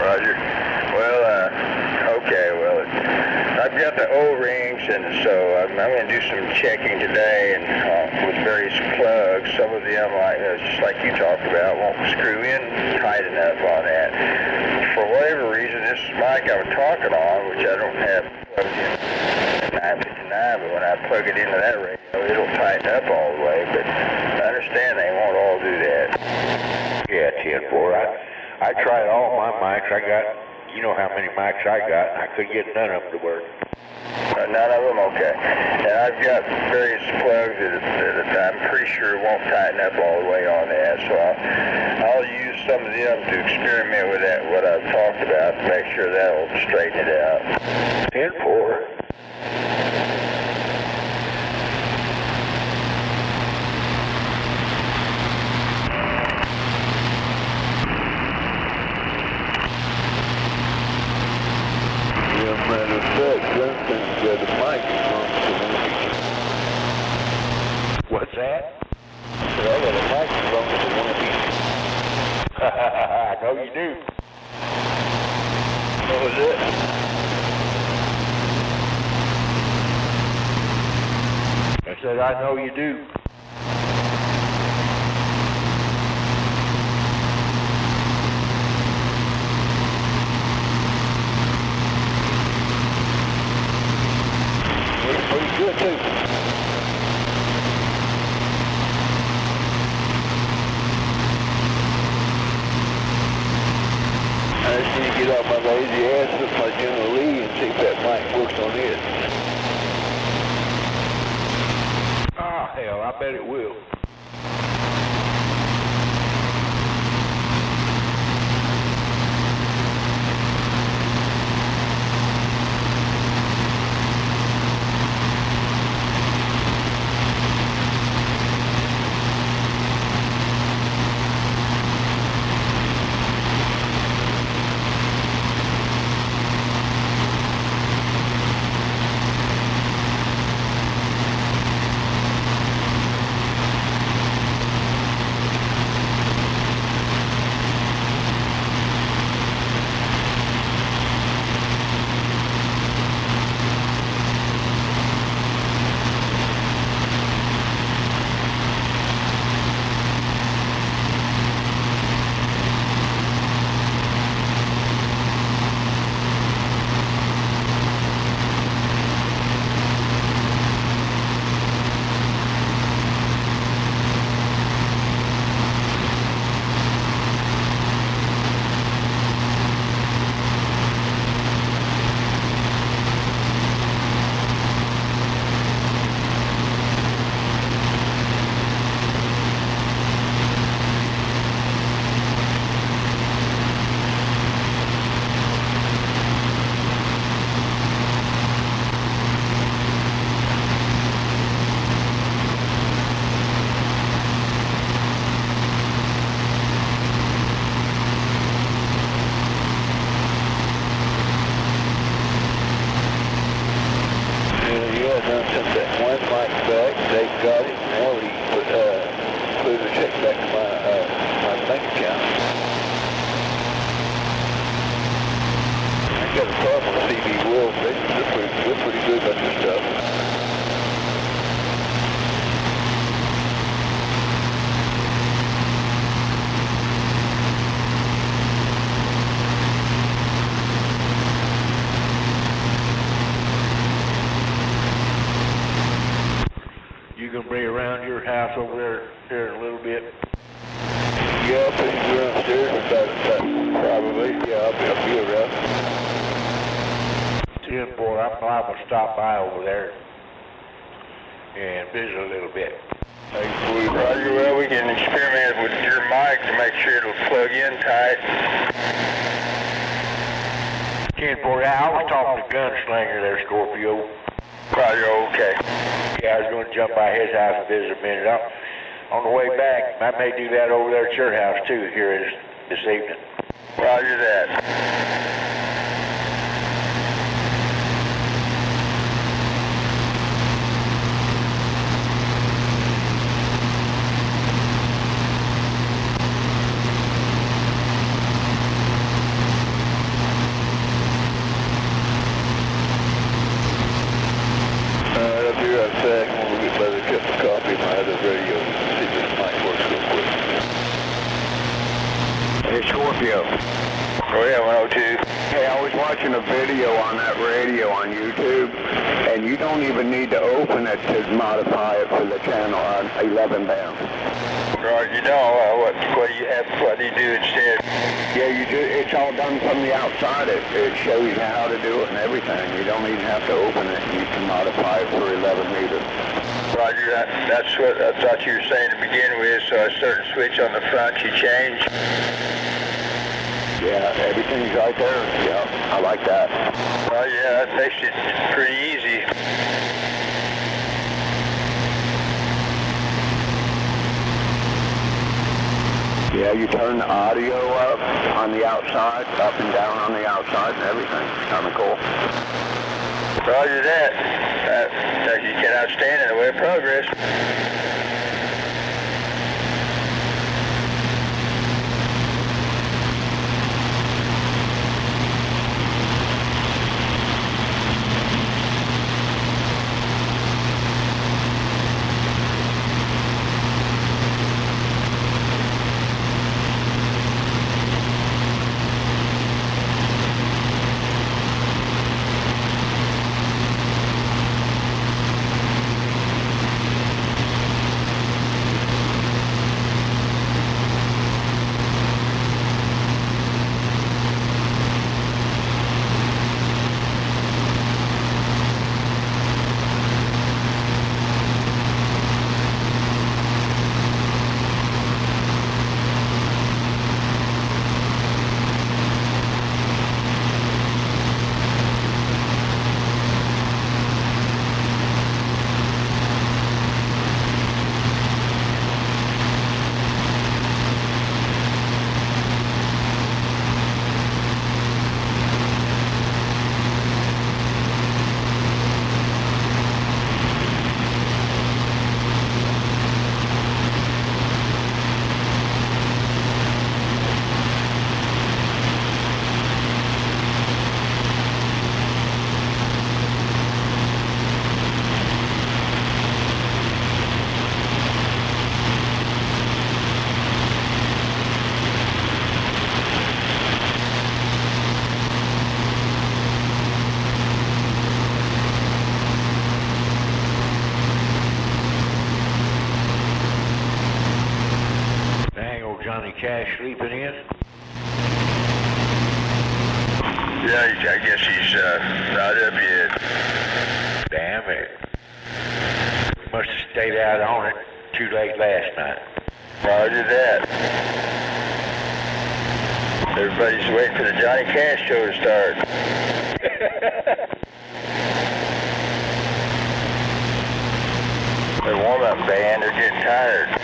Roger. Well, okay, well, I've got the O-rings, and so I'm going to do some checking today, and with various plugs. Some of them, just like you talked about, won't screw in tight enough on that. For whatever reason, this mic I was talking on, which I don't have plugged in 959, but when I plug it into that radio, it'll tighten up all the way, but I understand they won't all do that. Yeah, 10-4. I tried all my mics. I got, you know how many mics I got, and I couldn't get none of them to work. None of them? Okay. And I've got various plugs that I'm pretty sure won't tighten up all the way on that, so I'll use some of them to experiment with that, what I've talked about, to make sure that'll straighten it out. 10-4. Matter of fact, the mic is on to What's that? I got a microphone to one of these. I know you do. What was it? I said, I know you do. Pretty good, too. I just need to get off my lazy ass with my General Lee and see if that mic works on it. Ah, hell, I bet it will. You gonna bring around your house over there here in a little bit? Yeah, I'll put you downstairs probably. Yeah, I'll be around. 10-4, I'm liable to stop by over there and visit a little bit. Roger, well, we can experiment with your mic to make sure it'll plug in tight. 10-4, I was talking to Gunslinger there, Scorpio. Roger, okay. Yeah, I was going to jump by his house and visit a minute. On the way back, I may do that over there at your house too here this evening. Roger that. Scorpio. Oh yeah, 102. Hey, I was watching a video on that radio on YouTube, and you don't even need to open it to modify it for the channel on 11 band. Right, you know, what do you have, what do you do instead? Yeah, you do. It's all done from the outside. It shows you how to do it and everything. You don't even have to open it. You can modify it for 11 meters. Roger, that's what I thought you were saying to begin with, so a certain switch on the front you change. Yeah, everything's right there. Yeah, I like that. Oh yeah, that makes it pretty easy. Yeah, you turn the audio up on the outside, up and down on the outside and everything. It's kind of cool. Roger that. You cannot stand in the way of progress. Cash sleeping in? Yeah, I guess he's not up yet. Damn it. Must have stayed out on it too late last night. Roger that. Everybody's waiting for the Johnny Cash show to start. Their warm-up band, they're getting tired.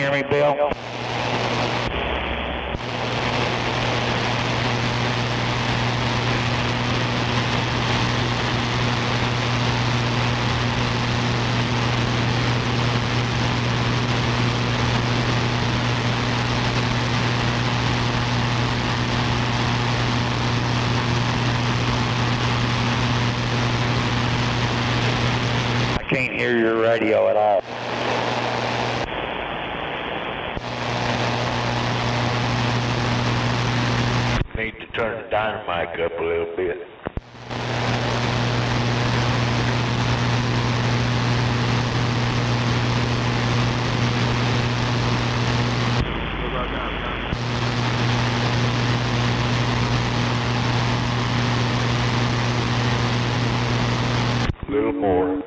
hear me, Bill? I can't hear your radio at all. Need to turn the dynamic up a little bit. A little more.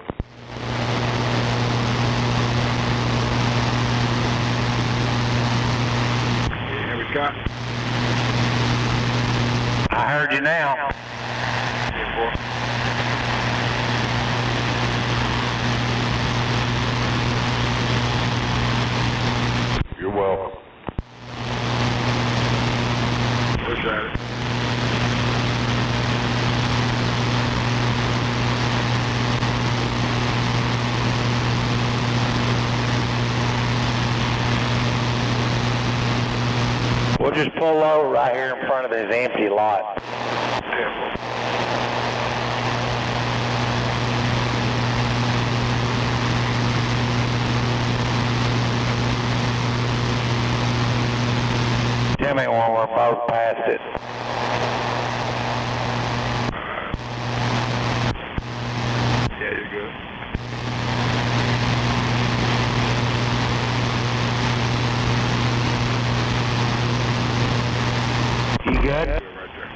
Here we go. I heard you now. You're welcome. Where's that? We'll just pull over right here in front of this empty lot. Tell me when we're both past it. Yeah, you're good. You good? Right there.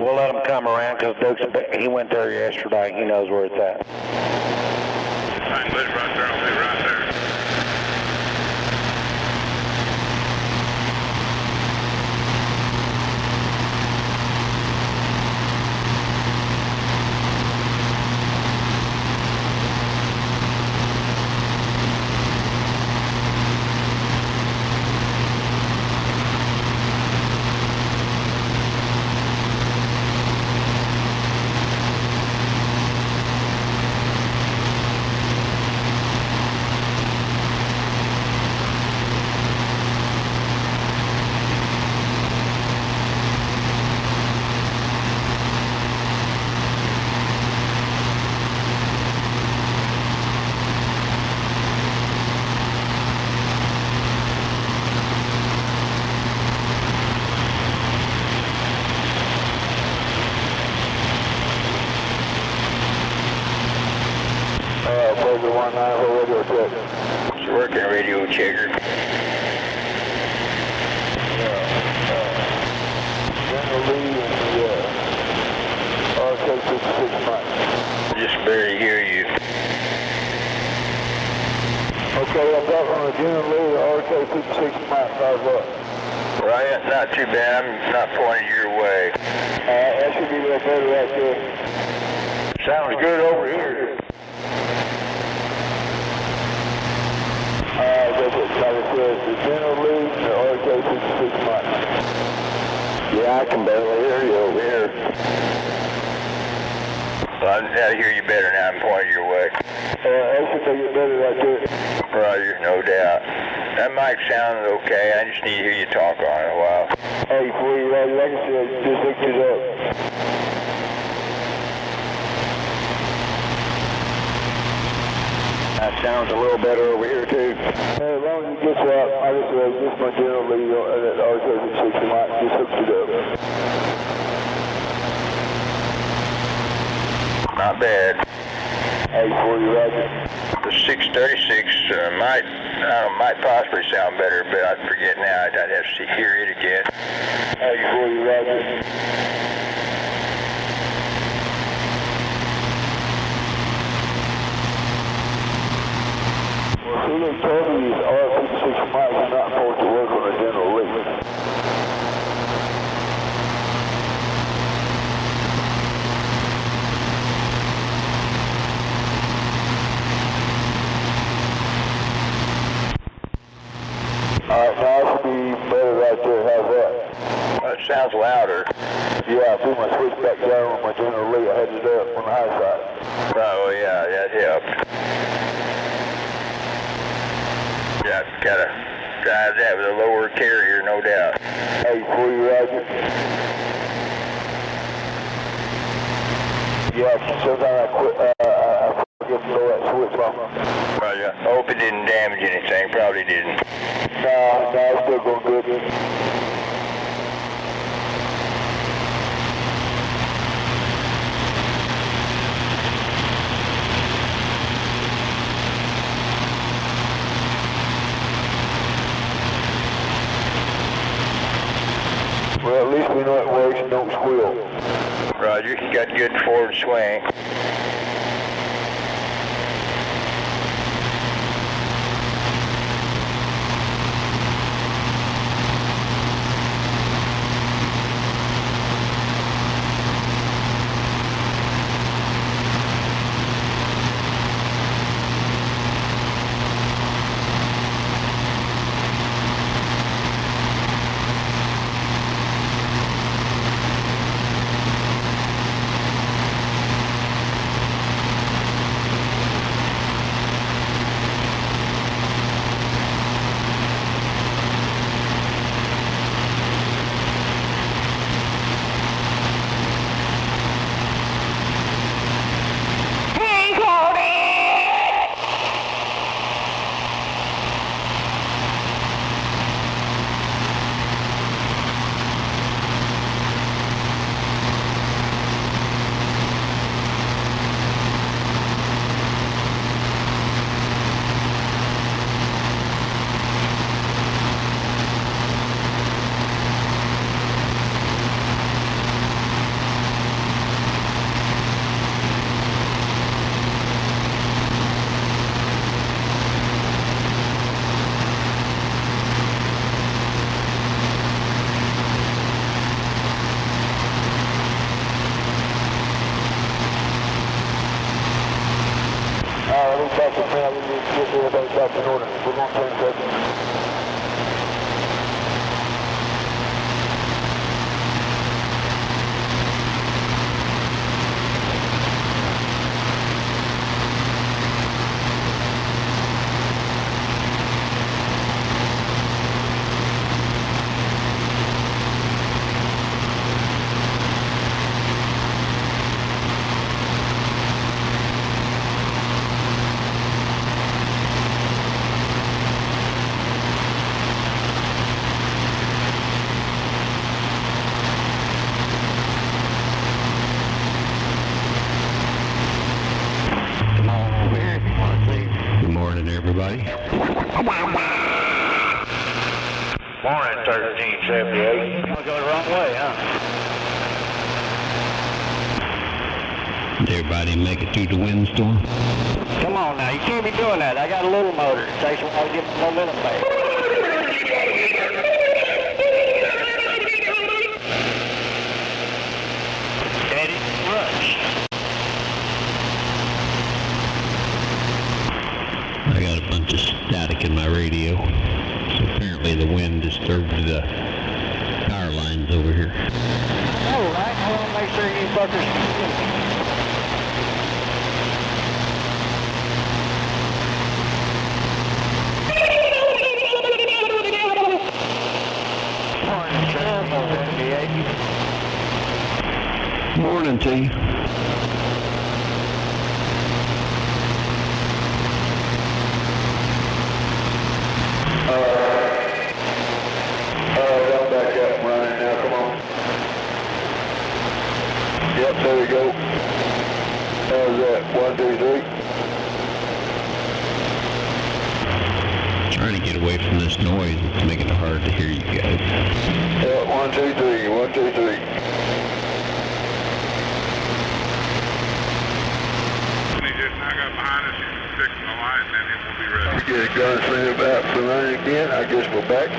we'll let him come around because he went there yesterday. He knows where it's at. Fine, Liz, right there. I'll be right there. Boulder 19, radio check. It's working, radio checker. General Lee and the RK-56 Mike. Just barely hear you. Okay, I've got on the General Lee, the RK-56 Mike, how's that? Right, not too bad. I'm not pointing your way. That should be a little better right there. Sounds good over here. Like I said, the General Lee, the RK-56 Mike. Yeah, I can barely hear you over here. Well, I hear you better now. I'm pointing your way. That should make it better right there. Roger, no doubt. That mic sounds okay. I just need to hear you talk on it a while. Hey, for you, Roger, like I said, just hooked it up. That sounds a little better over here, too. As long as it gets out, like I said, this is my General Lee, that RK-56 Mike, just hooked it up. Not bad. Hey, for you, Roger. The 636 might possibly sound better, but I forget now. I'd have to hear it again. Hey, for you, Roger. Well, see, they told me these R56 mics are not supposed to work on a General Lee. Alright, now it should be better right there. How's that? Well, it sounds louder. Yeah, I threw my switch back down on my General Lee. I had it up on the high side. Oh, yeah, that helped. Yeah, gotta drive that with a lower carrier, no doubt. Hey, for you, Roger. Yeah, sometimes I forget to throw that switch on. Roger. I hope it didn't damage anything. Probably didn't. Nah, it's still going good. Well, at least we know it works and don't squeal. Roger, you got good forward swing. Delta 10, we'll do everybody back in order. We're going to turn 7. Everybody. Morning, 1378. I'm gonna go the wrong way, huh? Did everybody make it through the windstorm? Come on now, you can't be doing that. I got a little motor. It takes a while to get the momentum back. Steady rush. I got a bunch of static in my radio. So apparently the wind disturbed the power lines over here. All right, I want to make sure you fuckers. Morning to you. I'm back up and running now, come on. Yep, there we go. How's that? 1, 2, 3. Trying to get away from this noise. It's making it hard to hear you guys. Yep, 1, 2, 3. 1, 2, 3. Get a gunslinger about for running again. I guess we're back.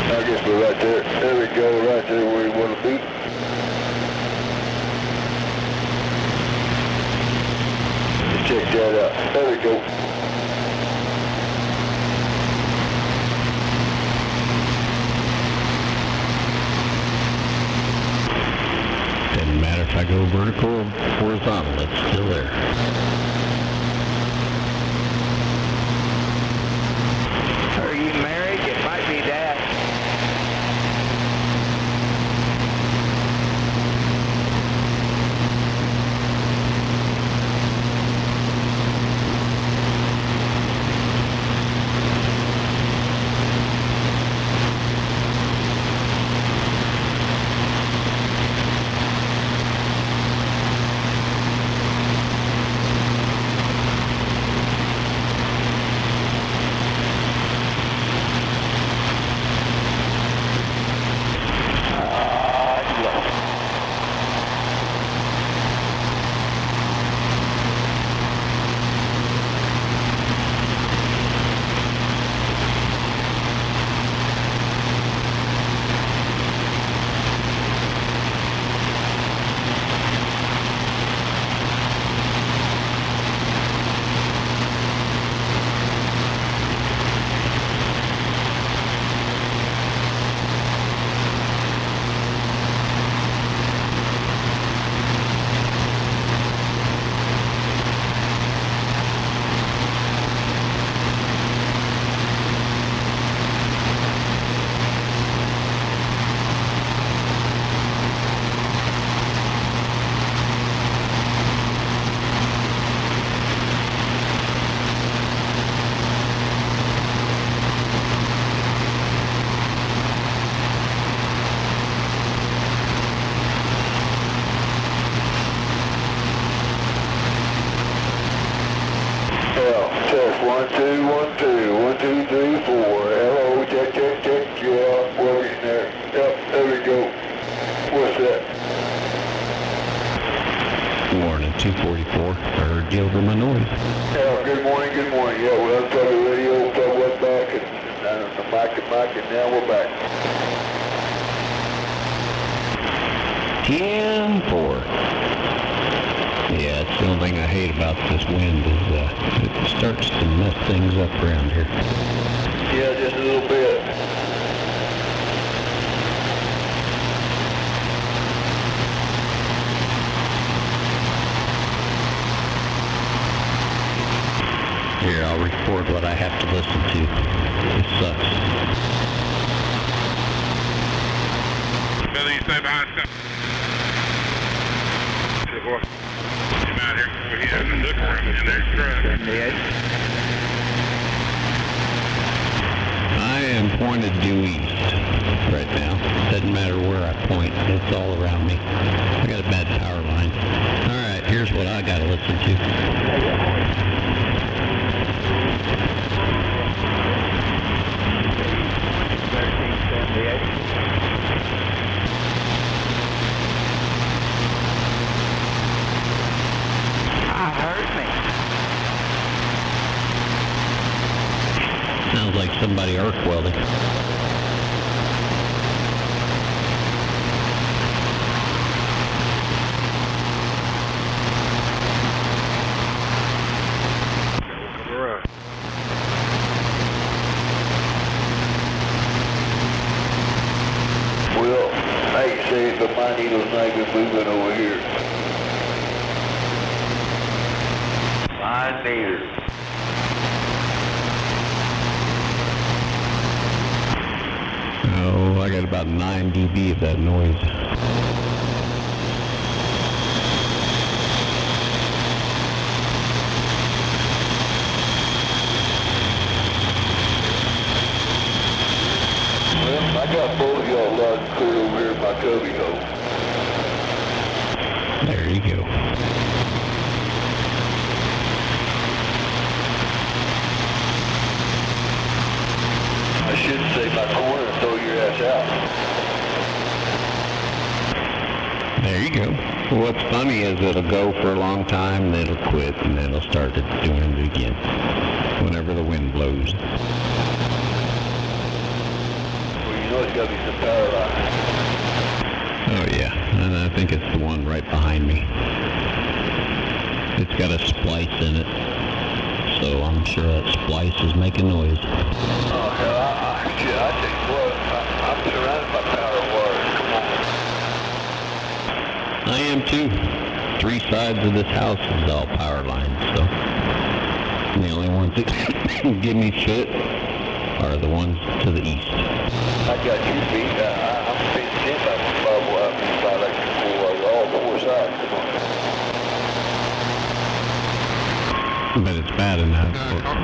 I guess we're right there. There we go, right there where we want to be. Let's check that out. There we go. Doesn't matter if I go vertical or horizontal, it's still there. Are you married? It might be that. Test 1, 2, 1, 2, 1, 2, 3, 4. Hello, check, check, check. Yeah, we're in there. Yep, there we go. What's that? Morning, 244. I heard you over my noise. Yeah, good morning, good morning. Yeah, well, I'll tell the radio, tell what back. Mike, and now we're back. 10-4. Yeah, that's the only thing I hate about this wind is it starts to mess things up around here. Yeah, just a little bit. Here, I'll record what I have to listen to. It sucks. Billy, you stay behind stuff. Boy, come out here. Well, he has a look for him in their truck. I am pointed due east right now. Doesn't matter where I point. It's all around me. I got a bad power line. All right, here's what I got to listen to. Sounds like somebody arc welding. Well, I hate to say it, but my needle's not good moving over here. 5 meters. Oh, I got about 9 dB of that noise. Well, I got both of y'all loud and clear over here in my cubby hole. There you go. I shouldn't say my corner and throw your ass out. There you go. What's funny is it'll go for a long time, then it'll quit, and then it'll start doing it again whenever the wind blows. Well, you know it's got to be some power line. Oh yeah, and I think it's the one right behind me. It's got a splice in it, so I'm sure that splice is making noise. Oh, hell, I tell you what, I'm surrounded by power wires. Come on. I am too. 3 sides of this house is all power lines, so the only ones that give me shit are the ones to the east. I got you beat. I'm fenced in by like all 4 sides. Come on. But it's bad enough.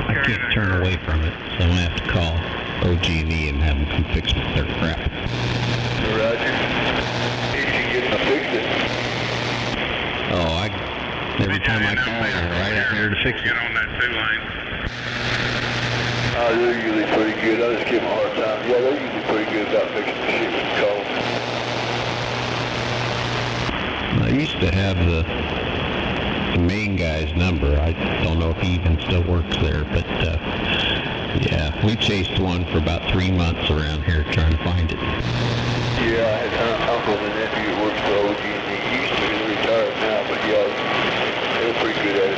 I can't turn away from it, so I'm going to have to call OG&E and have them come fix their crap. Roger. If you get them fixed it. Oh, every time I call, they're right out there to fix Get it. on that 2-lane. They're usually pretty good. I just give them a hard time. Yeah, they're usually pretty good about fixing the shit when you call them. I used to have the main guy's number. I don't know if he even still works there, but yeah, we chased one for about 3 months around here trying to find it. Yeah, I had an uncle and nephew that works for OG, and he used to be retired now, but yeah, they're pretty good at it.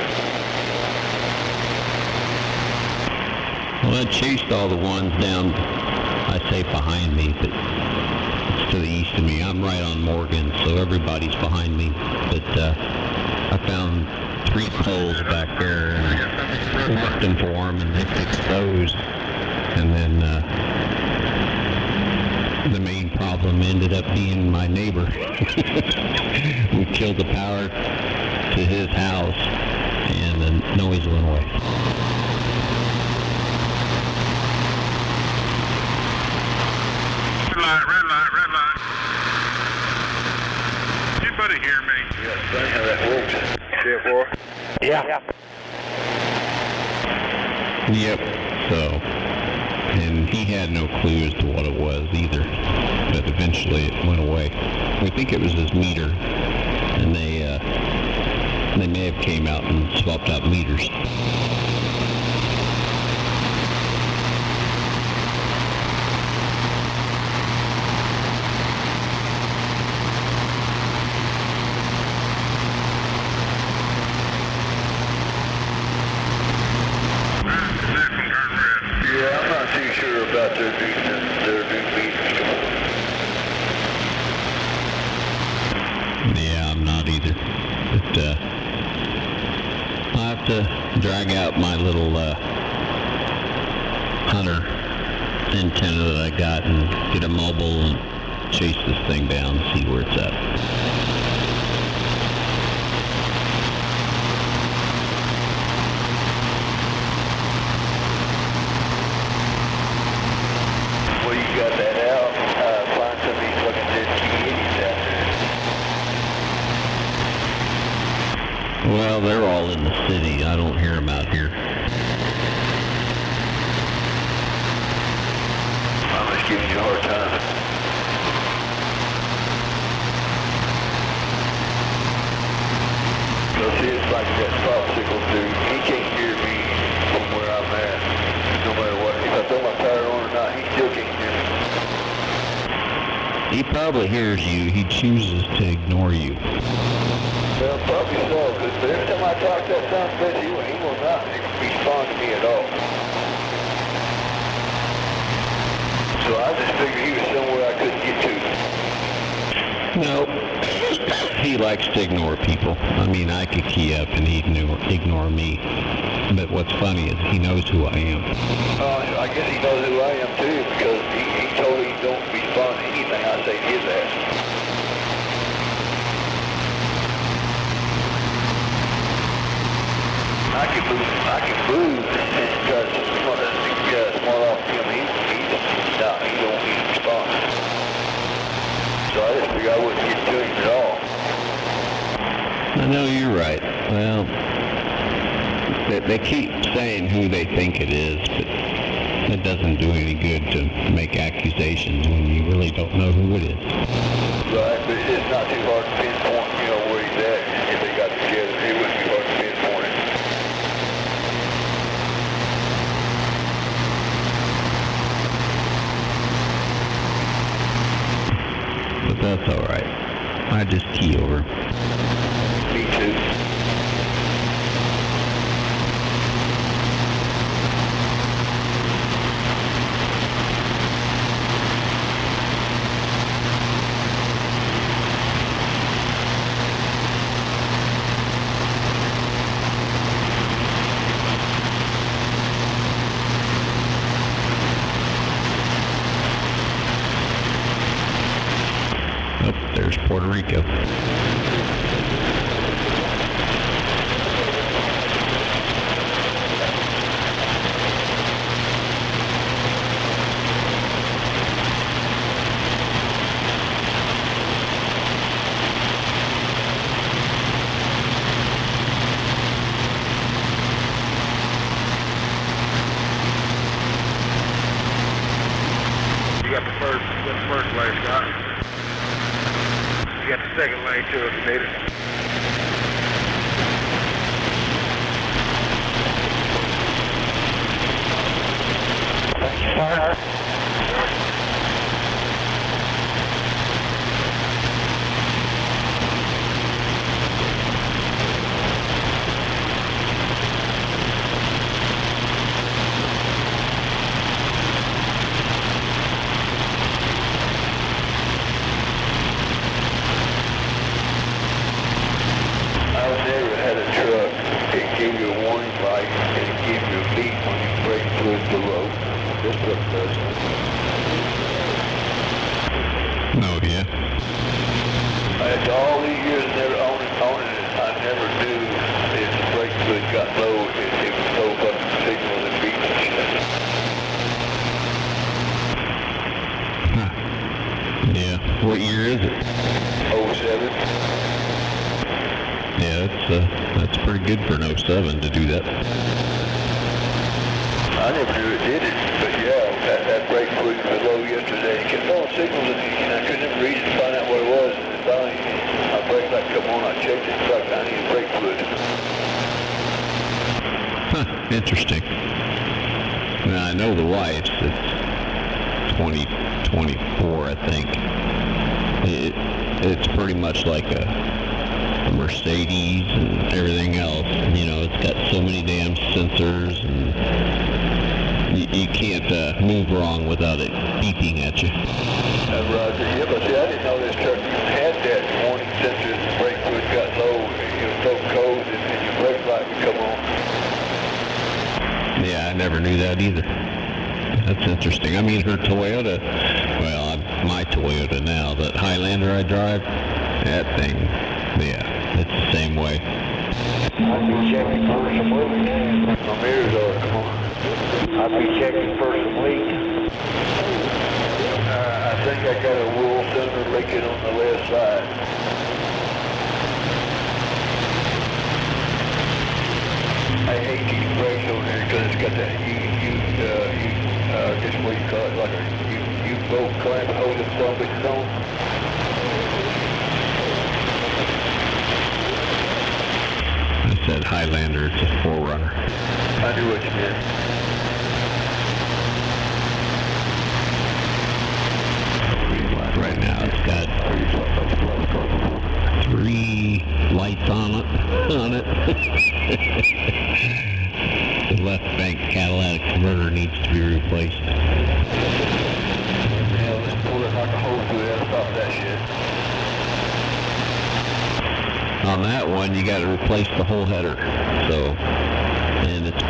Well, I chased all the ones down, I say behind me, but it's to the east of me. I'm right on Morgan, so everybody's behind me, but I found 3 poles back there and I left them for them and they fixed those. And then the main problem ended up being my neighbor. We killed the power to his house and the noise went away. Red light. Anybody hear me? Yeah, funny how that works. Yeah. Yep, so, and he had no clue as to what it was either, but eventually it went away. We think it was his meter, and they may have came out and swapped out meters. to drag out my little hunter antenna that I got and get a mobile and chase this thing down and see where it's at. Well, you got that out. Find some of these fucking dead kitties out there. Well, they're all in the city. I don't hear them out here. I'm just giving you a hard time. So see, it's like that popsicle dude. He can't hear me from where I'm at. No matter what. If I throw my power on or not, he still can't hear me. He probably hears you. He chooses to ignore you. Well, probably so, because every time I talk to that son of a bitch, he will not respond to me at all. So I just figured he was somewhere I couldn't get to. Nope. He likes to ignore people. I mean, I could key up and he'd ignore me. But what's funny is he knows who I am. I guess he knows who I am too, because he totally don't respond to anything I say to his ass. I can move and try to smart off him. He don't even respond. So I just figured I wouldn't get to him at all. I know you're right. Well, they keep saying who they think it is, but it doesn't do any good to make accusations when you really don't know who it is. Right, but it's not too hard to pinpoint, where he's at. If they got together, it wouldn't be hard to pinpoint it. But that's all right. I just key over. Me too. Oh, there's Puerto Rico. You got the first lane, Scott. You got the second lane too if you need it. Thank you, sir. I've never had a truck that gave you a warning light and it gave you a beep when you brake fluid below. This truck does. Oh, yeah. After all these years of never owning it, I never knew if the brake fluid got low, it would throw fucking signals and beeps and shit. Huh. Yeah. What year is it? 07. Yeah, that's pretty good for an 07 to do that. I never knew it did it, but yeah, that brake fluid was low yesterday. It kept throwing signals and I couldn't ever read it to find out what it was. And finally, my brake light come on, I checked it, it's like I needed brake fluid. Huh, interesting. Now, I know the wife's, it's 2024, I think. It's pretty much like a Mercedes and everything else. It's got so many damn sensors, and you can't move wrong without it beeping at you. Roger. Yeah, but see, I didn't know this truck even had that warning sensor. The brake fluid got low, it would throw codes and your brake light would come on. I never knew that either. That's interesting. I mean, her Toyota, well, my Toyota now, that Highlander I drive, that thing, yeah, it's the same way. I'd be checking for some leaks. My mirrors are, come on. I'd be checking for some leaks. I think I got a wool cylinder leaking on the left side. I hate these brakes on here because it's got that just what you call it, like a U-boat clamp holding something on. I said Highlander, it's a 4Runner. I knew what you meant. Right now it's got 3 lights on it. The left bank catalytic converter needs to be replaced. Hell, let's pull it like a hose through there and stop that shit. On that one, you got to replace the whole header. So, and it's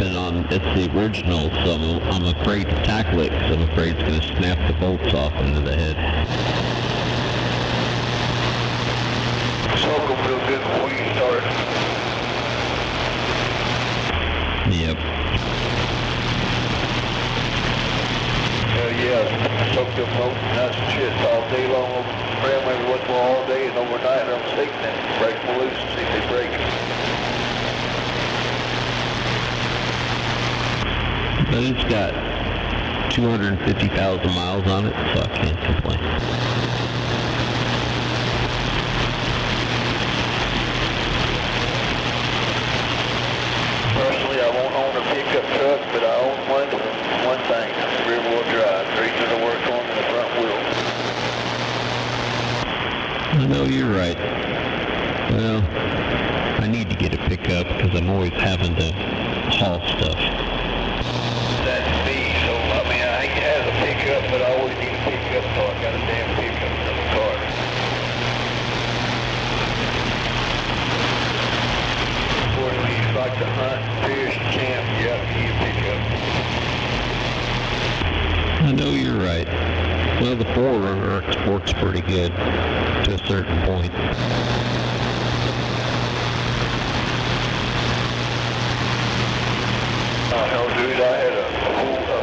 the original, so I'm afraid to tackle it because I'm afraid it's going to snap the bolts off into the head. Soak them real good before you start. Yep. Hell yeah, soak them bolts nuts and shit all day long. Ram every once in a while all day and overnight I'm sticking it. Break them loose and see if they break. But it's got 250,000 miles on it, so I can't complain. Personally, I won't own a pickup truck, but I own one for one thing, rear-wheel drive. There's reason to work on the front wheel. I know you're right. Well, I need to get a pickup because I'm always having to haul stuff. That's me, so I mean, I hate to have a pickup, but I always need a pickup, so I got a damn pickup in the car. Of course, when you like to hunt, fish, camp, you have to need a pickup. I know you're right. Well, the 4Runner works pretty good to a certain point. Hell, dude, I had a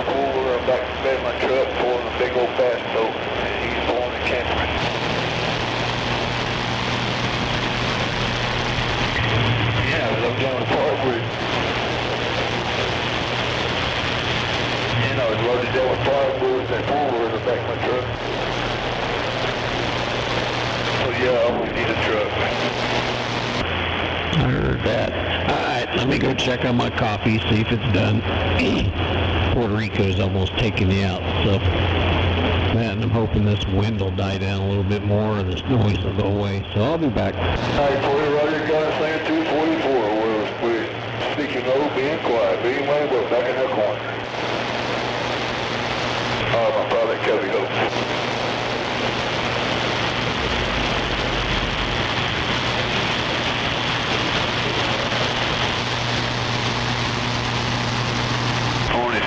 cooler back in the bed of my truck pulling a big old bass boat, and he's pulling a camper. Yeah, I was up down the Parkwood. And I was loaded down with firewood with that cooler in the back of my truck. So yeah, I always need a truck. I heard that. Alright, let me go check on my coffee, see if it's done. Puerto Rico's almost taking me out, so man, I'm hoping this wind will die down a little bit more and this noise will go away, so I'll be back. Alright, Corey, Roger, got us saying 244. We're speaking low, being quiet, being way, we're back in the corner. My brother, Kelly, hope.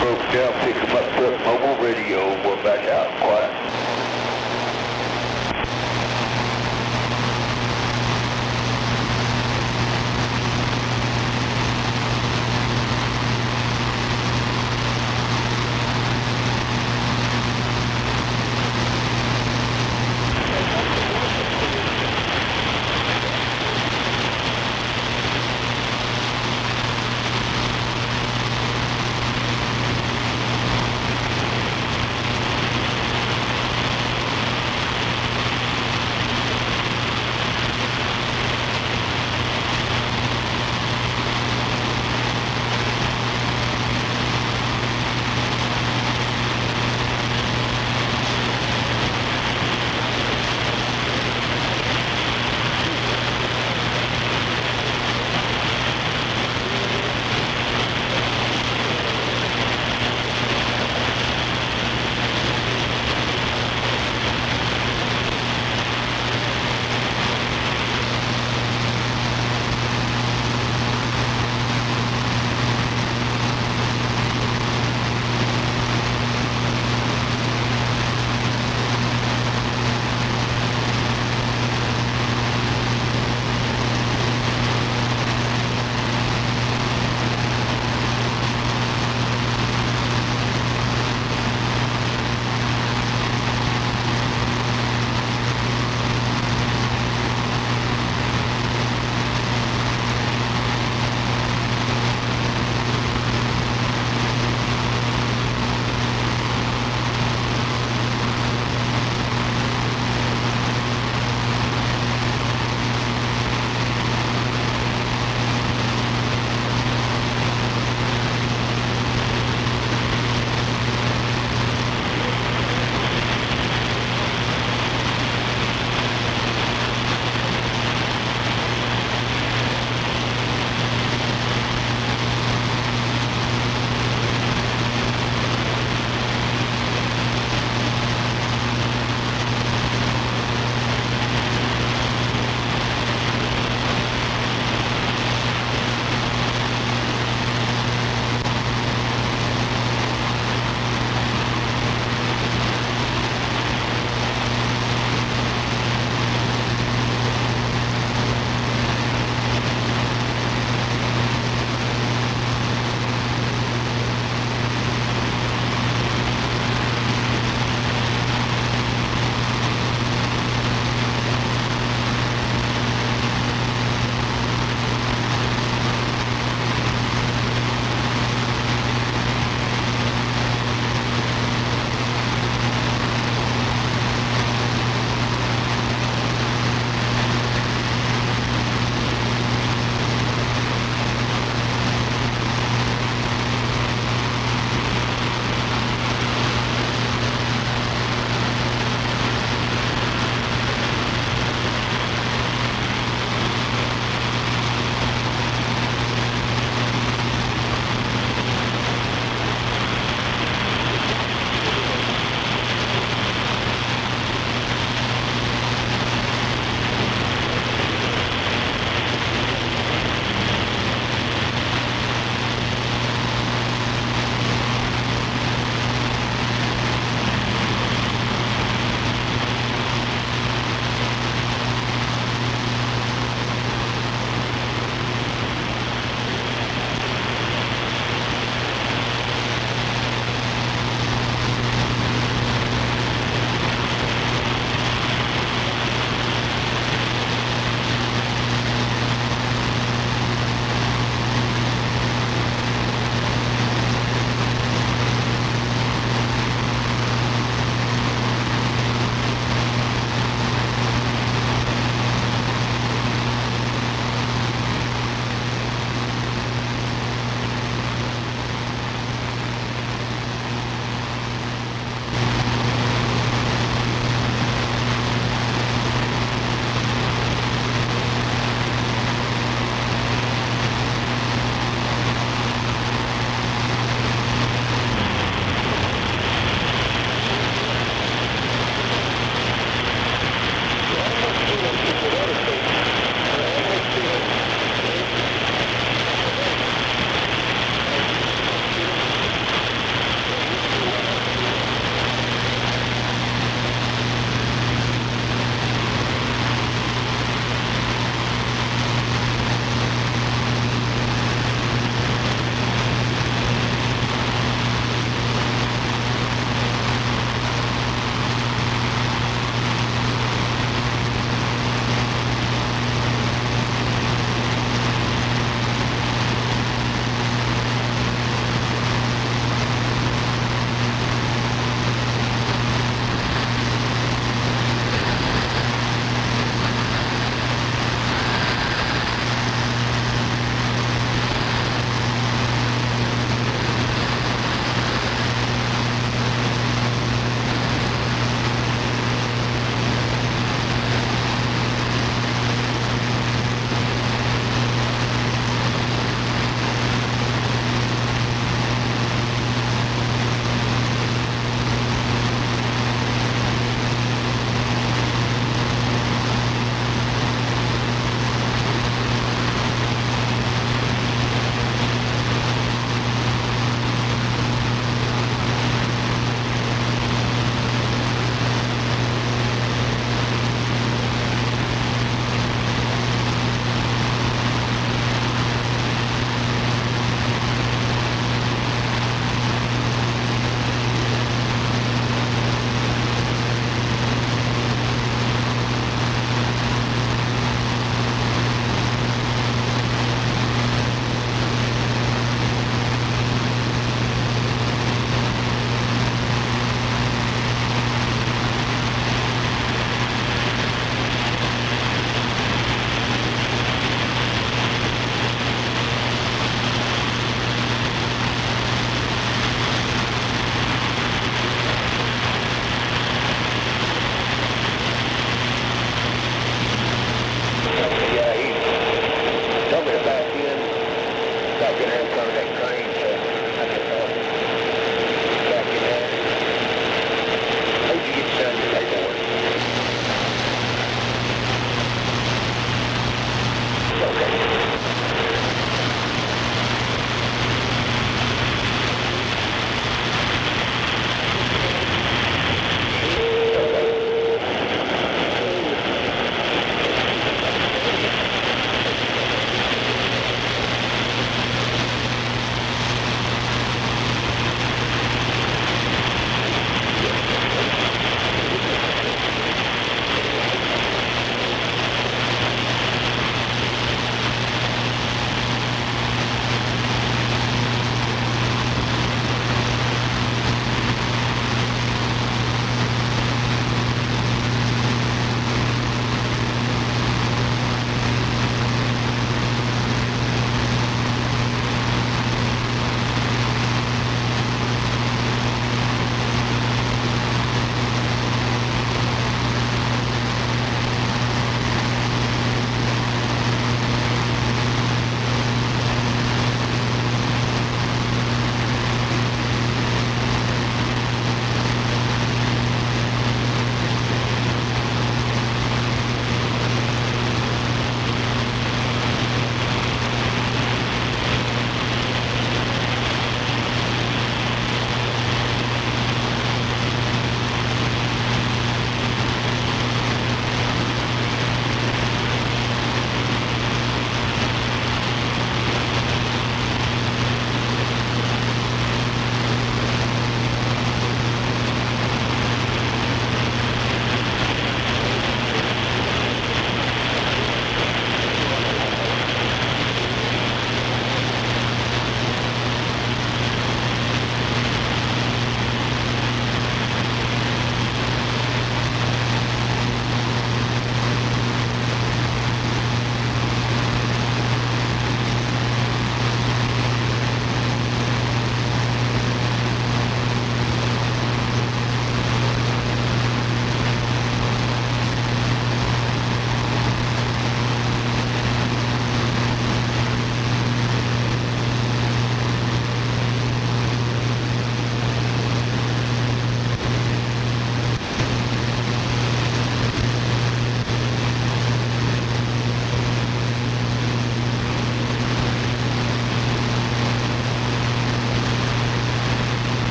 Broke down, pick him up, put mobile radio, we're back out quiet.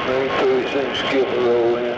Maybe pretty soon skip will roll in.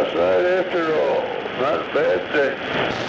Not right after all. Not a bad thing.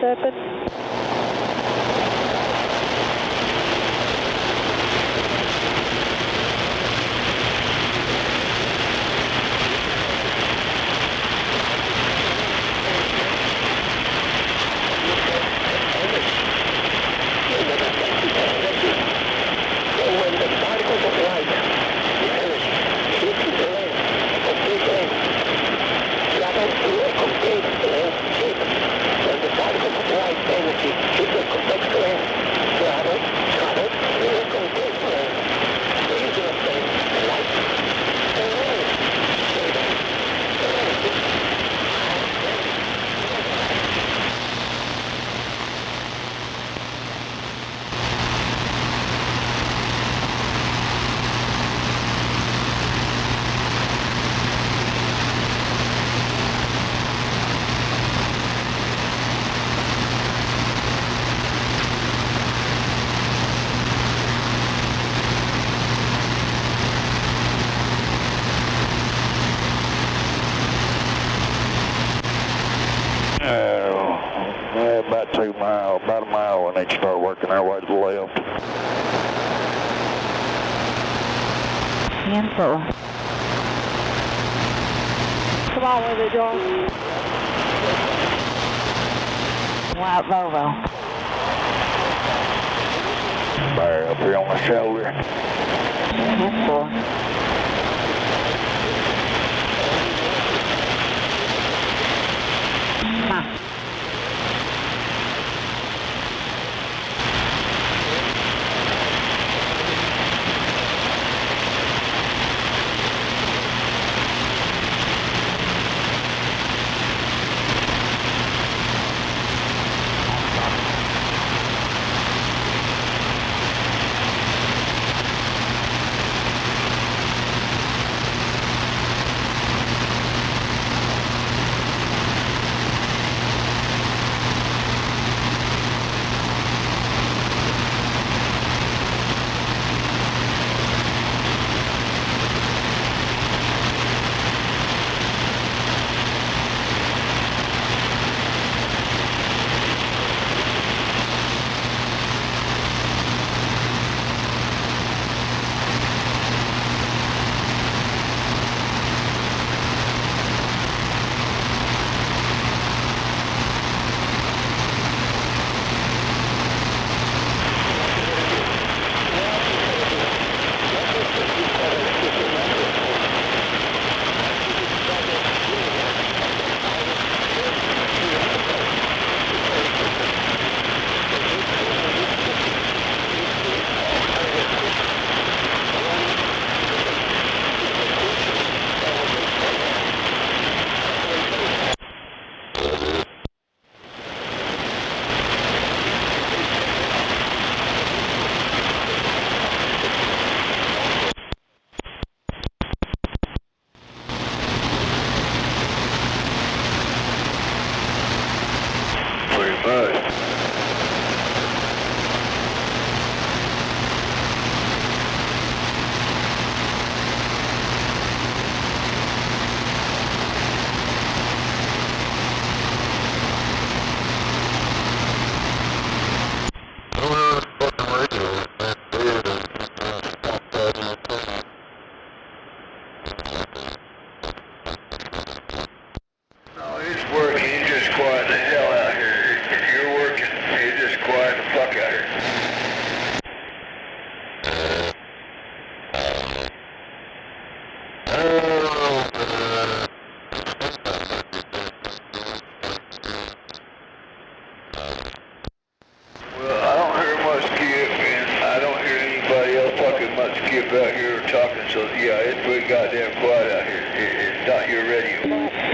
7. About 2 miles, about a mile when they start working our way to the left. 10-4. Come on with it, George. White Volvo. Bear up here on the shoulder. 10-4. Come on.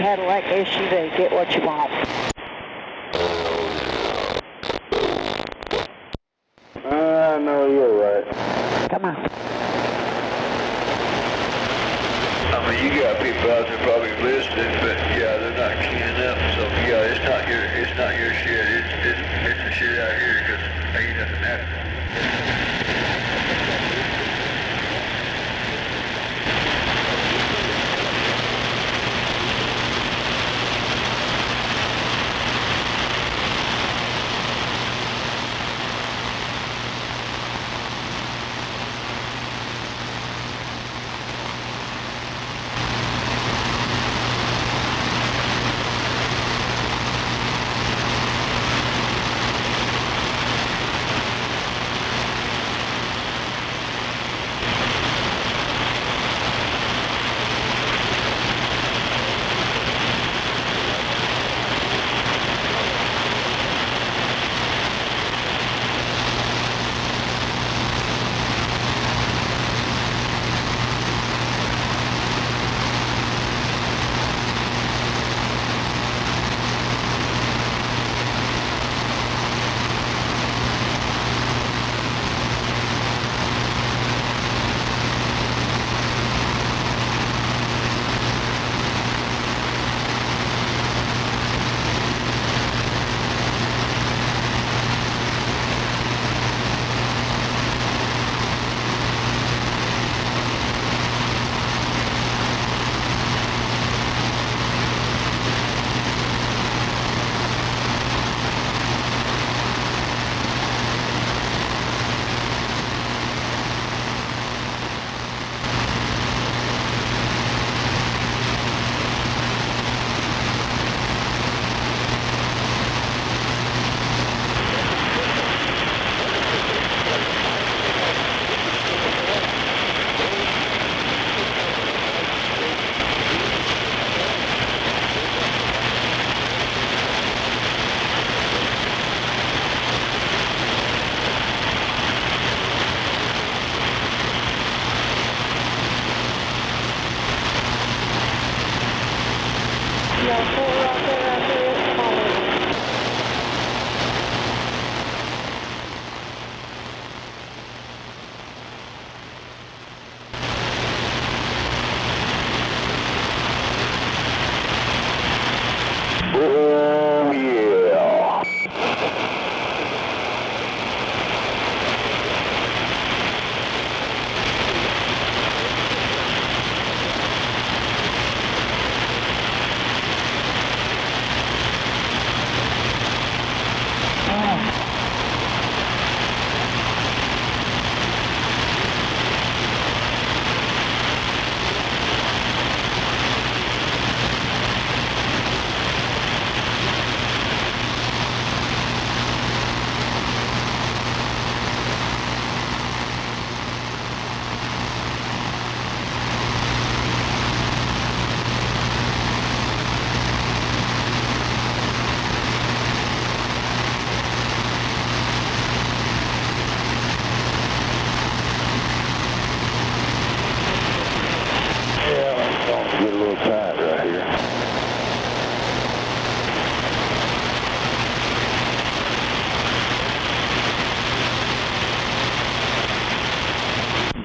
Cadillac SUV, get what you want. I know you're right. Come on. I mean, you got people out there probably listening, but yeah, they're not keying up. So yeah, it's not your shit. It's the shit out here because ain't nothing happening.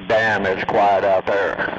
damn, it's quiet out there.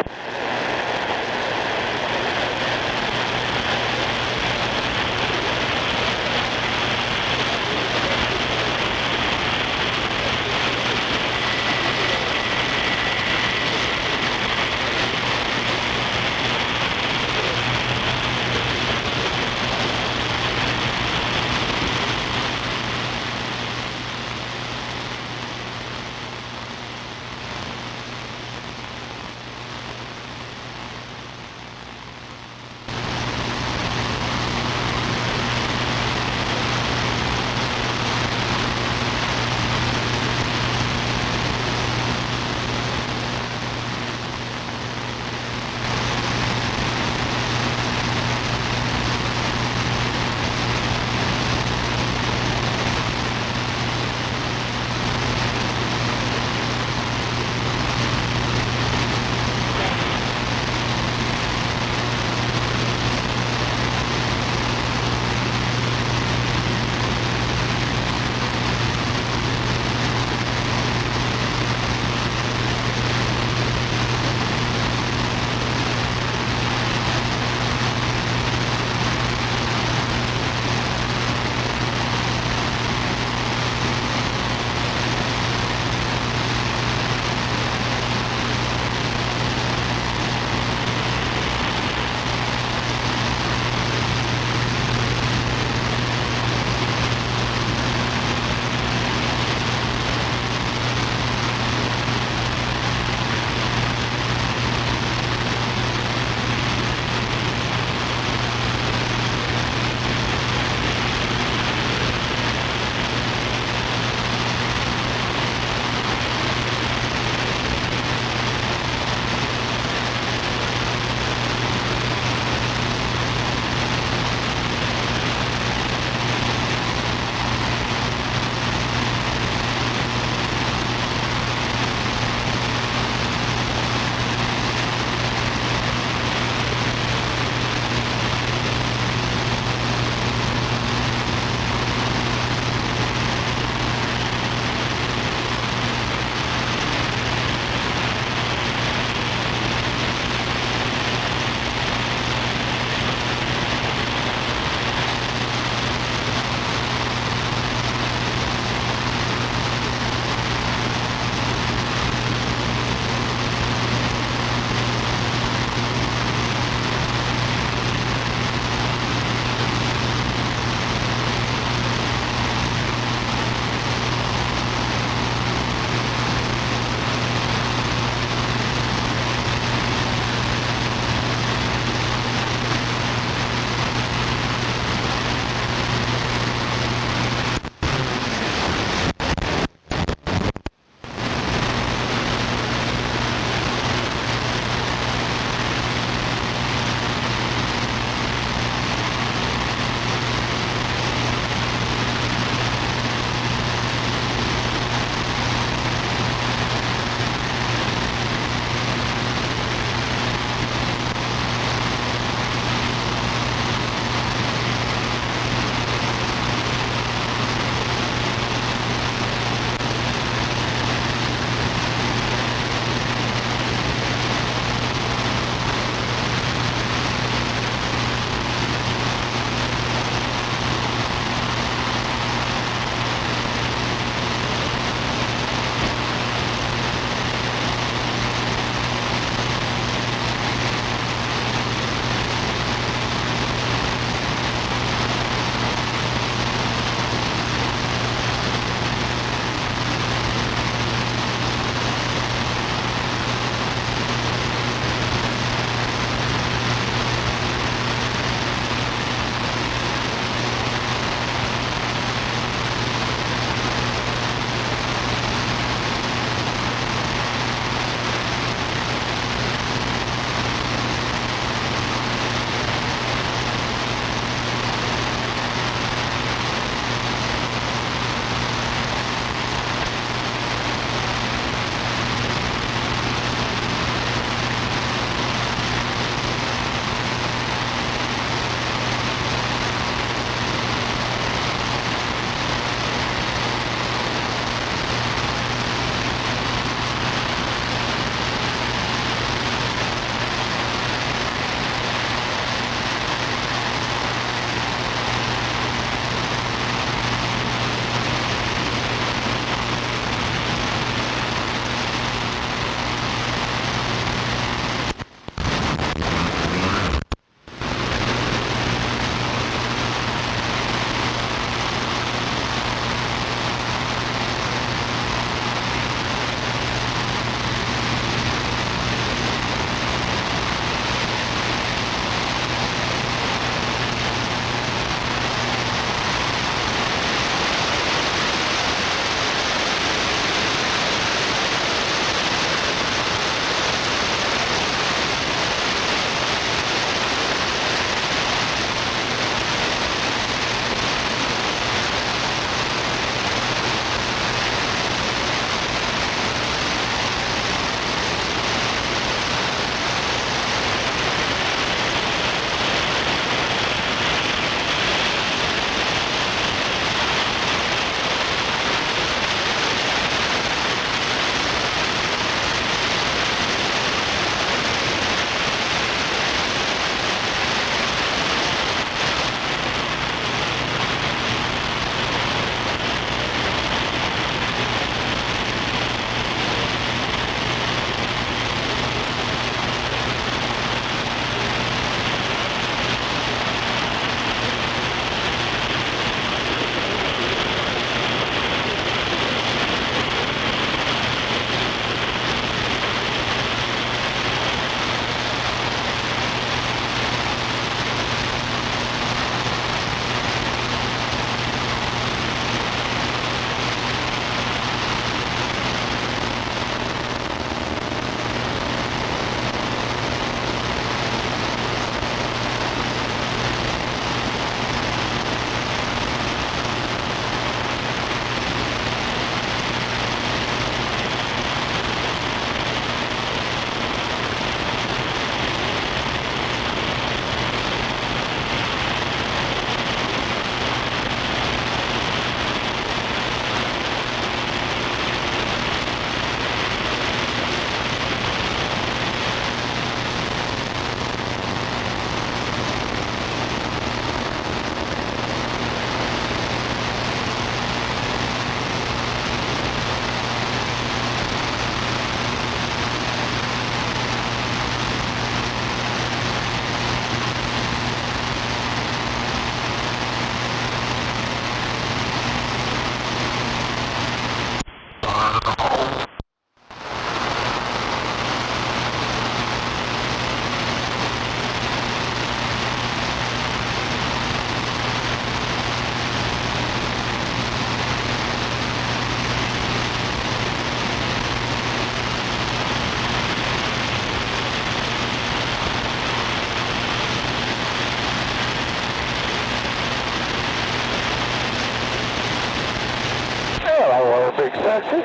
Texas.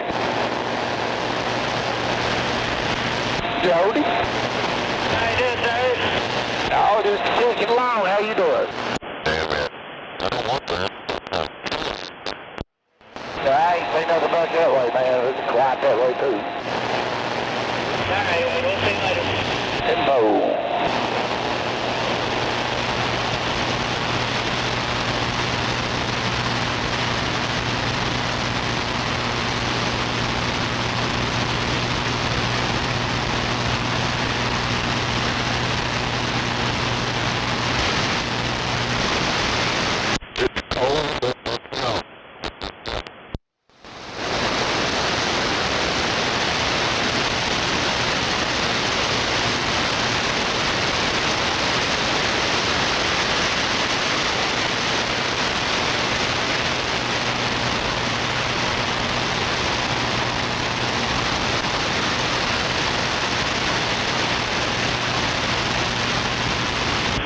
Jody. How you doing, Dave? Oh, just ticking along. How you doing? Damn it. I don't want that. No, I ain't seen nothing back that way, man. It's quiet that way, too. Alright, well, we'll see you later. Info.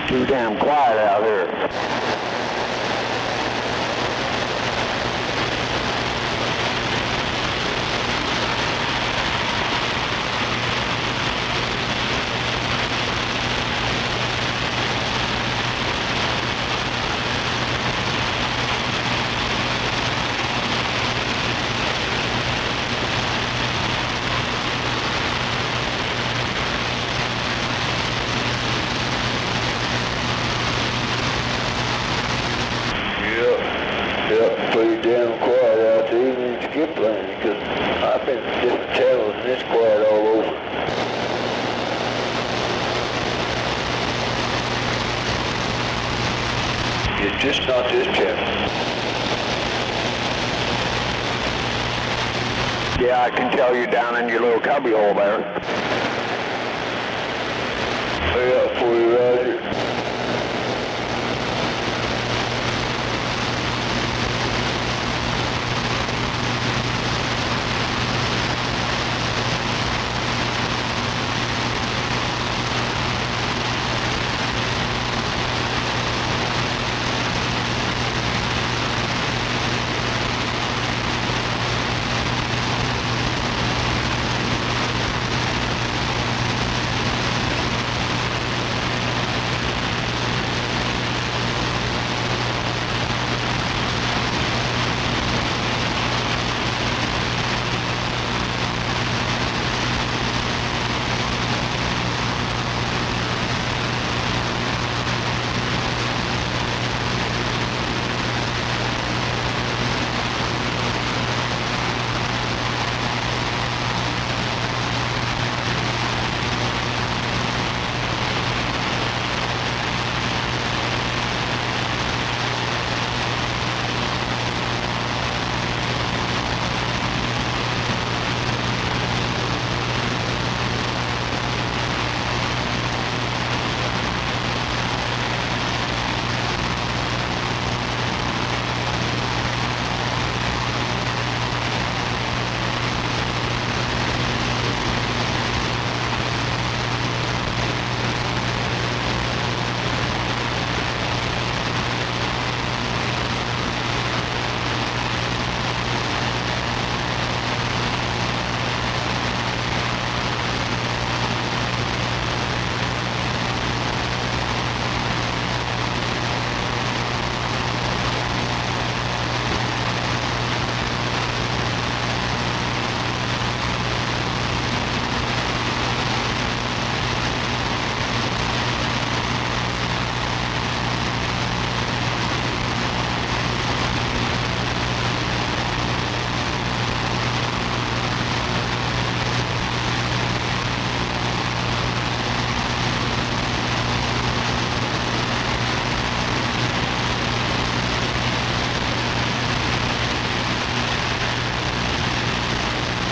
Too damn quiet out here. Yeah, pretty damn quiet out there, even in skip lane, because I've been to different channels and it's quiet all over. It's just not this channel. Yeah, I can tell you down in your little cubby hole there. Yeah, for you, Roger.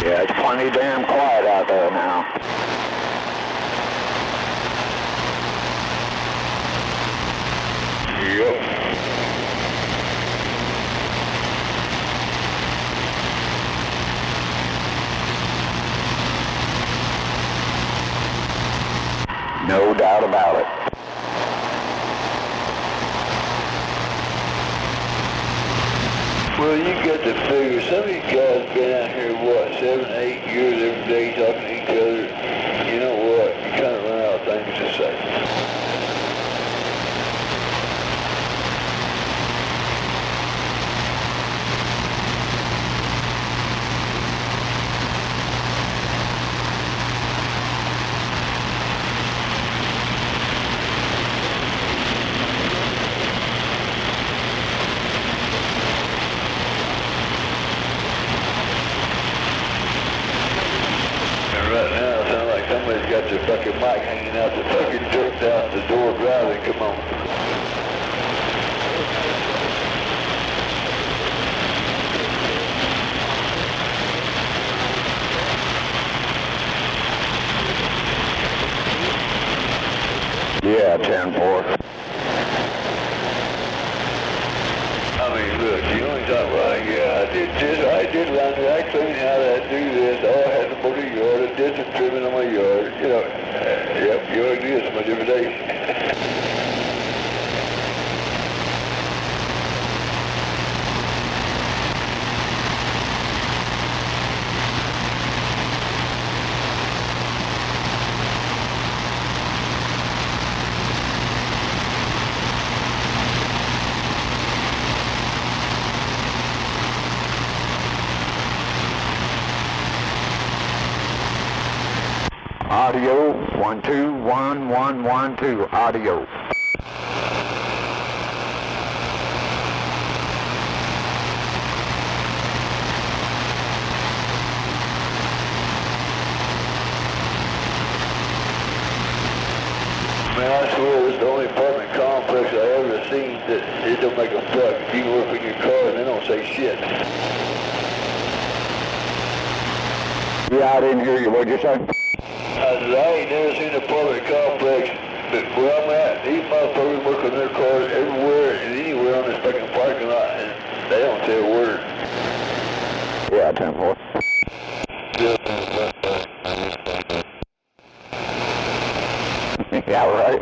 Yeah, it's plenty damn quiet out there now. Yep. No doubt about it. Well, you got to figure, some of these guys been out here, what, 7, 8 years every day talking to each other. You know what? You kind of run out of things to say. Right now, it sounds like somebody's got their fucking mic hanging out the fucking dirt out the door driving. Come on. Yeah, 10-4. I mean, look, you only talk, well, yeah, I did this, I did laundry, I cleaned how to do this, oh, I had to mow the yard, I did some trimming on my yard, you know. Yep, you ought to do this much every day. Audio 121112. Audio. Man, I swear it's the only apartment complex I ever seen that it don't make a fuck. You can work in your car and they don't say shit. Yeah, I didn't hear you. What'd you say? I ain't never seen an apartment complex, but where I'm at, these motherfuckers work on their cars everywhere and anywhere on this fucking parking lot, and they don't say a word. Yeah, 10-4. Yeah, right.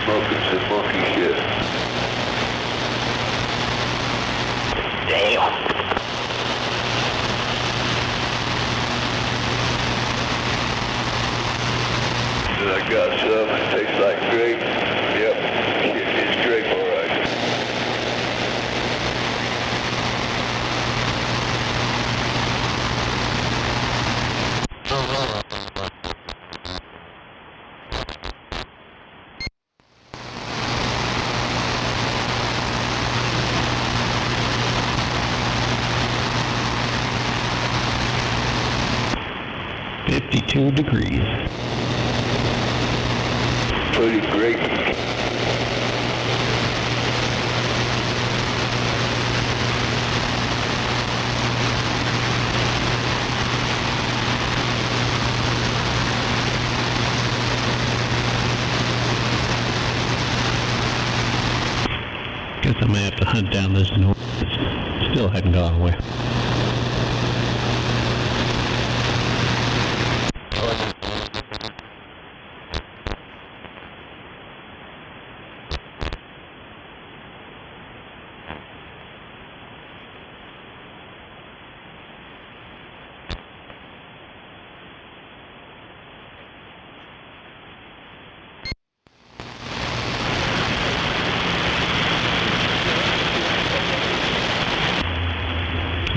smoking some monkey shit. Damn. I got some, it tastes like grape. Yep, shit, it's grape, alright. $52 degrees. Pretty great. Guess I'm gonna have to hunt down this noise. Still hadn't gone away.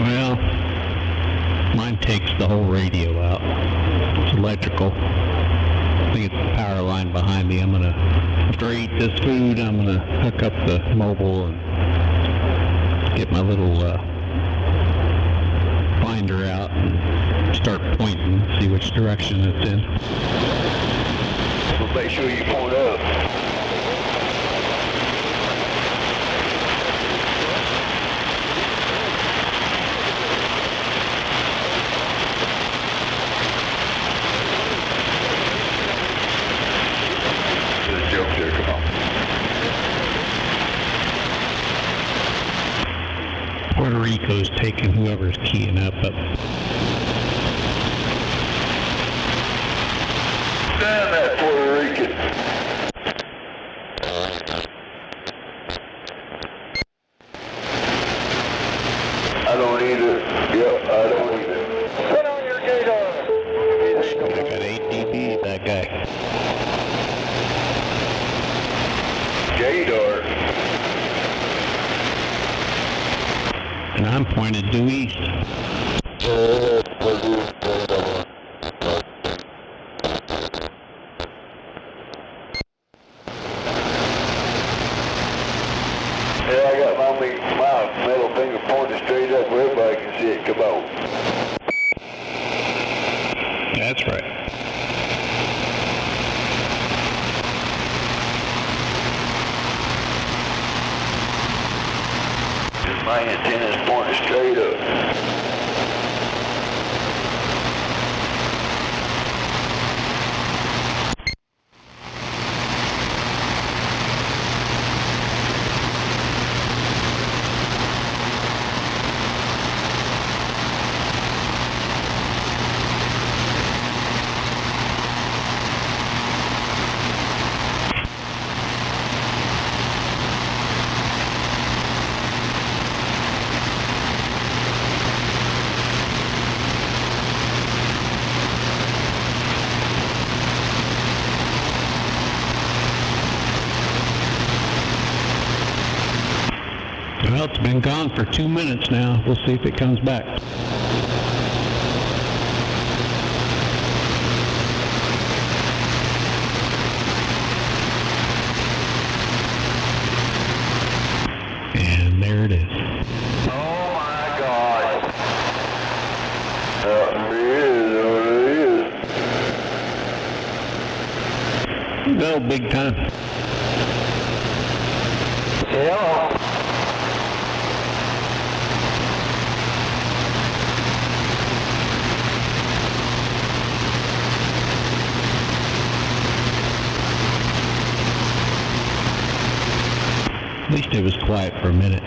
Well, mine takes the whole radio out. It's electrical. I think it's the power line behind me. After I eat this food, I'm gonna hook up the mobile and get my little finder out and start pointing, see which direction it's in. Well, make sure you point up. Puerto Rico's taking whoever's keying up. Damn that Puerto Rican. I don't either. Yeah, I don't either. Put on your gator. I got 8 dB, that guy. Gator. And I'm pointed due east. Yeah, I got my middle finger pointed straight up where everybody can see it come out. That's right. My antenna's pointing straight up. Well, it's been gone for 2 minutes now. We'll see if it comes back. And there it is. Oh my God. There it is. Go big time. Hello. At least it was quiet for a minute.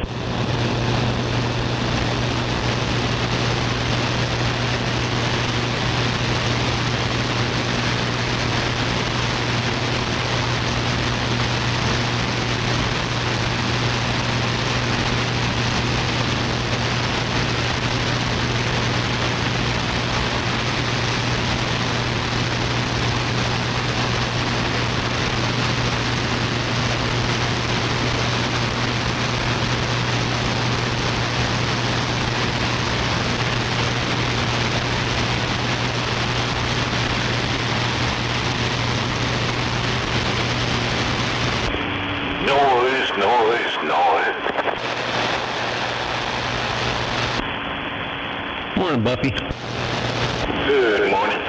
morning, Buffy. Good morning.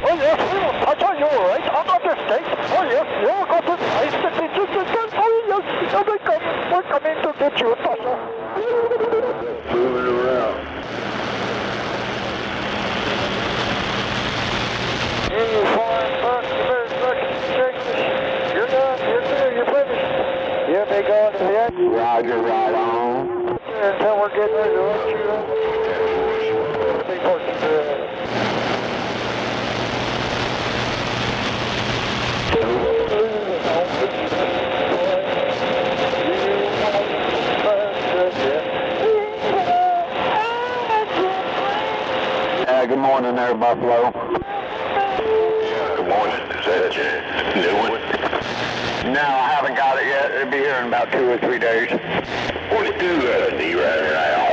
Oh yes, we will touch on your right under state. Oh yes, you're going to ice the beaches again. Oh yes, we're coming to get you, Tasha. Moving around. You're flying back to very second. You're done, you're finished. You may go into the end. Roger, right on. Until we're getting ready to let you up. Big portion to Good morning there, Buffalo. Good morning. Is that your new one? No, I haven't got it yet. It'll be here in about 2 or 3 days. What do you do at a knee rider right all?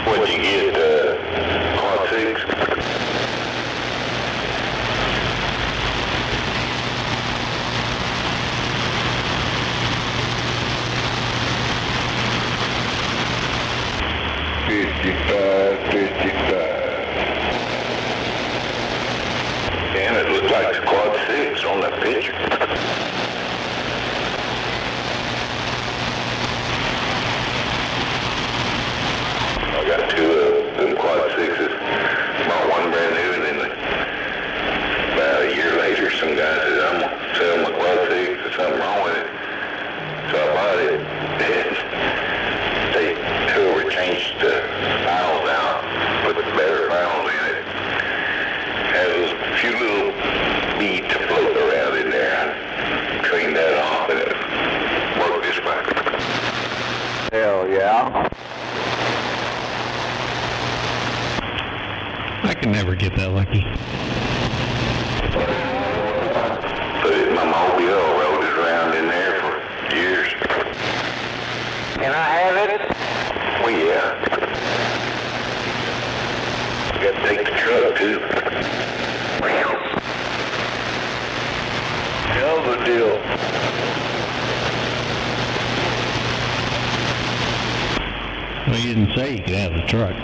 What'd you get, quad 6? And it looks like it's quad 6 on that picture. I got 2 of them quad 6s. Bought one brand new, and then about a year later, some guy said, I'm going to sell my quad 6. There's something wrong with it. So I bought it. They whoever changed the valves out, put better valves in it. Had a few little beads floating around in there. I cleaned that off, and it worked this way. Hell yeah. I can never get that lucky. Put it in my mobile, rode it around in there for years. Can I have it? Well, yeah. Got to take the truck, too. Hell of a deal. Well, you didn't say you could have the truck.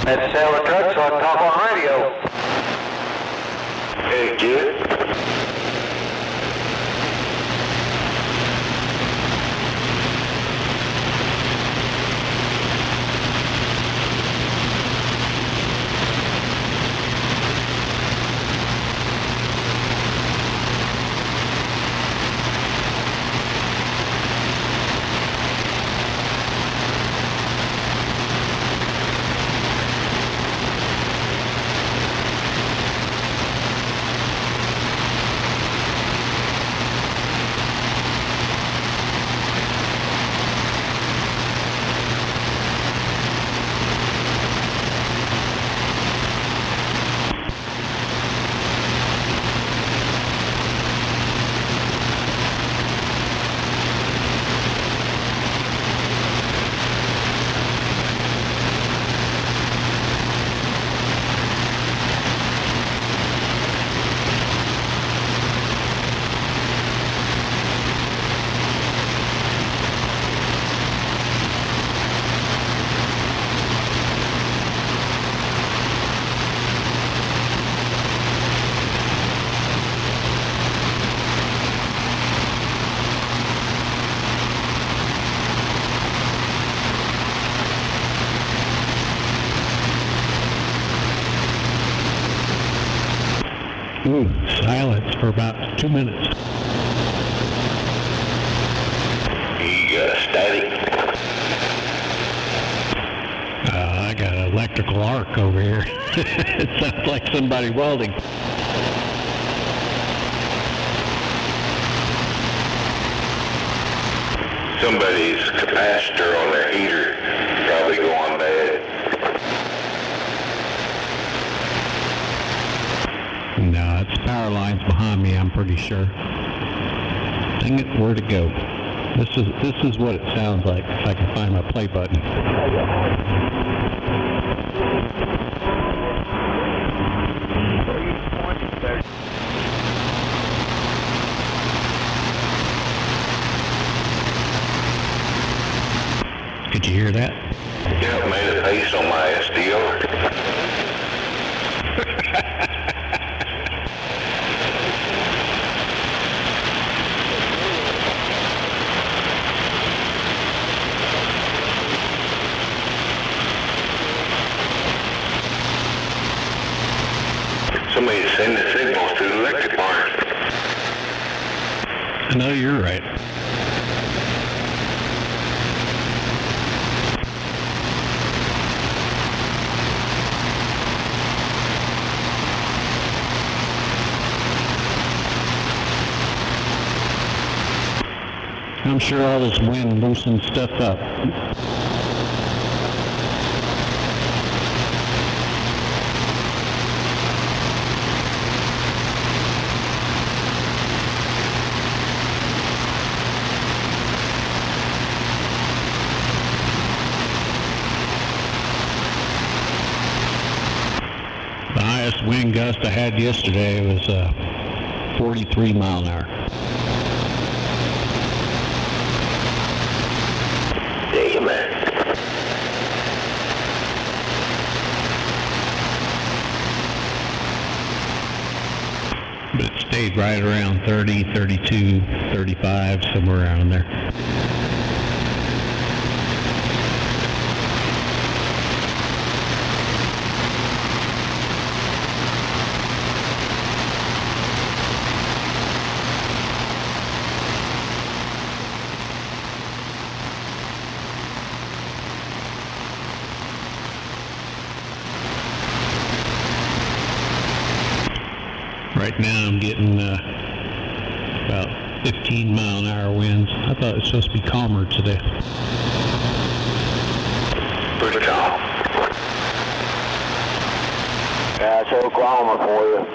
Let's sell the truck so I can talk on radio. Hey, kid. Ooh, silence for about 2 minutes. You got static? I got an electrical arc over here. It sounds like somebody welding. Somebody's capacitor on their heater probably going bad. No, it's power lines behind me, I'm pretty sure. Dang it, where'd it go? This is what it sounds like if I can find my play button. Could you hear that? Yeah, it made a face on my SDR. Somebody's sending signals to the electric barn. I know you're right. I'm sure all this wind loosens stuff up. The highest wind gust I had yesterday was 43 mile an hour. Damn it. But it stayed right around 30, 32, 35, somewhere around there. Right now I'm getting about 15 mile an hour winds. I thought it was supposed to be calmer today. Pretty calm. Yeah, it's so calmer for you.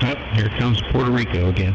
Oh, here comes Puerto Rico again.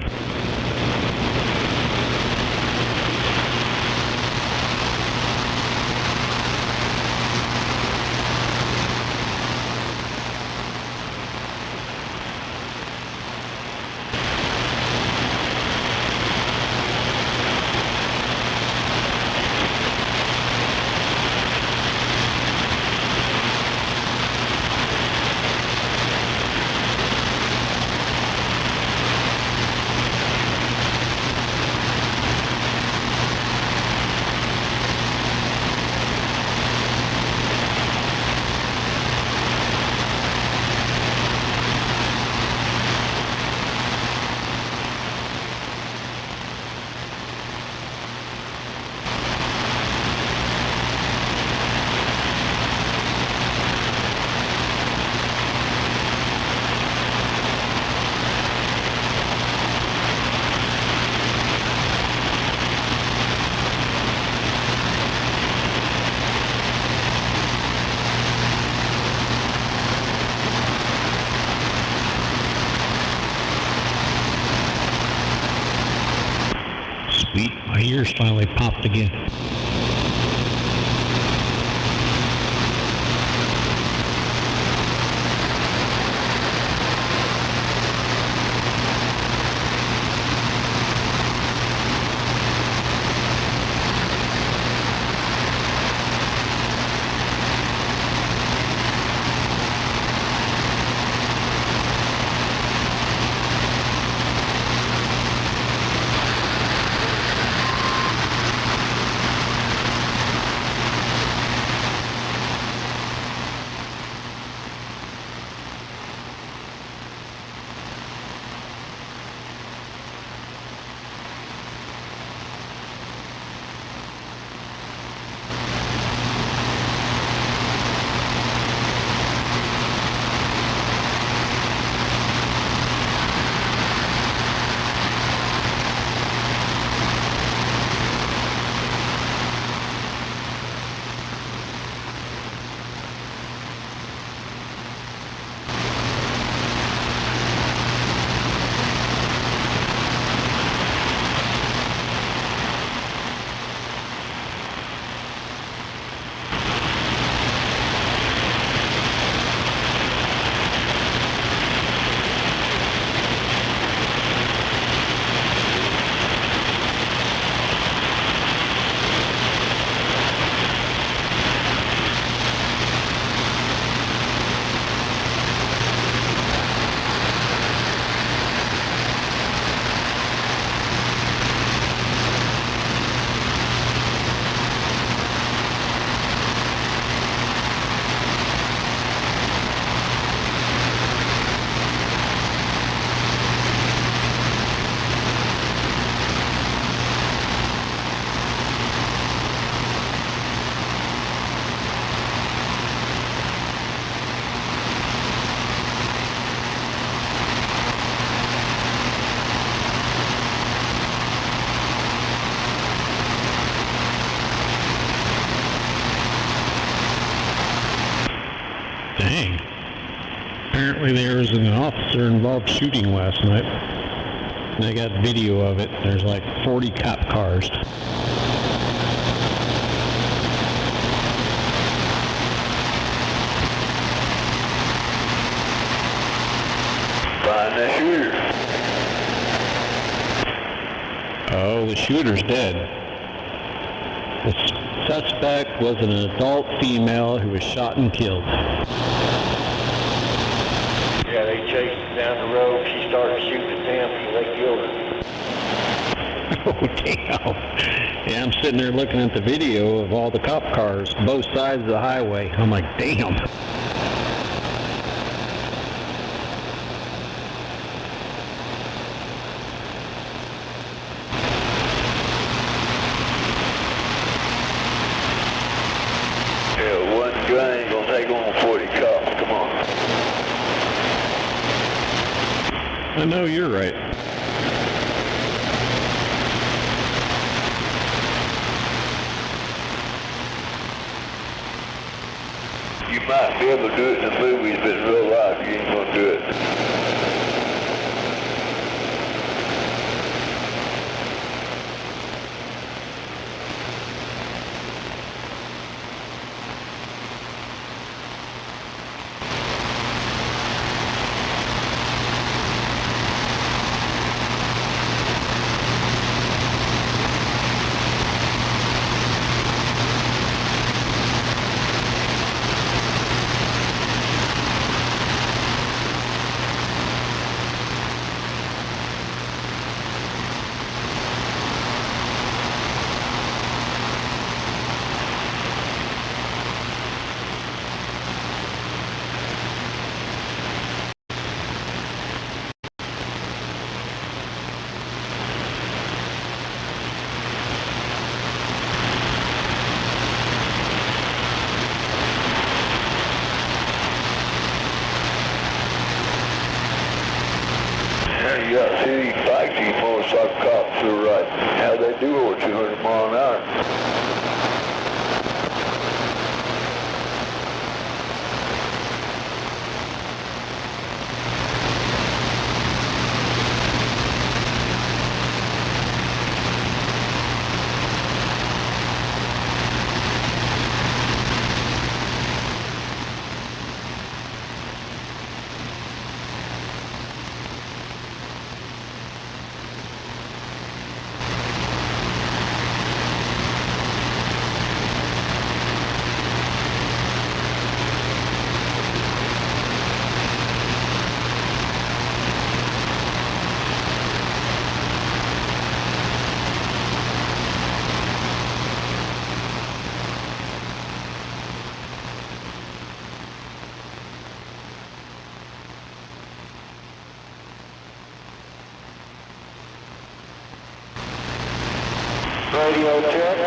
Sweet, my ears finally popped again. Dang. Apparently there was an officer-involved shooting last night. And I got video of it. There's like 40 cop cars. Find the shooter. Oh, the shooter's dead. The suspect was an adult female who was shot and killed. Yeah, they chased her down the road. She started shooting at them, so they killed her. Oh, damn. Yeah, I'm sitting there looking at the video of all the cop cars, both sides of the highway. I'm like, damn. Yeah, one gun ain't gonna take on 40 cops. Come on. I know you're right. You might be able to do it in the movies, but in real life, you ain't gonna do it. You got to see these bikes, these motorcycle cops to the right. How they do over 200 miles an hour. Radio check.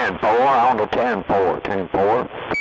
10-4, on to 10-4, 10-4.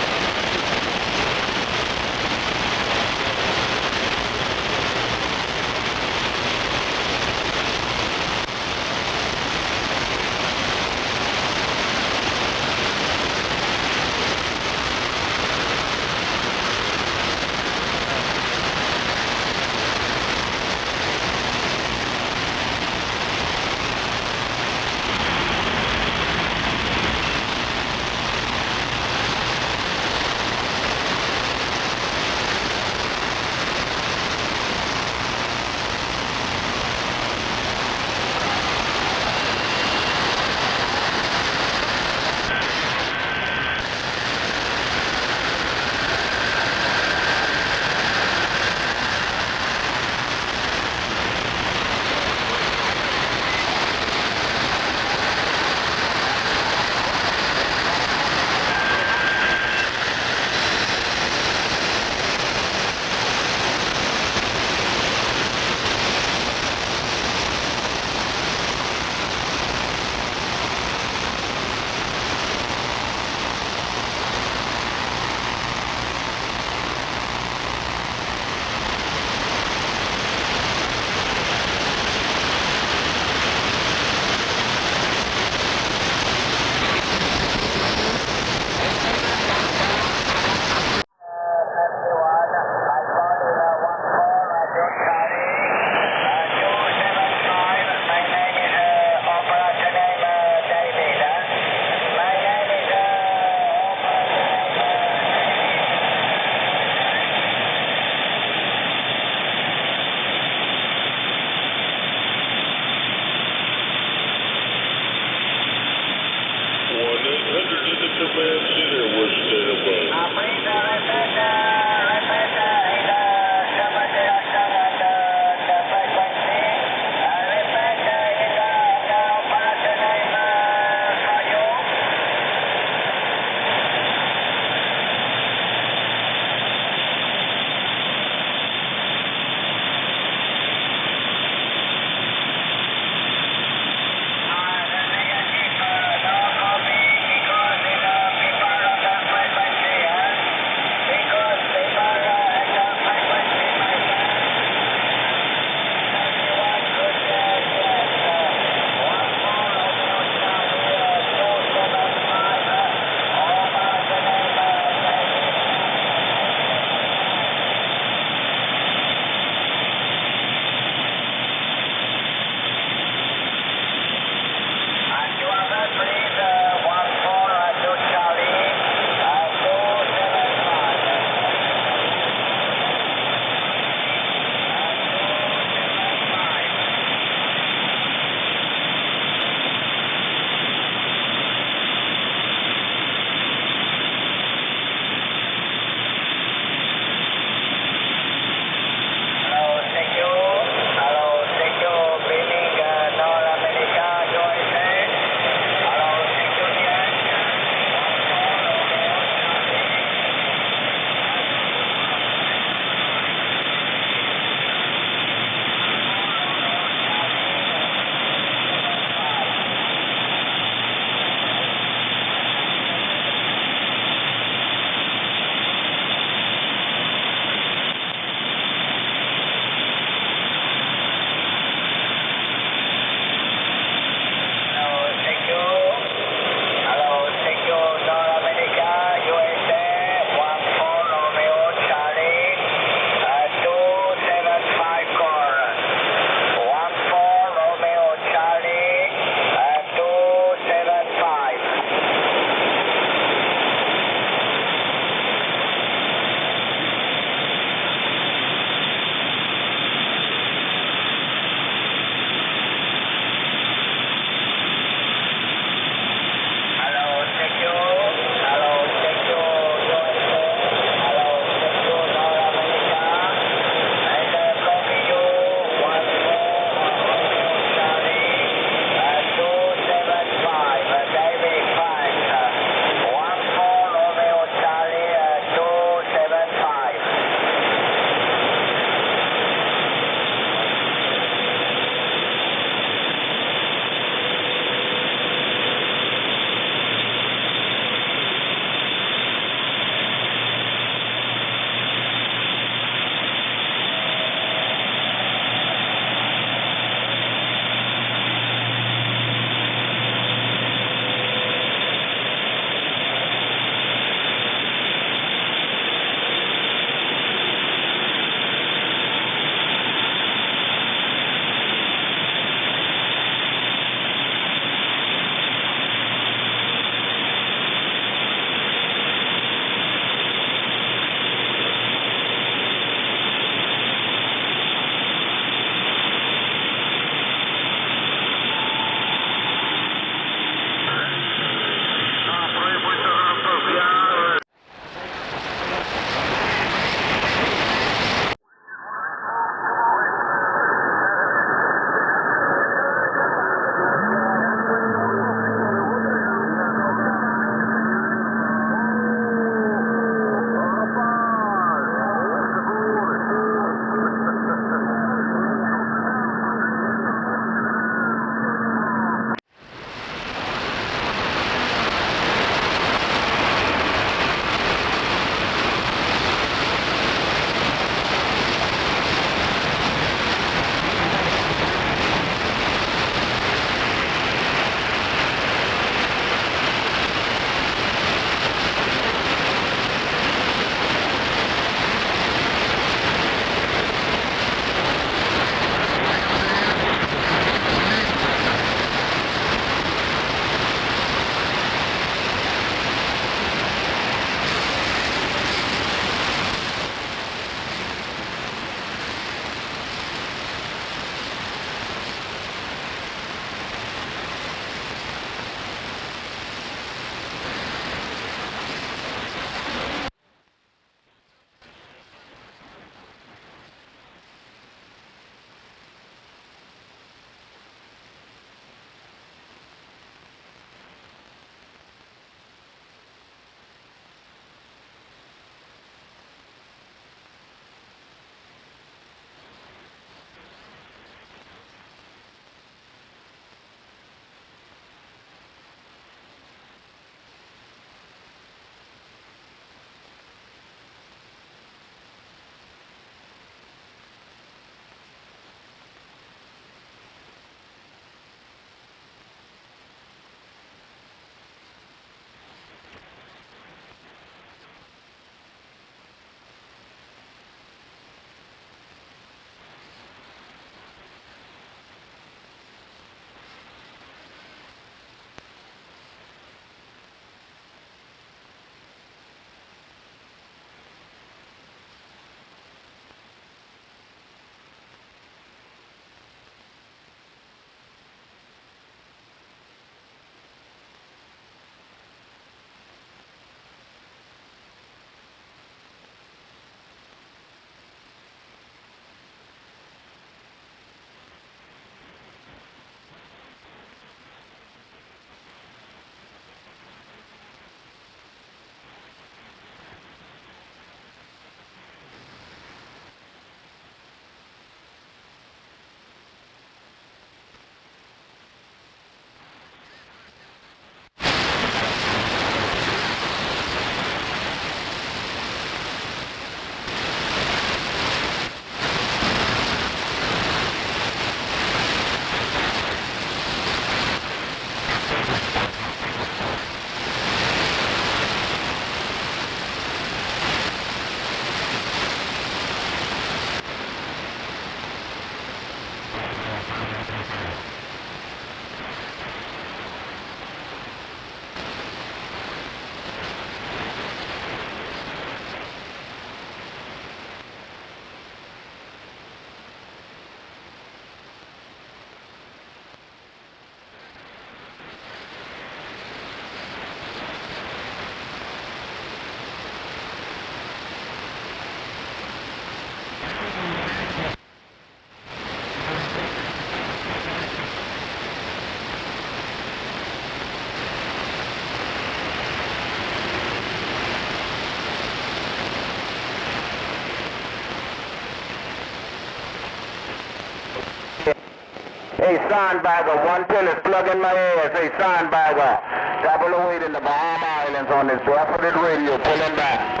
Hey, Sandbagger, 1 pill is plugging my ass. Hey, Sandbagger, 008 in the Bahama Islands on this barefooted radio, pulling back.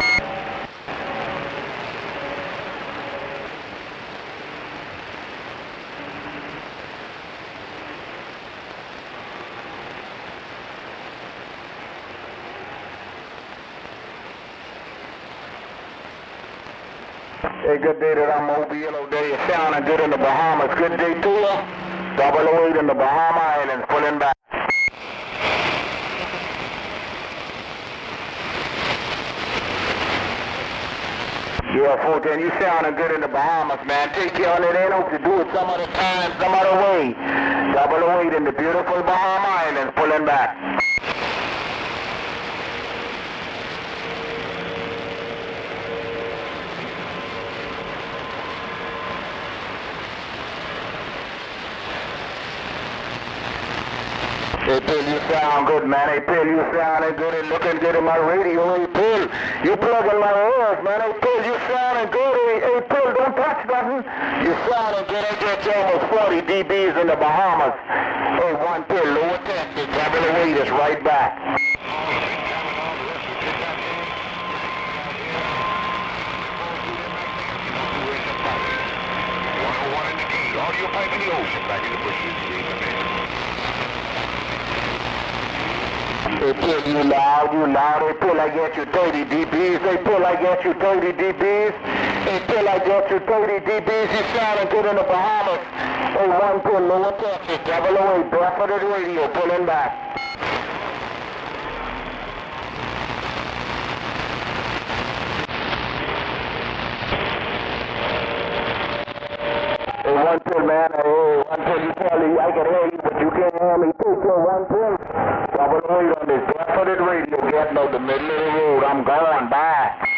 Hey, good day that I'm Mobile. There you sounding good in the Bahamas. Good day to you. 008 in the Bahama Islands, pulling back. Yeah, 410, you sounding good in the Bahamas, man. Take care of it. Ain't hope to do it some other time, some other way. 008 in the beautiful Bahama Islands, pulling back. Hey, Bill, you sound good, man. Hey, Bill, you sounding good and looking good in my radio. Hey, Bill, you plugging my ears, man. Hey, Bill, you sounding good. Hey, Bill, don't touch nothing. You sounding good. I get you almost 40 dBs in the Bahamas. Hey, 1 Bill, lower testing. 008 is right back. Audio pipe in the ocean, back in the bushes. Hey, Bill, you loud. Hey, Bill, I get you 30 dBs. Hey, Bill, I get you 30 dBs. Hey, Bill, I get you 30 dBs. You sounding good in the Bahamas. Hey, 1 Bill, lower Texas, 008, barefooted radio, pulling back. Hey, 1 Bill, man. Hey, 1 Bill, you probably, I can hear you, but you can't hear me too. So 1 Bill. 008 on this barefooted radio, getting out the middle of the road. I'm going back.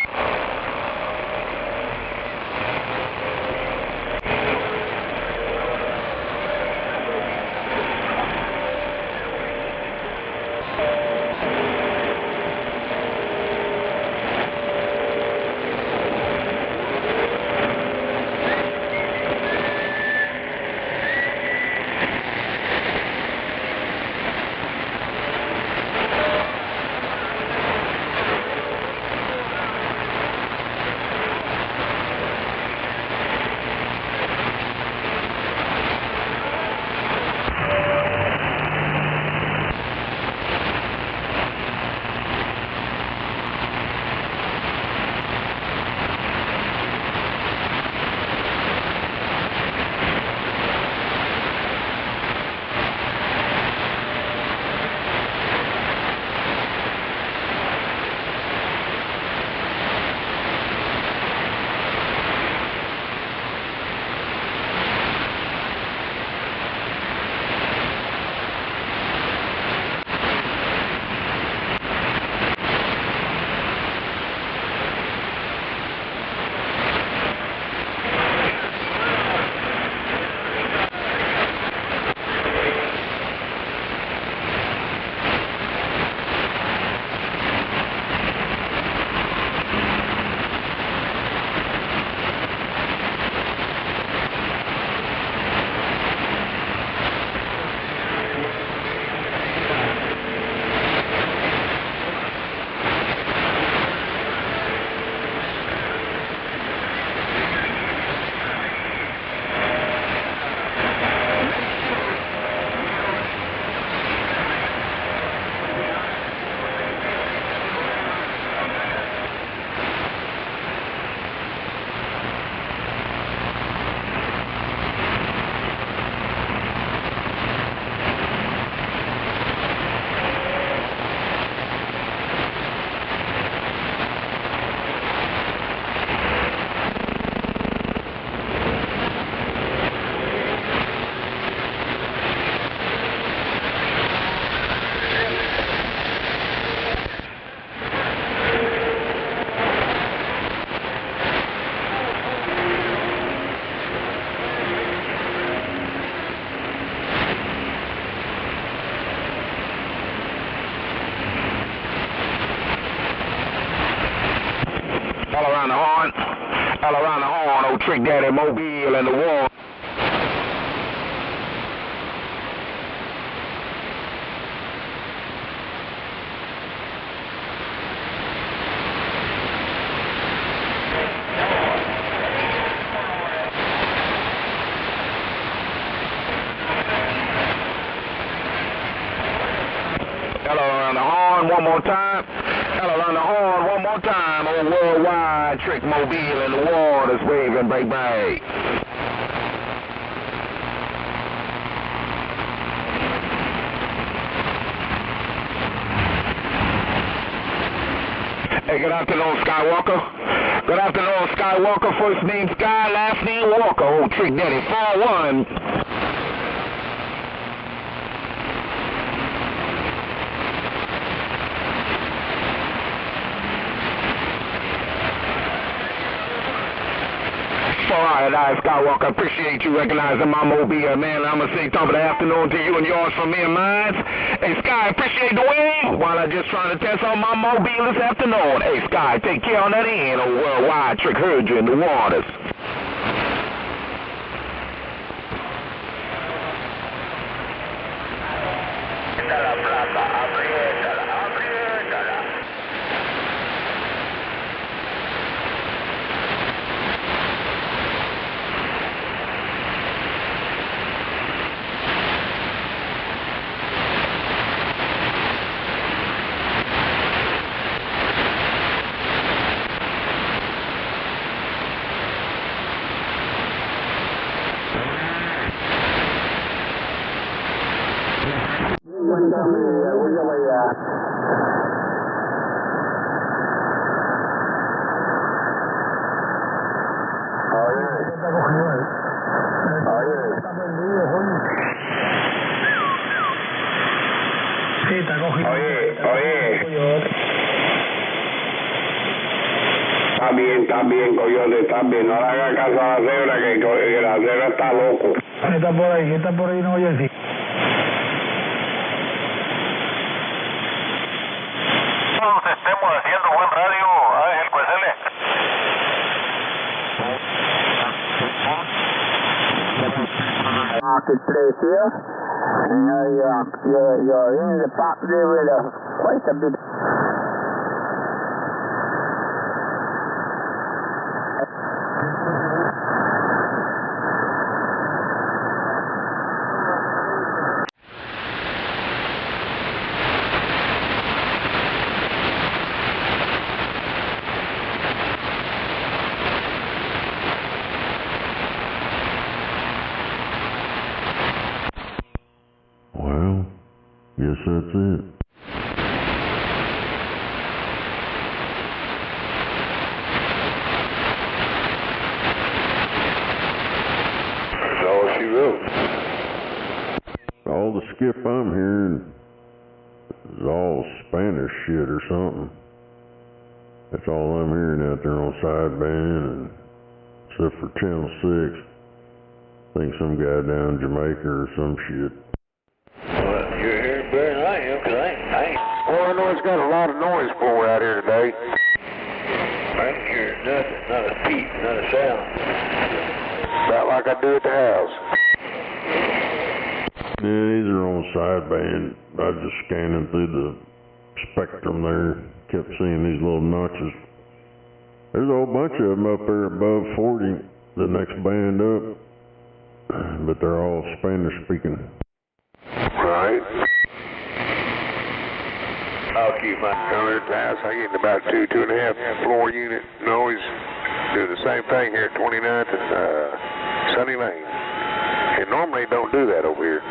All around the horn, old Trick Daddy Mobile and the wall. Hell, on the horn one more time. Old Worldwide, Trick Mobile in the waters, waving break break. Hey, good afternoon, Skywalker. Good afternoon, Skywalker. First name Sky, last name Walker. Old Trick Daddy 4-1. Alright, Skywalker, appreciate you recognizing my mobile, man. I'm going to say top of the afternoon to you and yours from me and mine. Hey, Sky, appreciate the wave while I'm just trying to test on my mobile this afternoon. Hey, Sky, take care on that end. Oh, Worldwide, Trick heard you in the waters. También, coyote, también. No le haga caso a la cebra, que la cebra está loco. Está por ahí, no, Jessy. Todos estemos haciendo buen radio, Ángel Cuesele. Market place here, and you're in the park there with quite a bit. Guess that's it. That's all she wrote. All the skip I'm hearing is all Spanish shit or something. That's all I'm hearing out there on sideband, and except for Channel 6. I think some guy down in Jamaica or some shit. You're hearing better than I am, because I ain't. Well, I know it's got a lot of noise for out here today. I ain't hearing nothing, not a peep, not a sound. About like I do at the house. Yeah, these are on sideband. I was just scanning through the spectrum there, kept seeing these little notches. There's a whole bunch of them up there above 40, the next band up, but they're all Spanish speaking. Right. I'll keep my coming at the house. I get about 2.5 floor unit noise. Do the same thing here at 29th and Sunny Lane. And normally don't do that over here.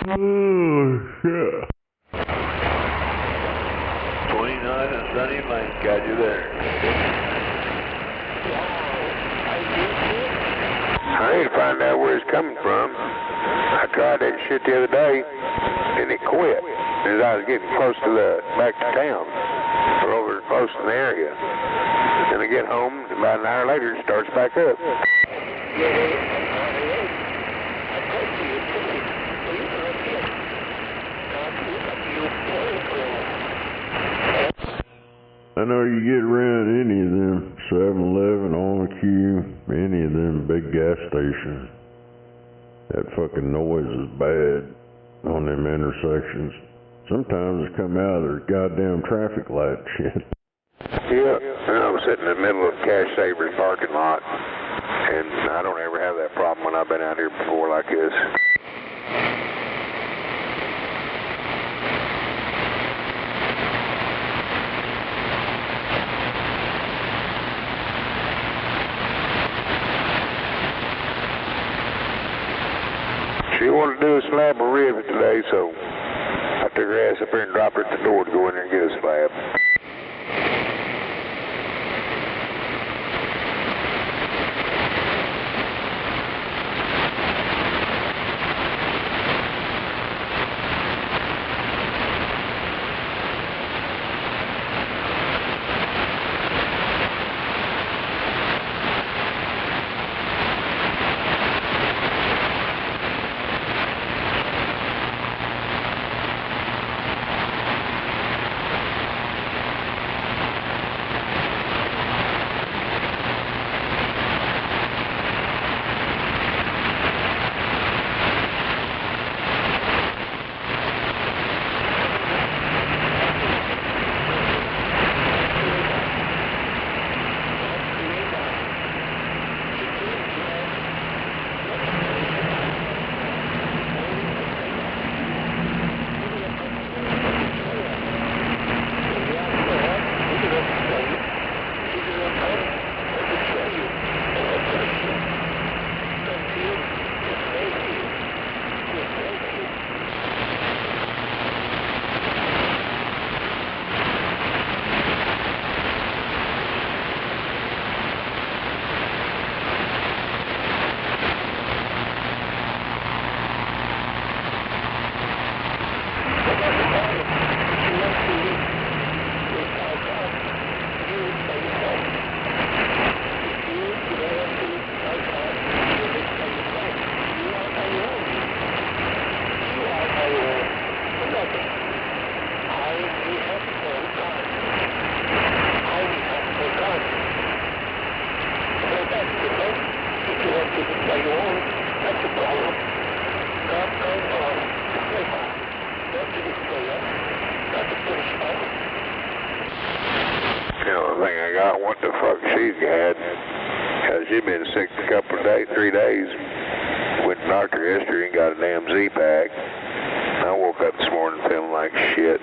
Oh, shit. 29th and Sunny Lane, got you there. I need to find out where it's coming from. I tried that shit the other day, and it quit as I was getting close to back to town, or over close to the area. Then I get home, about an hour later, it starts back up. I know you get around any of them 7-Eleven, on Q, any of them big gas stations. That fucking noise is bad on them intersections. Sometimes it come out of their goddamn traffic light shit. Yeah, I'm sitting in the middle of Cash Saver's parking lot, and I don't ever have that problem when I've been out here before like this. do a slab of ribs today, so I took her ass up here and dropped her at the door to go in there and get a slab. The only thing I got, what the fuck she's got, because she's been sick a couple of days, 3 days. Went to the doctor yesterday and got a damn Z-Pack. I woke up this morning feeling like shit.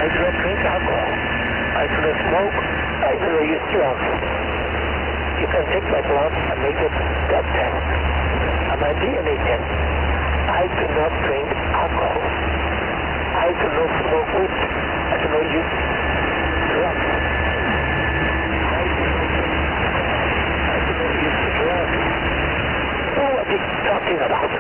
I do not drink alcohol. I do not smoke. I do not use drugs. You can take my blood and make a blood test and my DNA test. I do not drink alcohol. I do not smoke weed. I do not use drugs. I do not use drugs. So what are you talking about?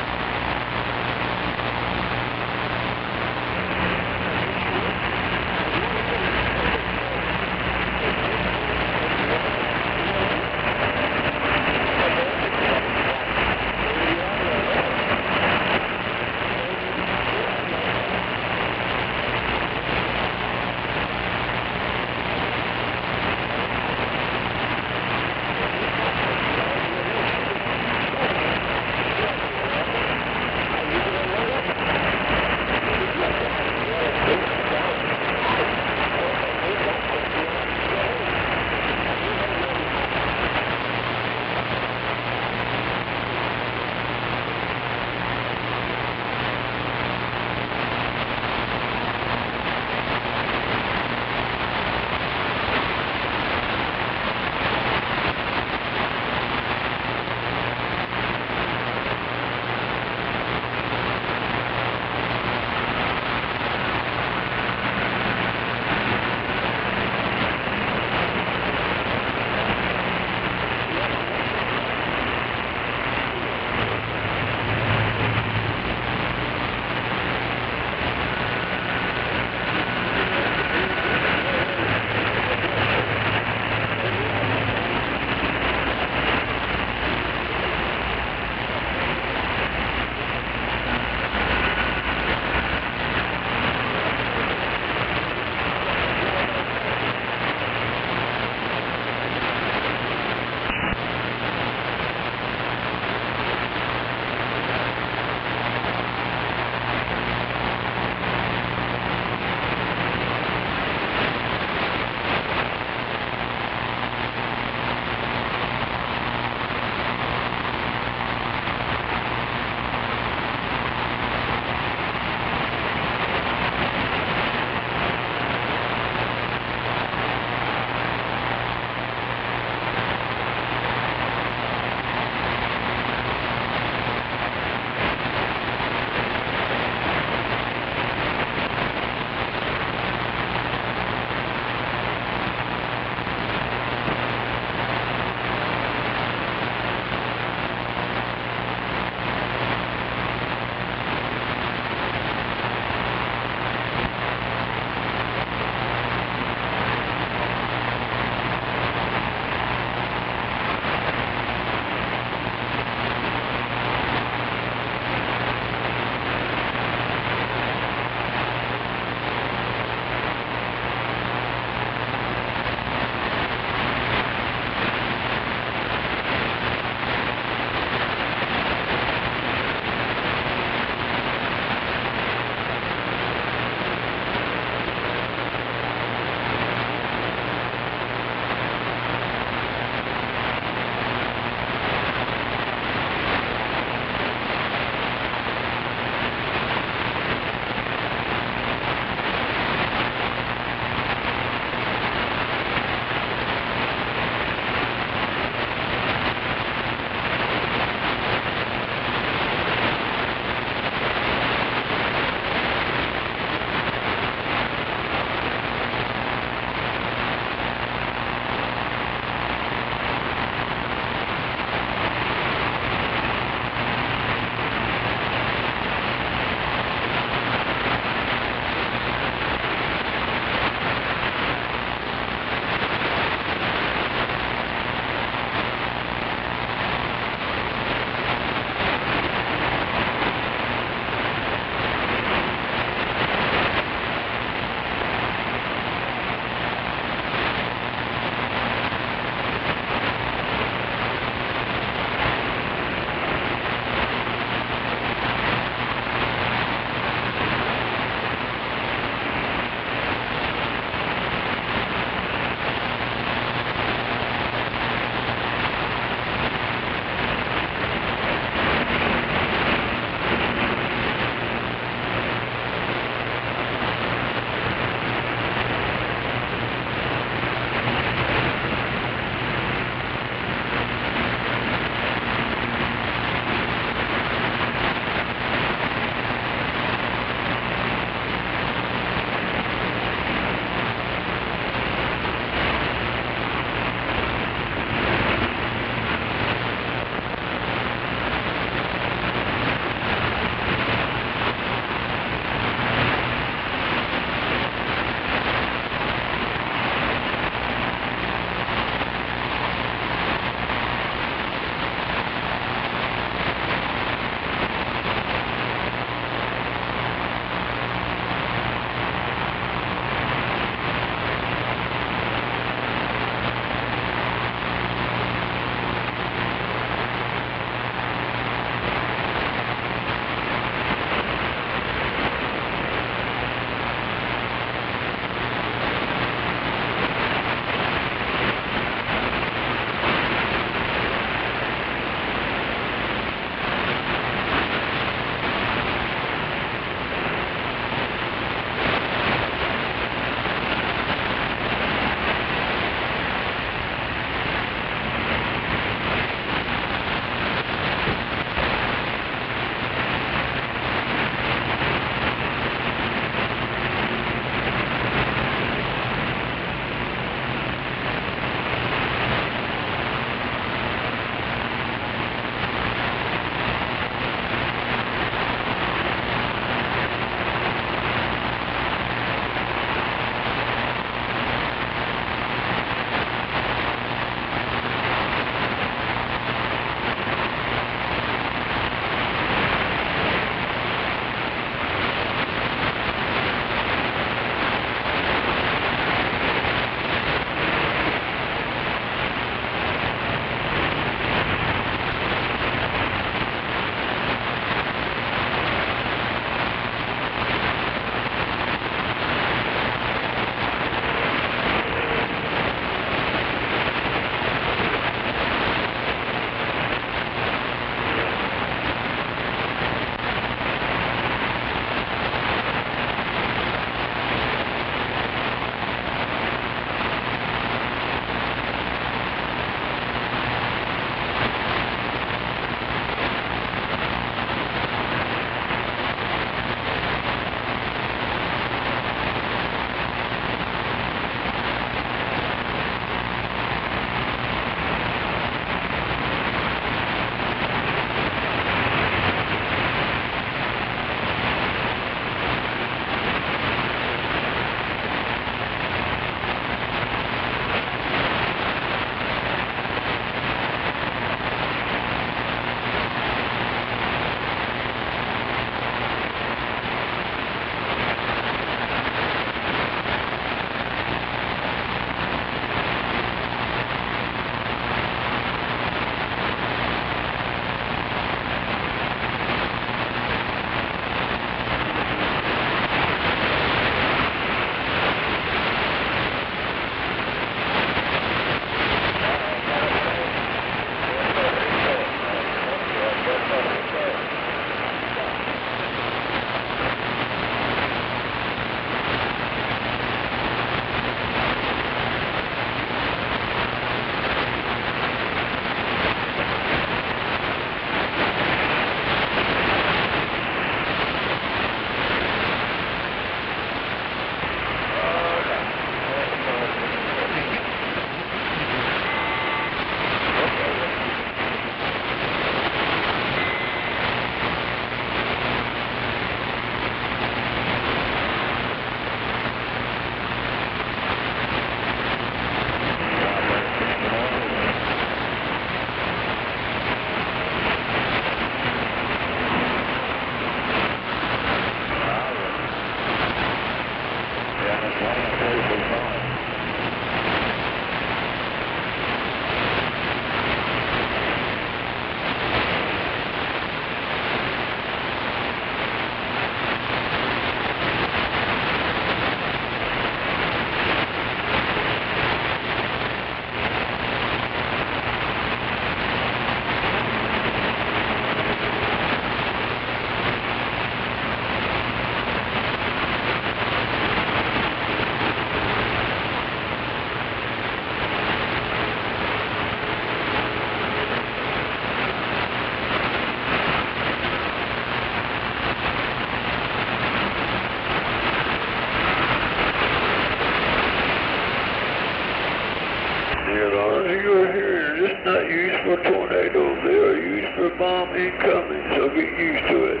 used for tornadoes. They are used for bomb incoming, so get used to it.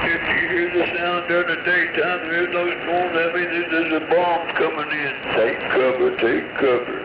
If you hear the sound during the daytime, there's no storm, that means there's a bomb coming in. Take cover, take cover.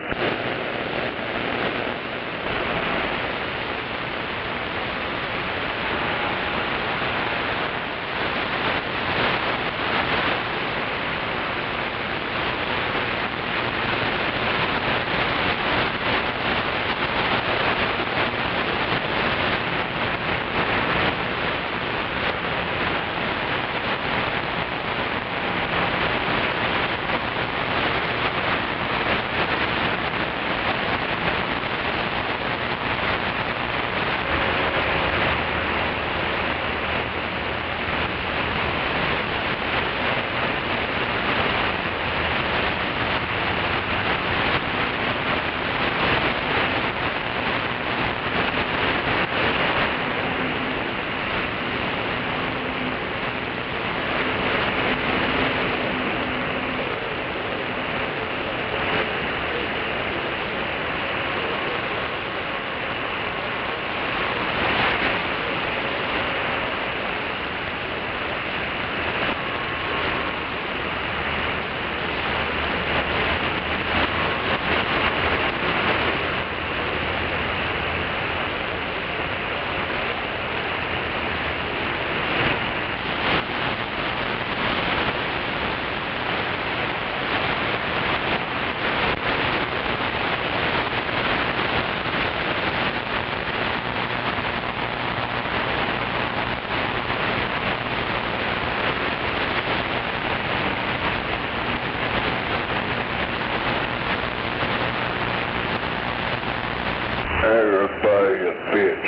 Everybody a bitch.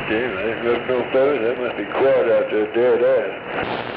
Damn, I ain't got no feathers. That must be quiet out there, dead ass.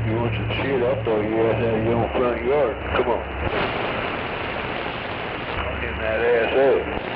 You want some shit, I'll throw your ass out of your own front yard. Come on. Getting that ass up.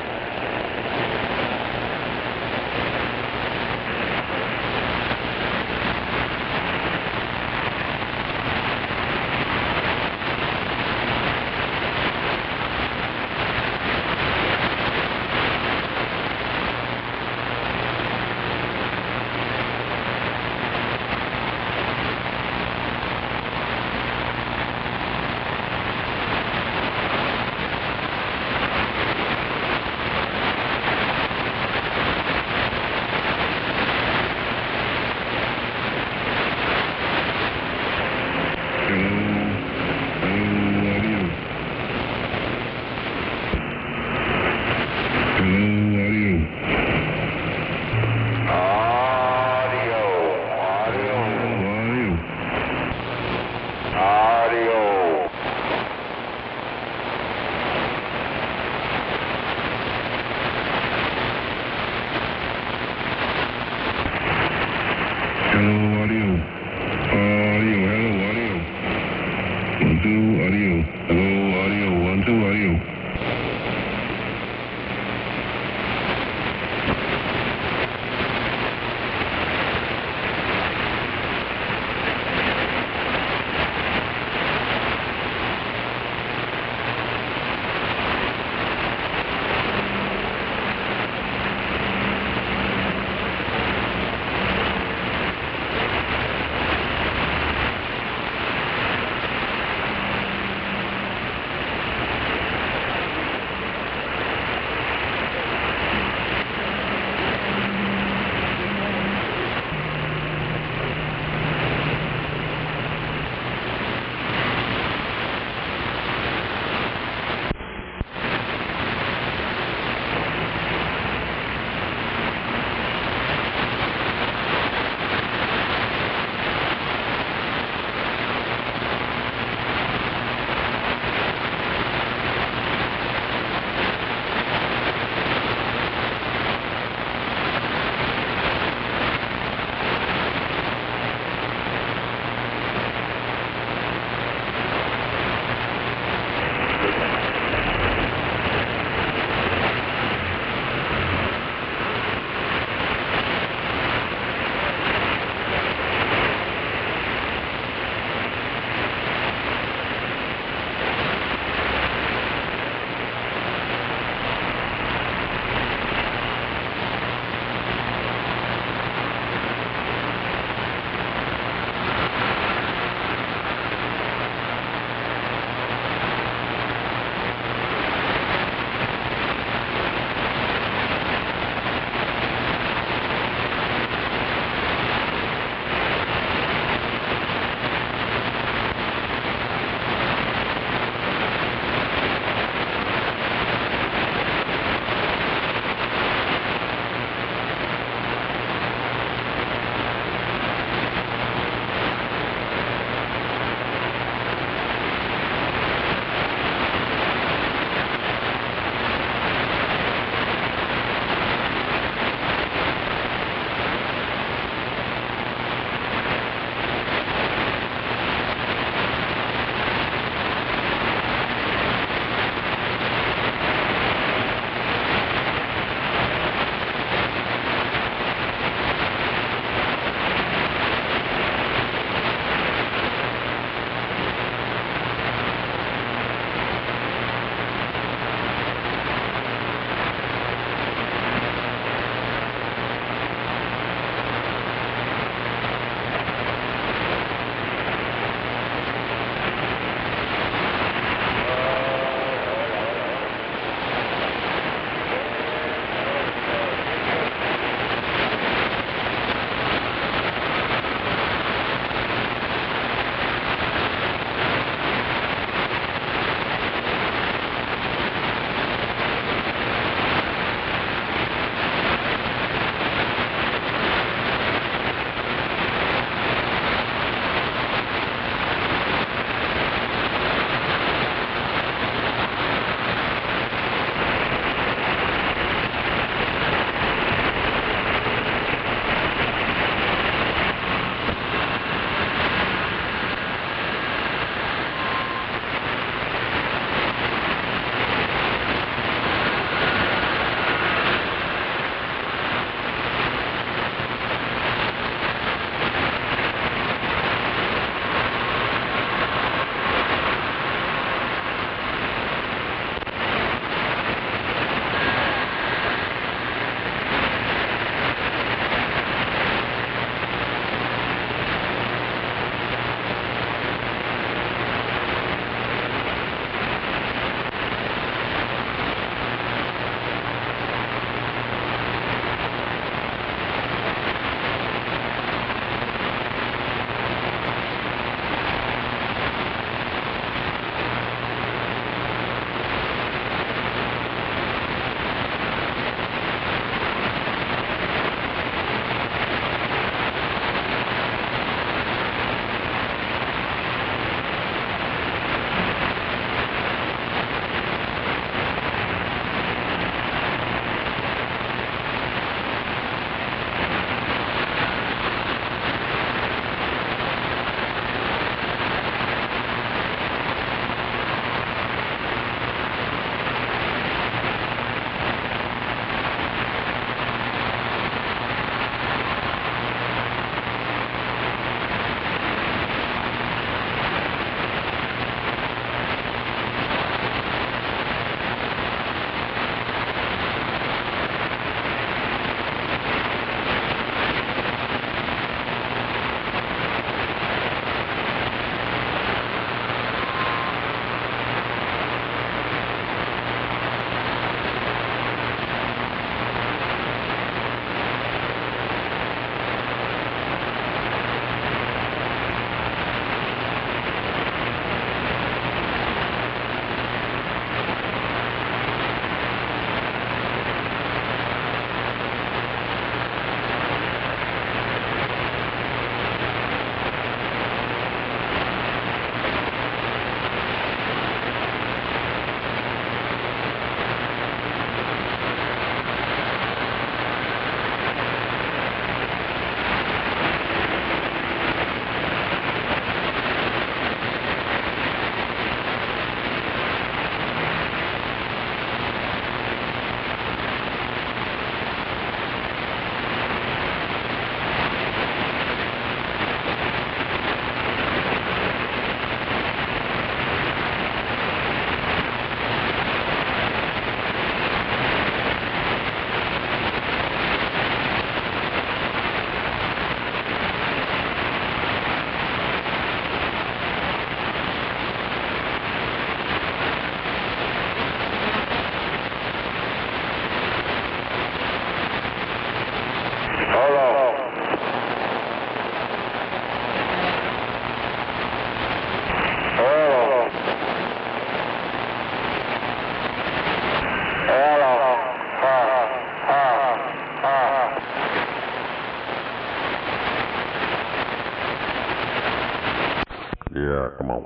Yeah, come on.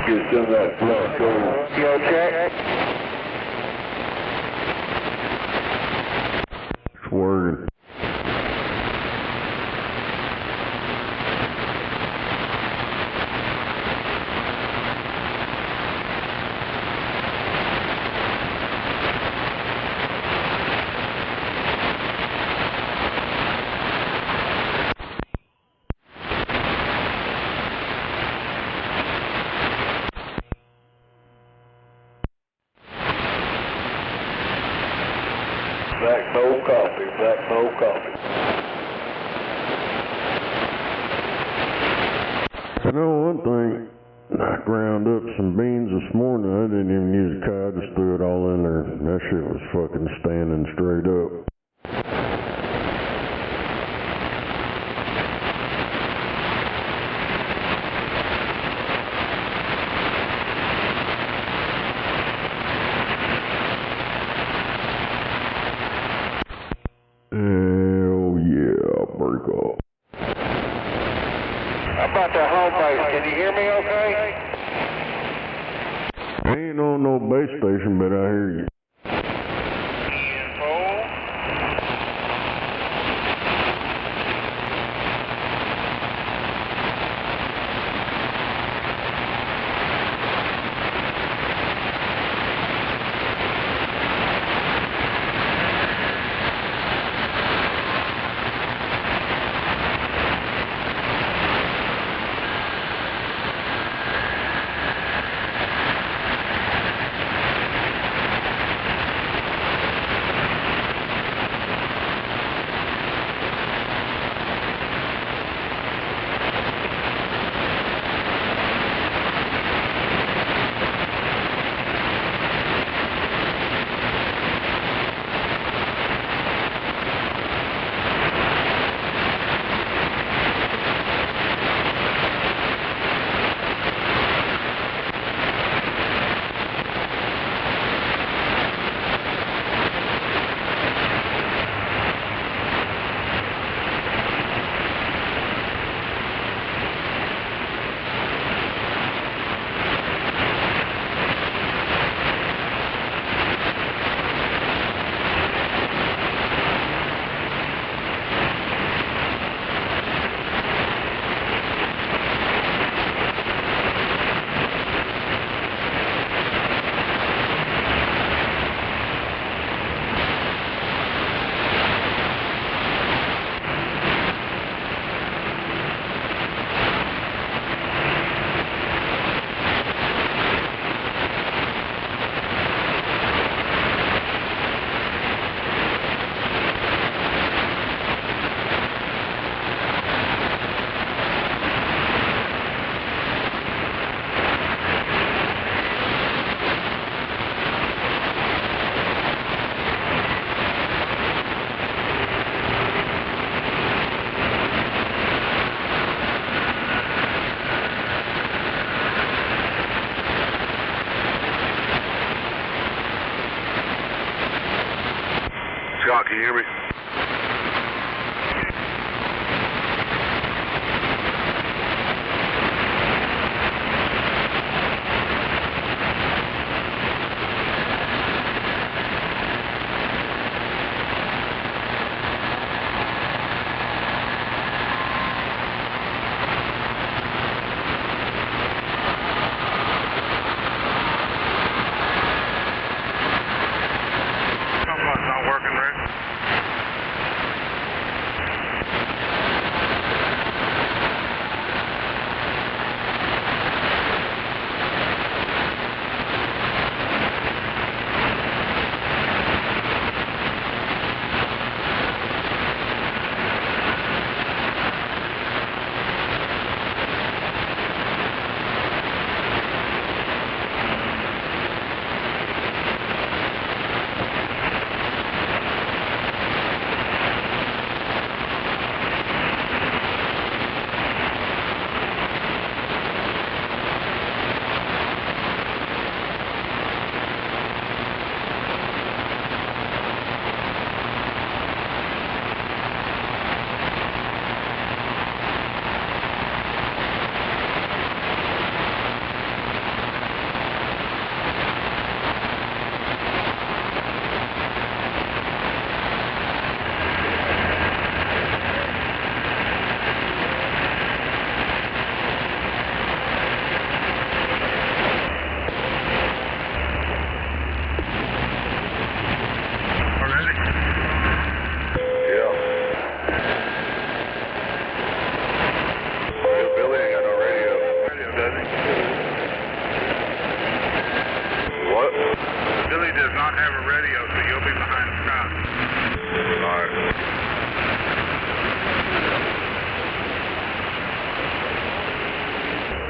Get some of that blood going. You okay? It's working. Black no coffee, black no coffee. You know one thing, I ground up some beans this morning. I didn't even use a car, I just threw it all in there. That shit was fucking standing straight up. Hell yeah, break off. How about the home base? Can you hear me okay? I ain't on no base station, but I hear you. Scott, can you hear me? Something's not working, right?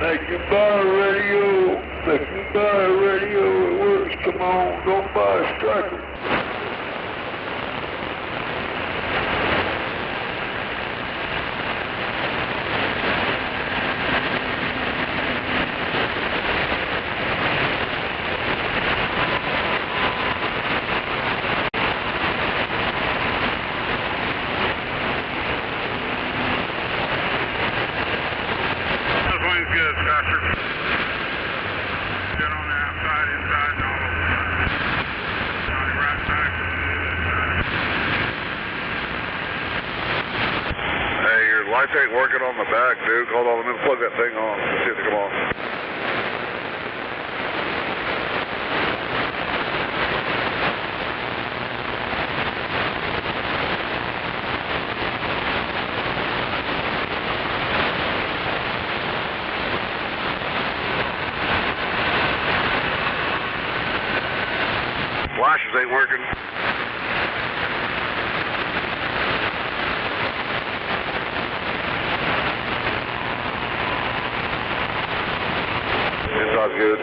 Make you buy a radio. Make you buy a radio. It works. Come on, don't buy a striker. Good, Pastor. Good on the outside, inside, and all over the side. On the right side, Hey, your lights ain't working on the back, dude. Hold on, let me plug that thing on. Let's see if they come on. Flashes ain't working. Inside's good.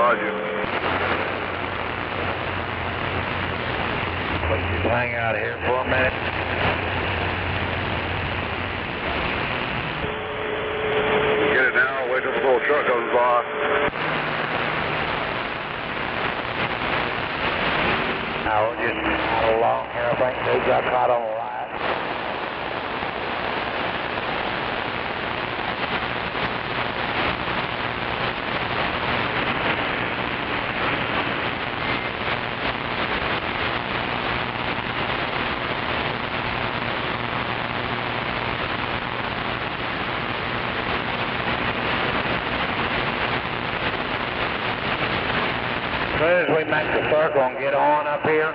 beside you. Let's just hang out here for a minute. Get it now, wait till the little truck comes by. Now we're just out along here. I think they got caught on the line. As soon as we make the circle and get on up here,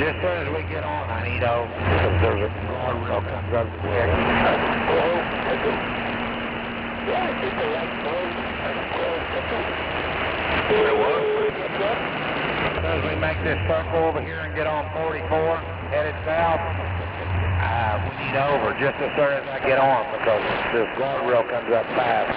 just as soon as we get on, I need to, because there's a guardrail comes up quick. As soon as we make this circle over here and get on 44, headed south, we need over just as soon as I get on, because this guardrail comes up fast.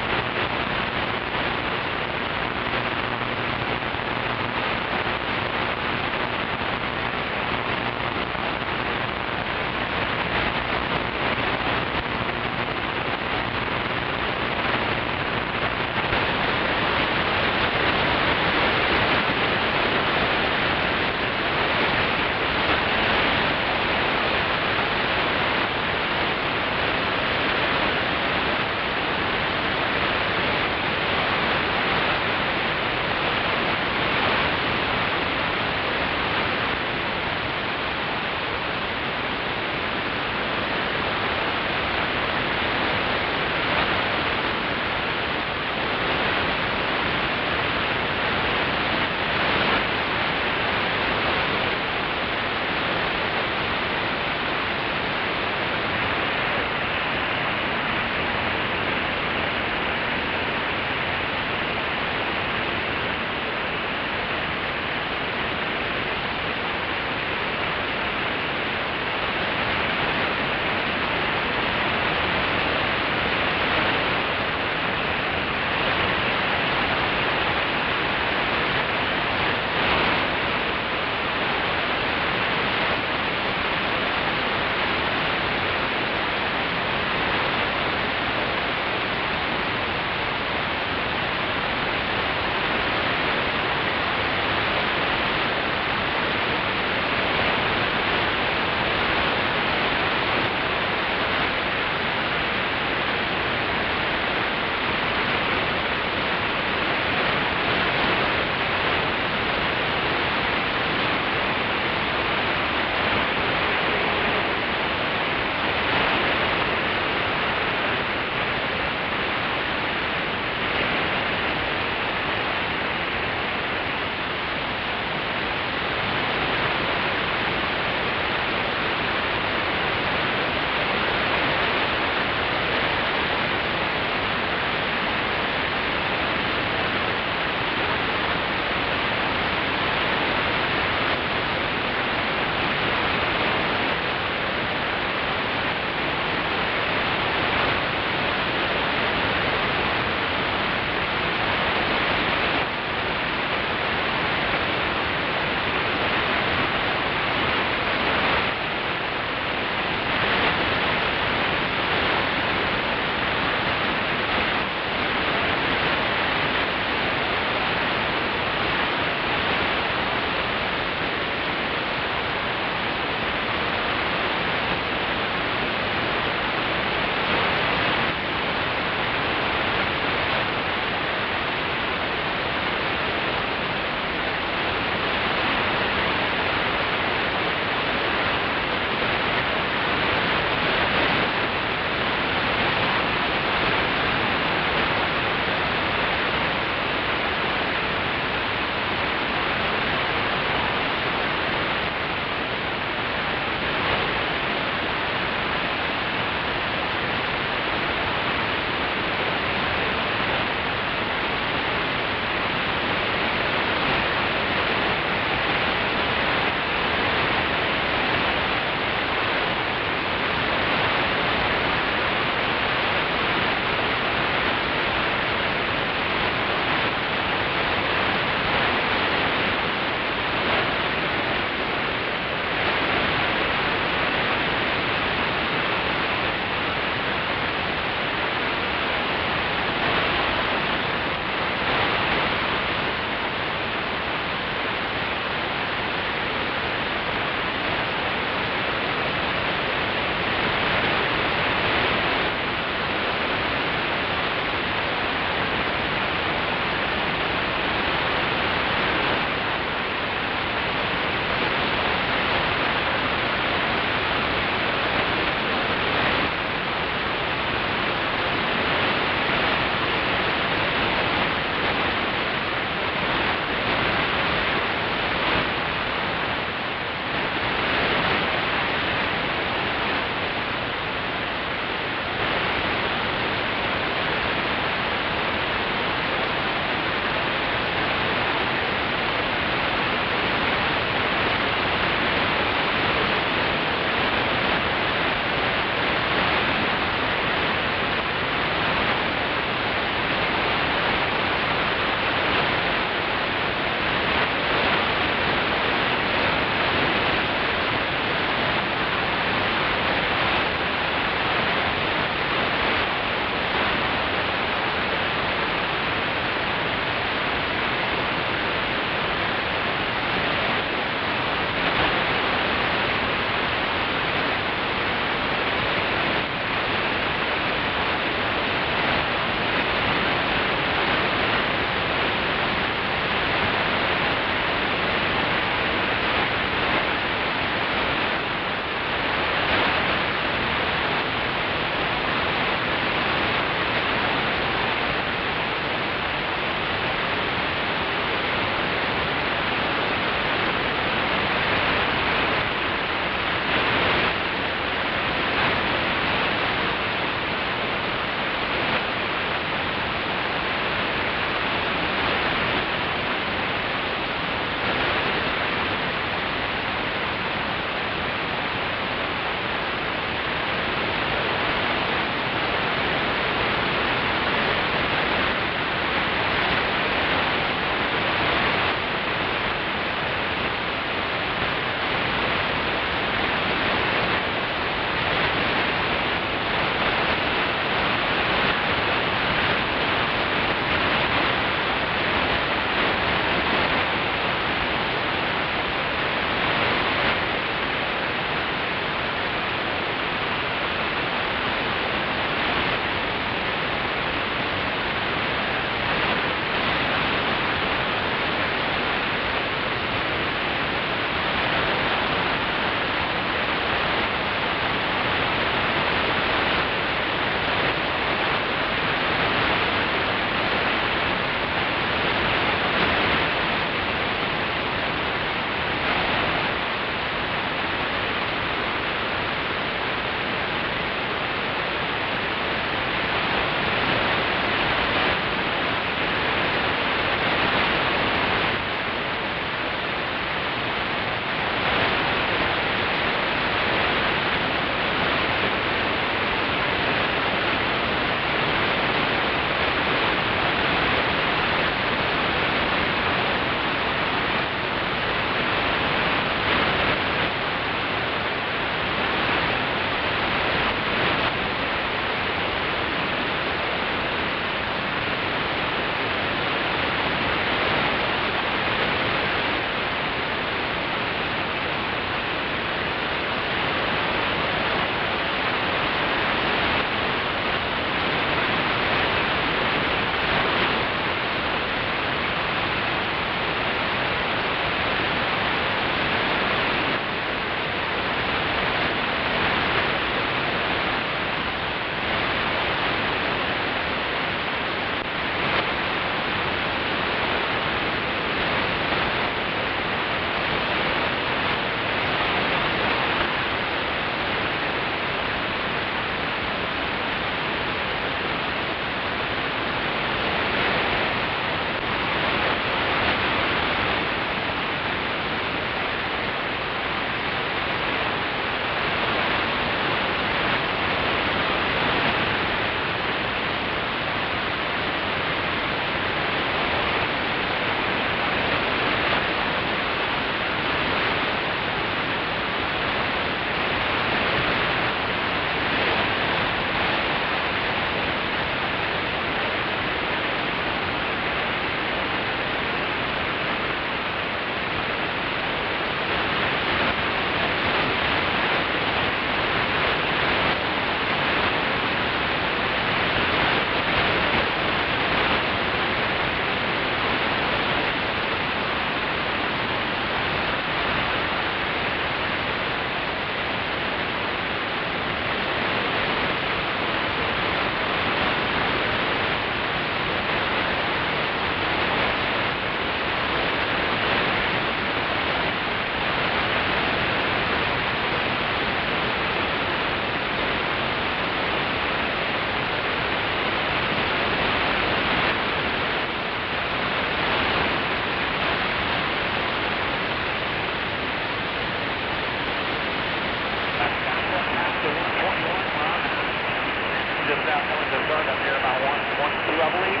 leave.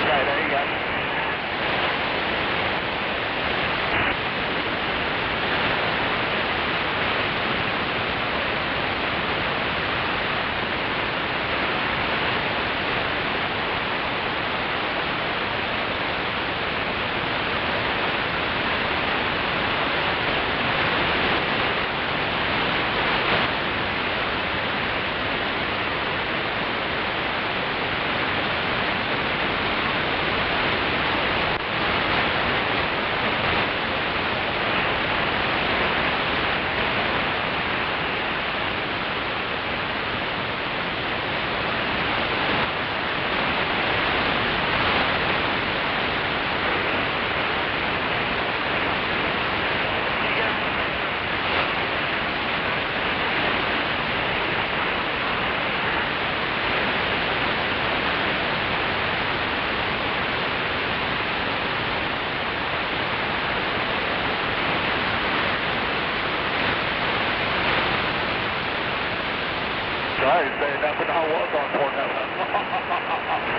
Okay, there you go. I didn't say nothing. I was on for nothing.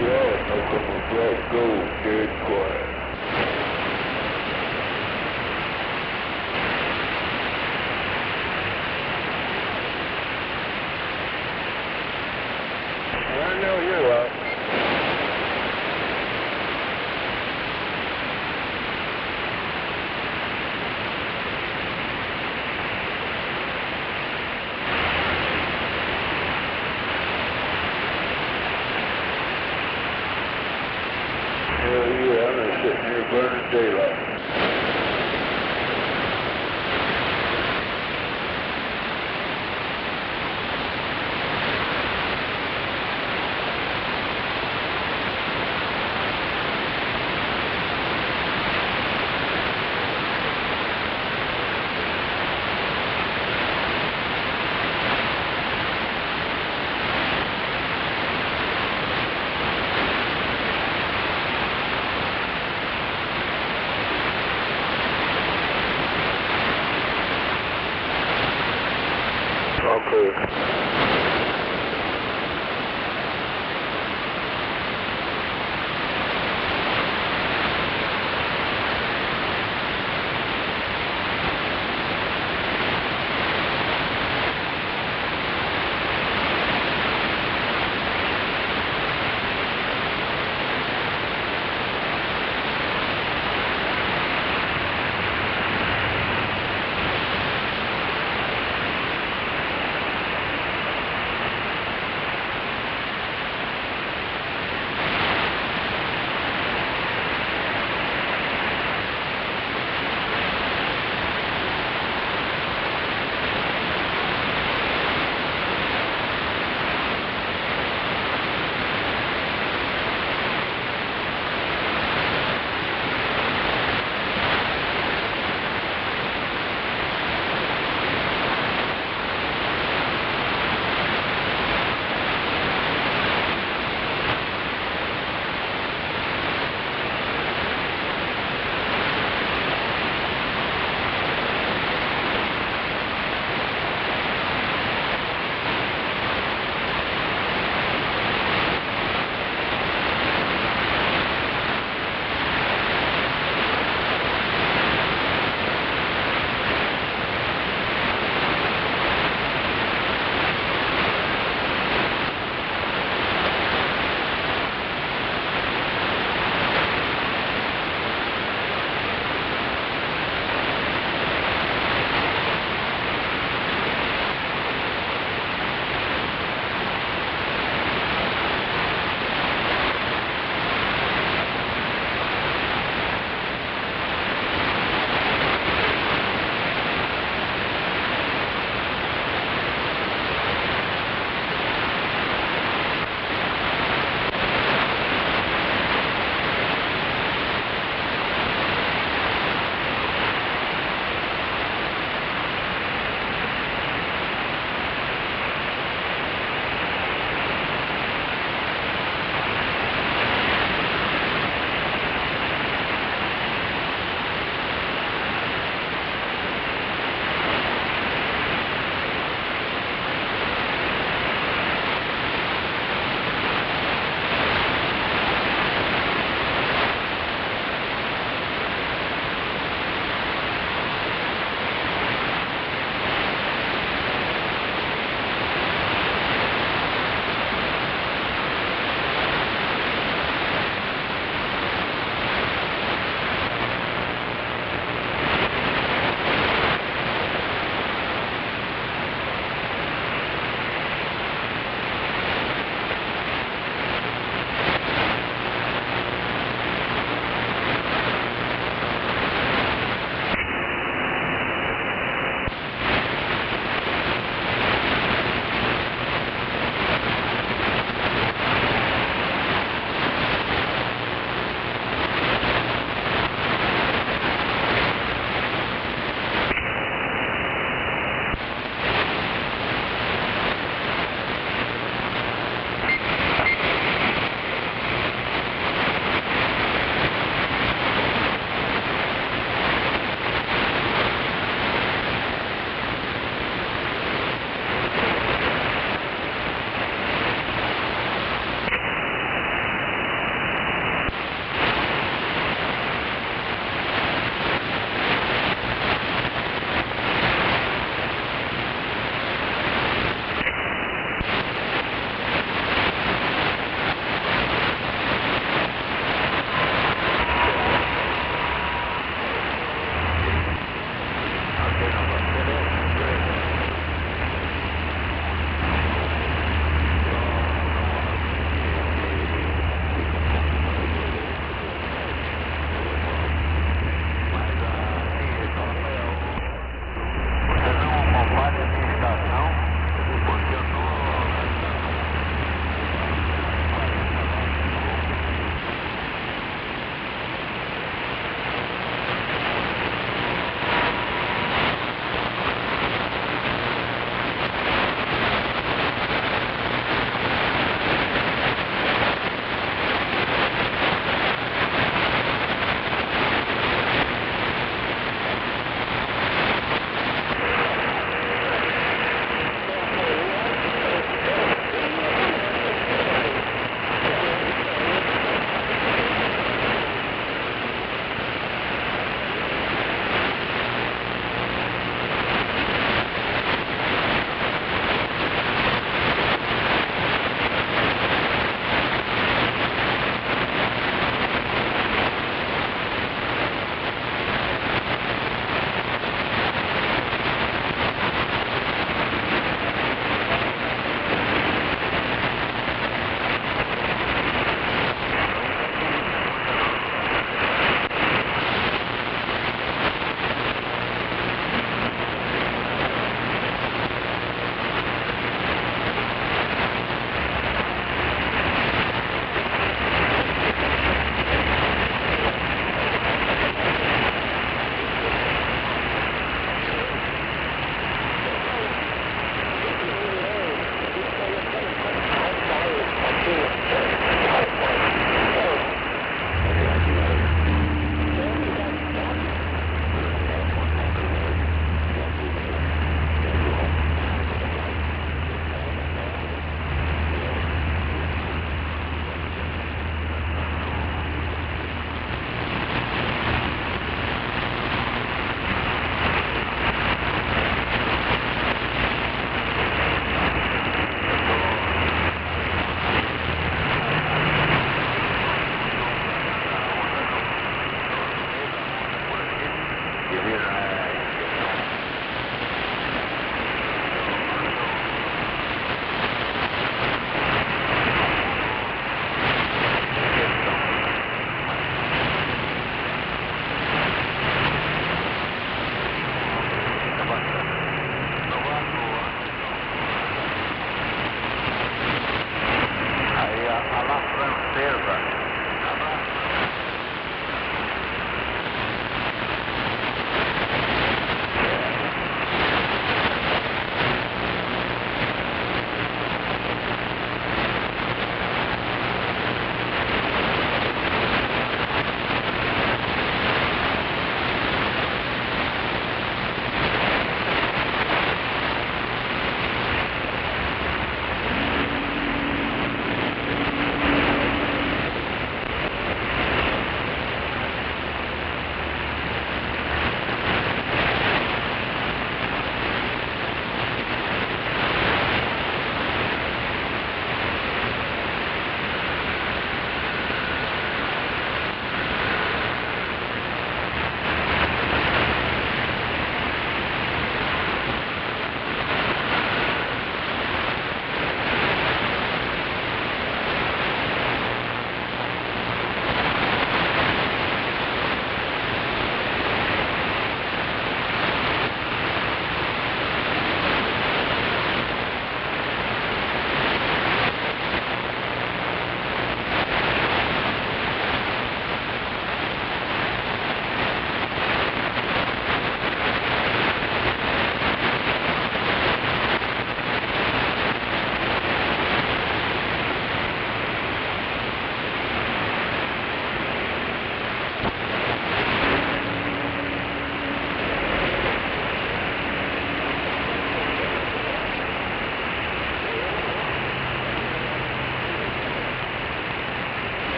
quiet. How come a black gold dead quiet? I know you're up. Hell yeah, I'm just sitting here burning daylight.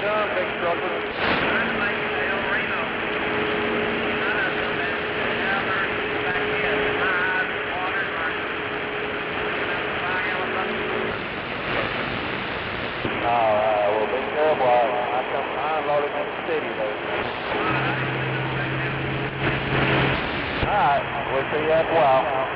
come, big trucker. Well, be careful. I unloaded in the city there. All right, we'll see you after a while.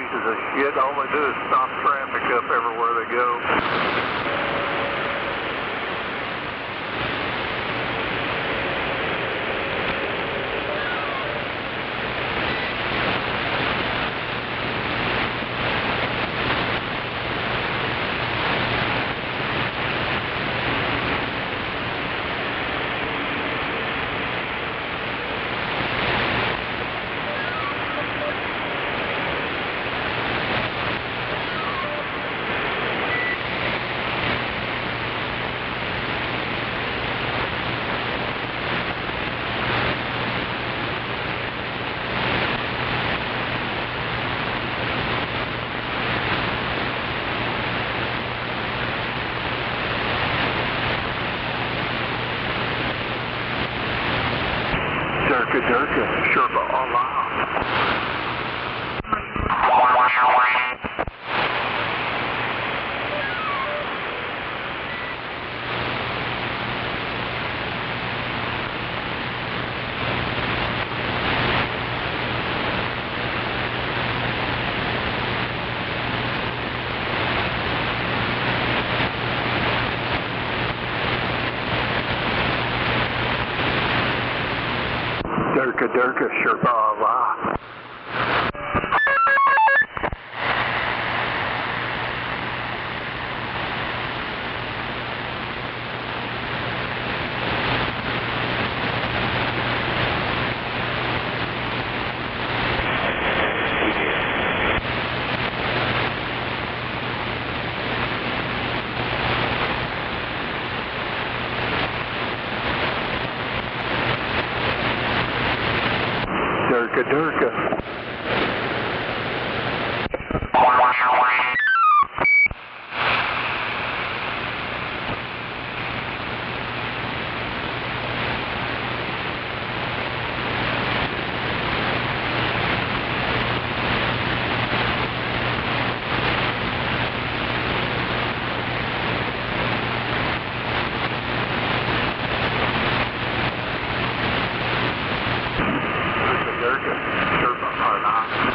pieces of shit. All they do is stop traffic up everywhere they go. Durka, Sherpa, Allah. Durka, Sherpa, Allah. Durka. Durka, Sherpa, Allah.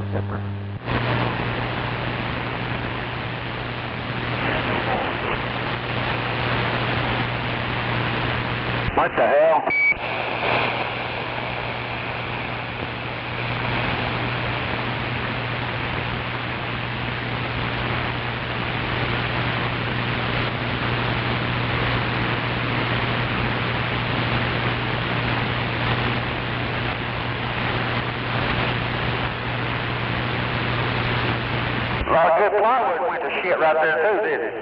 December. What the hell? Well, good plywood went to shit right there too, did it?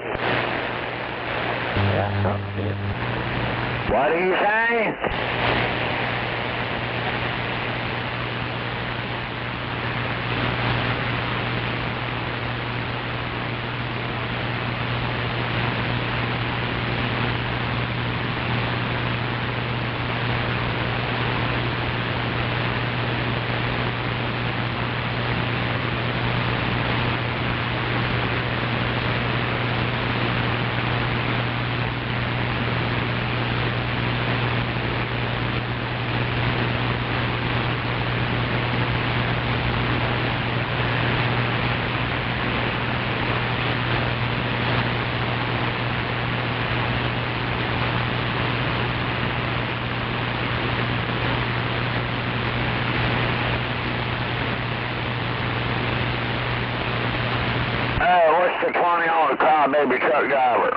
Yeah, something did. What do you say? What's the 20 on the car, baby truck driver?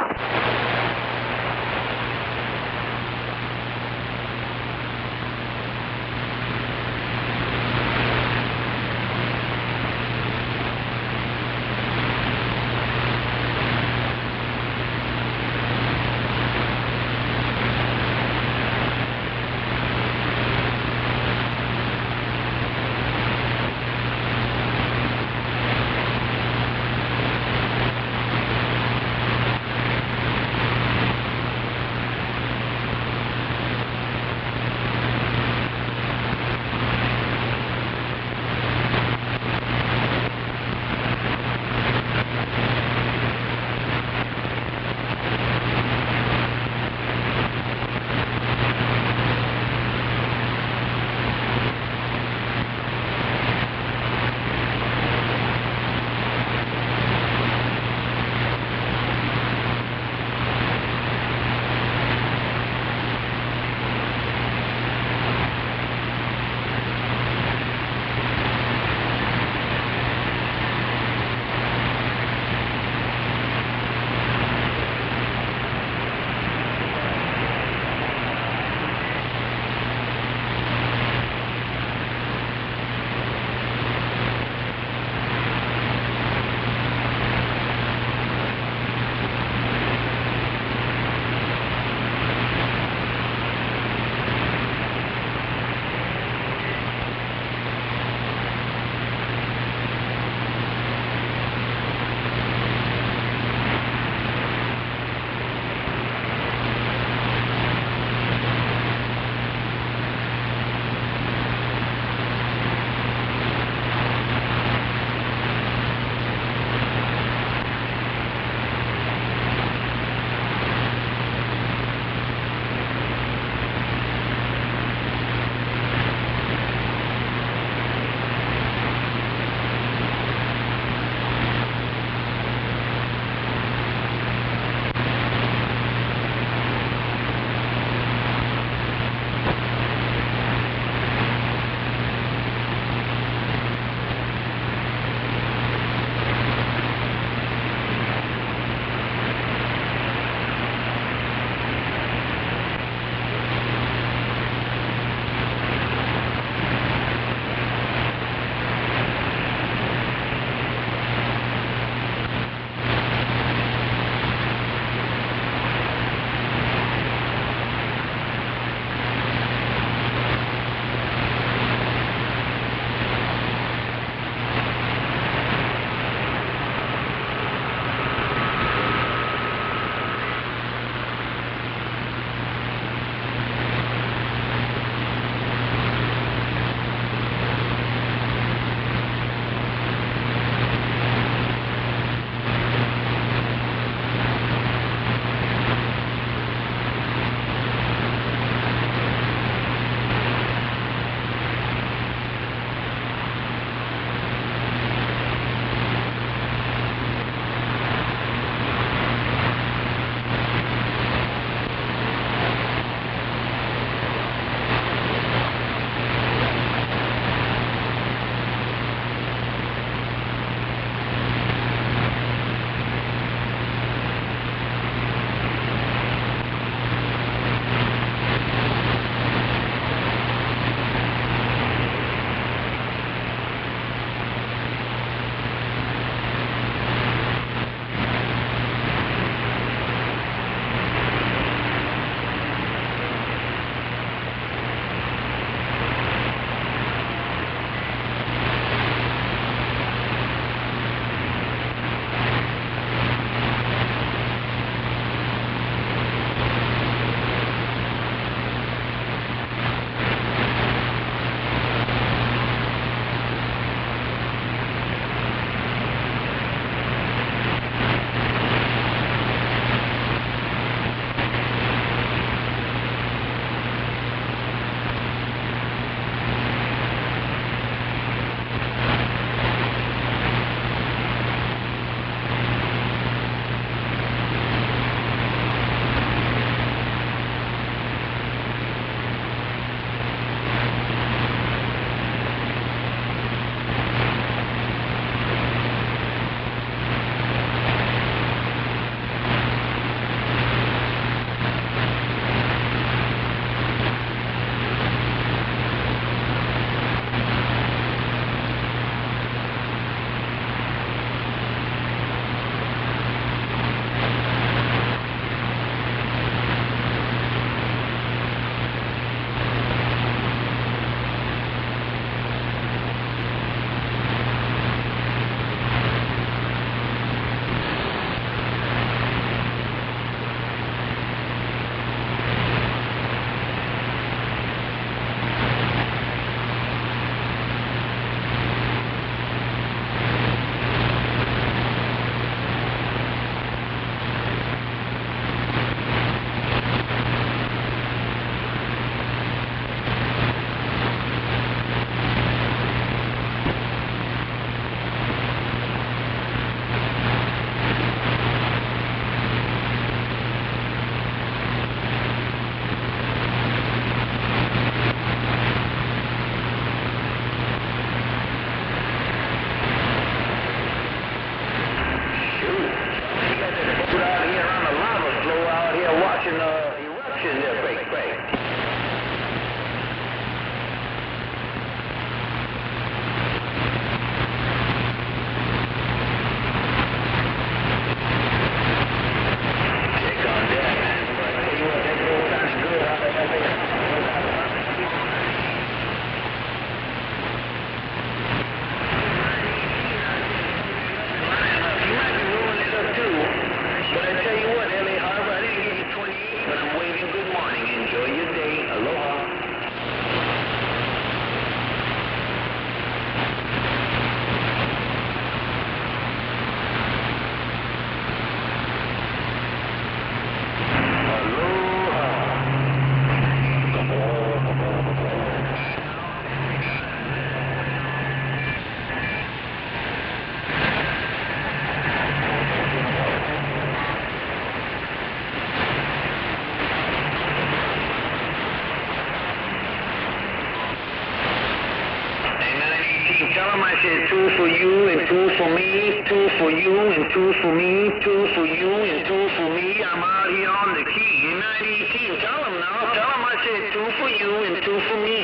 two for me, two for you, and two for me, two for you, and two for me. I'm out here on the key. You're 918. Tell them now. Tell them I said two for you and two for me.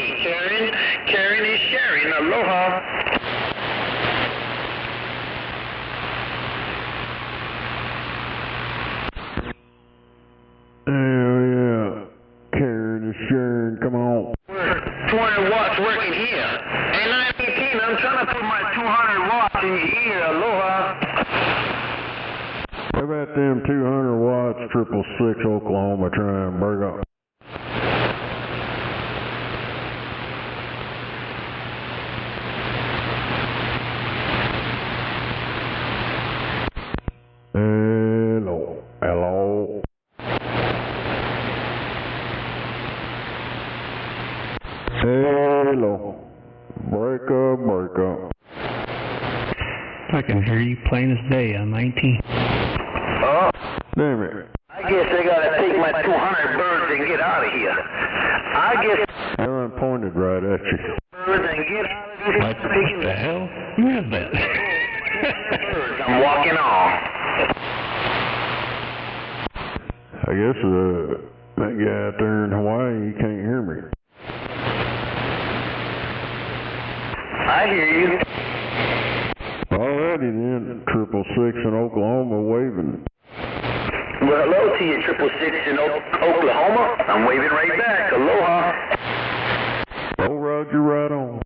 Karen is sharing. Aloha. Hell yeah. Karen is sharing. Come on. 200 watts working here. Hey, 918, I'm trying to put my 200 watts in your ear. Aloha. How about them 200 watts, 666 Oklahoma trying to break up? Hello. Hello. Hello. Break up. I can hear you plain as day on 19. Oh. Damn it. I guess they gotta take my 200 birds and get out of here. I guess... Aaron pointed right at you. Birds and get out of here. What the hell? Who is that? I'm walking on. I guess that guy out there in Hawaii, he can't hear me. I hear you. Alrighty then, 666 in Oklahoma waving. Well, hello to you, 666 in Oklahoma. I'm waving right back. Aloha. Oh, Roger, right on.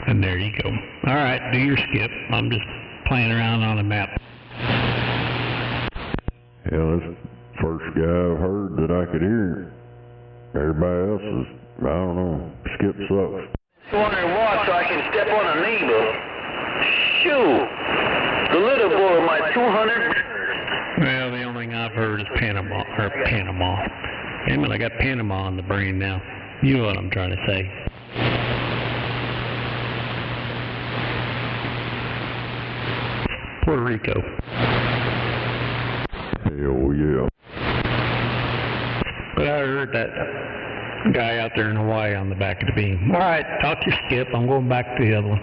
And there you go. All right, do your skip. I'm just playing around on the map. Yeah, that's the first guy I've heard that I could hear. Everybody else is, I don't know, skip sucks. 200 watts so I can step on a neighbor. Shoot. The little boy of my 200. Well, the only thing I've heard is Panama. Damn it, I got Panama on the brain now. You know what I'm trying to say. Puerto Rico. Hell yeah. But I heard that guy out there in Hawaii on the back of the beam. All right, talk to Skip. I'm going back to the other one.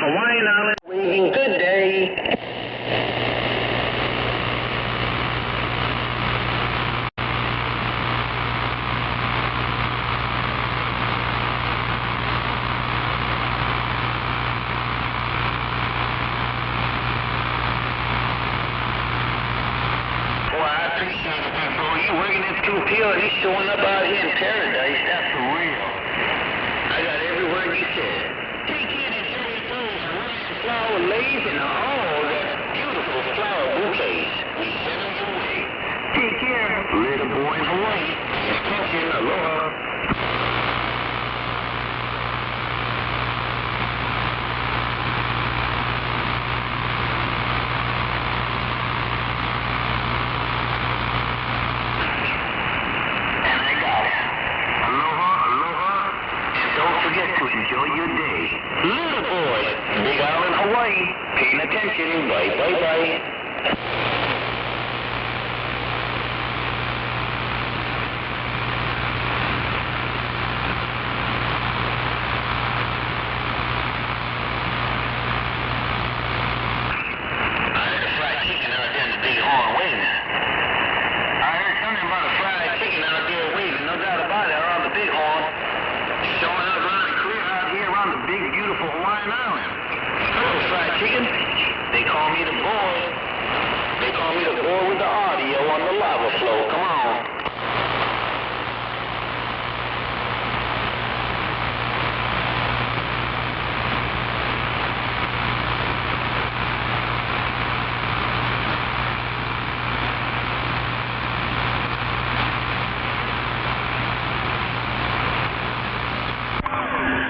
Hawaiian Island, leaving. Good day. Well, I appreciate it, bro. You working at 2PL and he's showing up out here in paradise. That's for real. I got every word you said. Take in and show you those flower lays and all that beautiful flower bouquets. We send them your way. Take care, little boy in Hawaii. Attention, aloha. Enjoy your day. Little boy, Big Island, Hawaii. Paying attention. Bye, bye, bye. I heard a fried chicken out there in the Big Horn waving. I heard something about a fried chicken out there waving. No doubt about it, around the Big Horn. Showing up around the clear out here around the big, beautiful Hawaiian Island. Hello, fried chicken. They call me the boy. They call me the boy with the audio on the lava flow. Come on.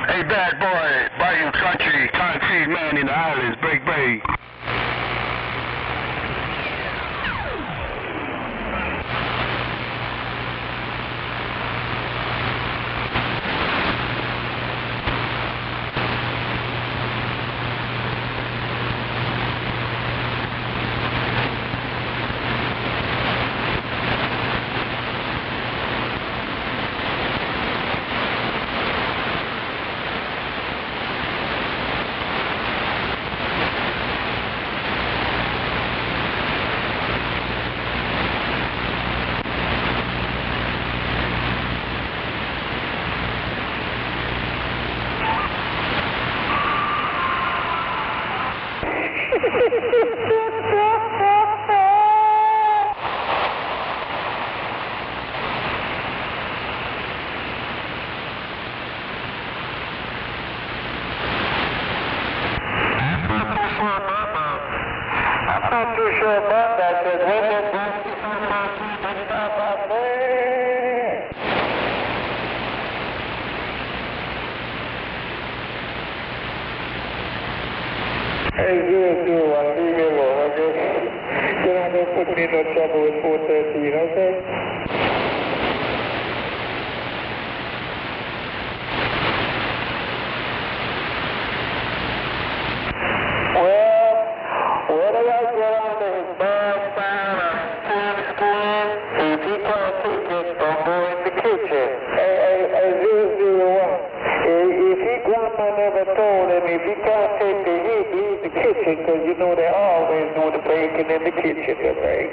Hey, bad boy, Bayou Country, concrete man in the islands, Break Bay. I'm not too sure about that, because when they're going to stop out there. Hey, good. I'll leave you alone, okay? You're not going to put me in no trouble with 413, okay? If he can't take the heat, leave the kitchen, because you know they always do the baking in the kitchen. the break.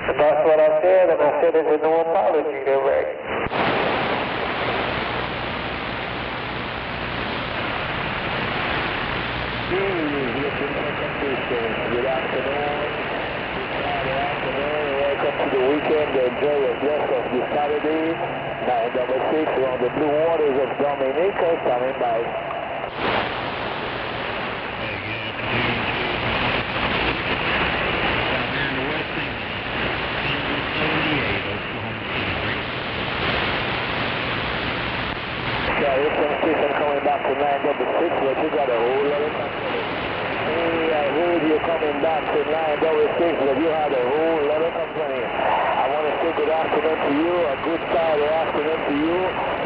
And that's what I said, and I said it's no apology to break. Good afternoon. Welcome to the weekend. Enjoy the rest of the Saturday. 966, we're on the blue waters of Dominica, standing by. Houston station coming back to 966, but you got a whole lot of company. Hey, I heard you coming back to 966, but you had a whole lot of company. I want to say good afternoon to you, a good Saturday afternoon to you.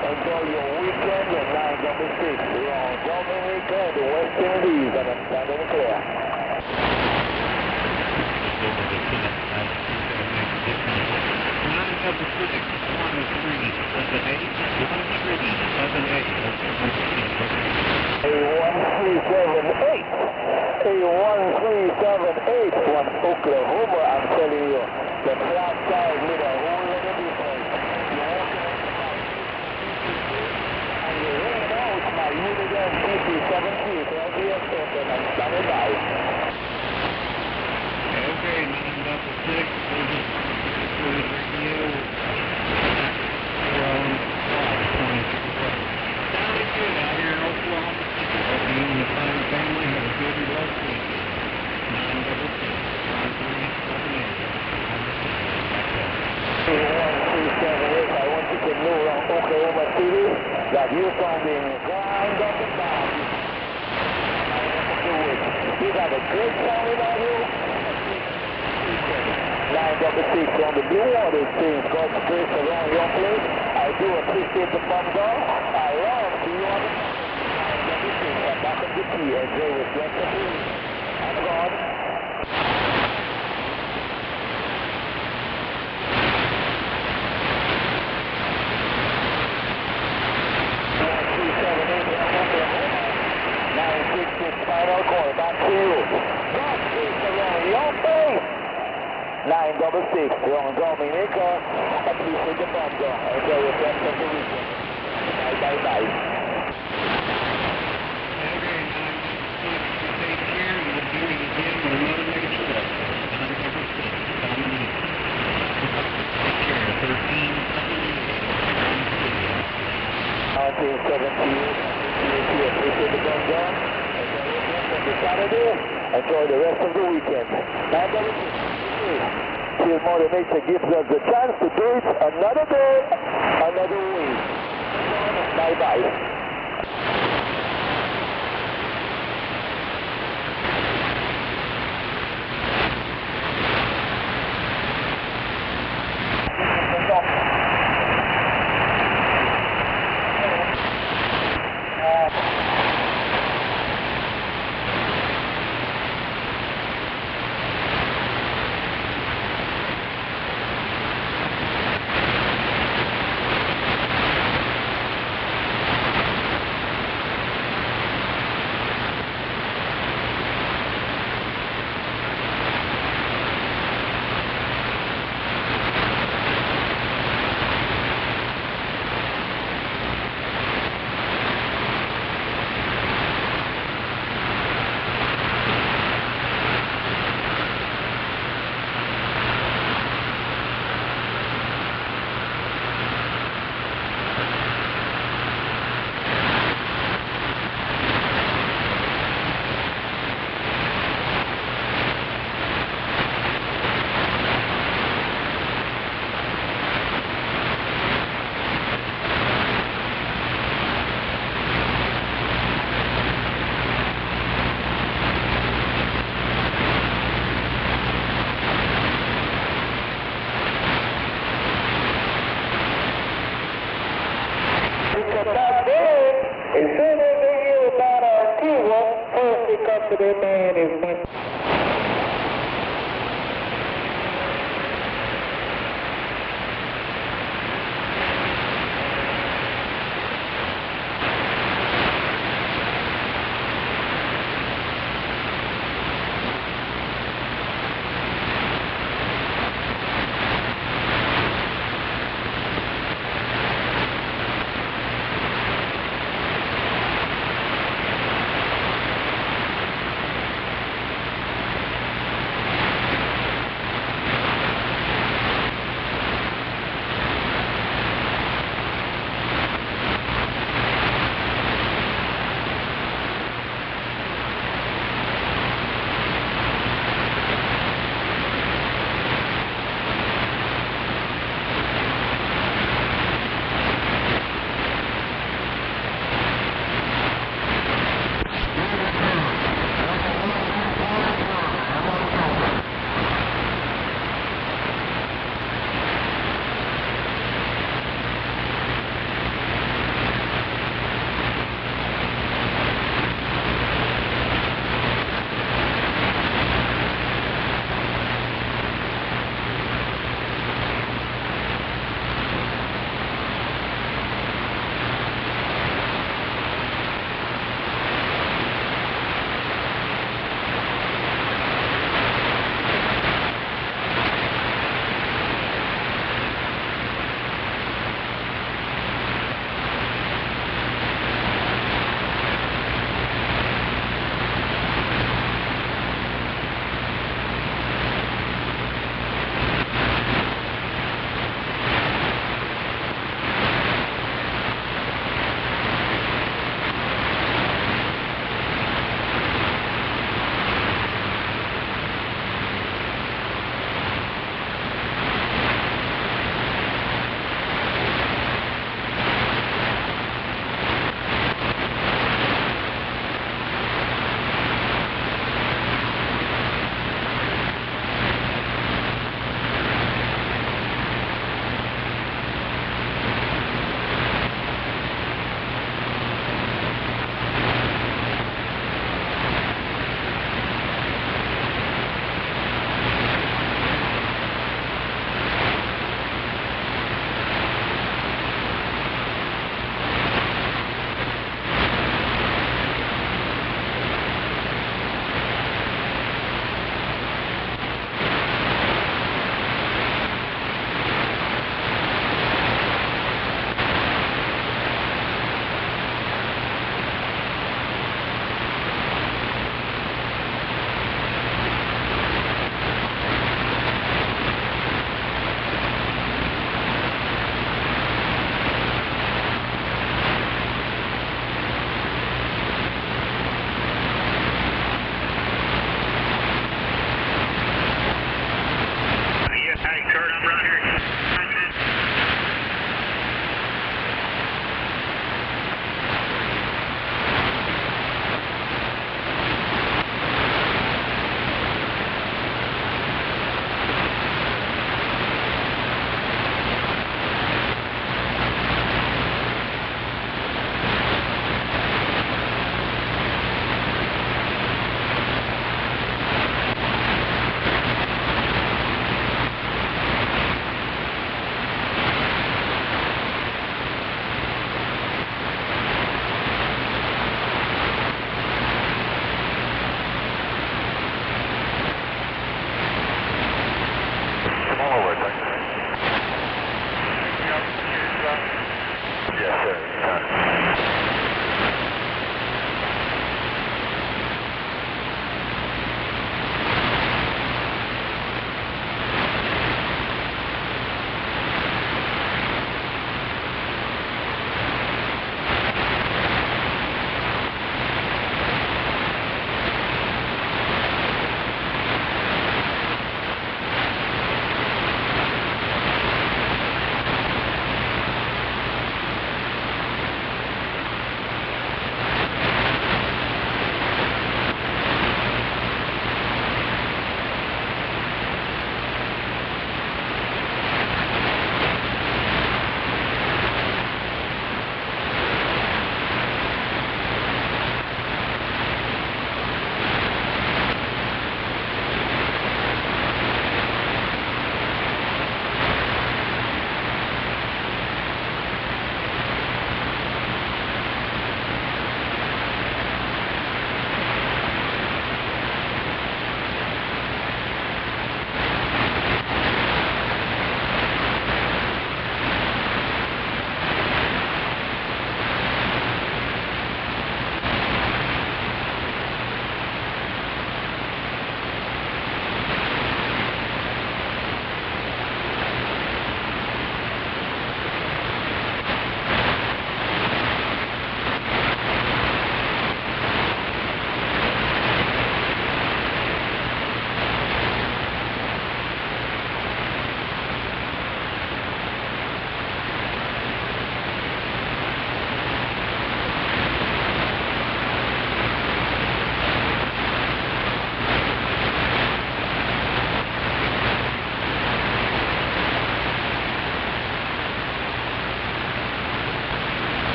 Enjoy your weekend at 966. We're on Dominica and the West Indies, and I'm standing clear. A1378 from Oklahoma, I'm telling you, the flat side made a whole lot of difference. And you ran out my Union PC-17 right here, and I'm standing by. Okay, 966, radio. Sounding good out here in Oklahoma. Hope you and the fine family have a good and blessed week. 966, 1378, I want you to know around Oklahoma City that you're sounding grind up and down. You got a great sound out here. 966 on the blue waters, saying God's grace around your place. I do appreciate the thumbs up. I love to you on the 966. I'm back at the key. Enjoy with rest of you. I'm gone. Final call, back to you. God grace around your place. 966, we're on Dominica. Appreciate the thumbs up. Enjoy the rest of the weekend. Bye, bye, bye. Okay, 966, stay here. We'll do it again with another major show. 966, Dominica. Take care, 1378. 1978, appreciate the thumbs up. Saturday, enjoy the rest of the weekend. Till Mother Nature gives us the chance to do it another day, another week. Bye-bye. Man is much.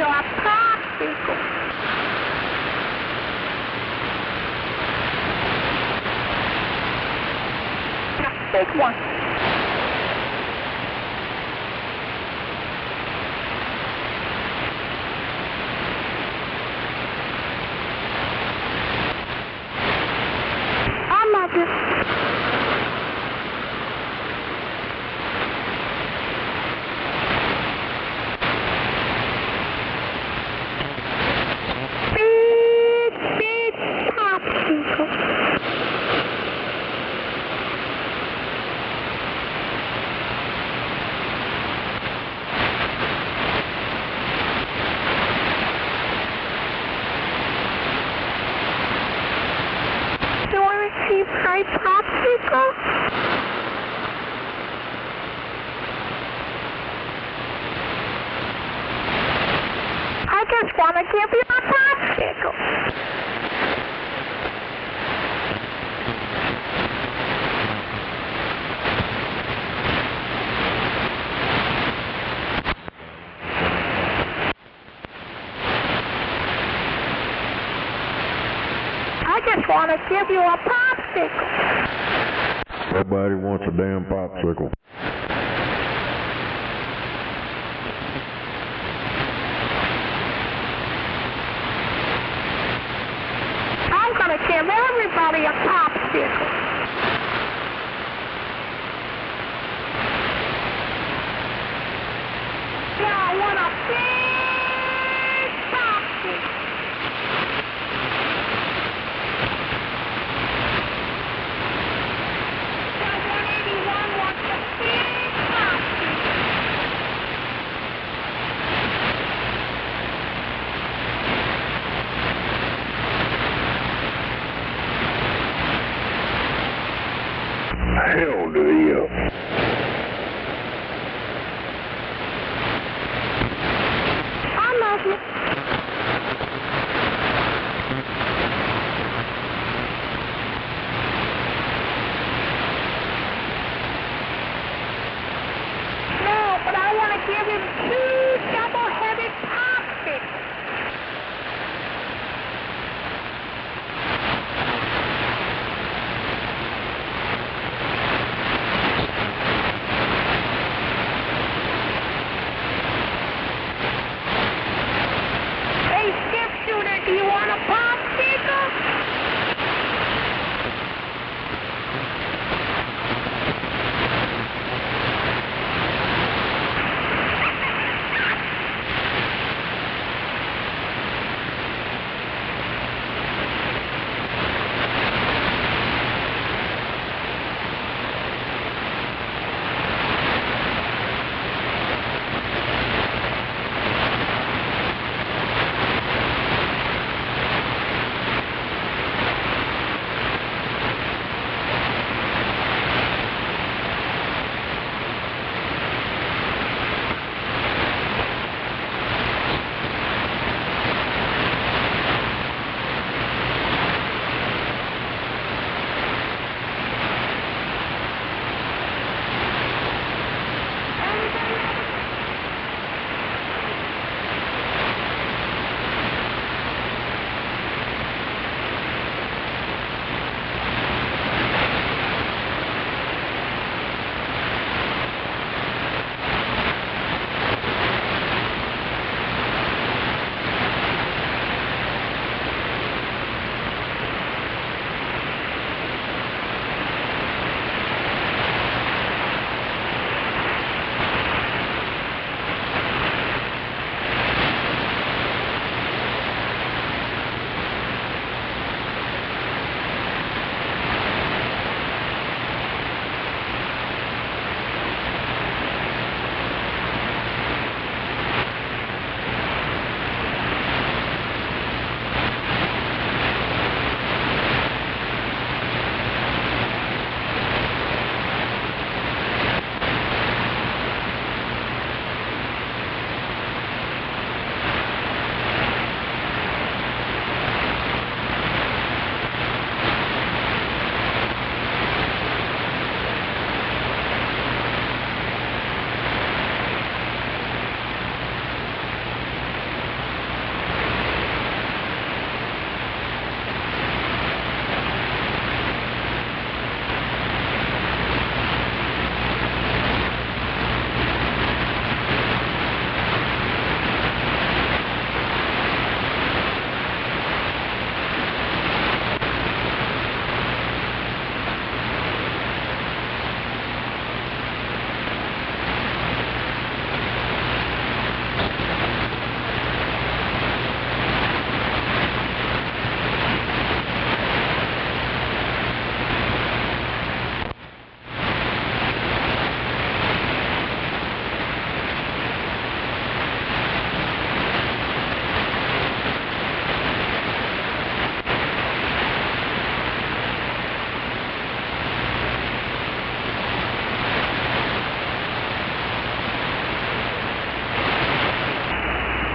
you a popsicle. Big one. I love you. Big popsicle. You want to see my popsicle? I just want to give you a popsicle. I just want to give you a popsicle. Nobody wants a damn popsicle. I'm going to give everybody a popsicle. Yeah, I want a big popsicle. Yeah, 181 wants a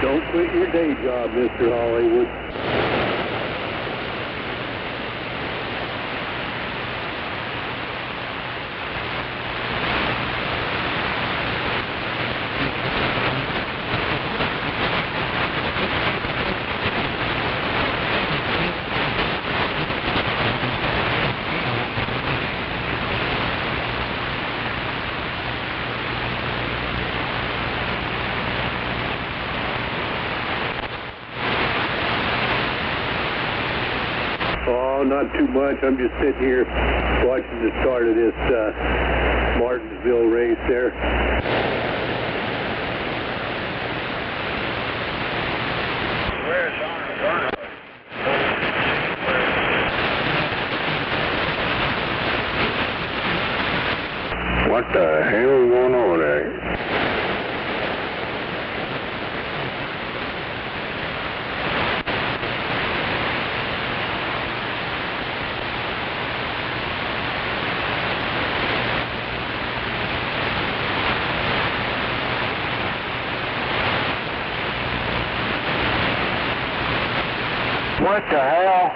Don't quit your day job, Mr. Hollywood. Oh, not too much. I'm just sitting here watching the start of this Martinsville race there. Where's Arnold? What the hell going on there? What the hell?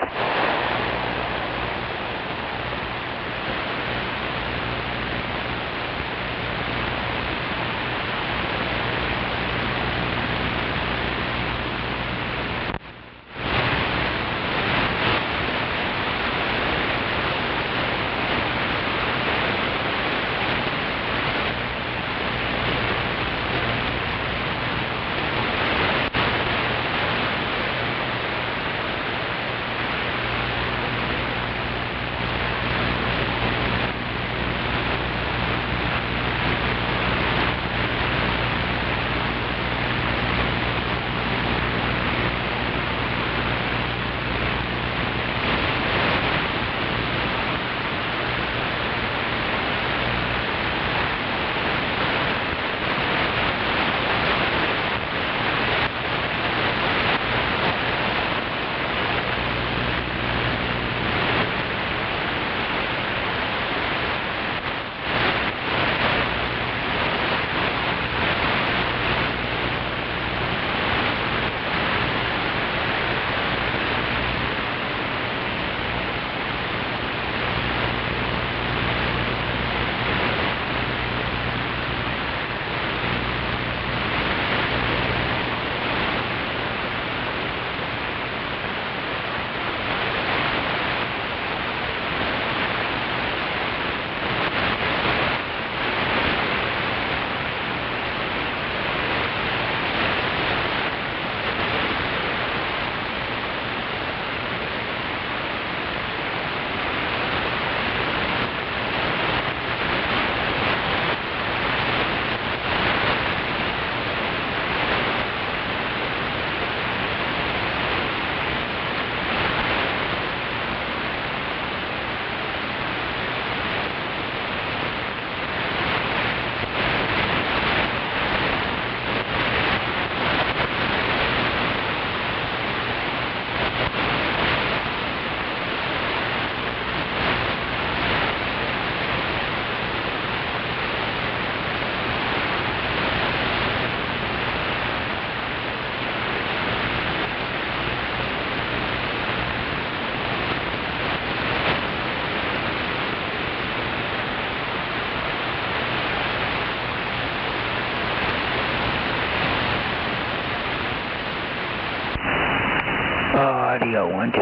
Audio 1, 2.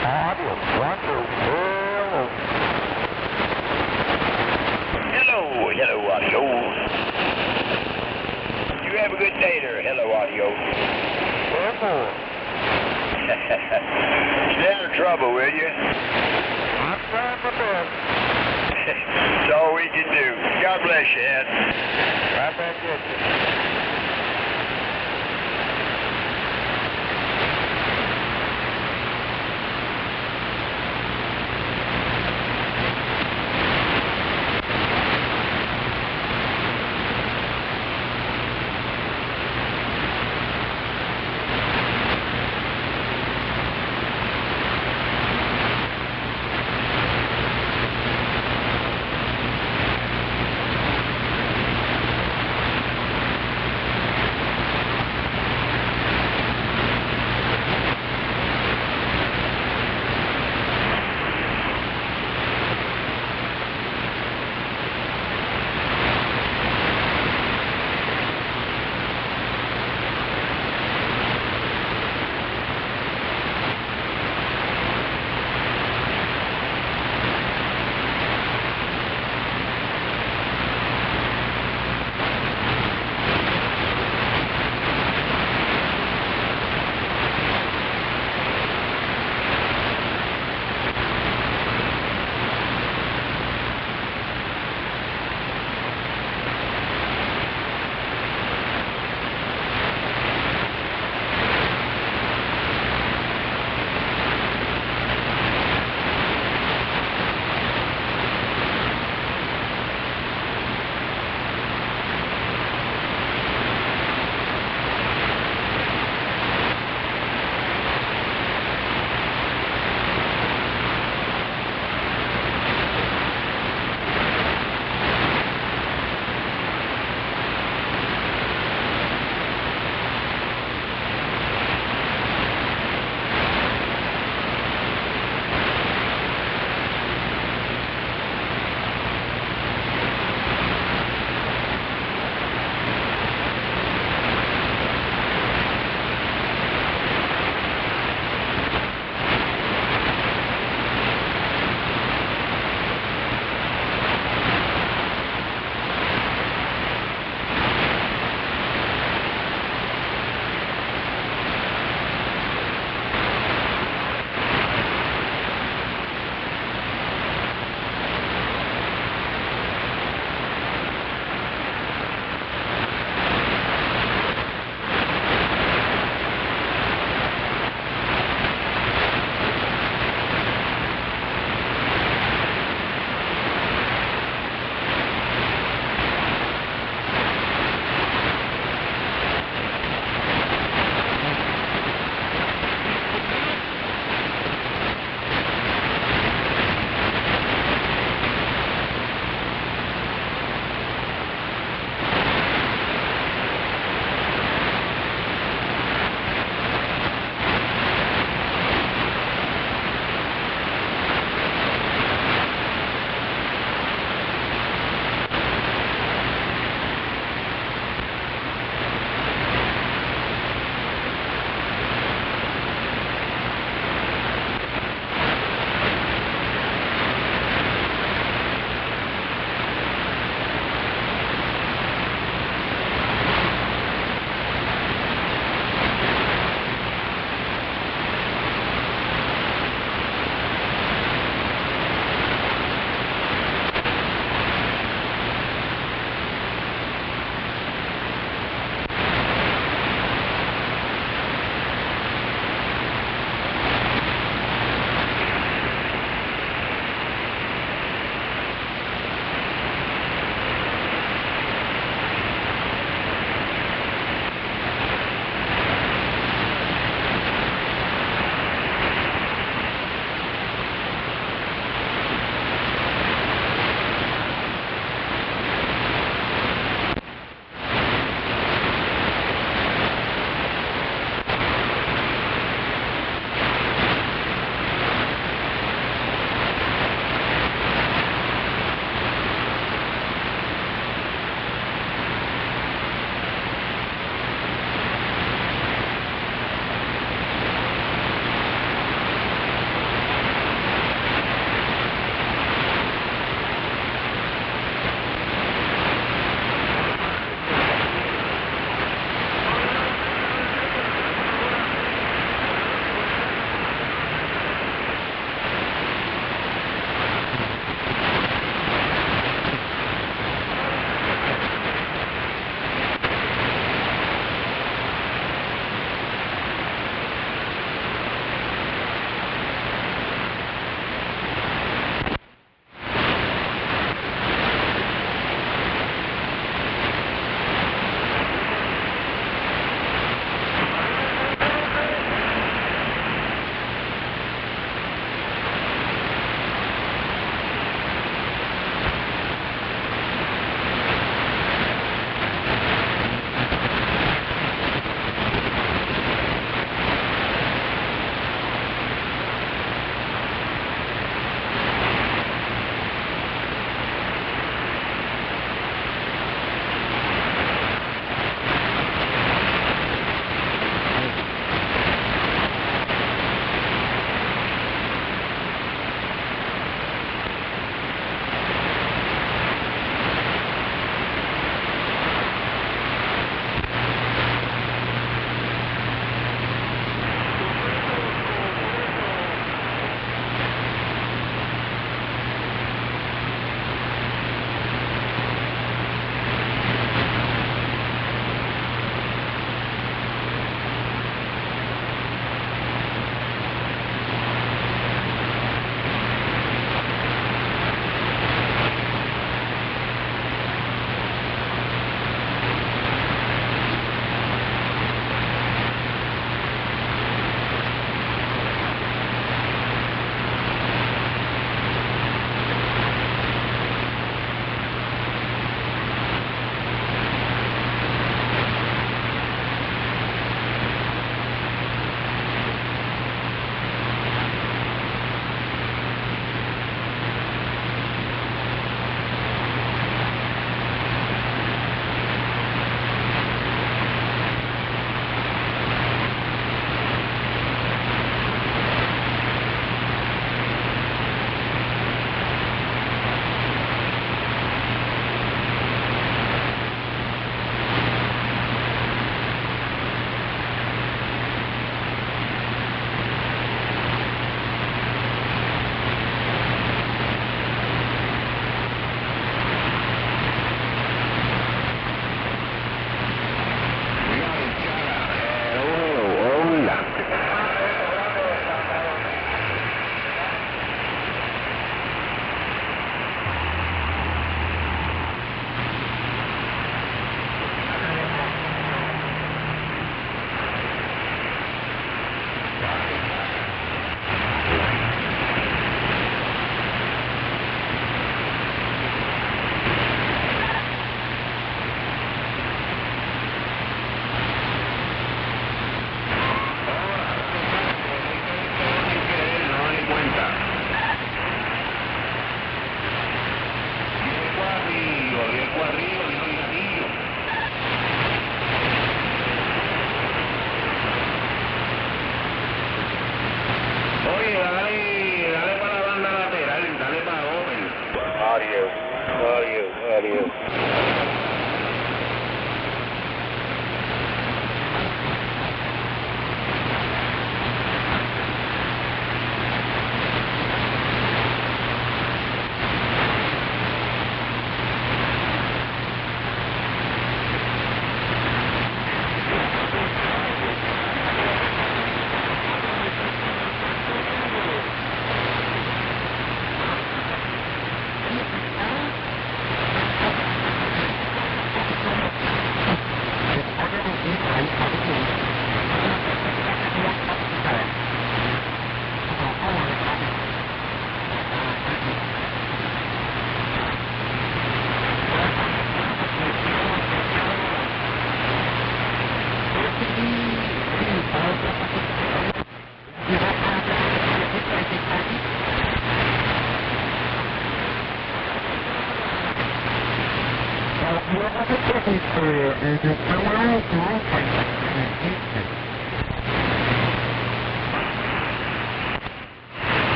Audio 1, 2. Hello, audio. You have a good day there. Hello, audio. Stay out of trouble, will you? I'm trying my best. That's all we can do. God bless you, Ed. Right back at you.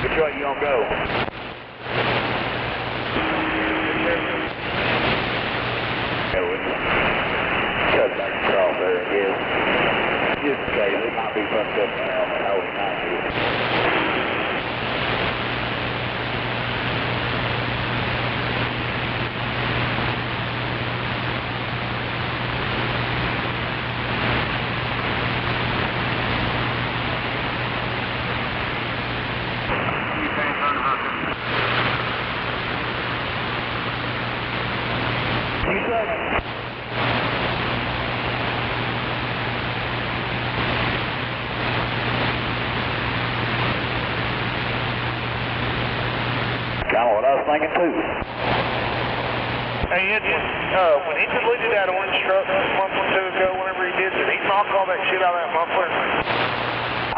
Detroit, you gonna go? Cut back across there, I guess. Just in case, it might be fucked up now. No, it might be. Kind of what I was thinking too. Hey, when he deleted that orange truck a month or two ago, whenever he did he knock all that shit out of that muffler?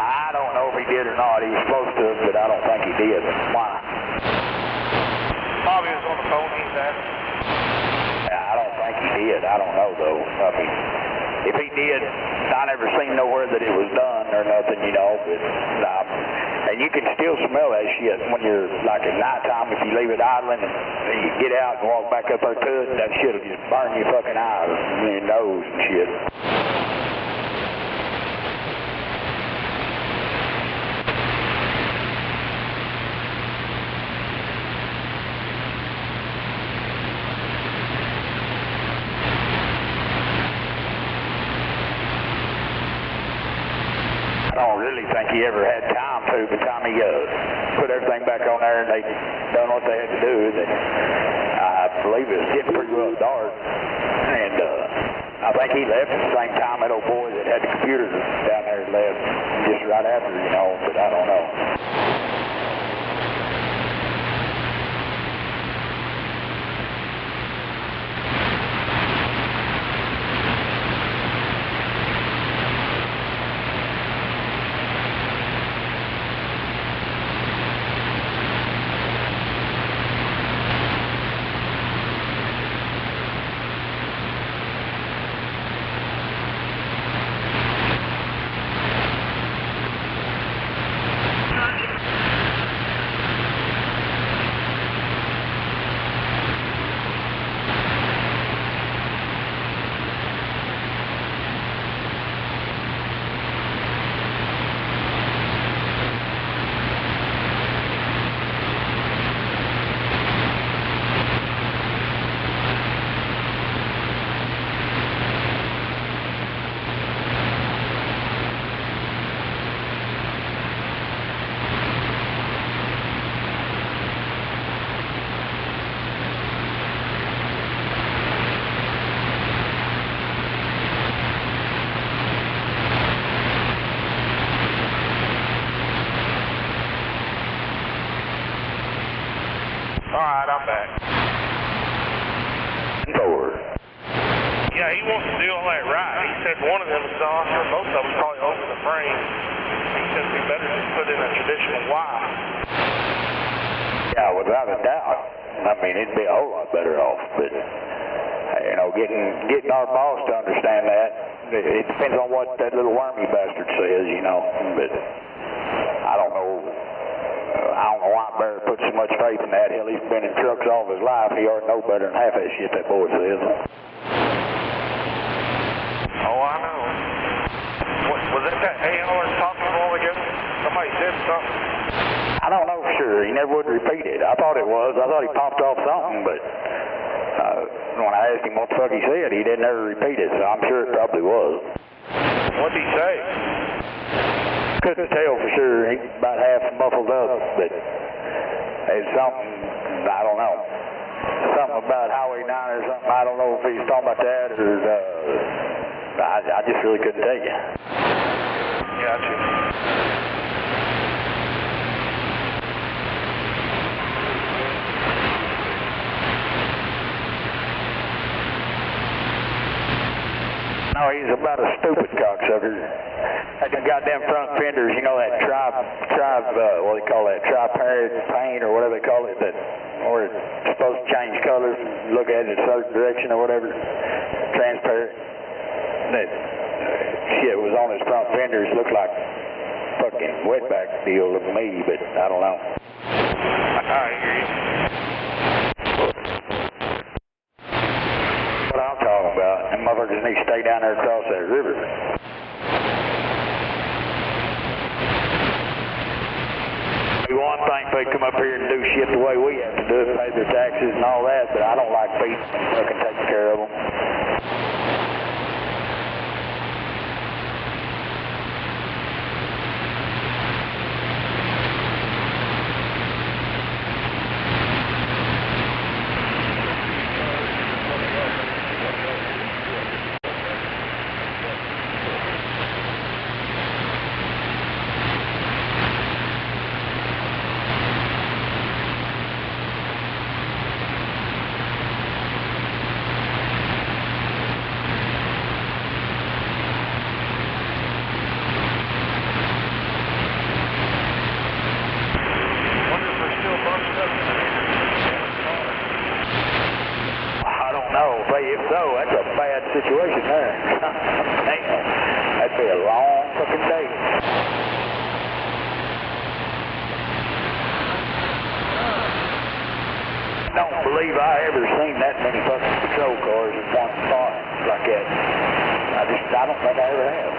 I don't know if he did or not. He was supposed to, but I don't think he did. Why? Bobby was on the phone, he's asking. I don't think he did. I don't know though. I mean, if he did, I never seen nowhere that it was done or nothing, you know, but and you can still smell that shit when you're, like at nighttime, if you leave it idling and you get out and walk back up there to it, that shit will just burn your fucking eyes and your nose and shit. I don't really think he ever had time to by the time he put everything back on there and they done what they had to do. I believe it was getting pretty well dark, and I think he left at the same time that old boy that had the computer down there left just right after, you know, but I don't know. Alright, I'm back. Yeah, he wants to do all that right. He said one of them exhausts, or most of them, probably over the frame. He said we better just put in a traditional Y. Yeah, without a doubt. I mean, it'd be a whole lot better off, but, you know, getting our boss to understand that, it depends on what that little wormy bastard says, you know, but I don't know. I don't know why Barry put so much faith in that. Hell, he's been in trucks all of his life. He ought to know better than half that shit that boy says. Oh, I know. Was that ALR talking all together? Somebody said something. I don't know for sure. He never would repeat it. I thought it was. I thought he popped off something, but when I asked him what the fuck he said, he didn't ever repeat it, so I'm sure it probably was. What'd he say? Couldn't tell for sure. He's about half muffled up, but it's something, I don't know. Something about Highway 9 or something. I don't know if he's talking about that or, I just really couldn't tell you. Gotcha. No, he's about a stupid cocksucker. That goddamn front fenders, you know, that what do they call that, tri-parent paint or whatever they call it, that where it's supposed to change colors, look at it in a certain direction or whatever, transparent. That shit was on his front fenders, looked like fucking wetback deal to me, but I don't know. I hear you. What I'm talking about, and motherfuckers need to stay down there across that river. One thing if they come up here and do shit the way we have to do it, pay their taxes and all that, but I don't like beating them and fucking taking care of them. If so, that's a bad situation there. Damn, that'd be a long fucking day. I don't believe I ever seen that many fucking patrol cars in one spot like that. I don't think I ever have.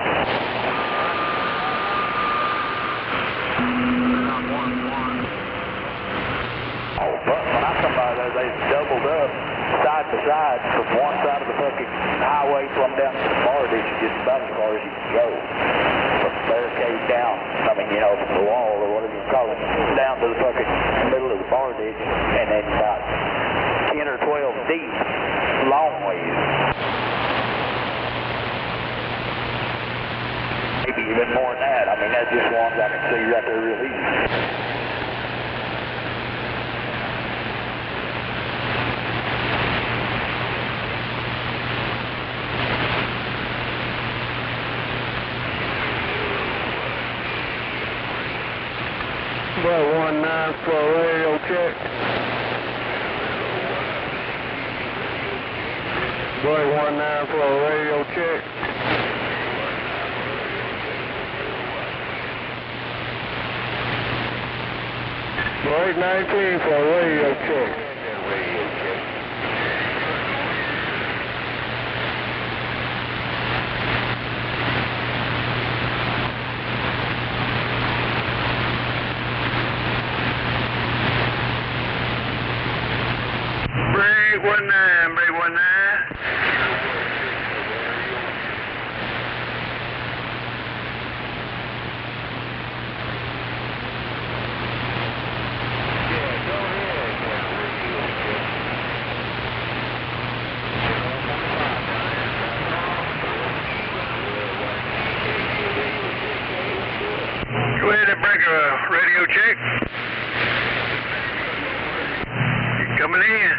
Oh, but when I come by there, they doubled up side by side from one side of the fucking highway plumb down to the bar ditch, just about as far as you can go. From barricade down you know, from the wall or whatever you call it, down to the fucking middle of the bar ditch, and then about 10 or 12 deep, long ways. Maybe even more than that. I mean, that's just ones I can see right there real easy. Boy 19 for a radio check. Boy 19 for a radio check. Boy 19 for a radio check. Break 19, break 19. Go ahead and break a radio check. You coming in?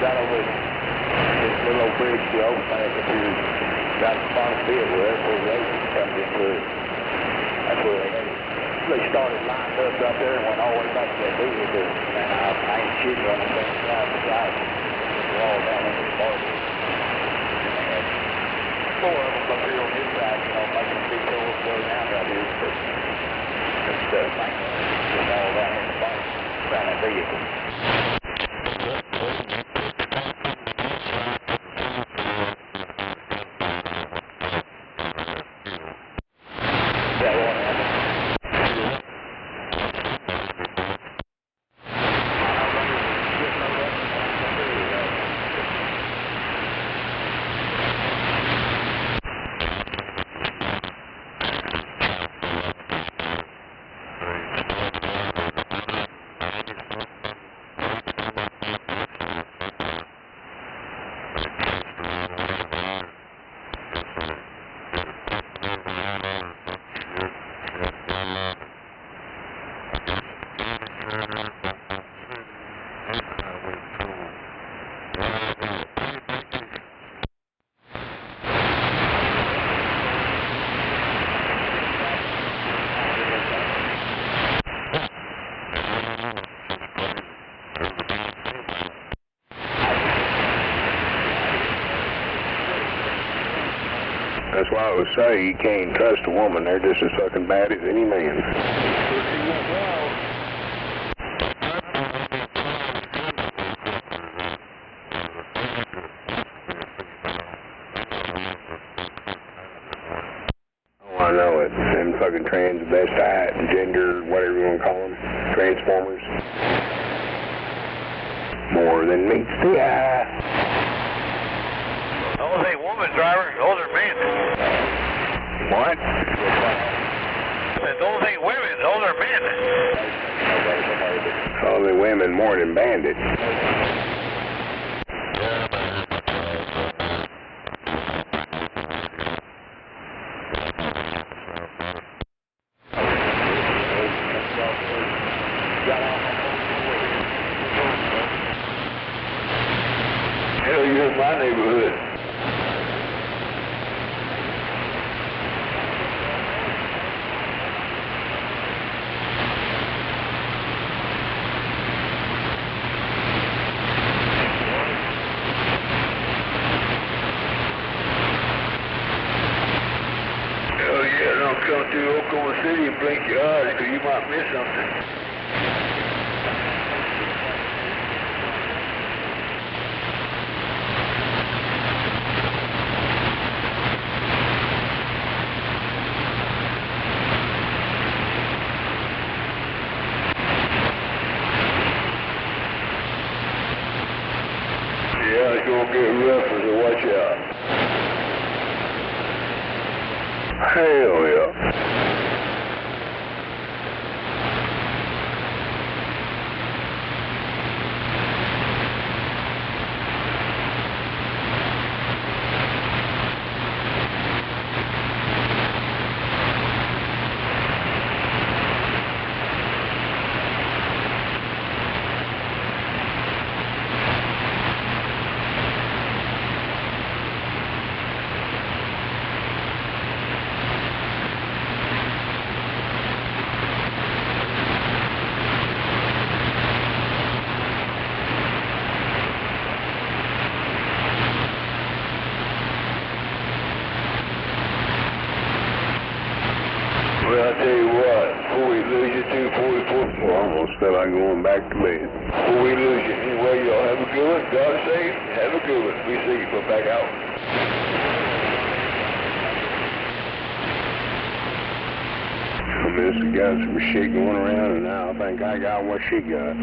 Got over this little old bridge to overpass up here, got the bottom bit where that's where the agent comes into it. That's where they started lined up right there and went all the way back to that vehicle. And I ain't shooting on the same side of the side. They're all down into the bar. And they had 4 of them up here on this side, you know, making a big hole going down right here. But just all down in the bar, around that vehicle. That's why I would say you can't trust a woman. They're just as fucking bad as any man. I know it. Them fucking transvestite, gender, whatever you want to call them, transformers. More than meets the eye. Those ain't women drivers, those are men. What? Those ain't women, those are men. Only women more than bandits. you're in my neighborhood. Oh yeah, don't come through Oklahoma City and blink your eyes because you might miss something. Yeah, it's gonna get rough, so watch out. Hell yeah. Well, I tell you what, before we lose you 244, well, I'm gonna feel like going back to bed. Before we lose you, anyway, y'all have a good one. God save, have a good one. We see you, put back out. Melissa got some shit going around, and now I think I got what she got.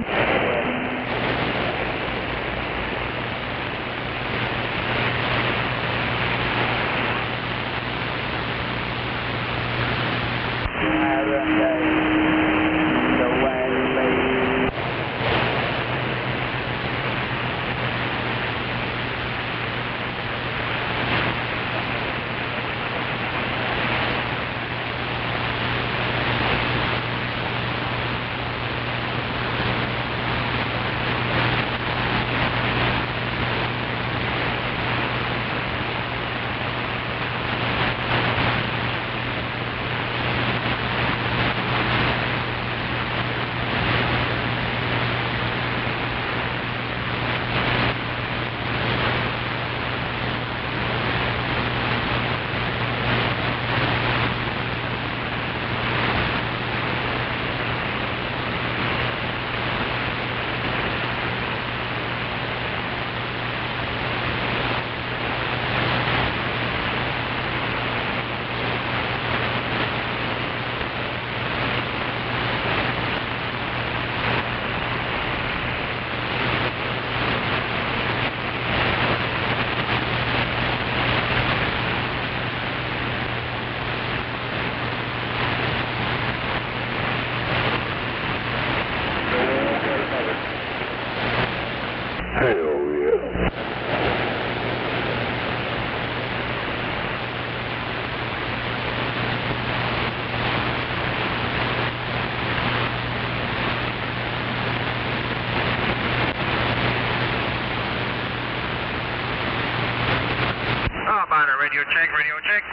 Radio check, radio check.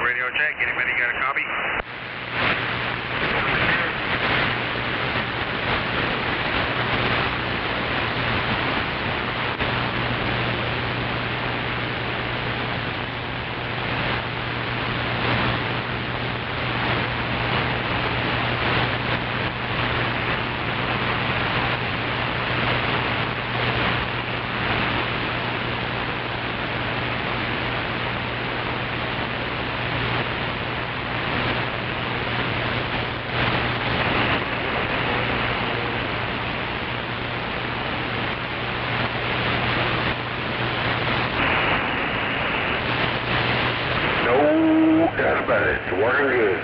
Radio check. Anybody got a copy? Doubt about it. It's working good.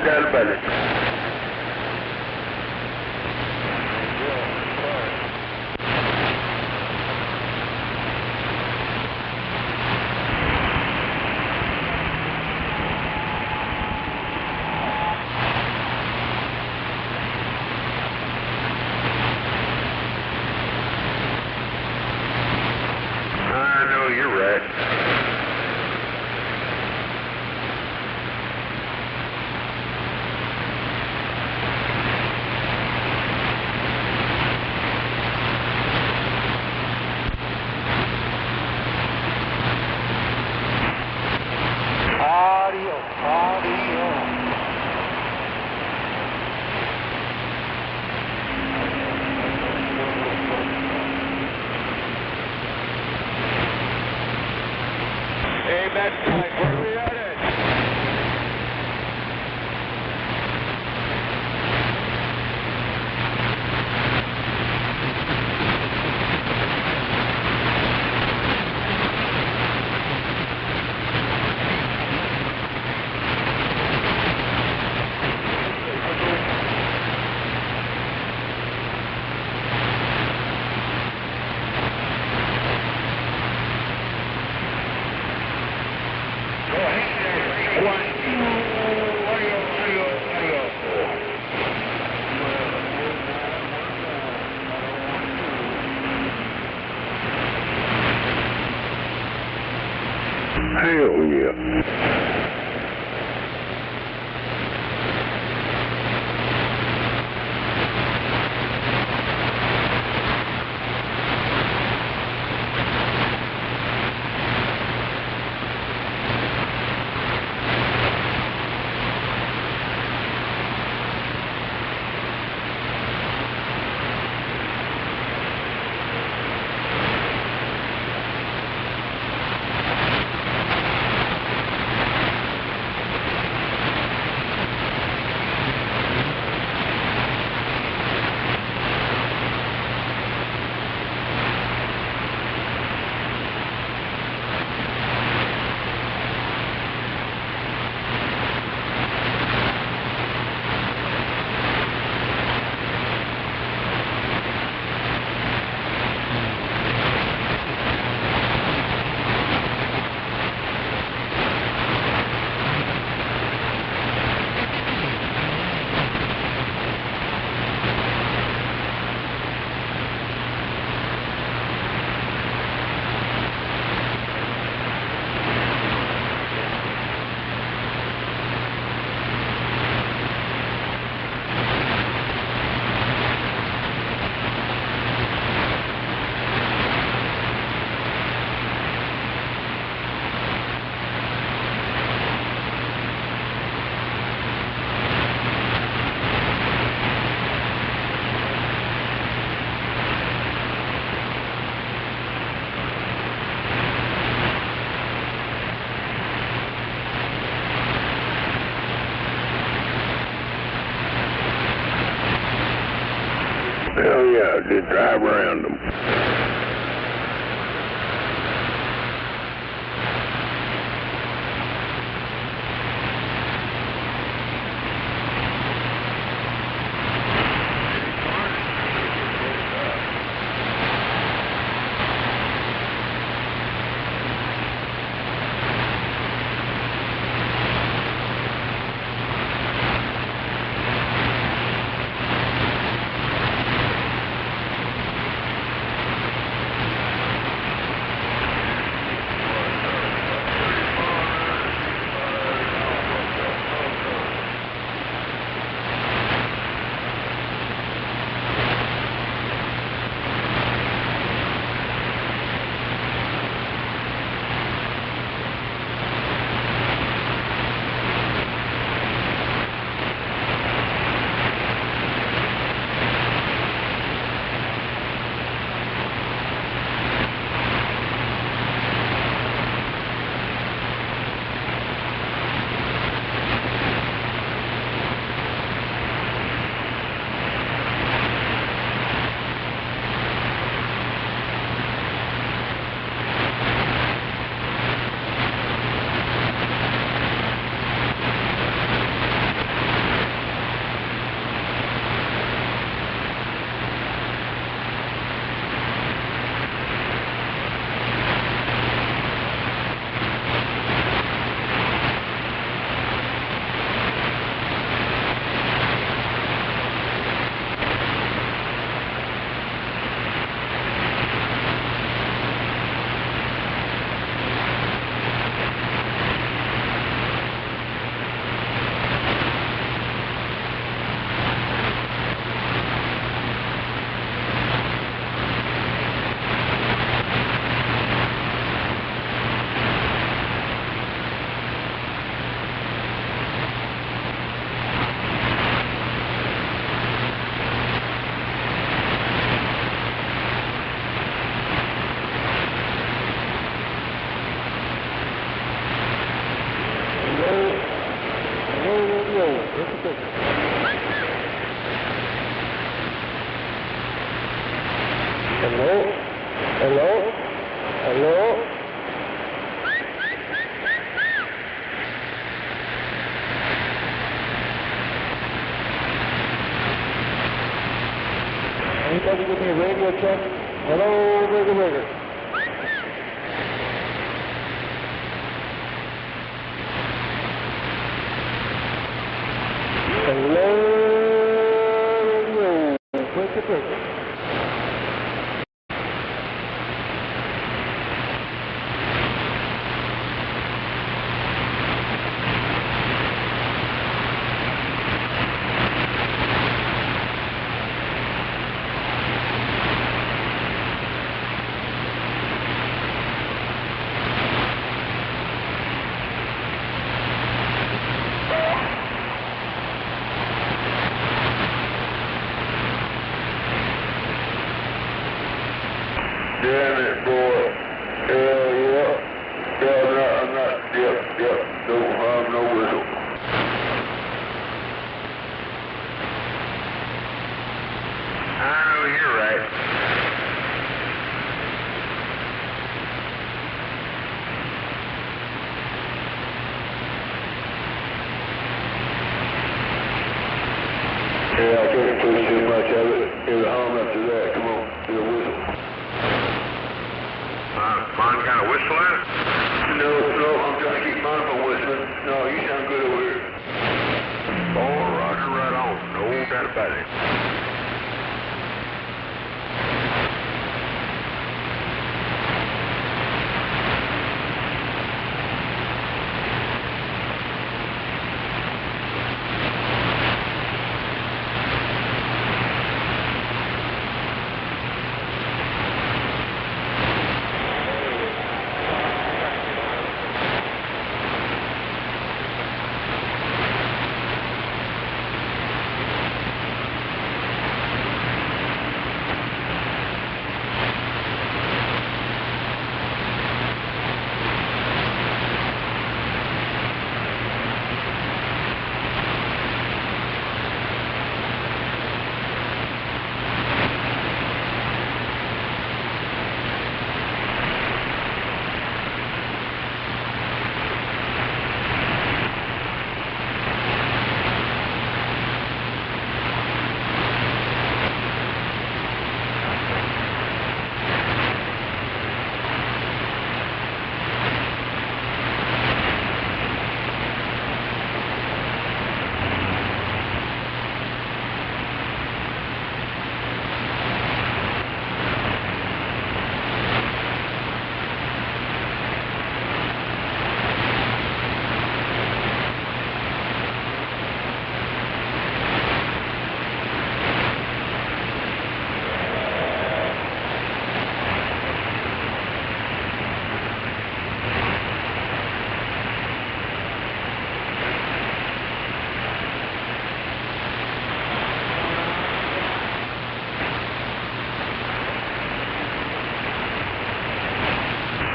ده البلد. I know you're right. Hey, that's like, where we at it? Hell yeah. Hell yeah, just drive around them. Hello? Hello? Hello? Anybody give me a radio check? Hello, Rigger Rigger. Hello, radio. Breaker, breaker. Damn it, boy. Hell yeah. Yeah, I'm not, yep. Don't have no whistle. I know you're right. Yeah, I can't push too much of it. It'll hum after that. Come on, do a whistle. Mine's got a whistle in it? No, I'm trying to keep mine from whistling. No, you sound good over here. Oh, roger, right on. No doubt about it.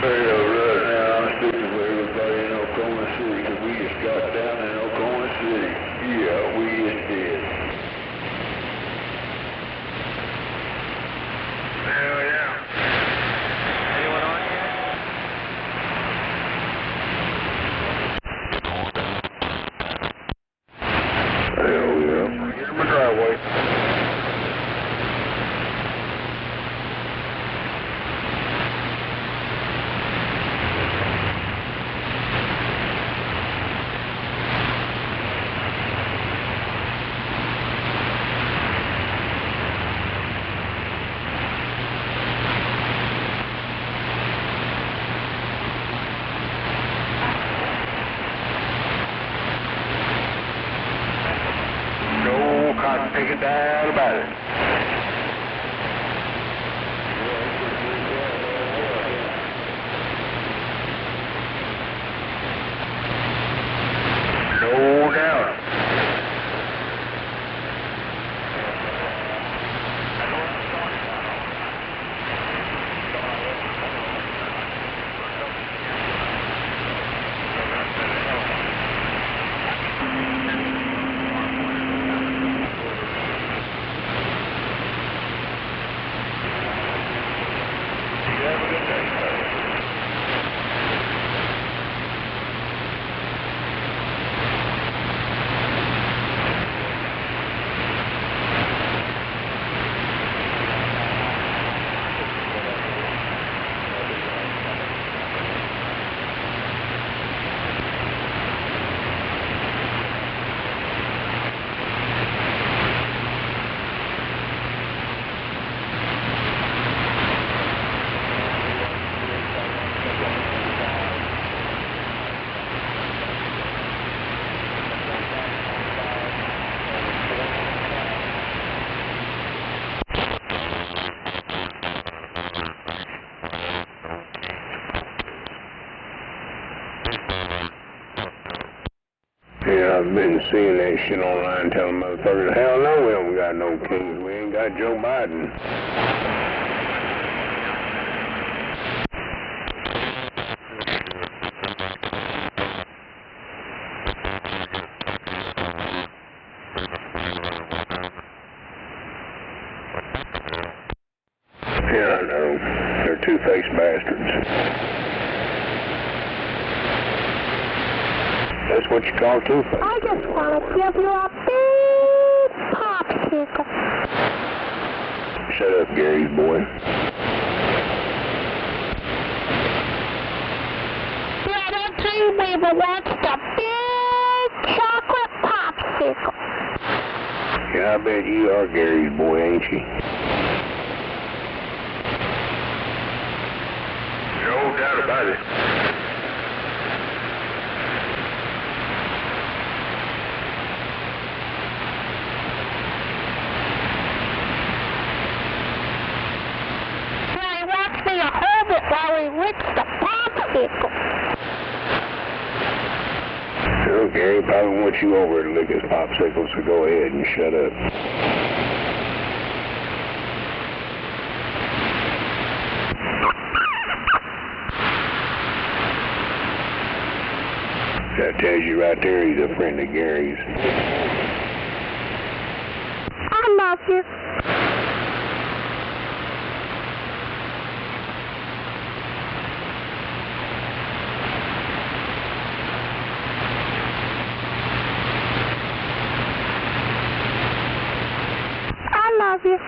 Right now, I'm speaking with everybody in Oklahoma City, 'cause we just got down in Oklahoma City. Yeah, we just did. Hell yeah. Anyone on yet? Hell yeah. Get in my driveway. Can't take it down about it. No doubt. Yeah, I've been seeing that shit online telling motherfuckers, hell no, we haven't got no kings. We ain't got Joe Biden. Yeah, I know. They're two-faced bastards. That's what you call two-faced. I just want to give you a big popsicle. Shut up, Gary's boy. Brother Dreamweaver wants the big chocolate popsicle. Yeah, I bet you are Gary's boy, ain't you? No doubt about it. Now he wants me to hold it while he licks the popsicle. Well, Gary probably wants you over to lick his popsicle, so go ahead and shut up. That tells you right there he's a friend of Gary's. I love you. I love you.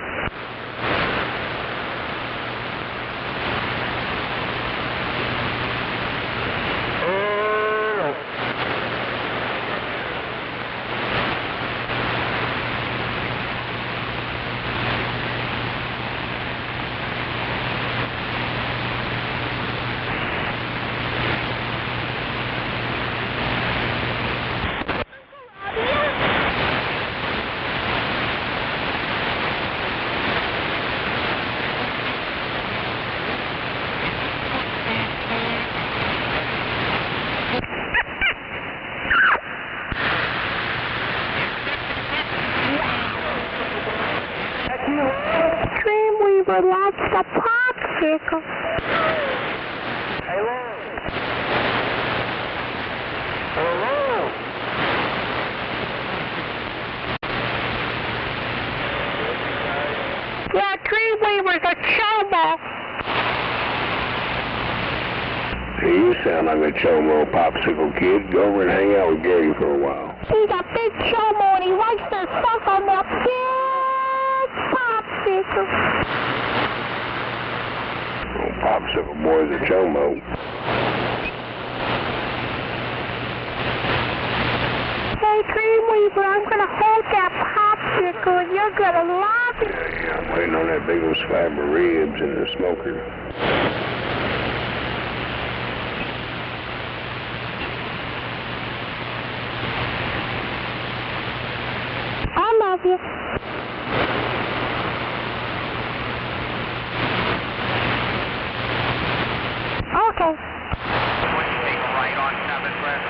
Dreamweaver loves the popsicle. Hello. Hello. Yeah, Dreamweaver's a chomo. Hey, you sound like a chomo popsicle kid. Go over and hang out with Gary for a while. He's a big chomo and he likes to suck on the big popsicle. Oh, popsicle boy's a chomo. Hey, Dreamweaver, I'm going to hold that popsicle and you're going to love it. Yeah, I'm waiting on that big old slab of ribs in the smoker. I love you. Okay. Right on 7 West.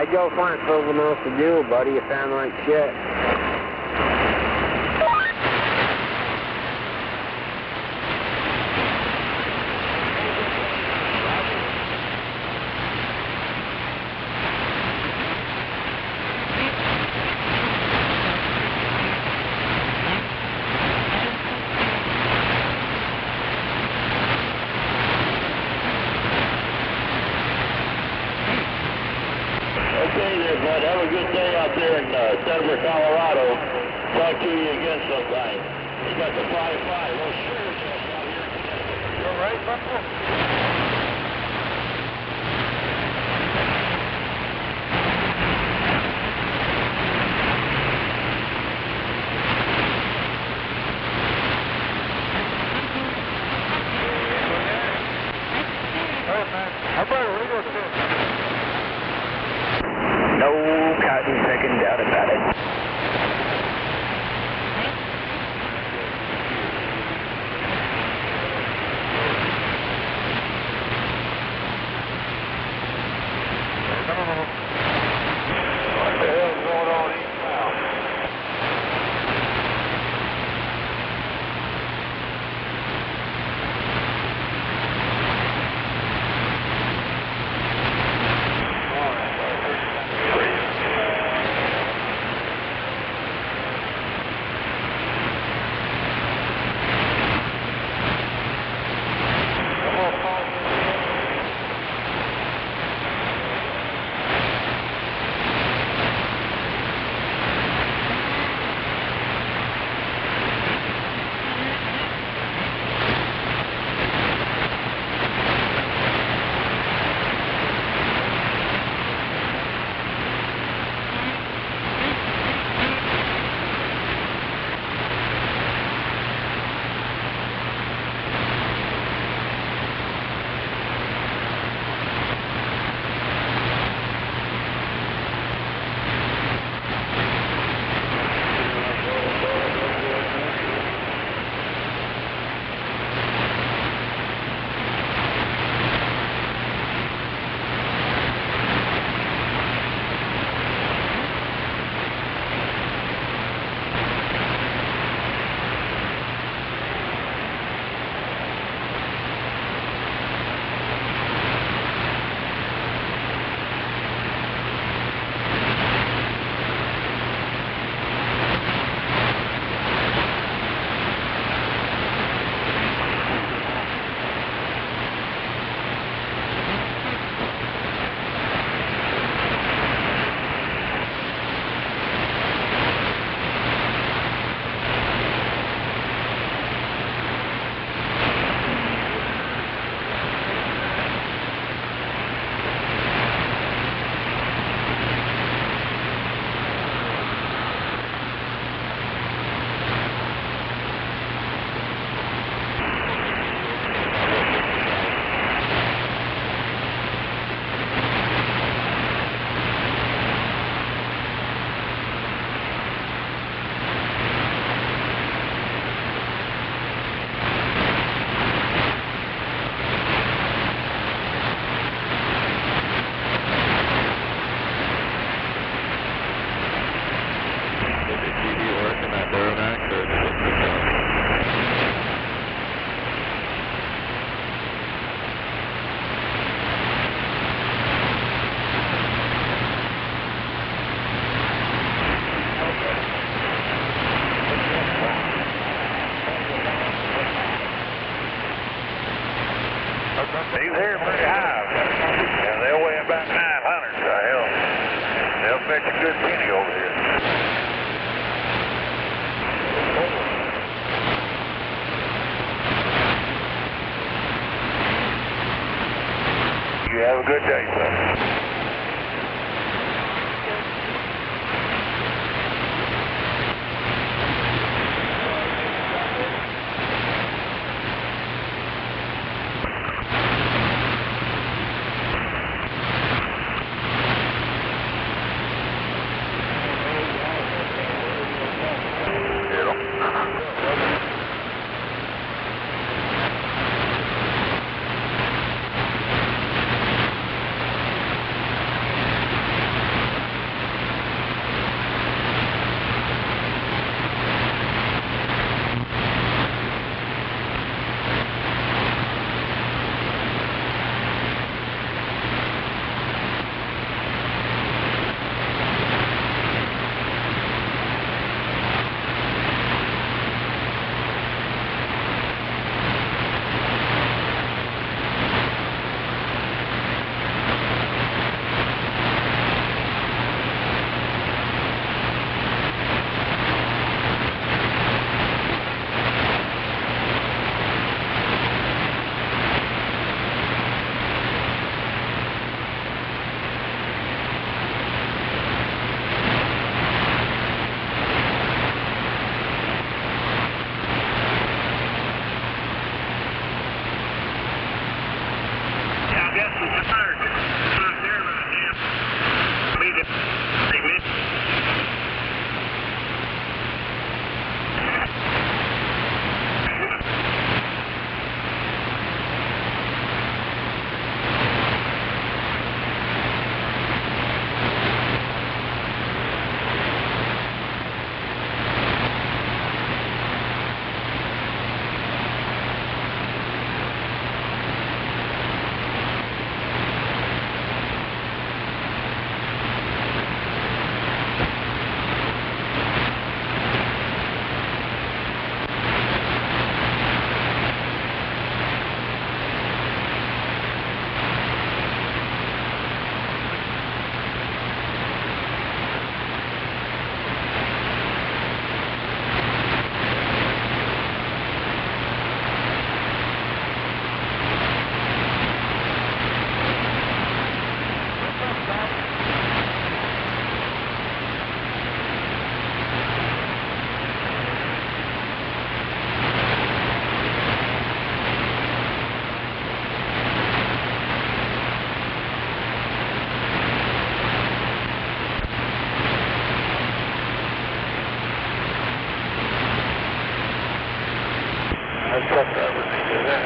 Why'd y'all find something else to do, buddy? You sound like shit. Okay there, bud. Have a good day out there in Denver, Colorado. Talk to you again sometime. You got the 5-5. Well, sure, just out here. You all right, Buffalo? No cotton second doubt about it. What the hell's going on eastbound? He's here pretty high. Yeah, they'll weigh about 900, so they'll fetch a good penny over here. You have a good day, sir. truck drivers to do that.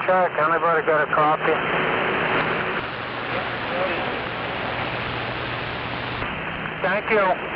check. Anybody got a copy? Thank you.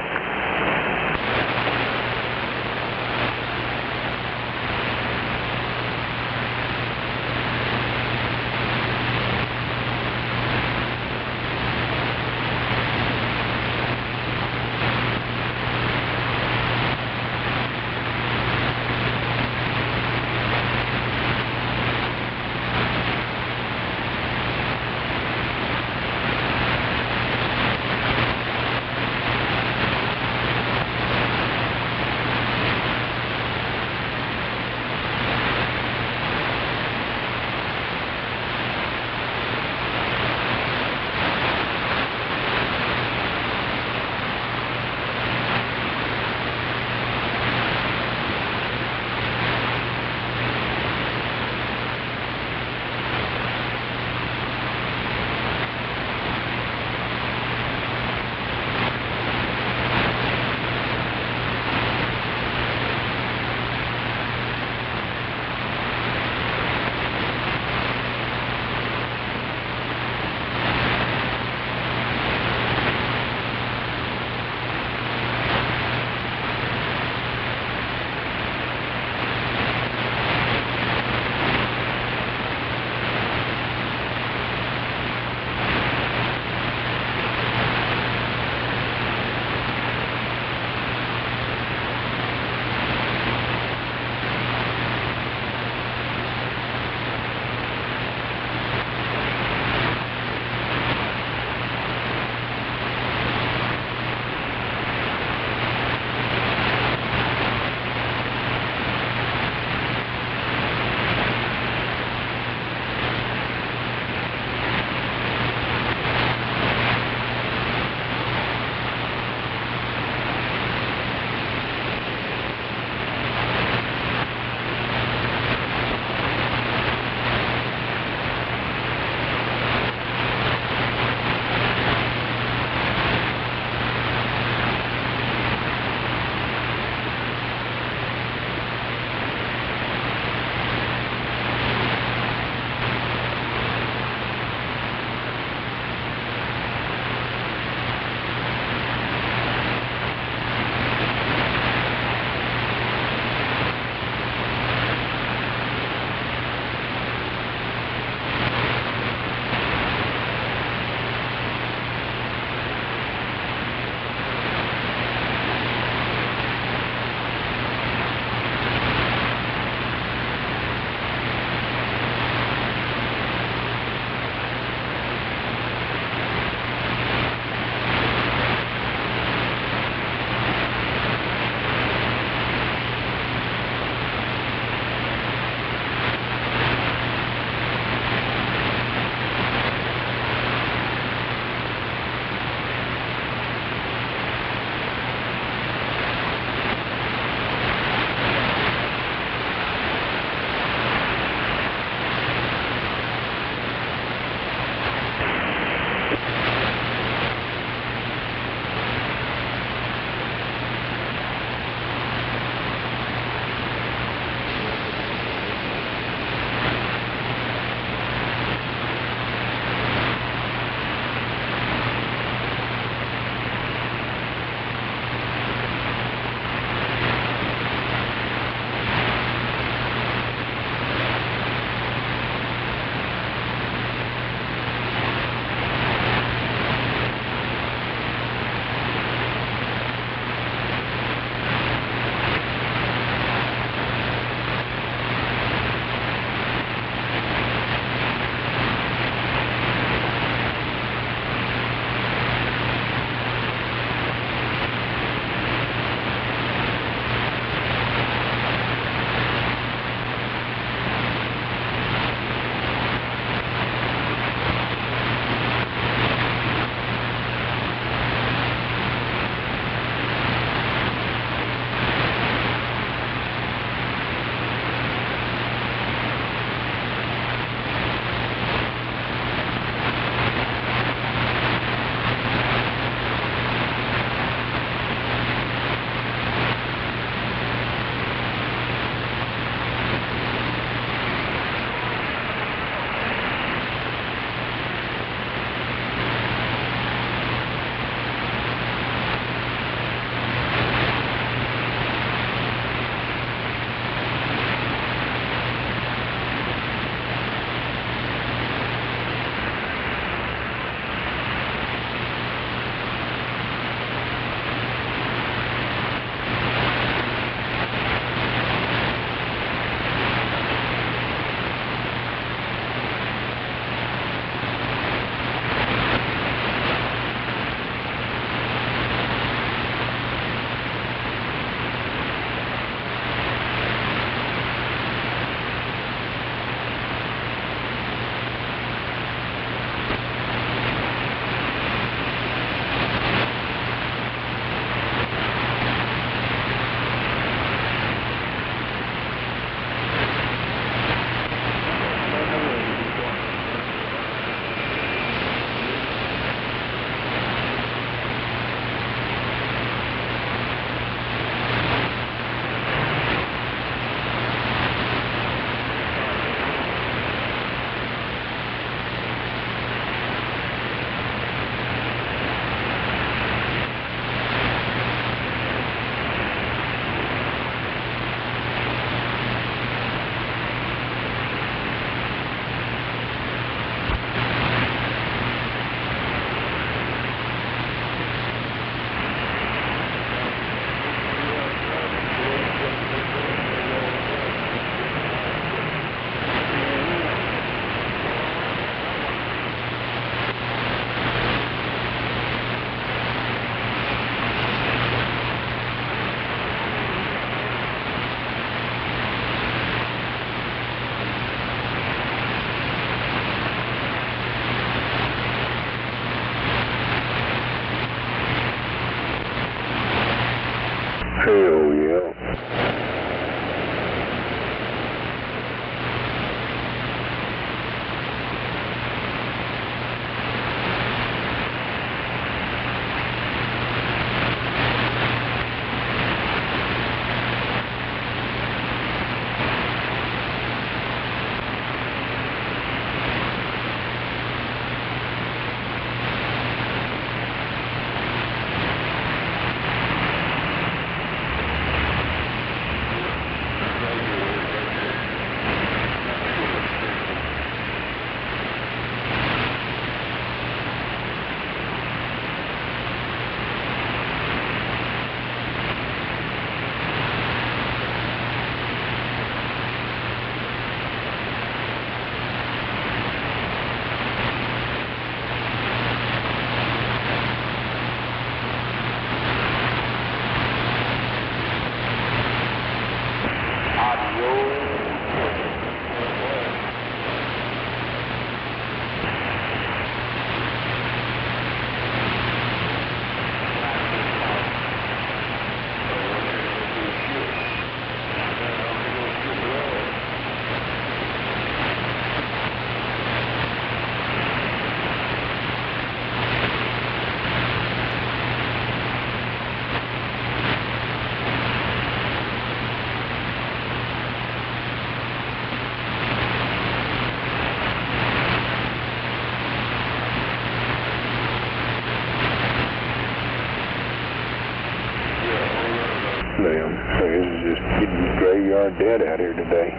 them. So this is just getting graveyard dead out here today.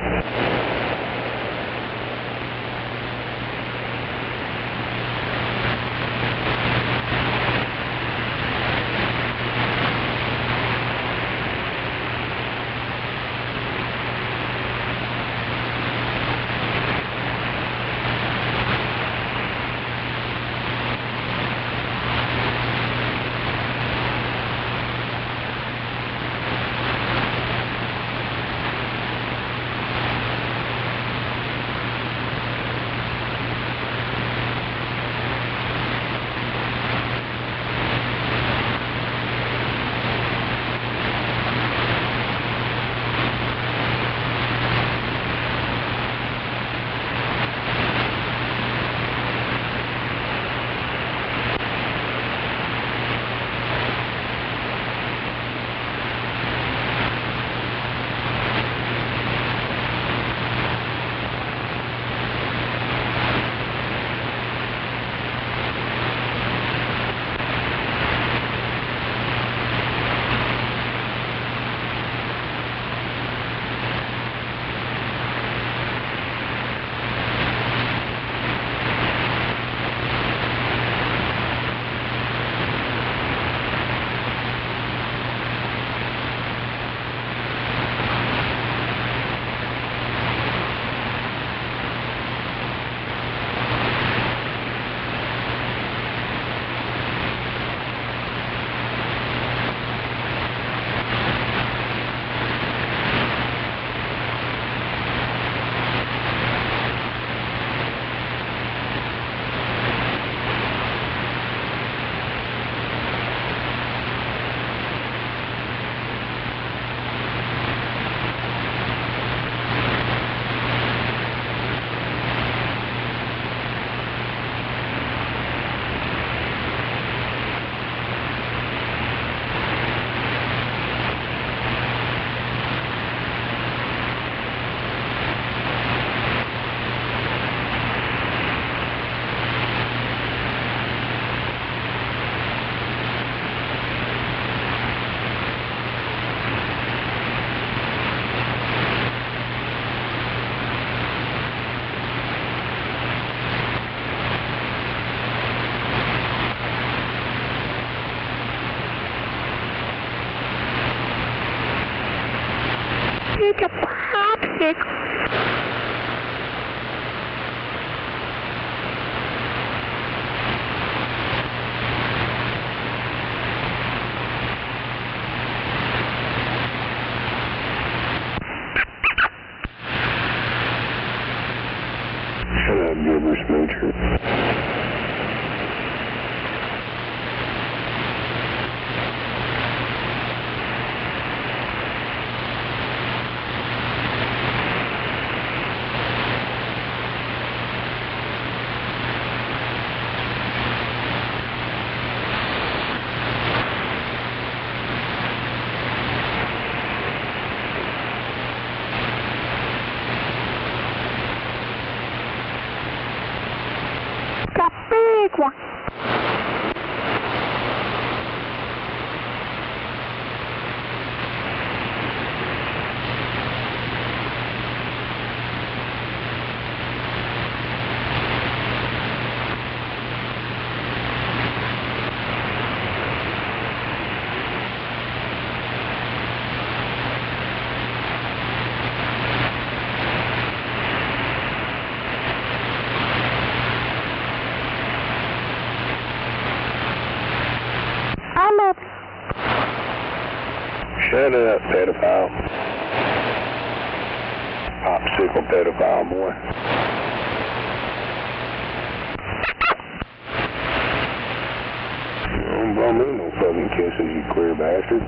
It's a popsicle. Shut up, Gilbert Smoocher. The big one. I love it. Shut up, pedophile. Popsicle pedophile, boy. Don't blow me no fucking kisses, you queer bastard.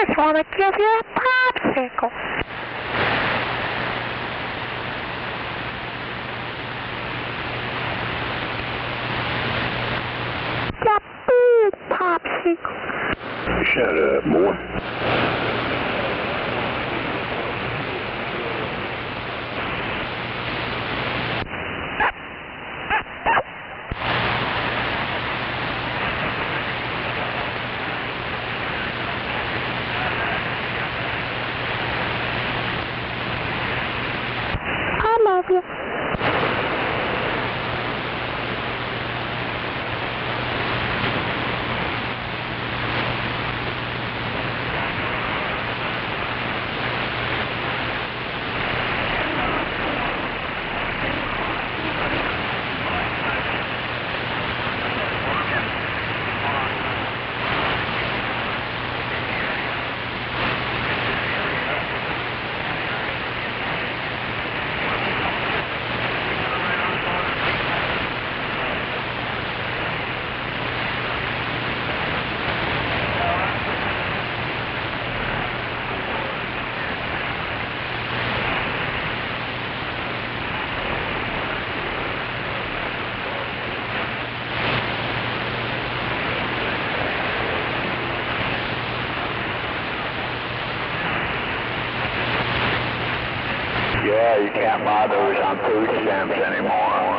just want to give you a popsicle. A big popsicle. Shut up, boy. I love you. Yeah, you can't buy those on food stamps anymore.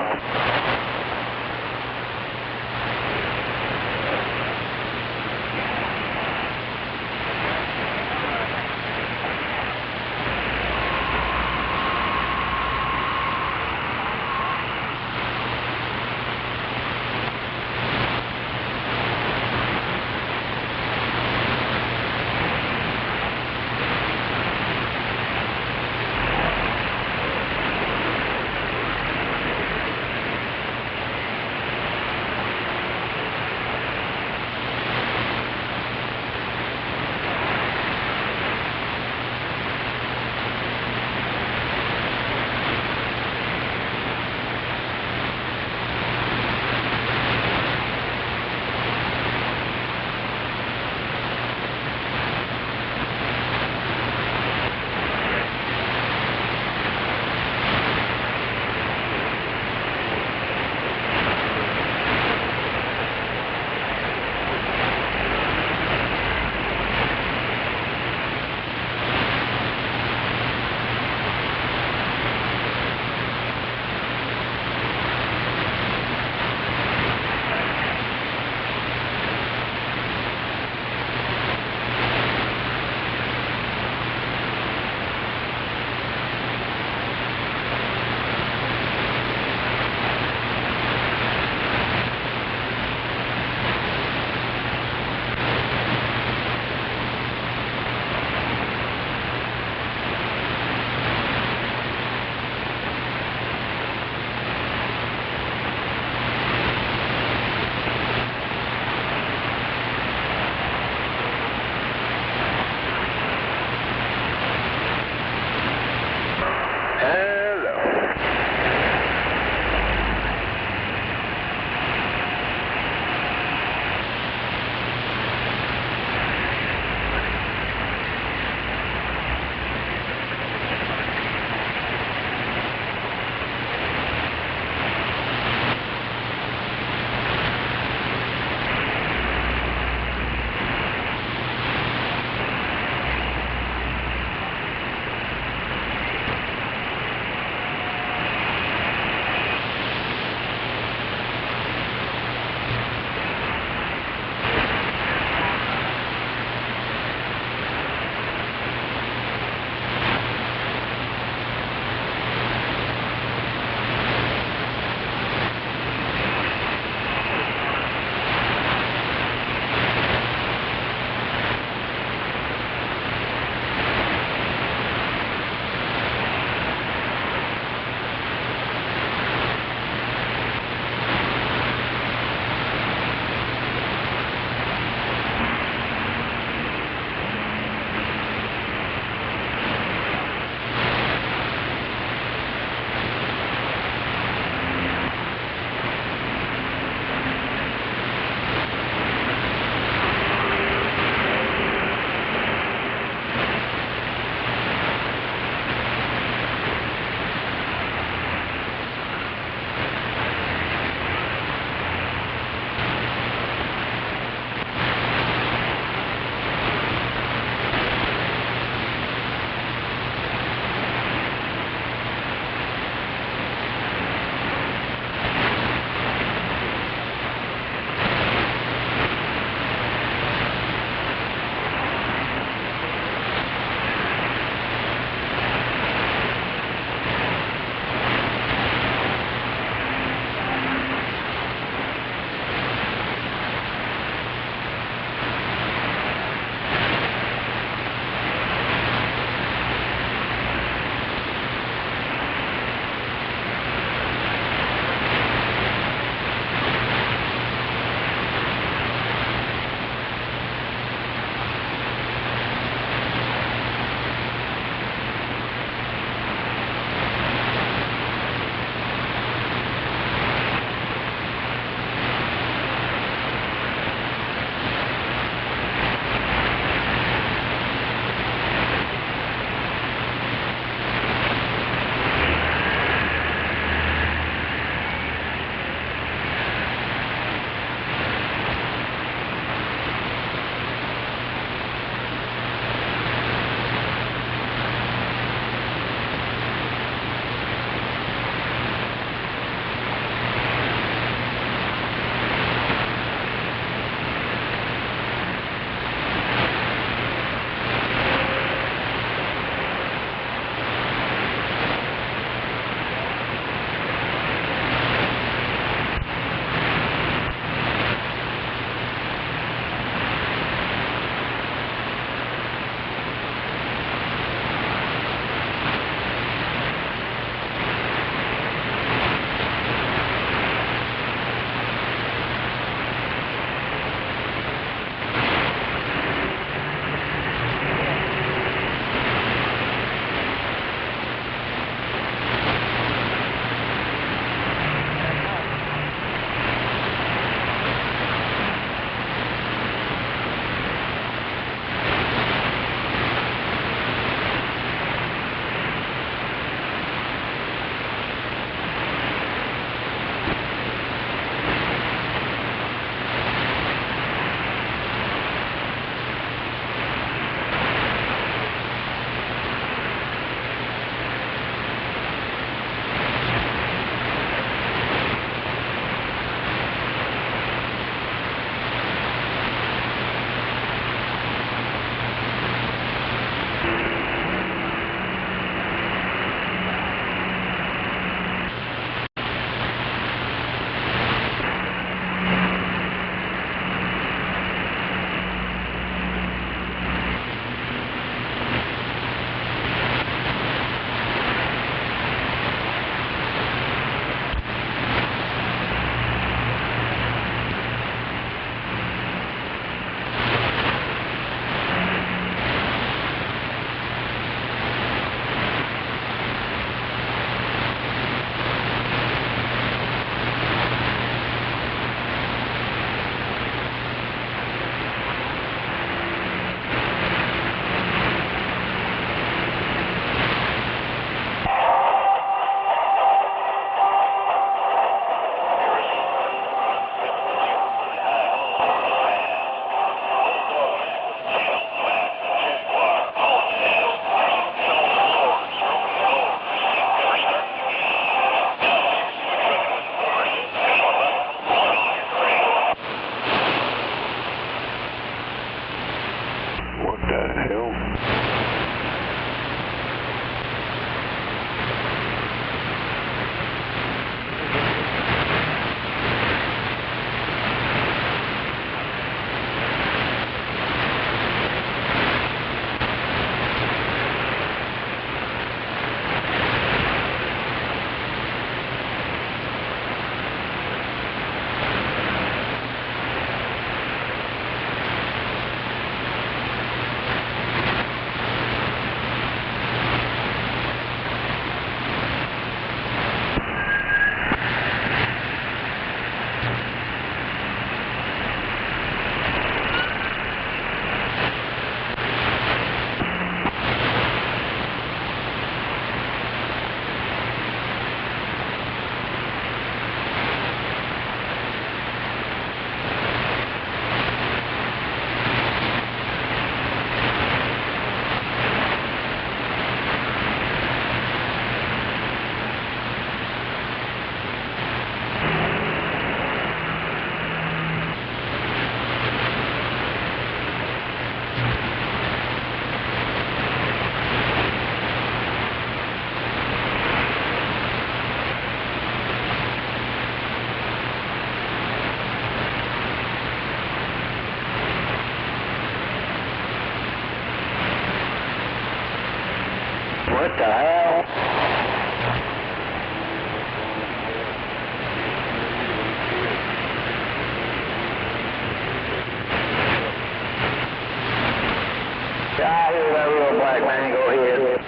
right, man. Go ahead.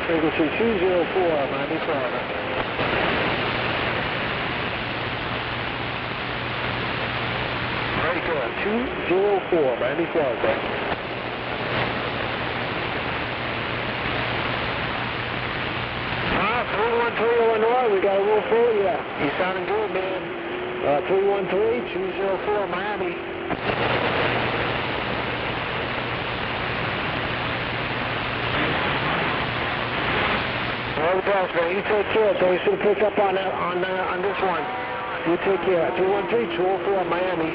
Frequency 204, Miami, Florida. Very good. 204, Miami, Florida. 313 Illinois, we got a room for you. You sounding good, man. 313-204, Miami. All the best, man. You take care. Thanks for the pickup on this one. You take care. 213-204 Miami.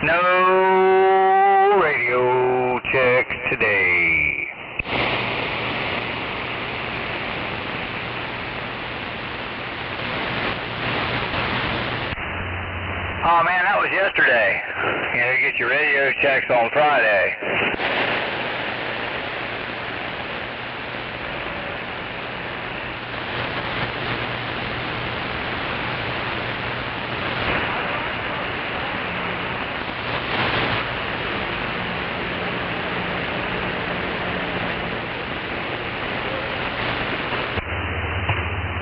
No radio check today. Oh man, that was yesterday. You know, you get your radio checks on Friday.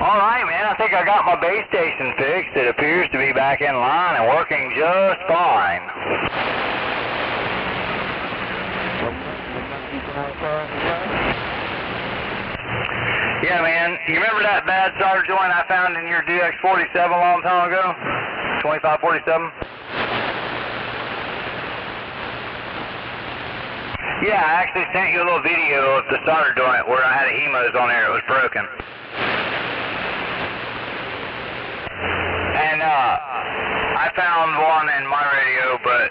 Alright, man, I think I got my base station fixed. It appears to be back in line and working just fine. Yeah, man, you remember that bad solder joint I found in your DX47 a long time ago? 2547? Yeah, I actually sent you a little video of the starter joint where I had a hemos on there. It was broken. And I found one in my radio, but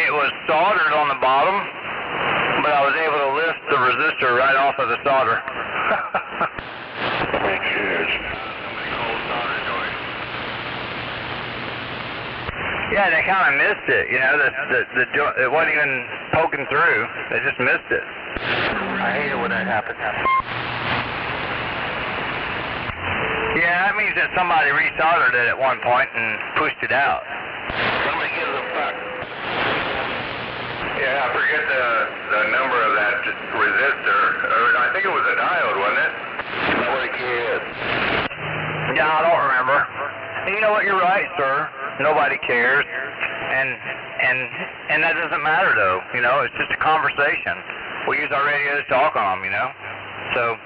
it was soldered on the bottom, but I was able to lift the resistor right off of the solder. Yeah, they kind of missed it, you know, it wasn't even poking through. They just missed it. I hate it when that happens. Yeah, that means that somebody resoldered it at one point and pushed it out. Somebody gives a fuck. Yeah, I forget the number of that resistor. I think it was a diode, wasn't it? Nobody cares. Yeah, I don't remember. And you know what, you're right, sir. Nobody cares, and that doesn't matter though, you know, it's just a conversation. We use our radios to talk on them, you know, so,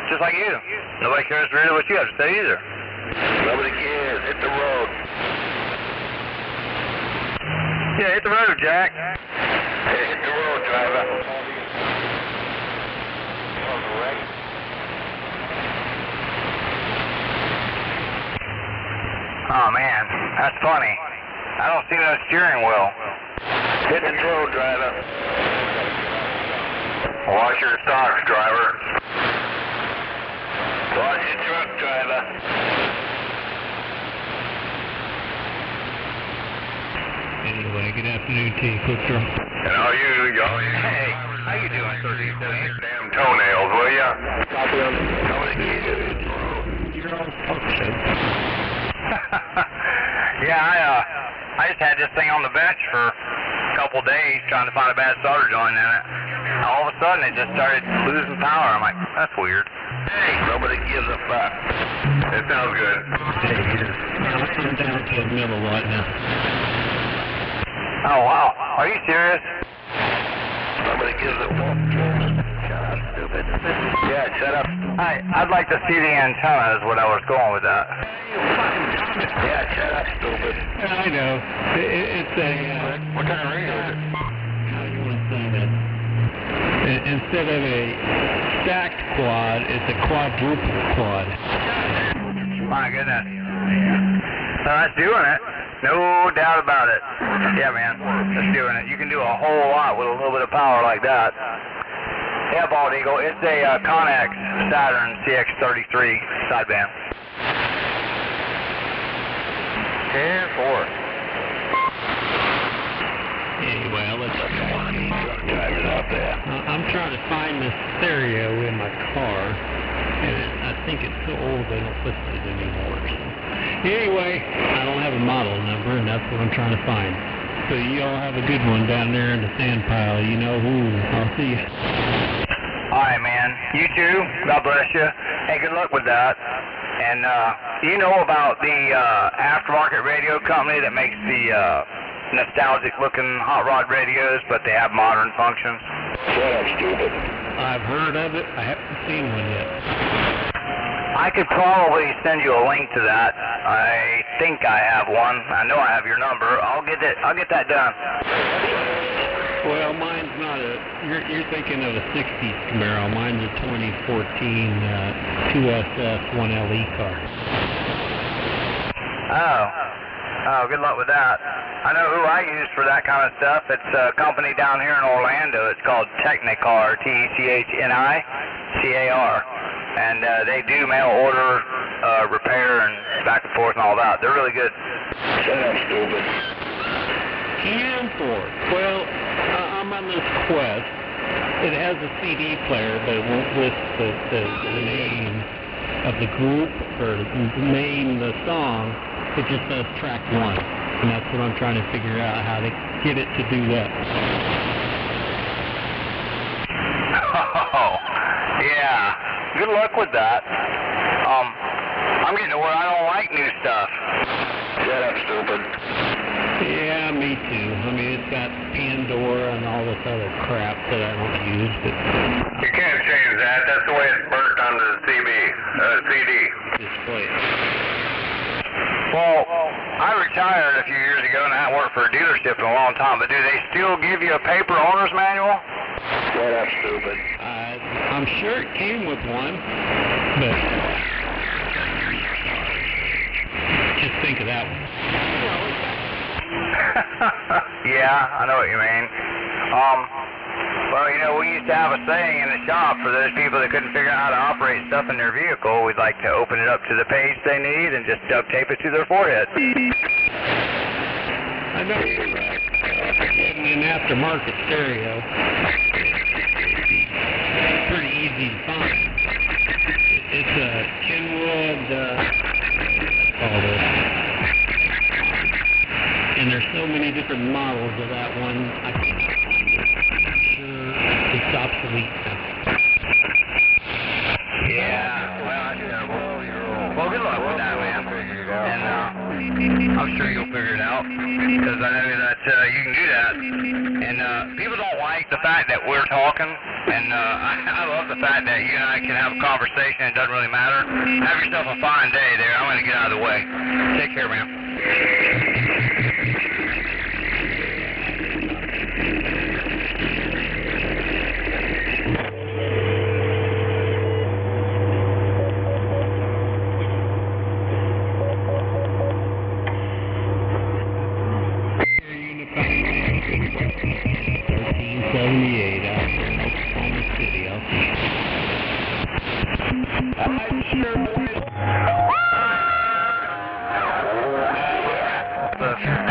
just like you, nobody cares really what you have to say either. Nobody cares, hit the road. Yeah, hit the road, Jack. Hey, hit the road, driver. Oh man, that's funny. I don't see no steering wheel. Hit the road, driver. Watch your stocks, driver. Watch your truck, driver. Anyway, good afternoon to you, Cookster. And all you. Hey, how you doing, sir? Damn toenails, will ya? Copy on it. You're on function. Yeah, I just had this thing on the bench for a couple days trying to find a bad solder joint in it. All of a sudden, it just started losing power. I'm like, that's weird. Hey, nobody gives a fuck. It sounds good. Hey, I'm down to a middle right now. Oh, wow. Are you serious? Nobody gives a fuck. Shut up, stupid. Yeah, shut up. I'd like to see the antenna is what I was going with that. Yeah, shut up, stupid. I know. It's a... what kind of radio is it? How do you want to say that? Instead of a stacked quad, it's a quadruple quad. My goodness. So that's doing it. No doubt about it. Yeah, man. That's doing it. You can do a whole lot with a little bit of power like that. Yeah, Bald Eagle. It's a Connex Saturn CX33 sideband. 10-4. Anyway, I'll let you drive it out there. I'm trying to find this stereo in my car, and I think it's so old they don't list it anymore. So. Anyway, I don't have a model number, and that's what I'm trying to find. So you all have a good one down there in the sand pile, you know. I'll see you. All right, man. You too. God bless you. Hey, good luck with that. And you know about the aftermarket radio company that makes the nostalgic-looking hot rod radios, but they have modern functions? Shut up, stupid. I've heard of it. I haven't seen one yet. I could probably send you a link to that. I think I have one. I know I have your number. I'll get that done. Well, mine's not a... You're thinking of a 60s Camaro. Mine's a 2014 2SS 1LE car. Oh, good luck with that. I know who I use for that kind of stuff. It's a company down here in Orlando. It's called Technicar, Technicar. And they do mail order, repair, and back and forth and all that. They're really good. Shut up, stupid. Well, I'm on this Quest. It has a CD player, but it won't list the name of the group or name the song. It just says track 1. And that's what I'm trying to figure out, how to get it to do that. Oh, yeah. Good luck with that. I'm getting to where I don't like new stuff. Shut up, stupid. Yeah, me too. I mean, it's got Pandora and all this other crap that I don't use, but... You can't change that. That's the way it's burnt onto the CD. Display it. Well, I retired a few years ago and I haven't worked for a dealership in a long time, but do they still give you a paper owner's manual? Yeah, that's stupid. I'm sure it came with one, but just think of that one. Yeah, I know what you mean. Well, you know, we used to have a saying in the shop for those people that couldn't figure out how to operate stuff in their vehicle. We'd like to open it up to the page they need and just duct tape it to their forehead. I know you're right. Getting an aftermarket stereo. Pretty easy to find. It's a Kenwood, and there's so many different models of that one. I'm sure it's obsolete now. Yeah, well, that's terrible. Well, good luck with that, man. And I'm sure you'll figure it out, because I know that you can do that. And people don't like the fact that we're talking, and I love the fact that you and I can have a conversation. It doesn't really matter. Have yourself a fine day there. I'm going to get out of the way. Take care, man.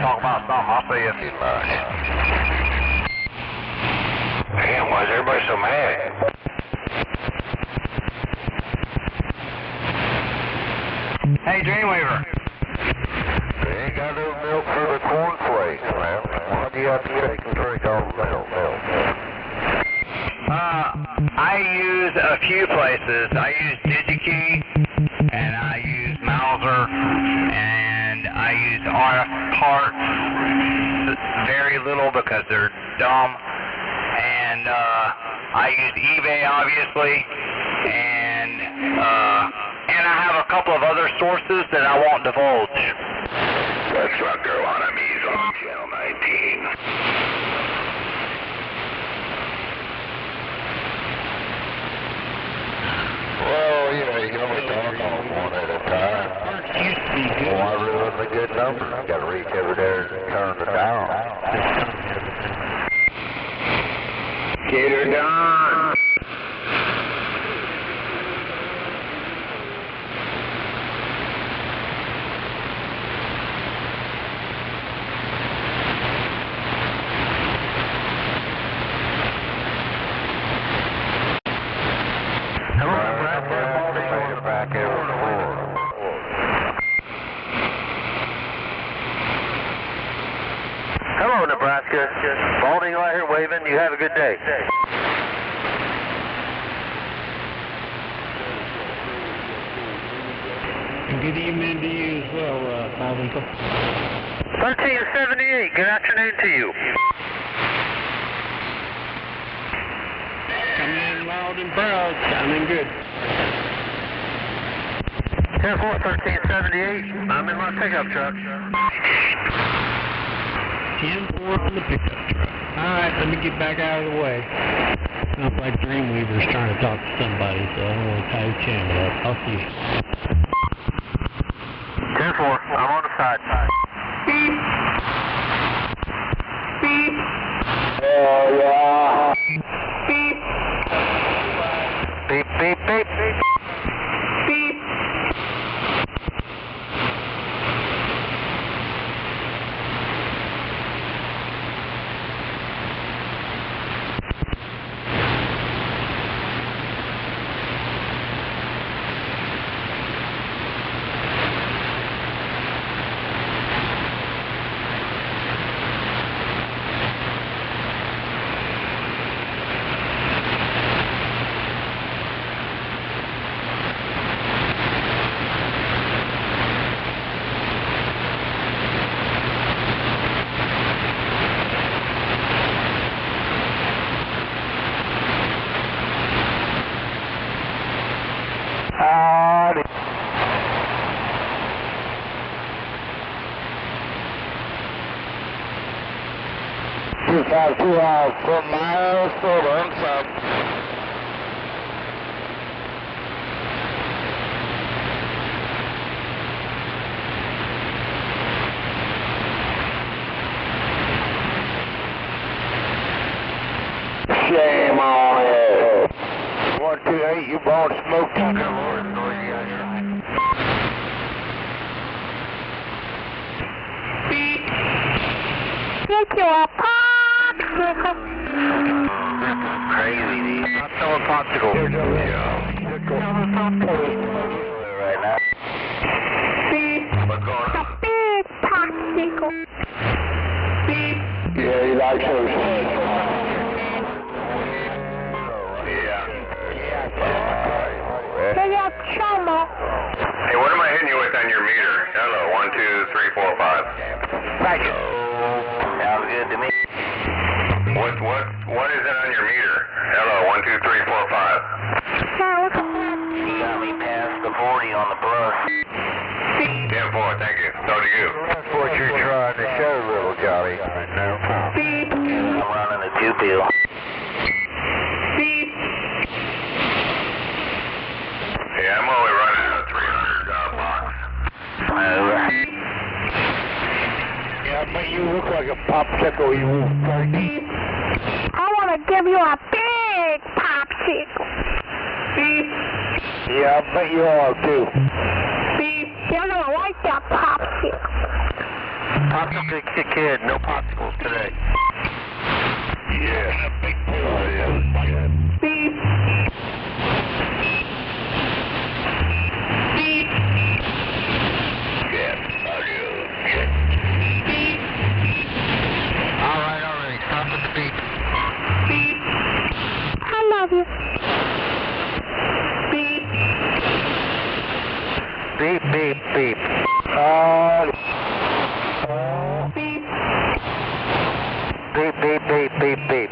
Talk about something, I'll see you if you'd like. Damn, why is everybody so mad? Hey, Dreamweaver. They ain't got no milk for the cornflakes, man. Why do you have to take and drink all the milk? I use a few places. I use DigiKey, and I use Mauser, and I use RF Parts very little because they're dumb, and I use eBay obviously, and I have a couple of other sources that I won't divulge. That's Truck Carolina Me's on Channel 19. Well, you know, you can only talk on one at a time. Well, I ruined the good number. You got to reach over there and turn it down. Get her done. Hello, Nebraska. Balding right here waving. You have a good day. And good evening to you as well, Balding. 1378, good afternoon to you. Coming in loud and proud, sounding good. 10-4, 1378, I'm in my pickup truck. 10-4 on the pickup truck. Alright, let me get back out of the way. Sounds like Dreamweaver's trying to talk to somebody, so I don't want to tie your channel up. I'll see you. 10-4, I'm on the side. Beep. Beep. Oh, yeah. Beep. Beep, beep, beep. Beep. 252 out, 4 miles further and south. Shame on it. 128, you bought smoke. Get your popsicle. Crazy, dude. I'm throwing popsicle. Right now. What's going on? A big popsicle. Yeah, he likes those. They got trouble. Hey, what am I hitting you with on your meter? Hello, 1, 2, 3, 4, 5. Thank you. Sounds good to me. What is it on your meter? Hello, 1, 2, 3, 4, 5. You got me past the 40 on the plus. 10-4, thank you. So do you. That's what you're trying to show, little Johnny. No problem. I'm running a 2-pill. Yeah, I'm only running a 300 box. Yeah, but you look like a popsicle, you turkey. I want to give you a big popsicle. Yeah, I bet you are too. You're going to like that popsicle. Popsicle kid, no popsicles today. Yeah. Alright, stop with the beep. I love you. Beep, beep, beep. Beep, beep, beep, beep, beep.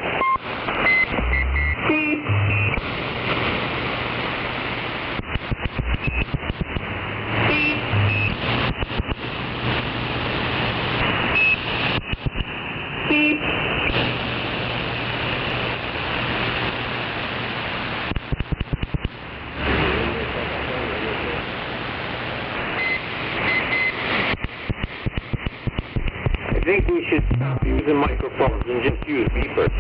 I think we should stop using microphones and just use beepers.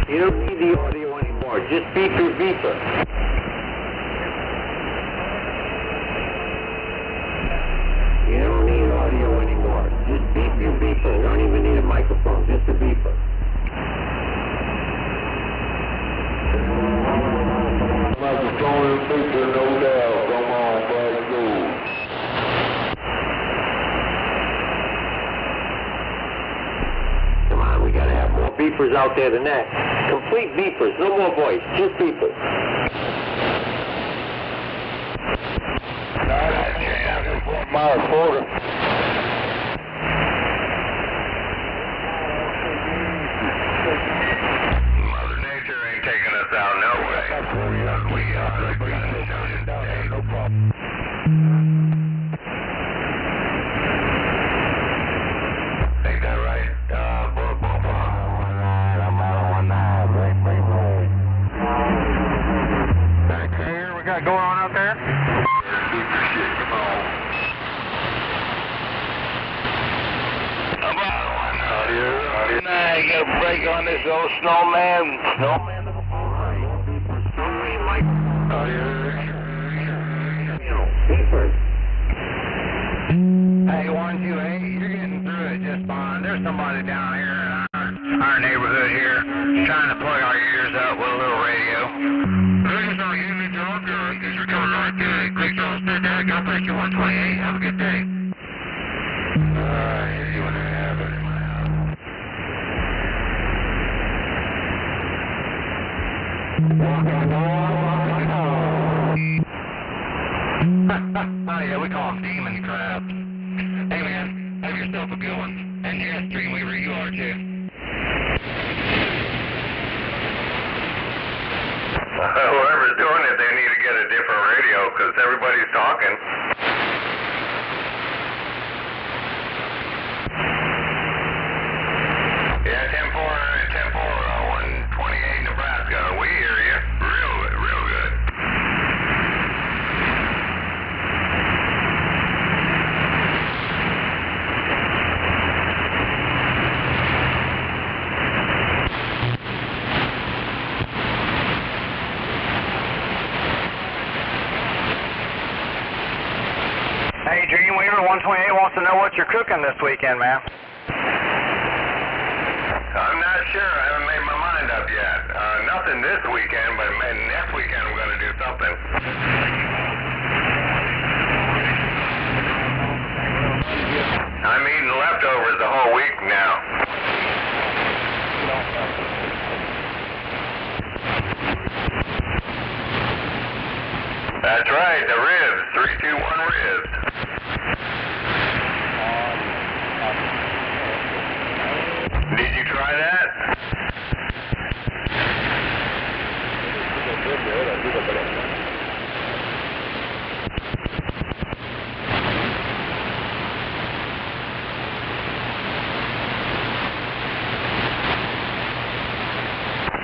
You don't need the audio anymore. Just beep your beeper. You don't need audio anymore. Just beep your beeper. You don't even need a microphone. Just a beeper. Microphone and beeper, no doubt. Come on, let's go. Come on, we gotta have more beepers out there than that. Complete beepers, no more voice, just beepers. That's 4 miles further. Mother Nature ain't taking us out no way. We are the greatest day. No problem. Ain't that right? Back here, we got going on out there? Keep your shit, come on. Nah, you got a break on this old snowman. Hey, 128, you're getting through it just fine. There's somebody down here in our neighborhood here trying to plug our ears up with a little radio. There's no human dog, because you're coming right through it. Quick, y'all said that. God bless you, 128. Have a good day. Alright, see what happens. Oh yeah, we call them demon crabs. Hey man, have yourself a good one. And yes, Dreamweaver, you are too. Whoever's doing it, they need because everybody's talking. Yeah, 10-4, 128 Nebraska. We hear you. Real good. Hey, Dreamweaver 128 wants to know what you're cooking this weekend, man. I'm not sure. I haven't made my mind up yet. Nothing this weekend, but next weekend I'm going to do something. I'm eating leftovers the whole week now. That's right, the ribs, 3-2-1 ribs. Did you try that?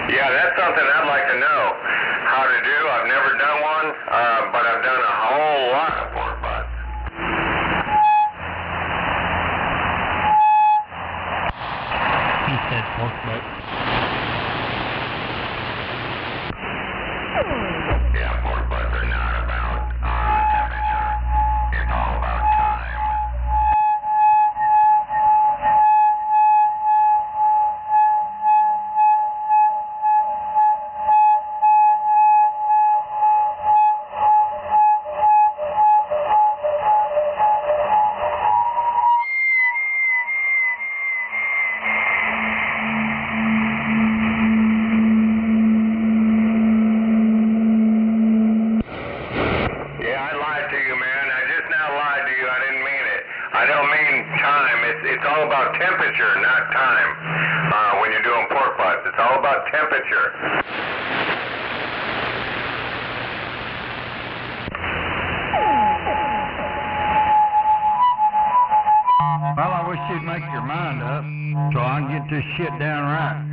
Yeah, that's something I'd like to know how to do. I've never done one, but I've done a whole lot of pork butts. He said pork butt. Yeah, pork butts are not about temperature. It's all about time. I don't mean time. It's all about temperature, not time. When you're doing pork butts, it's all about temperature. Well, I wish you'd make your mind up so I can get this shit down right.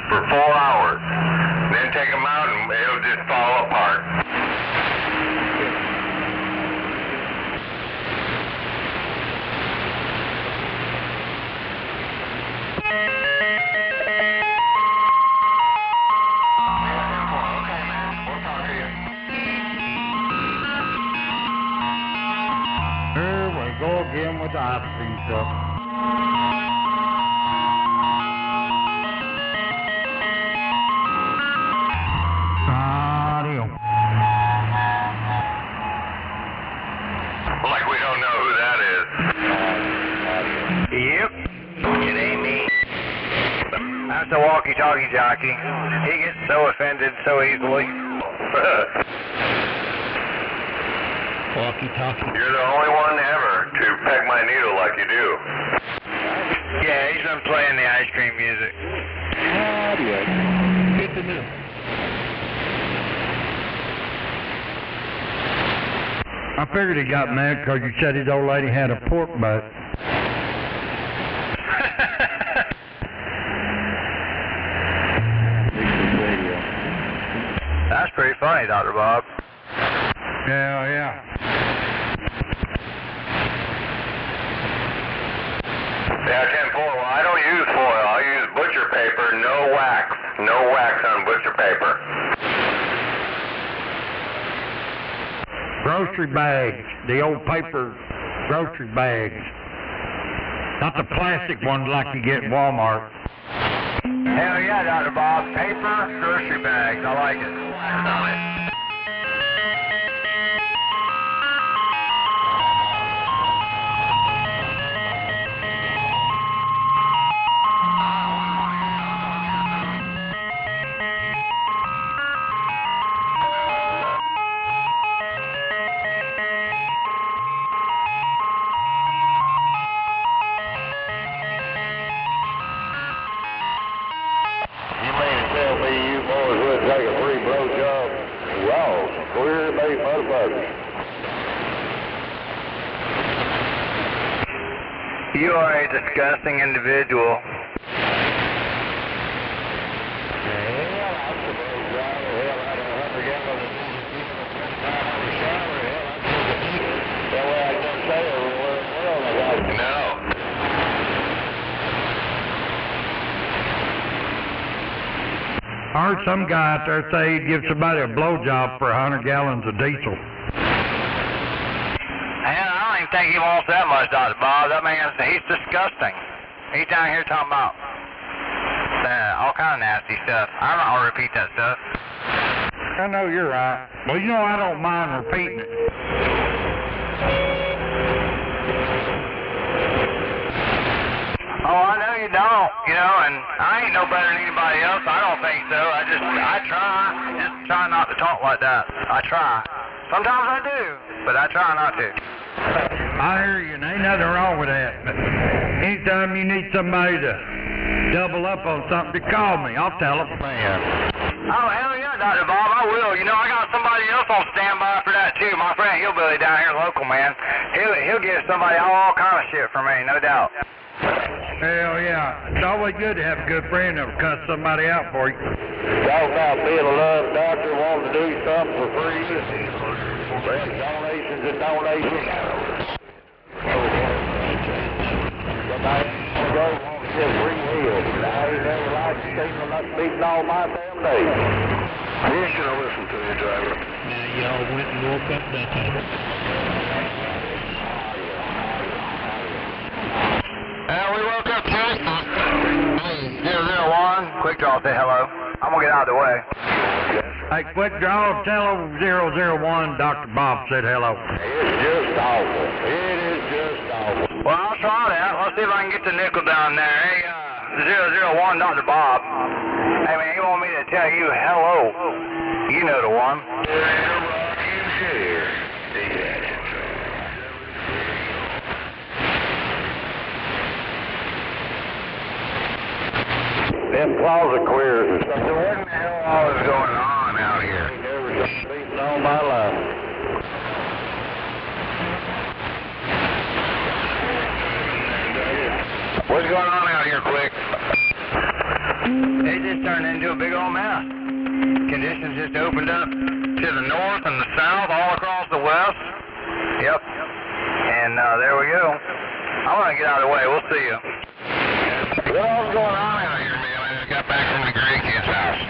For 4 hours. Then take them out and it'll just fall apart. Here we go again with the ice cream truck. Like we don't know who that is. Yep. It ain't me. That's a walkie-talkie jockey. He gets so offended so easily. Walkie-talkie. You're the only one ever to peg my needle like you do. Yeah, he's been playing the ice cream music. Good to know. I figured he got mad because you said his old lady had a pork butt. That's pretty funny, Dr. Bob. Yeah. Yeah, 10-4. Well, I don't use foil. I use butcher paper, no wax. No wax on butcher paper. Grocery bags, the old paper grocery bags. Not the plastic ones like you get at Walmart. Hell yeah, Dr. Bob. Paper grocery bags. I like it. you motherfuckers. You are a disgusting individual. I heard some guy out there say he'd give somebody a blowjob for 100 gallons of diesel. Man, I don't even think he wants that much, Dr. Bob. That man, he's disgusting. He's down here talking about all kind of nasty stuff. I'm not going to repeat that stuff. I know you're right. Well, you know I don't mind repeating it. Oh, I know you don't, you know, and I ain't no better than anybody else. I don't think so. I try not to talk like that. I try. Sometimes I do, but I try not to. I hear you, and ain't nothing wrong with that. But anytime you need somebody to double up on something, just call me. I'll tell them. Oh, hell yeah, Dr. Bob, I will. You know, I got somebody else on standby for that, too. My friend Hillbilly down here local, man. He'll give somebody all kind of shit for me, no doubt. Hell yeah. It's always good to have a good friend that'll cuss somebody out for you. Talk about being a love doctor, wanting to do something for free. Donations and donations. Somebody go want to get free will. I ain't never liked to see them not speaking all my damn days. When can I listen to you, driver? Now y'all went and woke up that time. We woke up too. Hey, 001, quick draw, say hello. I'm going to get out of the way. Hey, quick draw, tell 001 Dr. Bob said hello. It's just awful. It is just awful. Well, I'll try that. Let's see if I can get the nickel down there. Hey, 001 Dr. Bob. Hey, man, he want me to tell you hello. You know the one. Them closet queers and stuff. So what in the hell all is going on out here? Never beaten all my life. What's going on out here, quick? It just turned into a big old mess. Conditions just opened up to the north and the south, all across the west. Yep. And there we go. I'm going to get out of the way. We'll see you. What all's going on out here, man? I just got back from the grandkid's house.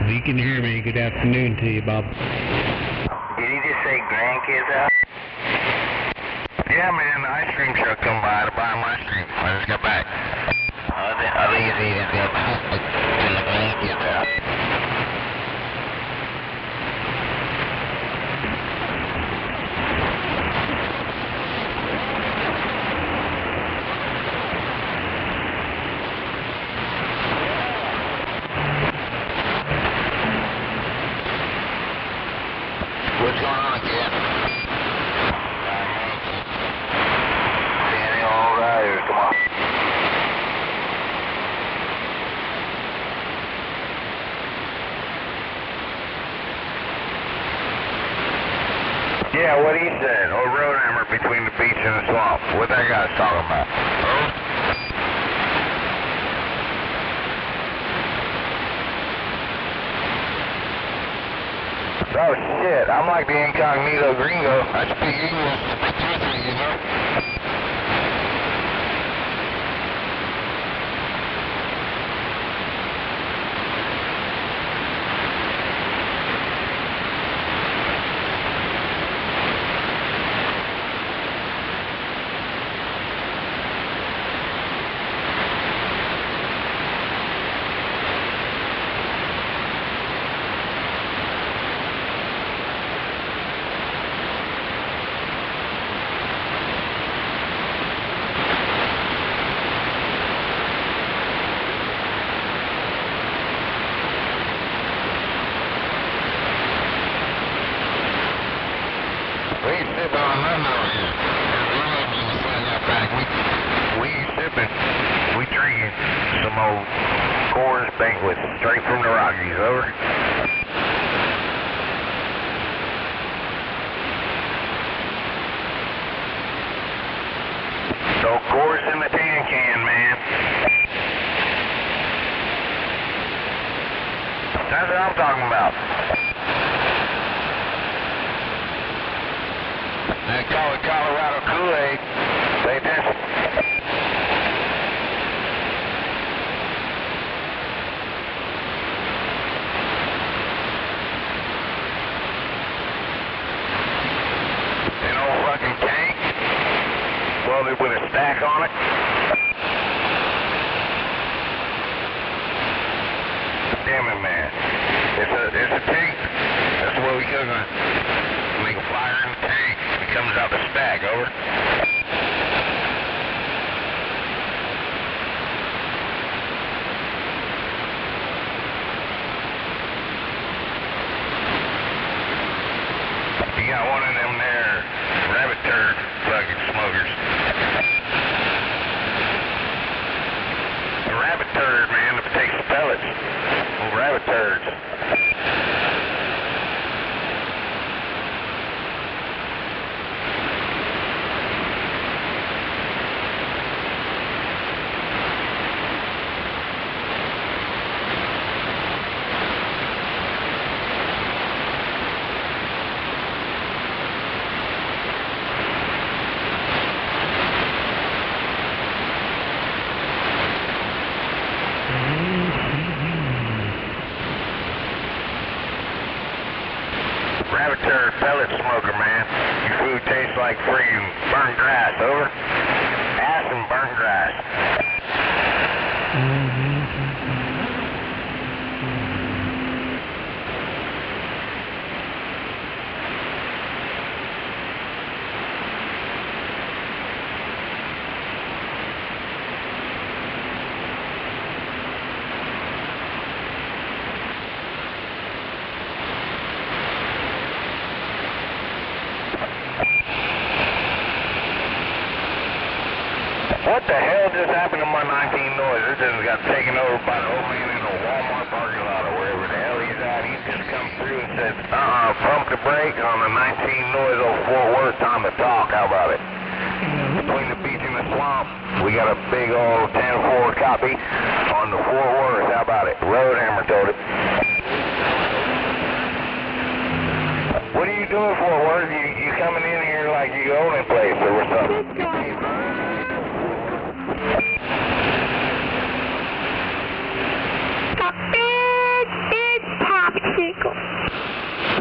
You can hear me. Good afternoon to you, Bob. Did he just say grandkids out? Yeah, man, the ice cream truck come by to buy my ice cream. I just got back. I think he just got back and the grandkids out. What's going on, kid? Standing all right here, come on. Yeah, what he said, or road hammer between the beach and the swamp. What that guy's talking about? Oh shit, I'm like the incognito gringo. I speak English, you know? know, we ain't sipping. We drinking some old Coors Banquet straight from the Rockies, over. So Coors in the tin can, man. That's what I'm talking about. They call it Colorado Kool-Aid. Pay attention. An old fucking tank welded with a stack on it. Damn it, man. It's a tank. That's what we cook on. Make a fire in the tank. It comes out the stack, over. You got one of them there rabbit turd fucking smokers. A rabbit turd, man, that takes pellets. Little rabbit turds. Rabbit turd pellet smoker, man. Your food tastes like freaking burnt grass, over. Ass and burnt grass. What the hell just happened to my 19 noise? It just got taken over by the old man in the Walmart parking lot or wherever the hell he's at. He just come through and said, pump the brake on the 19 noise on Fort Worth, time to talk. How about it? Between the beach and the swamp, we got a big old 10-4 copy on the Fort Worth. How about it? Roadhammer told it. What are you doing, Fort Worth? You coming in here like you own a place or something?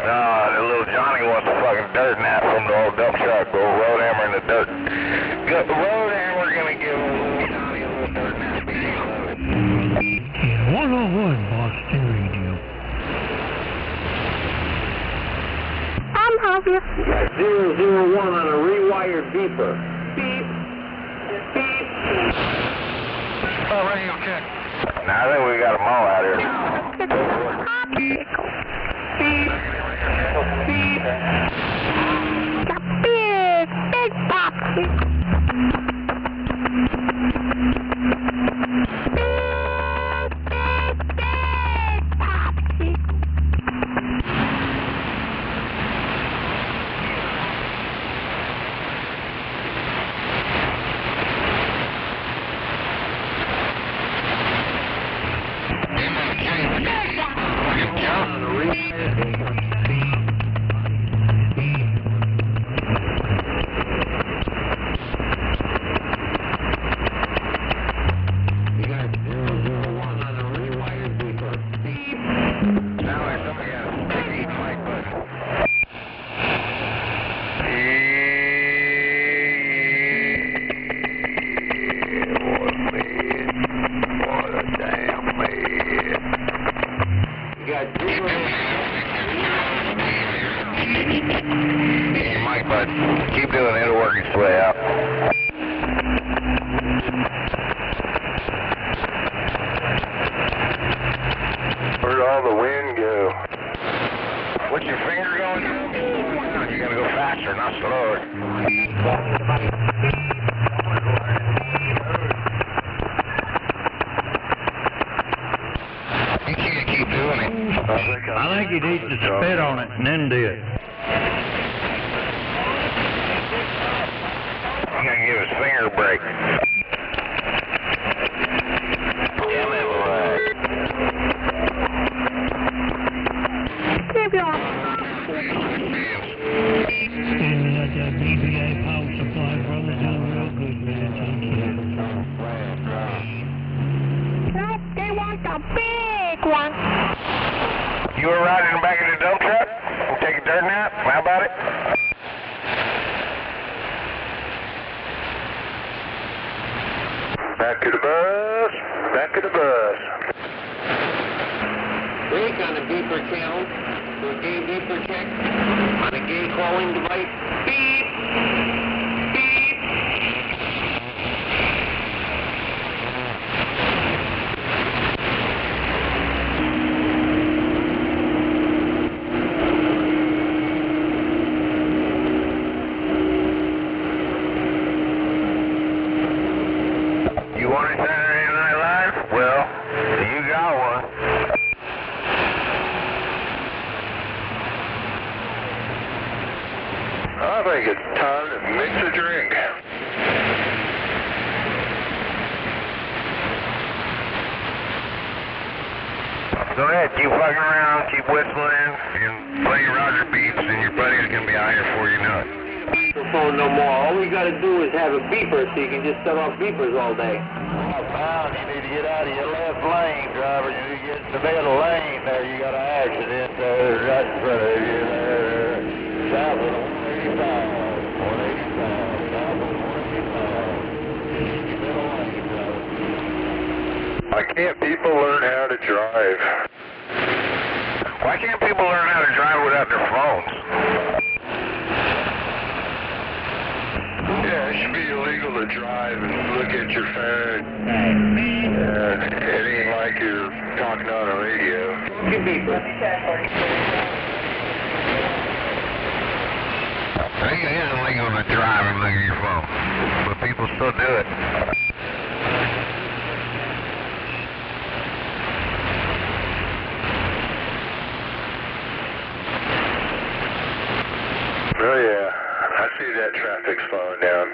The little Johnny wants a fucking dirt nap from the old dump truck, the old Roadhammer in the dirt. The Roadhammer gonna give old Johnny a little dirt nap. Yeah, 101 Boston Radio. I'm obvious. You got 001 on a rewired beeper. Beep. Beep. Oh, radio check. Now I think we got them all out here. Beep. Beep. The big popsicle. Big popsicle. Mike, bud, keep doing it. It'll work its way out. Where'd all the wind go? What's your finger going? You gotta go faster, not slower. I think he needs to spit on it and then do it. He's gonna give his finger a break. Damn it, boy. Keep going. Standing at that BBA power supply, brother, doing real good, man. Thank you. Nope, they want the big one. You were riding in the back of the dump truck? We'll take a dirt nap? How about it? Back to the bus. Back to the bus. Break on the beeper channel. Do a gay beeper check. On a gay calling device. Beep! Beep! You want a Saturday Night Live? Well, you got one. I think it's time to mix a drink. Go ahead, keep fucking around, keep whistling, and play your Roger beats, and your buddy's gonna be out here before you know it. Phone no more. All we got to do is have a beeper so you can just set off beepers all day. Bound, you need to get out of your left lane, driver. You need to get in the middle lane there. You got an accident there right in front of you there. South of 185. 185. South of 185. Middle lane, driver. Why can't people learn how to drive? Why can't people learn how to drive without their phones? Yeah, it should be illegal to drive and look at your phone. It ain't like you're talking on a radio. It ain't illegal to drive and look at your phone, but people still do it. Oh yeah, I see that traffic's slowing down.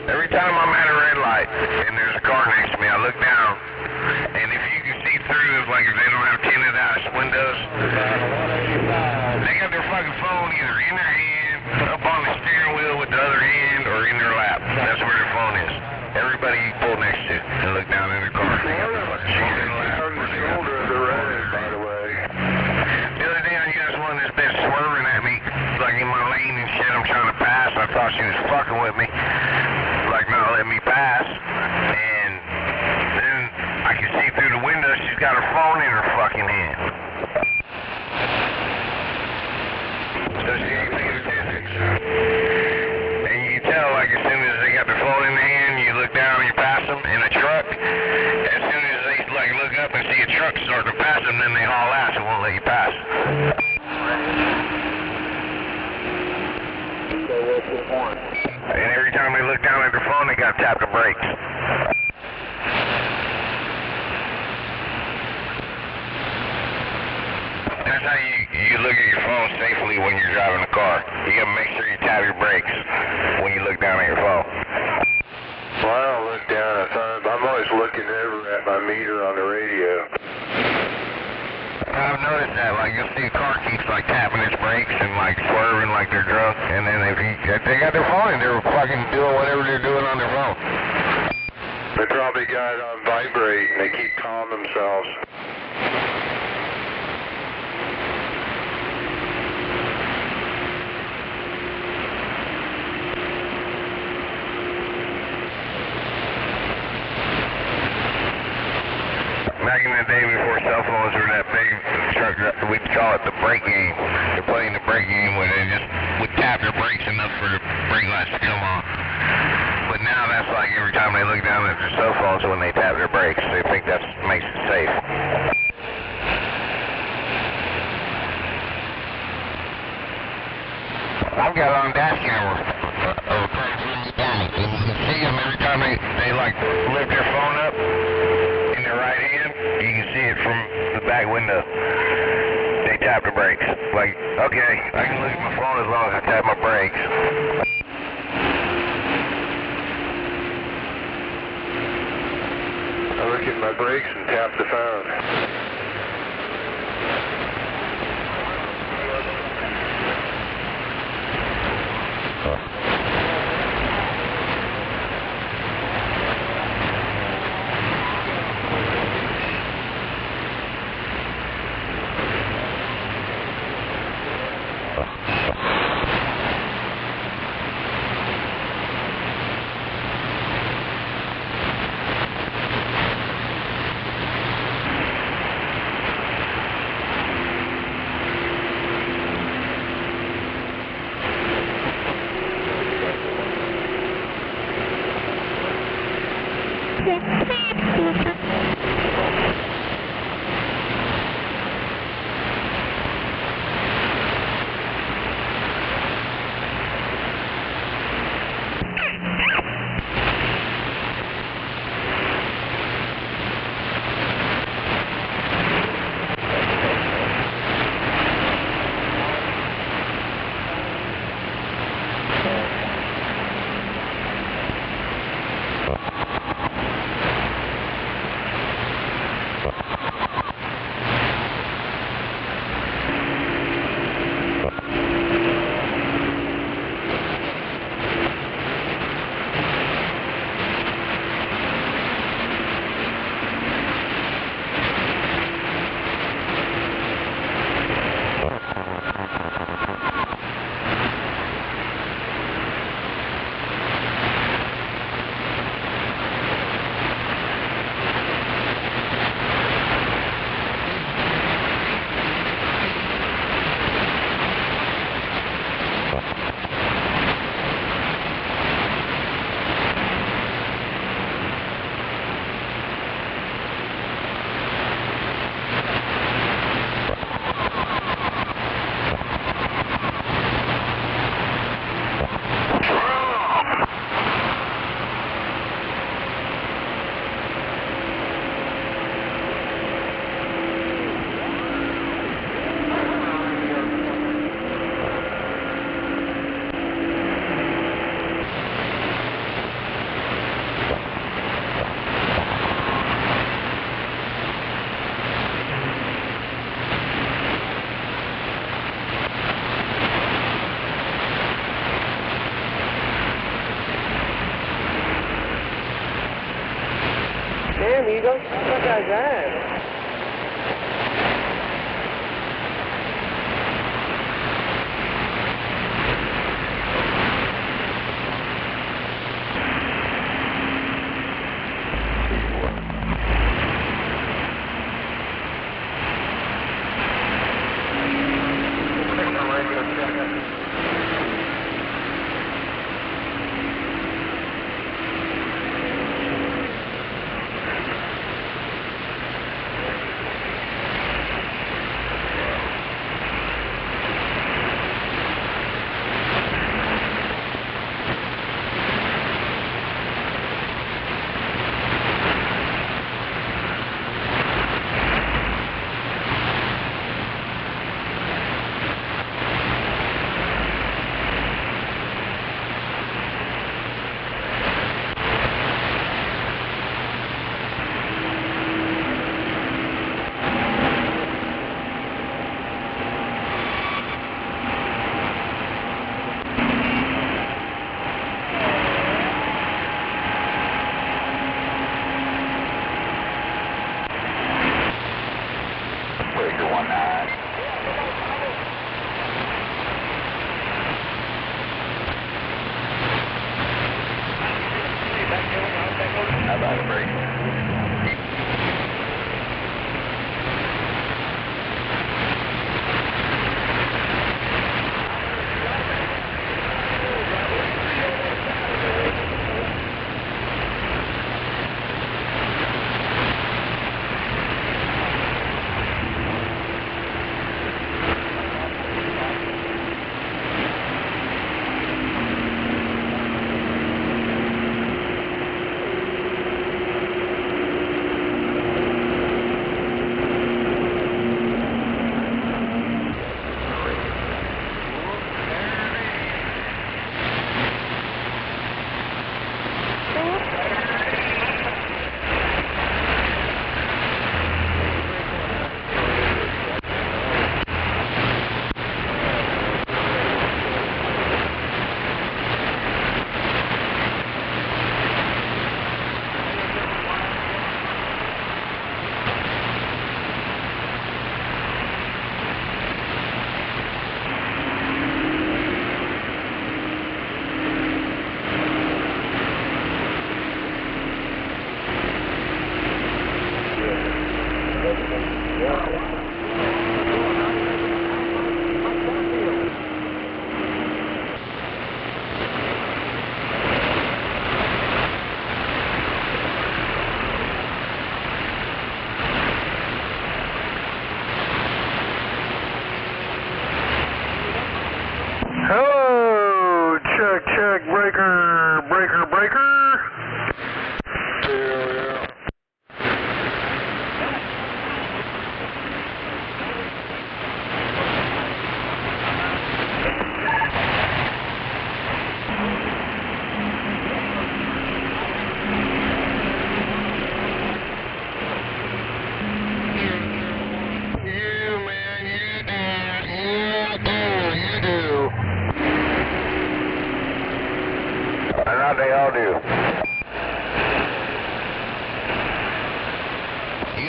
Every time I'm at a red light and there's a car next to me, I look down, and if you can see through, like if they don't have tinted ass windows, they got their fucking phone either in their hand, up on the steering wheel with the other hand, or in their lap. That's where their phone is. Everybody you pull next to and look down in their car. They got their fucking phone in their lap. Shoulder of the road, by the way. The other day I got one that's been swerving at me, like in my lane and shit. I'm trying to pass. I thought she was fucking with me, like not letting me pass. And then I can see through the window she's got her phone in her fucking hand. So she ain't paying attention. And you can tell, like as soon as they got their phone in their hand, you look down and you pass them in a truck. As soon as they like look up and see a truck starting to pass them, then they haul ass and won't let you pass. So what's the point? And every time they look down at their phone, they got to tap the brakes. That's how you look at your phone safely when you're driving a car. You got to make sure you tap your brakes when you look down at your phone. Well, I don't look down at phone. I'm always looking over at my meter on the radio. I've noticed that, like you'll see a car keeps like tapping its brakes and like swerving like they're drunk, and then if they got their phone and they're fucking doing whatever they're doing on their phone. They probably got it on vibrate and they keep calling themselves. Back in the day before cell phones were that big, we'd call it the brake game. They're playing the brake game where they just would tap their brakes enough for the brake lights to come on. But now that's like every time they look down at their cell phones when they tap their brakes, they think that makes it safe. I've got on dash camera of cars really down, and you can see them every time they like like lift your phone up in your right hand, you can see it from the back window. They tap the brakes. Like, okay, I can look at my phone as long as I tap my brakes. I look at my brakes and tap the phone. amigo. Look at that. breaker. They all do. You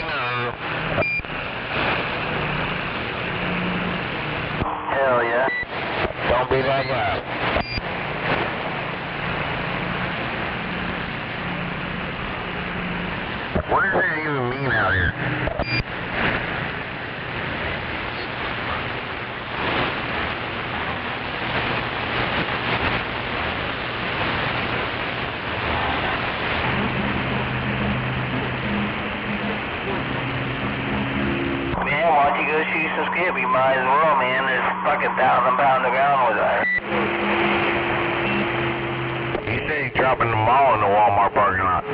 know. Hell yeah. Don't be that guy. What does that even mean out here? Go shoot some skip, you might as well, man. There's fucking 1,000 pounds of ground with that. He said he's dropping the ball in the Walmart parking lot.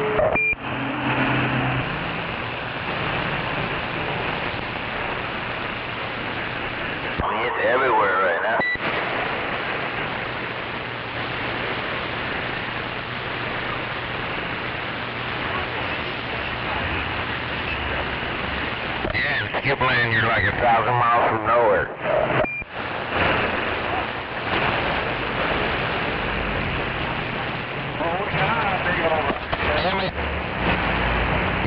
I mean, it's everywhere right now. Skip lane, you're like 1,000 miles from nowhere. Damn it.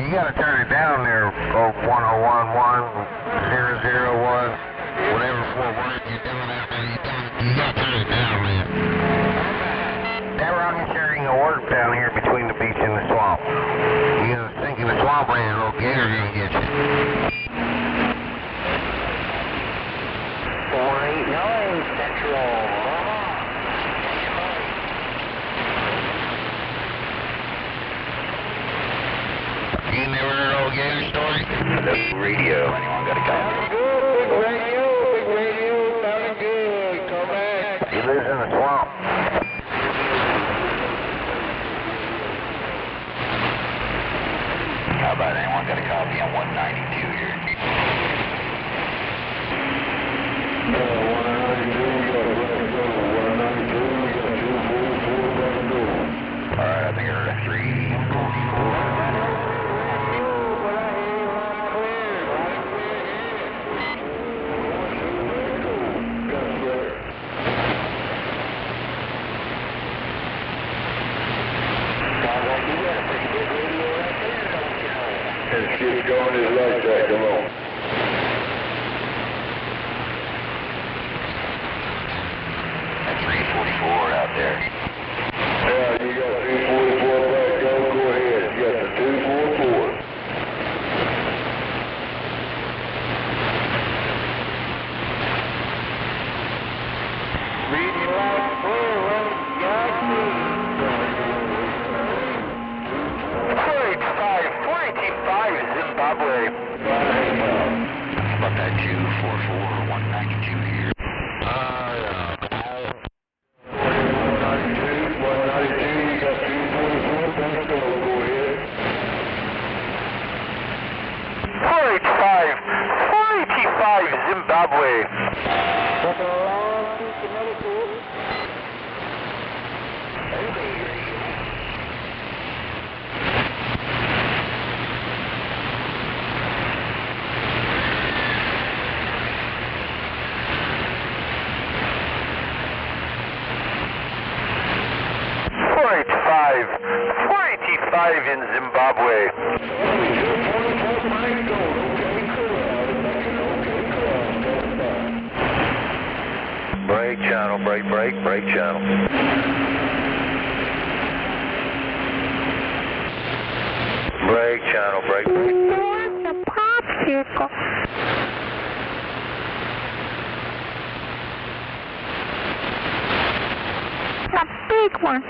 You gotta turn it down there, 1011, 001, whatever 4 words you're doing out there. You gotta turn it down, man. That rocket sharing will work down here between the beach and the swamp. You know, thinking the swamp lane, a little gator gonna get you. 489 Central. You never heard old gator story? No radio. Anyone got a copy? Big radio, sounding good. Come back. He lives in the swamp. How about anyone got a copy on 192 here? Alright, I think I heard a 344. Shit's going his light track, come on. That's 344 out there. Yeah, you got 344 back, go ahead. You got the 244. Reading loud, full, got me. 485 Zimbabwe. About that 244 192 here. 192, you got 244, let's go, go ahead. 485 Zimbabwe. In Zimbabwe. Brake channel, brake channel. Brake channel, brake. It's a popsicle. A big one.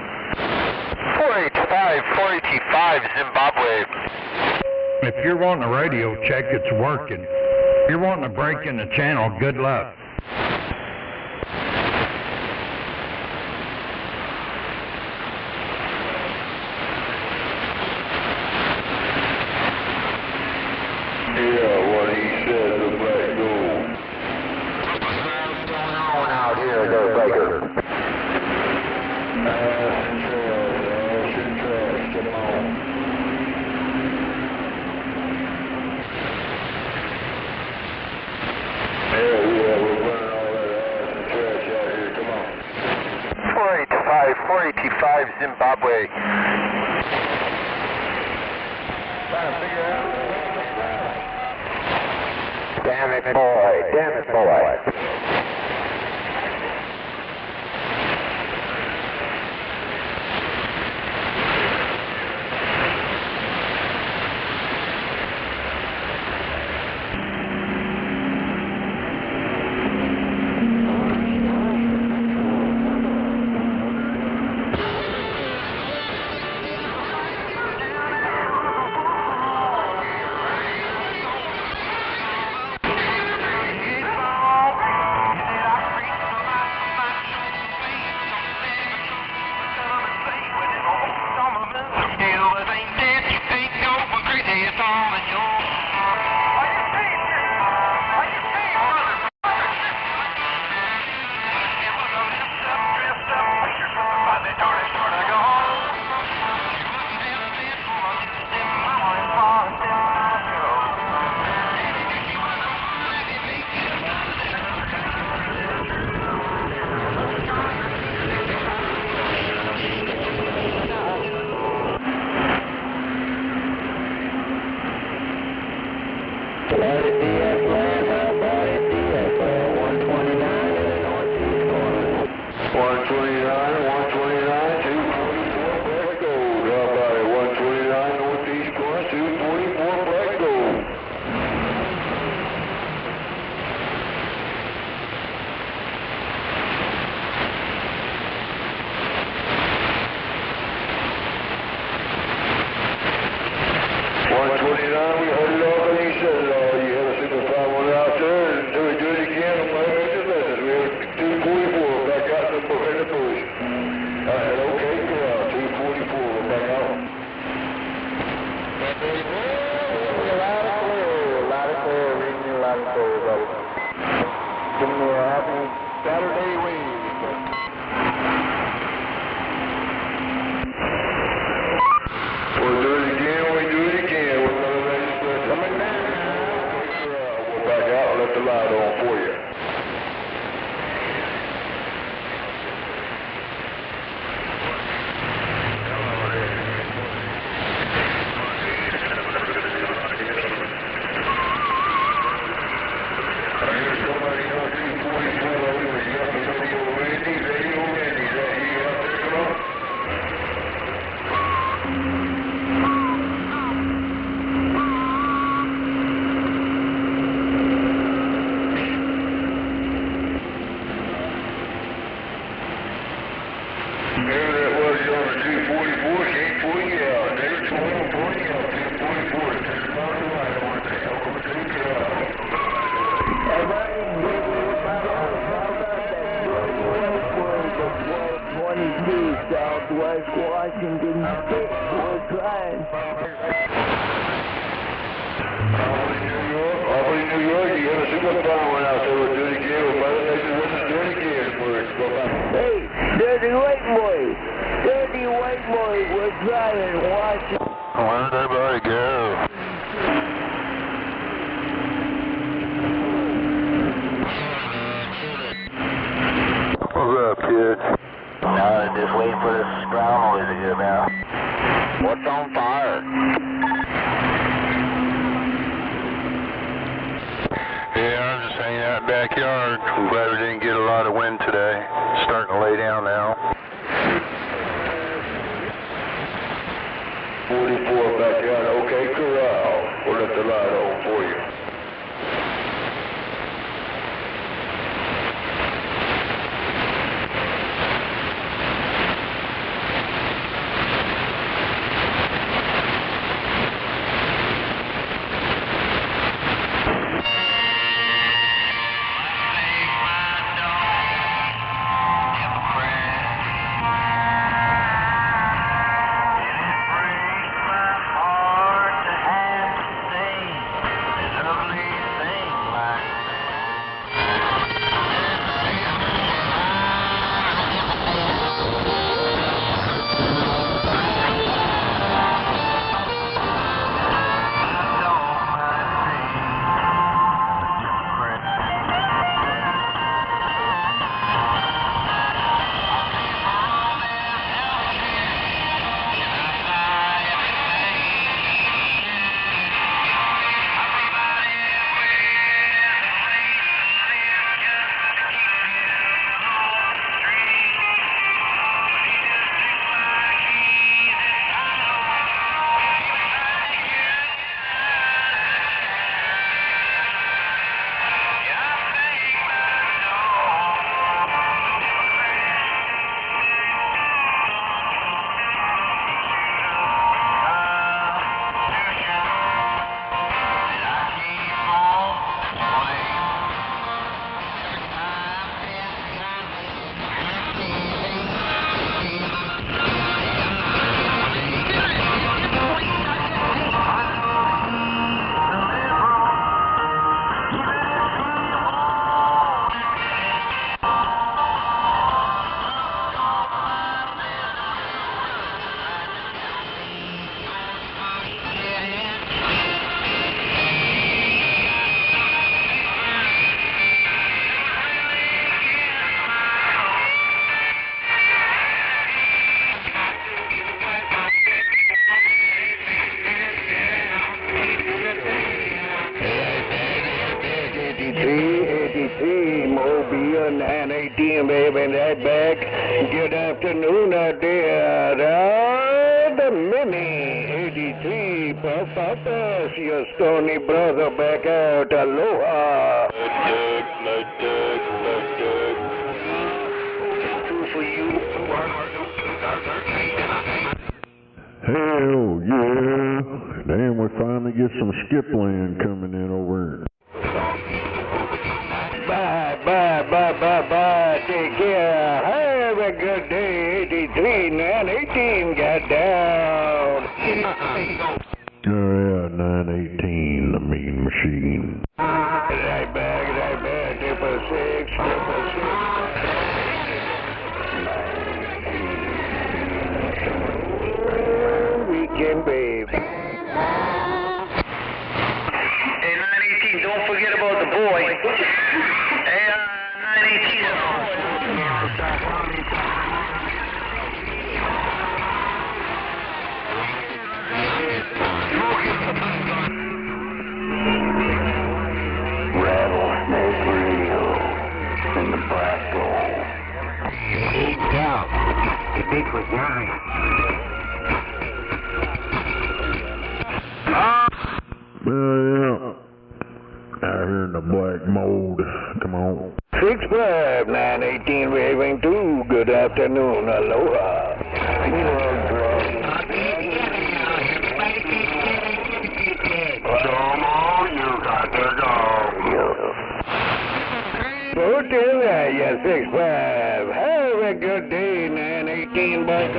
485 Zimbabwe. If you're wanting a radio check, it's working. If you're wanting to break in the channel, good luck. way. Damn it, boy. Damn it, boy. afternoon out there. The Mini 83, Papa, your stony brother back out. Aloha. For you. Hell yeah. Damn, we finally get some skip land coming in over here. Bye. Take care. Have a good day. 83, 918 got down. Oh yeah, 918, the mean machine. Right back. 666. Weekend, babe. Hey, 918, don't forget about the boy. Hey, 918. Rattlesnake Radio in the black gold. Down. The big was young. Yeah. Out here in the black mold. Come on. 65918 Raving 2. Good afternoon. Aloha. Come on, you got to go. Put in there, you 65. Have a good day, 918 back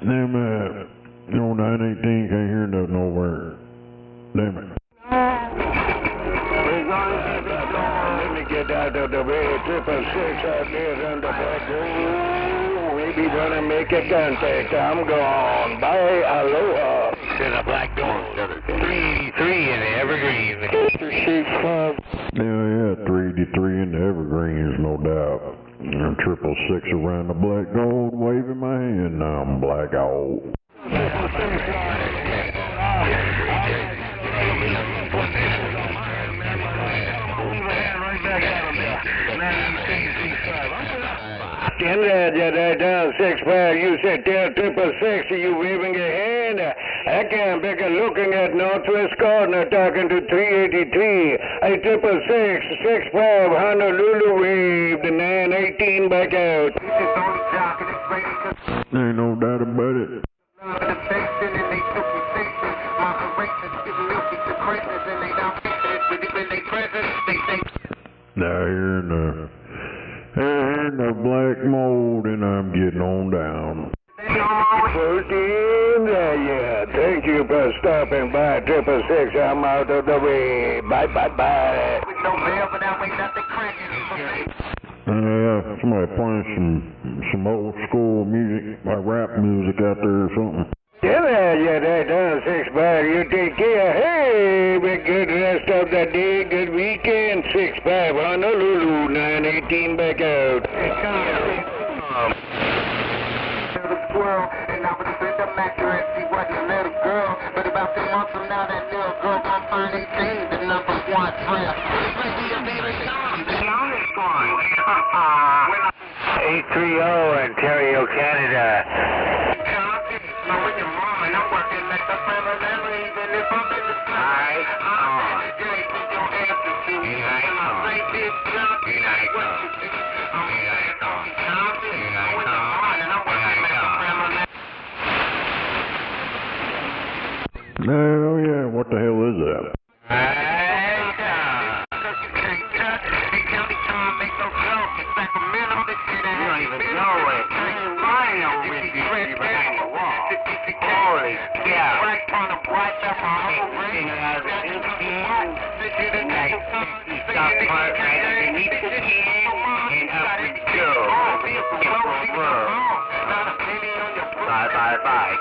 Damn it. No, 918 can't hear nothing over there. Damn it. Let me get out of the way. 666 out there on the back road. Maybe gonna make a contact. I'm gone. Bye. Aloha. To the black door. 383 in the Evergreen. Yeah, 383 in the Evergreens, no doubt. And 666 around the black gold, waving my hand. Now I'm black out. Down 65. You said tell 666. Are you waving your hand? I can't be looking at Northwest Corner talking to 383. Hey, 666, 65, Honolulu wave, the 918 back out. Ain't no doubt about it. Now here in the black mold, and I'm getting on down. 14, yeah. Thank you for stopping by, 666. I'm out of the way. Bye. Somebody playing some old school music, like rap music out there or something. Yeah, down 65. You take care. Hey, be good rest of the day. Good weekend. 65 Honolulu, 918 back out. Squirrel, and I was in the mattress. She wasn't a little girl, but about 2 months from now, that little girl gon' find 18, the number one friend. This might be your favorite song, the longest one. 830 Ontario, Canada. I'm with your mom, and I'm working like the family member, even if I'm in the sky. I'm in the day, think your answer to me. And I say this, junk, and I go. Oh yeah, what the hell is that? Bye,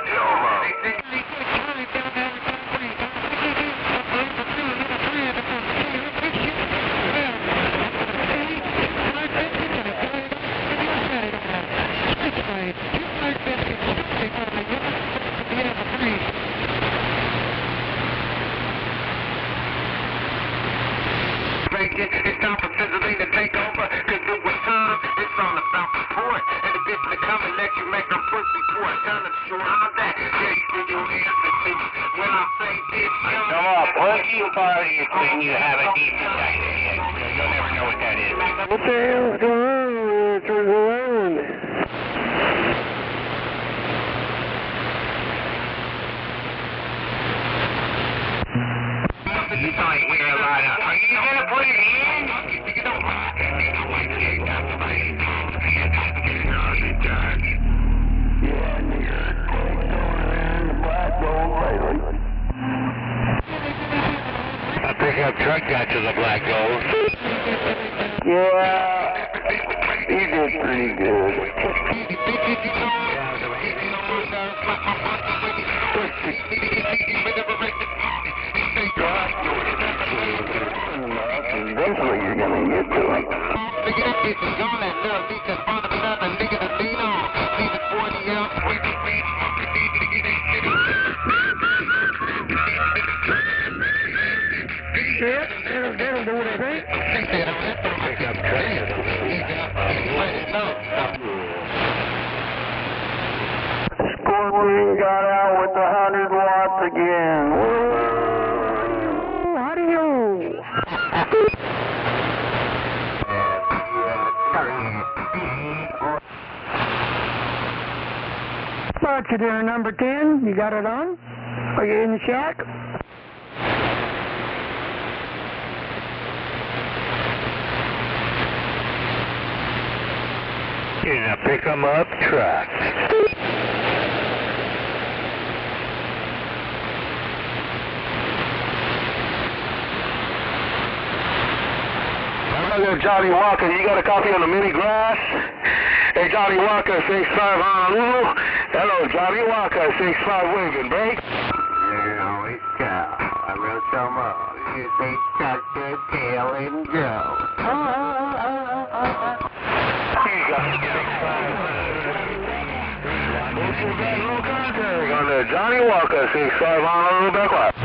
It's time for Sizzling to take over, cause it was time, it's all about far can you have a decent sized hit? You'll never know what that is. What the hell's going on with Treasure Island? You thought we were a lot of... Are you going to put it in? You don't like it. You don't like it. That's the way you talk. A pickup truck got to the black gold. Yeah, he did pretty good. Eventually you're gonna get to it. That'll do what I think. Scorpion got out with the 100 watts again. Woo! How do you? Start you there, number 10. You got it on? Are you in the shack? In a pick-em-up truck. Hello, Johnny Walker. You got a copy on the mini grass? Hey, Johnny Walker, 65 Honolulu. Hello, Johnny Walker, 65 Waving, break. Holy cow. I wrote some up. You say tuck their tail and go. On the Johnny Walker, 65 Honolulu, back left.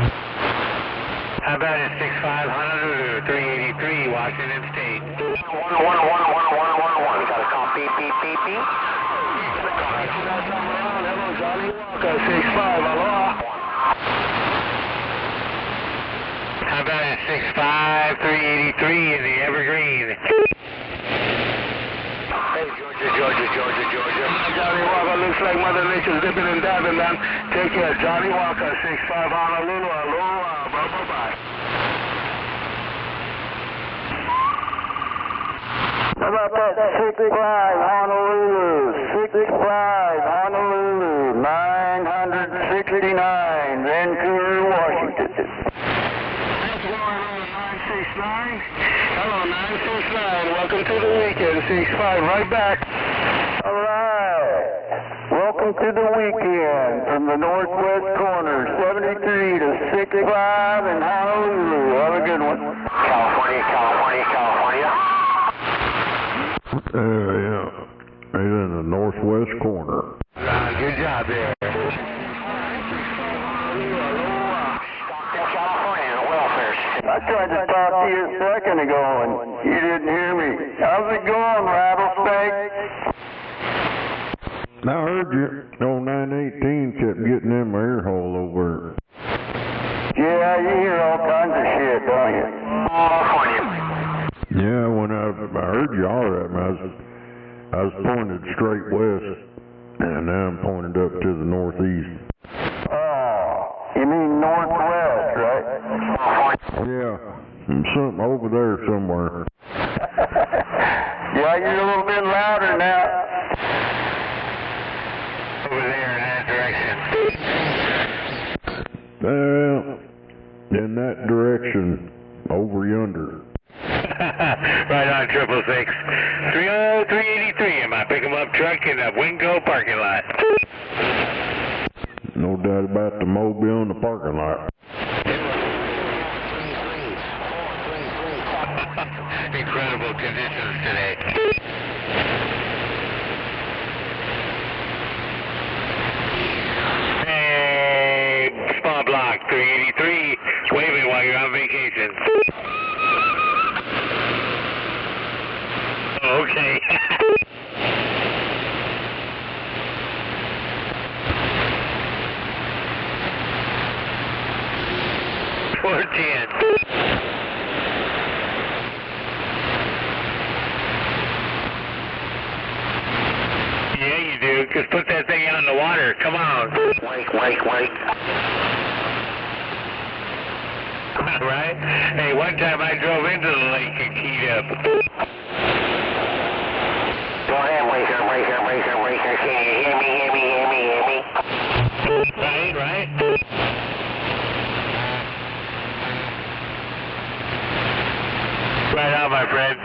How about it, 65 Honolulu, 383, Washington State. 111, got a call, beep, beep, beep, beep. Hello, Johnny Walker, 65, aloha. How about it, 65 383 in the Evergreen? Hey, Georgia. Johnny Walker, looks like Mother Nature's dipping and diving, man. Take care, Johnny Walker, 65 Honolulu, aloha, bye-bye. How about that 65 Honolulu, 65 Honolulu, 969, Vancouver, Washington. What's going on, 969? Hello, 969, welcome to the weekend, 65, right back. All right, welcome to the weekend from the northwest corner, 73 to 65 in Honolulu. Have a good one. California. Yeah. Right in the northwest corner. Good job there. I tried to talk to you a second ago and you didn't hear me. How's it going, Rattlesnake? I heard you. No, 918 kept getting in my ear hole over. Yeah, you hear all kinds of shit, don't you? Yeah, when I heard you all right, I was pointed straight west, and now I'm pointed up to the northeast. Oh, you mean northwest, right? Yeah, something over there somewhere. Yeah, you're a little bit louder now. Over there in that direction. Well, in that direction, over yonder. Right on, 666. 383 in my pick-em-up truck in the Wingo parking lot. No doubt about the mobile in the parking lot. Incredible conditions today. Hey, small block 383, waving while you're on vacation. Okay. 10. Yeah, you do. Just put that thing out in the water. Come on. Wake. Right? Hey, one time I drove into the lake and keyed up. Go ahead, Waker. Can you hear me? Right? Right on, my friend.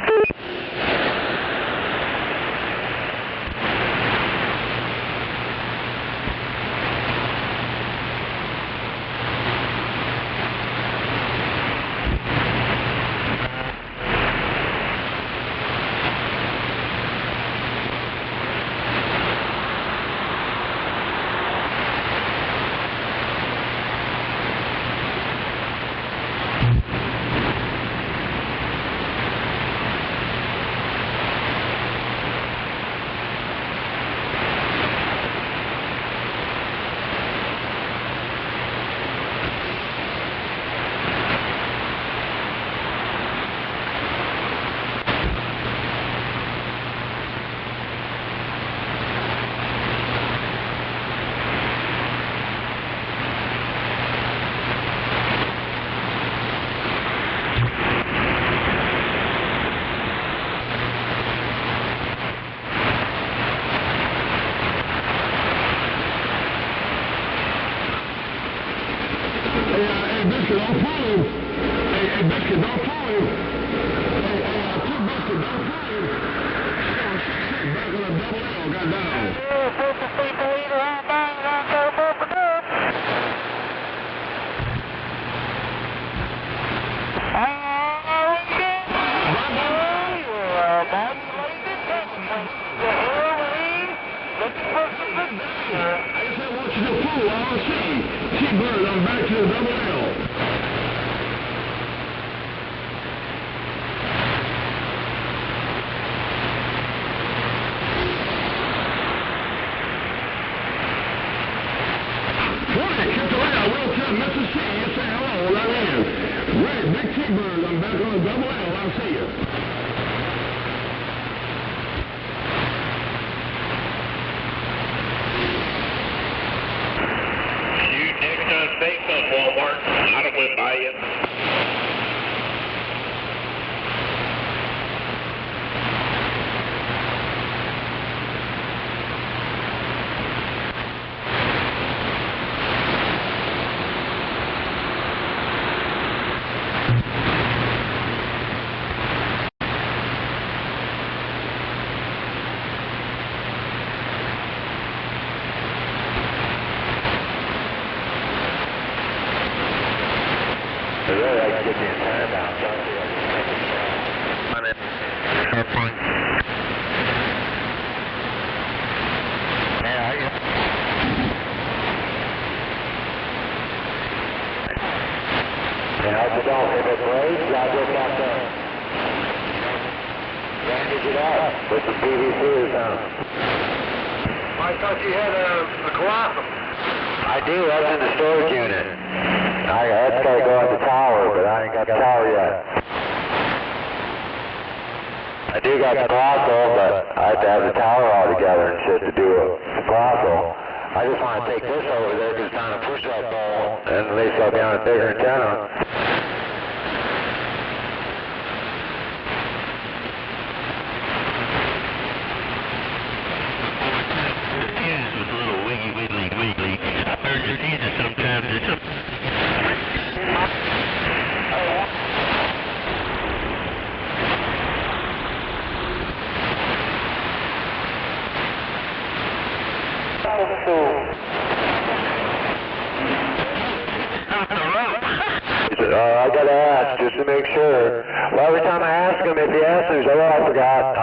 I gotta ask just to make sure. Well, every time I ask him, if he answers, oh, I forgot.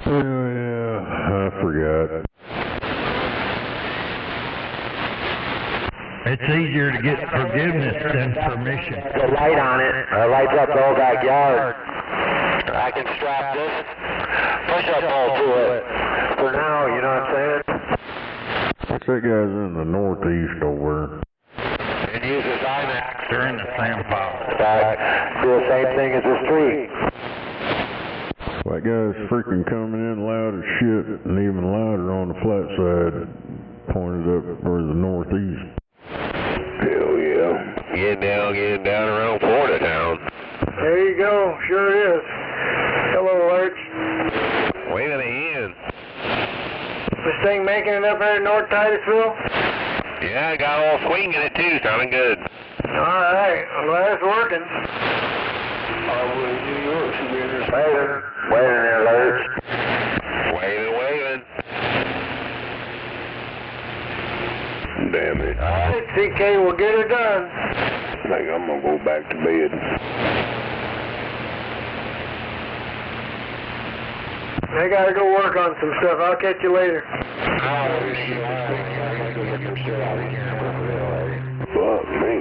Oh, yeah, I forgot. It's easier to get forgiveness than permission. The light on it. It lights up the whole backyard. I can strap this push-up pole to it for now, you know what I'm saying? That guy's in the northeast over And uses IMAX. They're in the same file. Do the same thing as the street. That guy's freaking coming in loud as shit and even louder on the flat side, pointed up for the northeast. Hell yeah. Getting down around Florida town. There you go. Sure is. Hello, Lurch. Waving a hand. This thing making it up there in North Titusville? Yeah, I got all swing in it too, sounding good. Alright, I'm glad it's working. New York, should be in this. Waving there, Lurch. Waving. Damn it. Alright, CK, we'll get her done. I think I'm gonna go back to bed. I gotta go work on some stuff. I'll catch you later. Fuck me.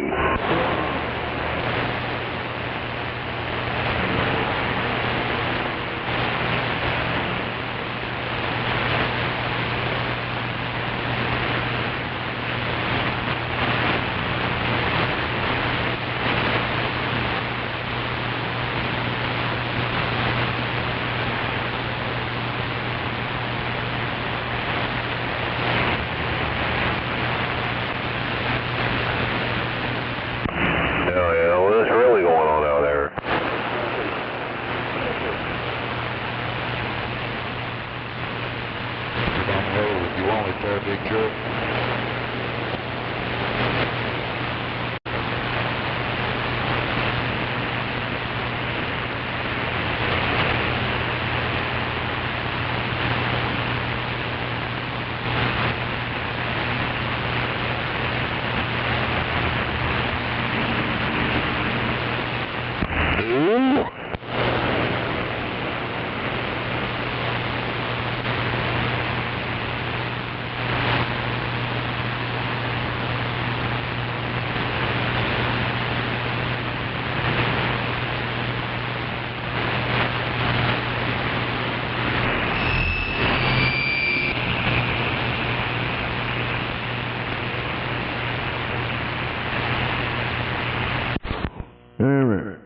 Damn it.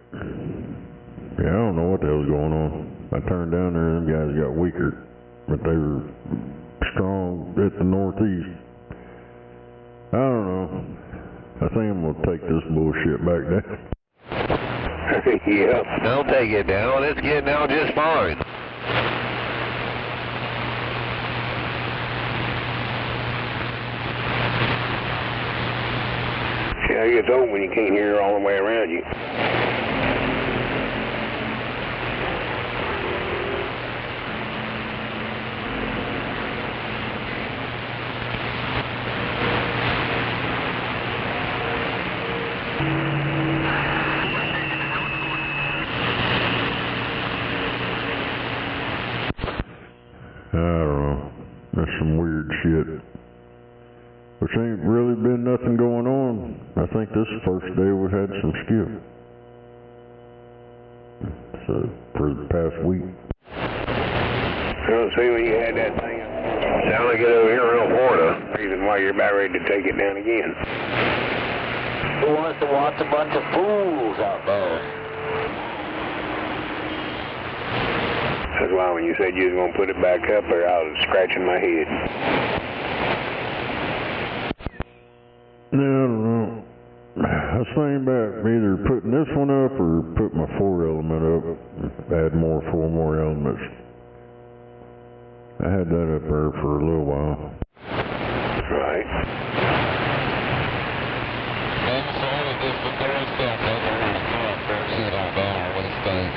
Yeah, I don't know what the hell's going on. I turned down there and them guys got weaker, but they were strong at the northeast. I don't know. I think I'm gonna take this bullshit back down. Yep, don't take it down. It's getting down just fine. See how it gets old when you can't hear all the way around you. I don't know. That's some weird shit. Which ain't really been nothing going on. I think this is the first day we had some skip. So, for the past week. Well, see, when you had that thing, sound like it over here in Florida. Reason why you're about ready to take it down again. Who wants to watch a bunch of fools out there? That's why when you said you was going to put it back up there, I was scratching my head. No, I don't know. I was thinking about either putting this one up or put my 4-element up, add four more elements. I had that up there for a little while. Right. And so it is the third step that we're going to go up there, see how bad what it stinks.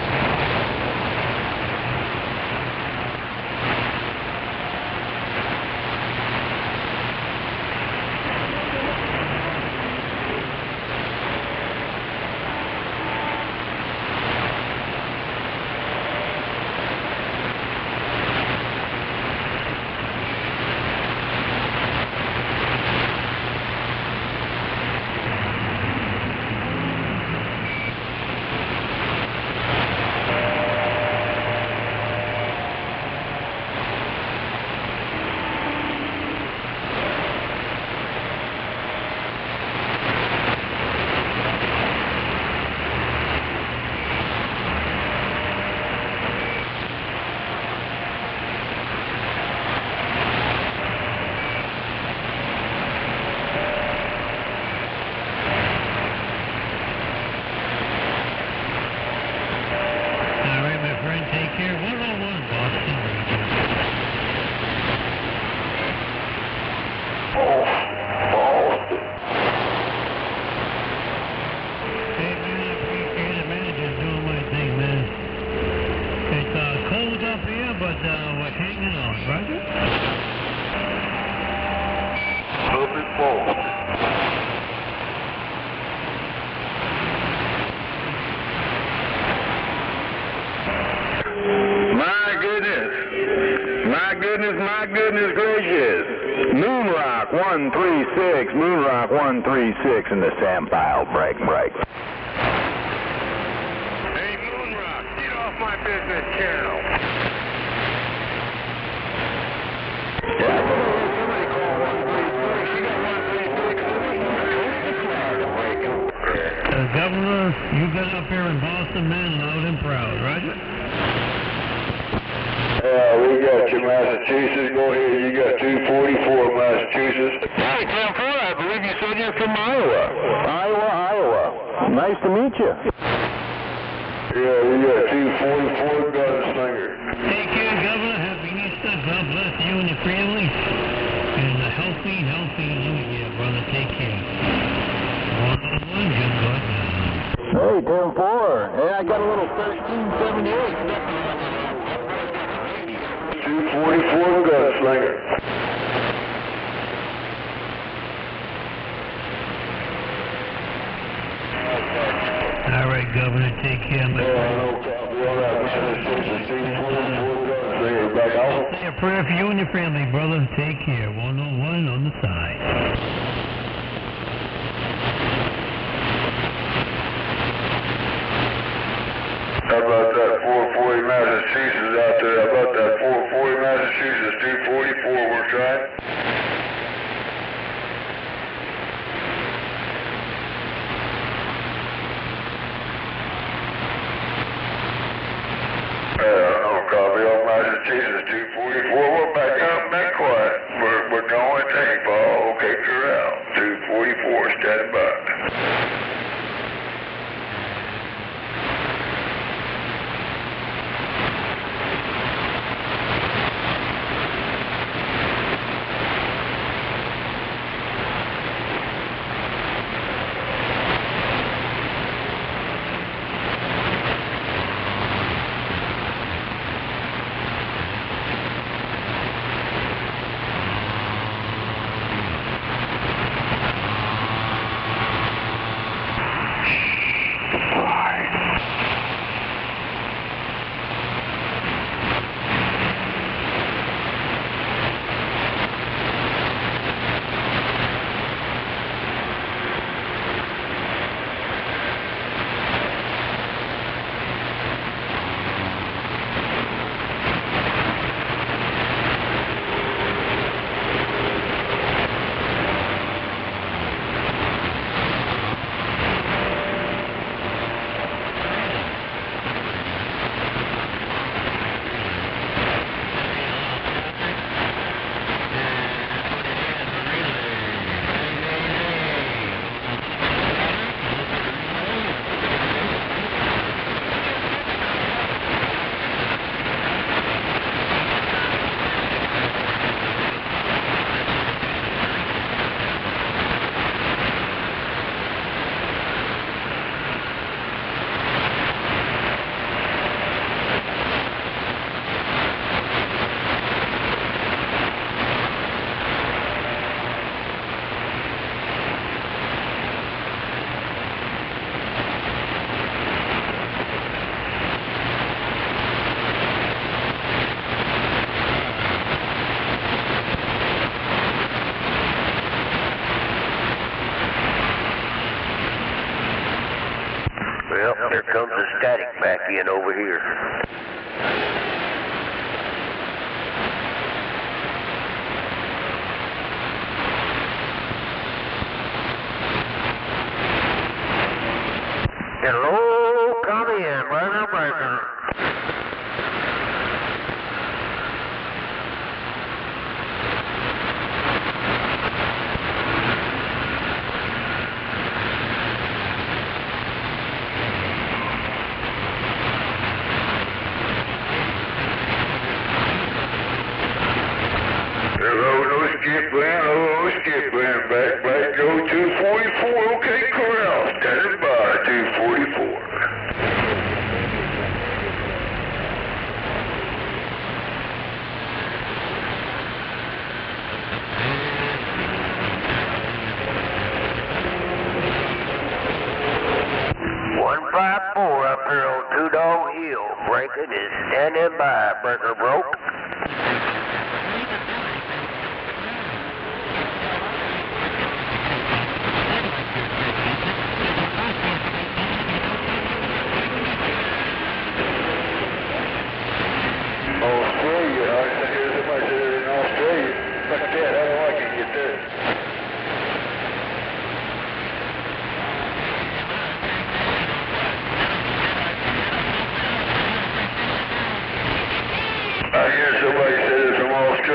goodness gracious. Moonrock 136, Moonrock 136 in the sand pile. Break. Hey, Moonrock, get off my business channel. Governor, you got up here in Boston, man, loud and proud, right? We got you, Massachusetts. Go ahead. You got 244, Massachusetts. Hey, Tim Ford, I believe you said you're from Iowa. Iowa. Nice to meet you. Yeah, we got 244 Gunslinger. Take care, Governor. Happy Easter. God bless you and your family. And a healthy New Year, brother. Take care. 101, you're good now. Hey, Tim Ford. Hey, I got a little 1378. 244 Gunslinger. All right, Governor, take care, man. Say a prayer for you and your family, brother. Take care. 101 on the side. How about that 440 Massachusetts out there? How about that 440 Massachusetts? 244, we're trying. Copy on Massachusetts, 244. We're back up, back quiet. We're going to take ball. Okay, corral. 244, standing by. Well, there comes the static back in over here. Hello, come in, brother Breaker.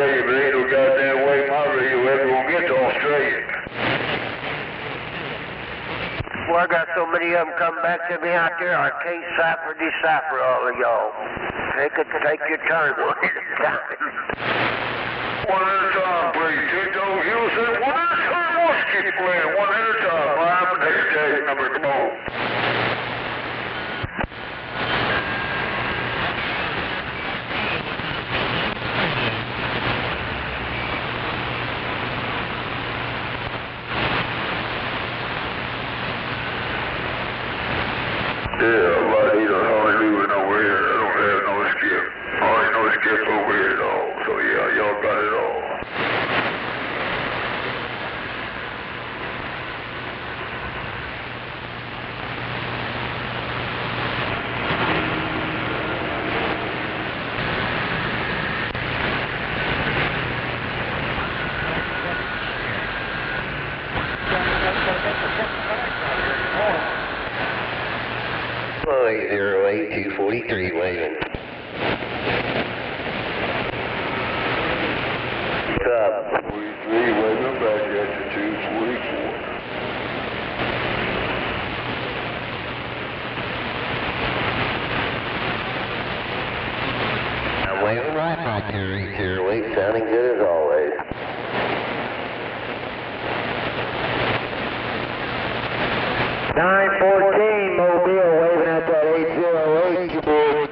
Australia, but ain't no goddamn way my radio ever gonna get to Australia. Well, I got so many of them coming back to me out there, I can't decipher all of y'all. Take your turn one at a time. One at a time, please. Tito, you said one at a time. Let's keep playing one at a time. I'm next day number, come on. Yeah, everybody don't hardly leaving over here. I don't have no skip. I ain't no skip over here at all. So yeah, y'all got it all. Boy, 08243 waving. What's up? 43 waving back at you, 244. I'm waving right back here, 808, sounding good as always. Mobile waving at that 808, you boy.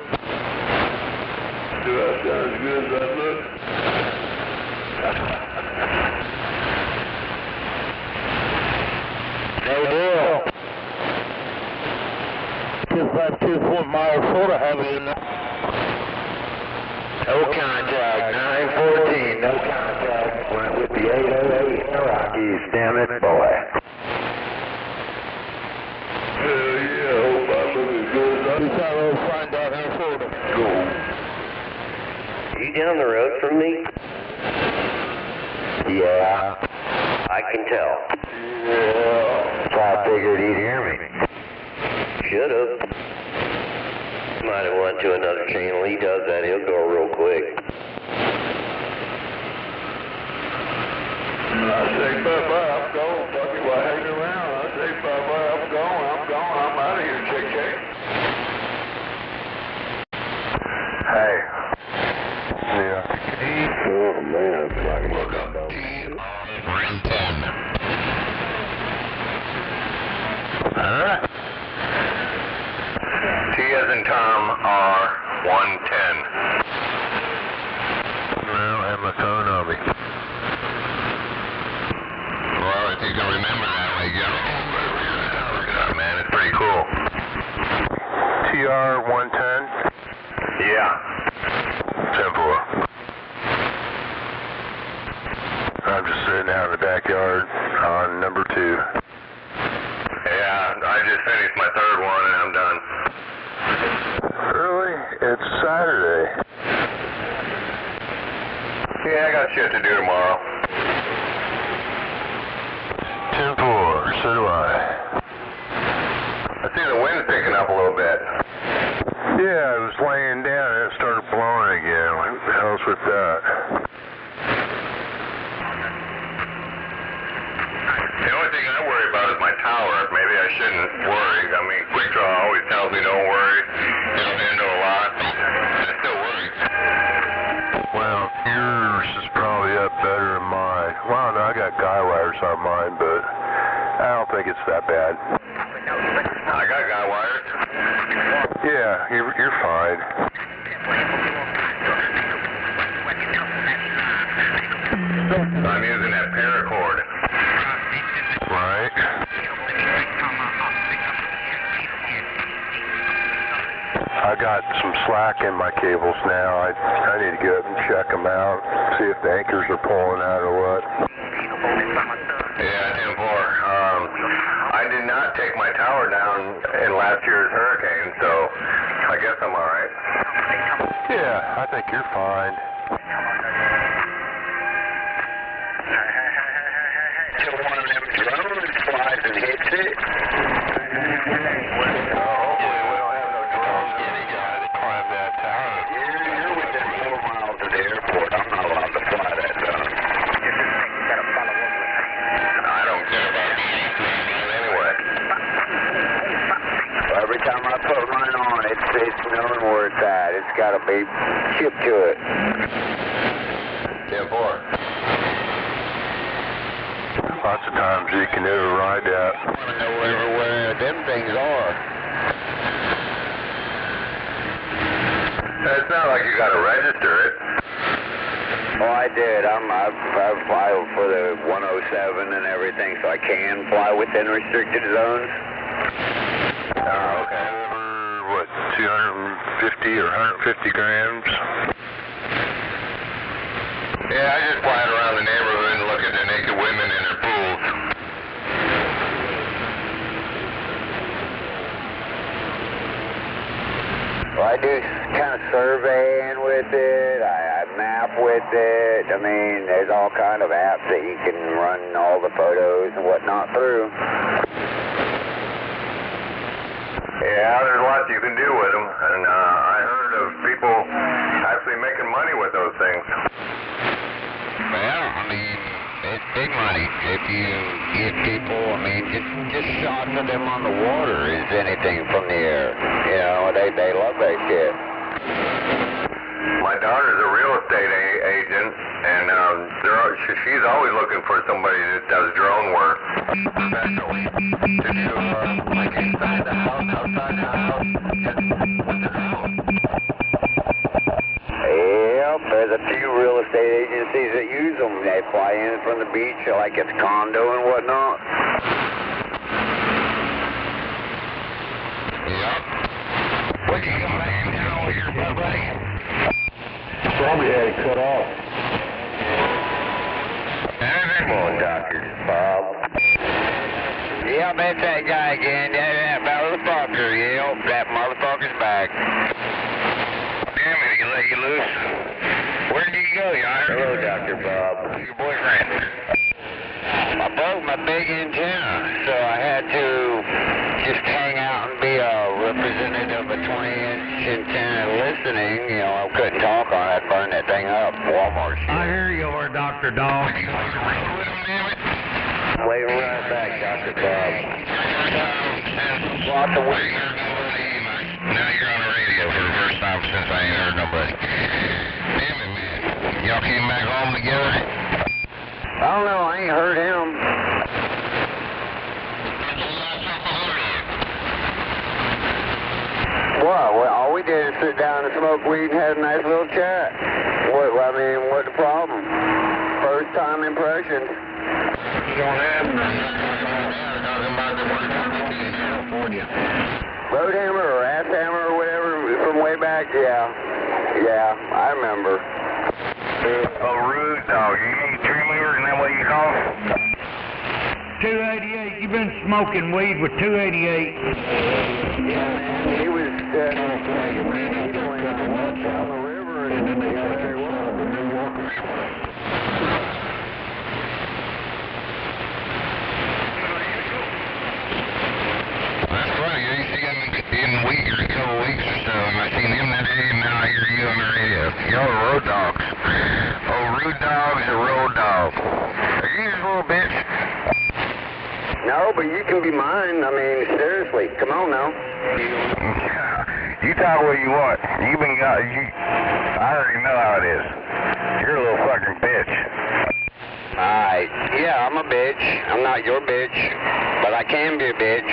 Do I sound as good as I look? No deal. Just about 2 miles short of having you now. No contact, 914, no contact. Went with the 808 in the Rockies, damn it, boy. Hell yeah, I hope I look as good as I You got to find out how far to go. You down the road from me? Yeah, I can tell. Yeah. So I figured he'd hear me. Should've. Might have went to another channel. He does that, he'll go real quick. I say bye-bye, I'm gone. Fuck you, I hang around. I say bye-bye, I'm gone. I'm out of here, check. Hey. Yeah. Oh, man, I can look up down there. Alright. T as in Tom, R110. I don't have my phone on me. Well, if you can remember that way, go. Man, it's pretty cool. TR110? Yeah. 10-4. I'm just sitting out in the backyard on number 2. Yeah, I just finished my 3rd one and I'm done. Really? It's Saturday. Yeah, I got shit to do tomorrow. 10-4, so do I. I see the wind's picking up a little bit. Yeah, I was laying down and it started blowing again. What the hell's with that? The only thing I worry about is my tower. Maybe I shouldn't worry. I mean, Quick Draw always tells me don't worry. You don't need to know a lot. I still worry. Well, yours is probably up better than mine. Well, no, I got guy wires on mine, but I don't think it's that bad. I got guy wires. Yeah, you're fine. I'm using that paracord. Right. I got some slack in my cables now. I need to go up and check them out, see if the anchors are pulling out or what. Yeah, 10-4. I did not take my tower down in last year's hurricane, so I guess I'm all right. Yeah, I think you're fine. One of them drones flies and hits it. Hopefully we don't have no drones to climb that tower. You're within 4 miles of the airport. I'm not allowed to fly chip to it. 10-4. Lots of times you can never ride that. I want to know where them things are. It's not like you got to register it. Oh, I did. I filed for the 107 and everything, so I can fly within restricted zones. Oh, okay. What, 250 or 150 grams? Yeah, I just fly around the neighborhood and look at the naked women in their pools. Well, I do kind of surveying with it. I map with it. I mean, there's all kind of apps that you can run all the photos and whatnot through. Yeah, there's lots you can do with them, and I heard of people actually making money with those things. Well, I mean, it's big money. If you get people, I mean, just shots of them on the water is anything from the air. You know, they love that shit. My daughter's a real estate agent, and she's always looking for somebody that does drone work. Especially to do, like inside the house, outside the house, with the drone. Yep, there's a few real estate agencies that use them. They fly in from the beach like it's condo and whatnot. Yep. What you got hanging down over here, buddy? Probably had it cut off. Come on, Dr. Bob. Yep, that's that guy again. That motherfucker. Yep, that motherfucker's back. Damn it, he let you loose. Where did you go, Yar? Hello, Dr. Bob. Your boyfriend. I broke my big antenna, so I had to just hang out and be a representative of a 20-inch antenna listening. You know, I couldn't talk on it. I'd burn that thing up. Walmart shit. I hear you over, Dr. Dog. Waving right back, Dr. Bob. Lots of weight. Now you're on the radio for the first time since I ain't heard nobody. Damn it, man. Y'all came back home together? I don't know. I ain't heard him. What? Well, all we did is sit down and smoke weed and have a nice little chat. What's the problem? First time impressions. You don't have talking about the one in California. Roadhammer or Asshammer or whatever from way back? Yeah, I remember. Rude dog. You mean Dreamweaver, isn't that what you call it? 288. You've been smoking weed with 288. Yeah, man. He was on the river and then they got to New Yorkers. That's funny. I used to get in a week or a couple weeks or so, and I seen him that day, and now I hear you on the radio. Y'all are road dogs. Oh, rude dog's a road dog. Are you this little bitch? No, but you can be mine. I mean, seriously. Come on now. You talk what you want. I already know how it is. You're a little fucking bitch. Alright. Yeah, I'm a bitch. I'm not your bitch, but I can be a bitch.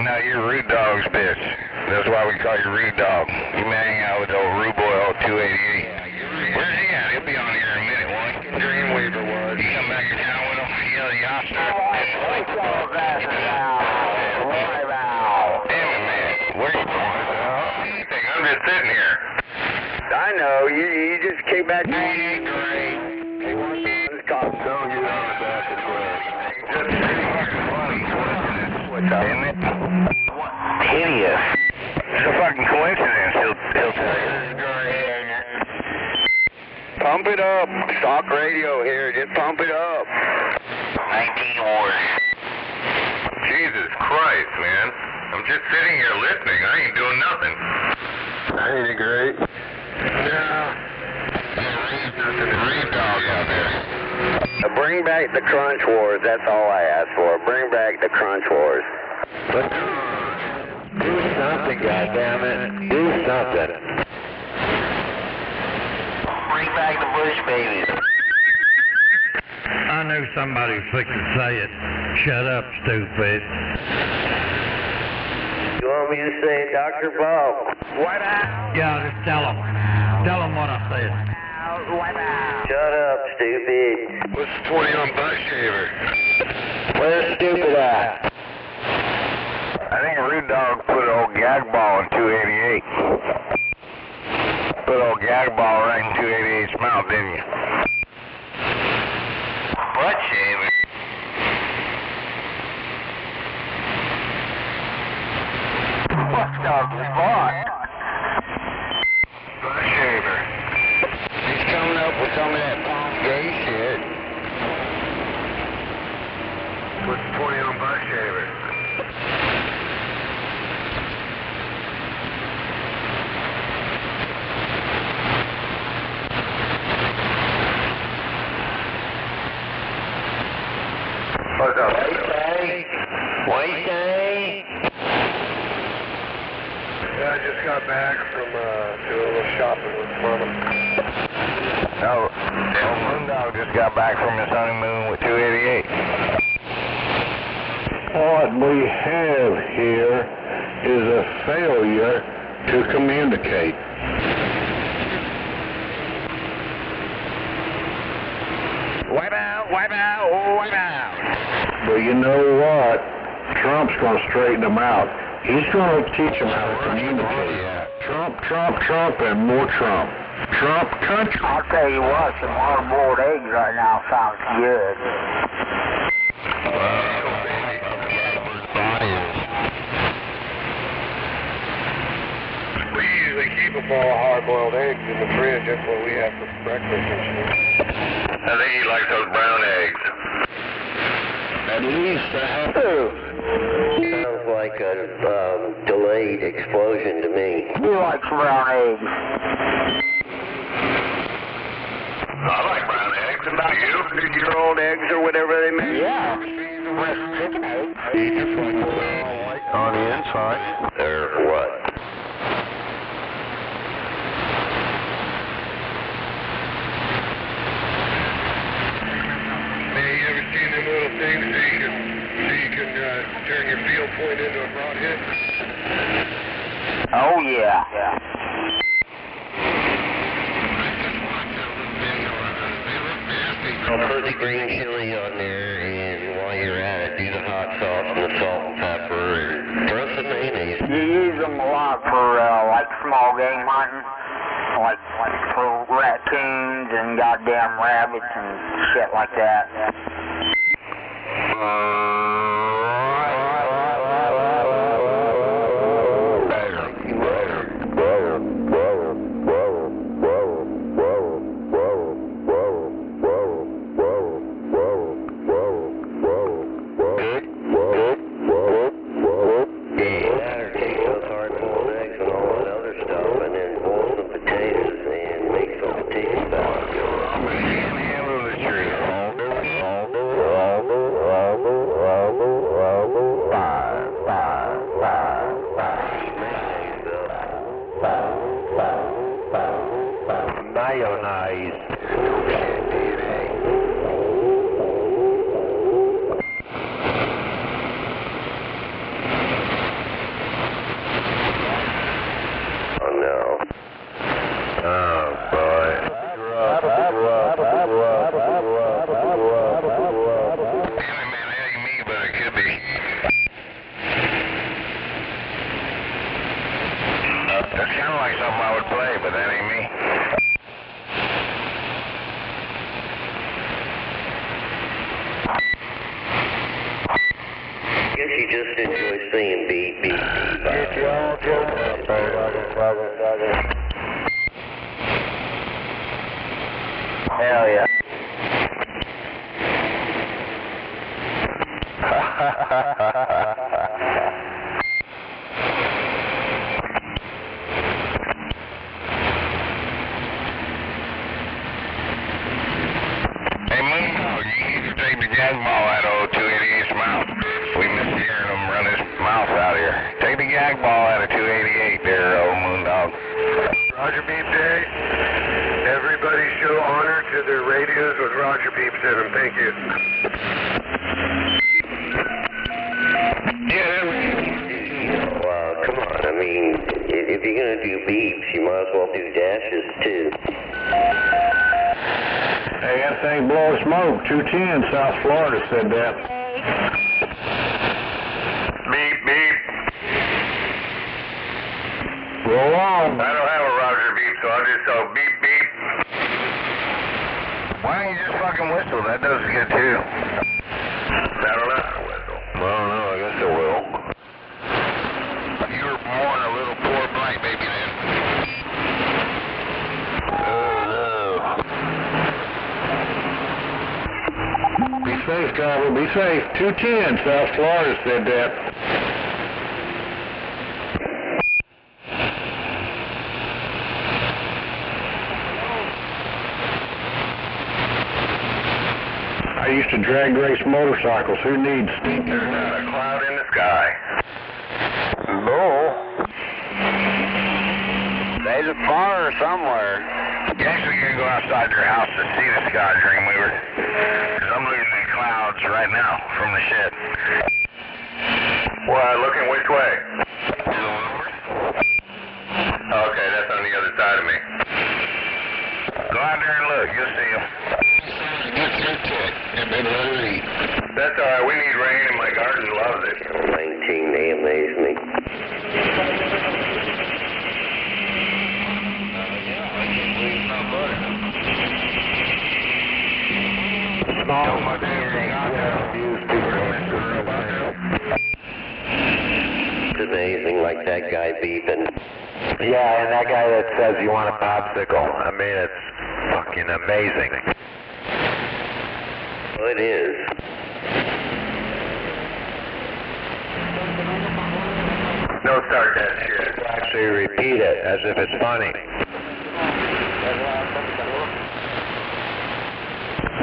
No, you're Rude Dog's bitch. That's why we call you Rude Dog. You may hang out with old Rude Boy, old 288. Where's he at? He'll be on here in a minute, won't he? Dreamweaver was. You come back in town with him? Yeah, the Oscar. Damn it, man. Where you going? I'm just sitting here. I know. You just came back. He ain't great. He wants to cop. Don't get on the back of the bus. He's just fucking funny. What's up? Isn't it? Hideous. It's a fucking coincidence. He'll tell you. Pump it up. Stock radio here. Just pump it up. 19 wars. Jesus Christ, man. I'm just sitting here listening. I ain't doing nothing. Ain't it great? Yeah. Reed dog out there. Bring back the Crunch Wars. That's all I ask for. Bring back the Crunch Wars. But do something, goddammit. Do something. bring back the Bush babies. I knew somebody was fixing to say it. Shut up, stupid. You want me to say it, Dr. Bob? What out? Yeah, just tell him. Tell him what I said. Shut up, stupid. What's the 20 on butt shaver? Where's stupid at? I think Rude Dog put old gag ball in 288. Put old gag ball right in 288's mouth, didn't you? Butt shaver. What dog was bought? Butt shaver. He's coming up with some of that Palm Gay shit. What's the 20 on butt shaver? What's up? What do you say? Yeah, I just got back from doing a little shopping with Mama. No, the old Moon Dog just got back from his honeymoon with 288. What we have here is a failure to communicate. Wipe out, wipe out, wipe out. But you know what? Trump's going to straighten them out. He's going to teach them how to communicate. Trump, Trump, Trump, and more Trump. Trump country. I'll tell you what, some hard-boiled eggs right now sounds good. We usually keep a bowl of hard-boiled eggs in the fridge. That's what we have for breakfast and shit. I think he likes those brown eggs. At least I have Sounds like a delayed explosion to me. Who likes brown eggs? I like brown eggs. About you? Your old eggs or whatever they make? Yeah. With chicken eggs. You just like white on the inside. Or what? Hey, you ever seen them little things so you can turn your field point into a broadhead? Oh, yeah. I'll put the green chili on there, and while you're at it, do the hot sauce and the salt and pepper, and throw some mayonnaise. You use them a lot for, like, small game hunting, like for raccoons and goddamn rabbits and shit like that. That's kind of like something I would play, but that ain't me. I guess you just enjoy seeing beat. Hell yeah. Hey, Moondog, you need to take the gas ball out of 288's mouth. We miss hearing him run his mouth out here. Take the gag ball out of 288 there, old Moondog. Roger, beam day. Everybody show honor to their radios with Roger beeps in them. Thank you. Come on, I mean, if you're going to do beeps, you might as well do dashes too. Hey, that thing blowing smoke. 210 South Florida said that. Beep, beep. Roll on. I don't have a Roger beep, so I'll just go beep, beep. Why don't you just fucking whistle? That does good too. I don't know how to whistle. I don't know, I guess I will. You were born a little poor black baby then. Oh no. Be safe, driver. Be safe. 210 South Florida said that. I used to drag race motorcycles. Who needs? There's not a cloud in the sky. There's a fire somewhere. You're actually going to go outside your house to see the sky, Dreamweaver. Because I'm looking at clouds right now from the shed. Why, looking which way? Okay, that's on the other side of me. Go out there and look. You'll see them. That's all right. We need rain, and my garden loves it. 19, they amaze me. It's amazing, like that guy beeping. Yeah, and that guy that says you want a popsicle. I mean, it's fucking amazing. Well, it is. Don't start that shit. Actually repeat it as if it's funny.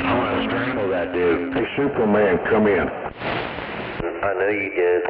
I want to strangle that dude. Hey, Superman, come in. I know you did.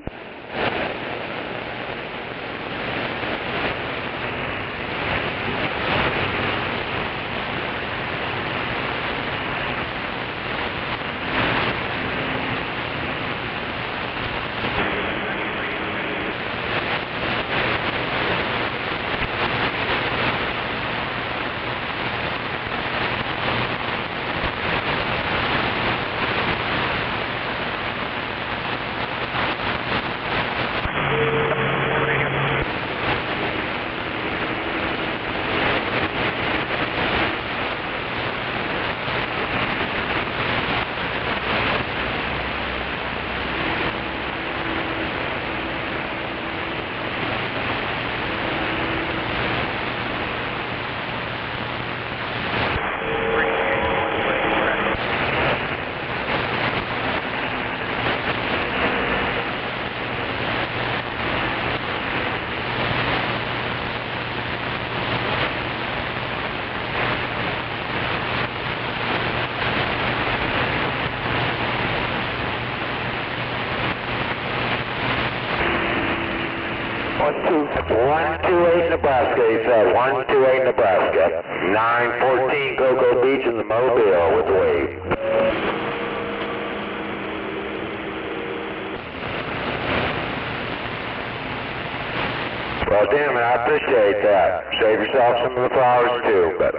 Nebraska, he said. 128 Nebraska. 914 Cocoa Beach in the Mobile with the wave. Well, damn it, I appreciate that. Save yourself some of the flowers too, but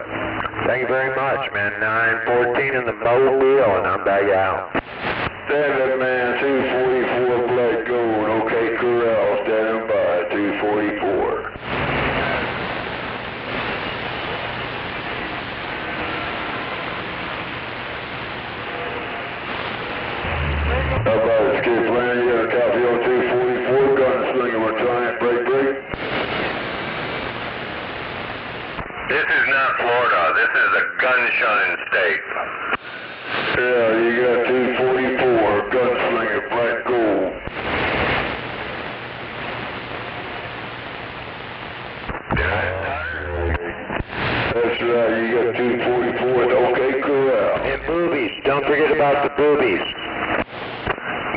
thank you very much, man. 914 in the Mobile, and I'm back out. Standing man, 244 Black Gold. Okay, corral, standing by, 244. How about it, Skip Land? You got a copy on 244, gunslinger, we're trying, break. This is not Florida. This is a gun-shunning state. Yeah, you got 244, gunslinger, Black Gold. That's right, you got 244 at OK Corral. And boobies. Don't forget about the boobies.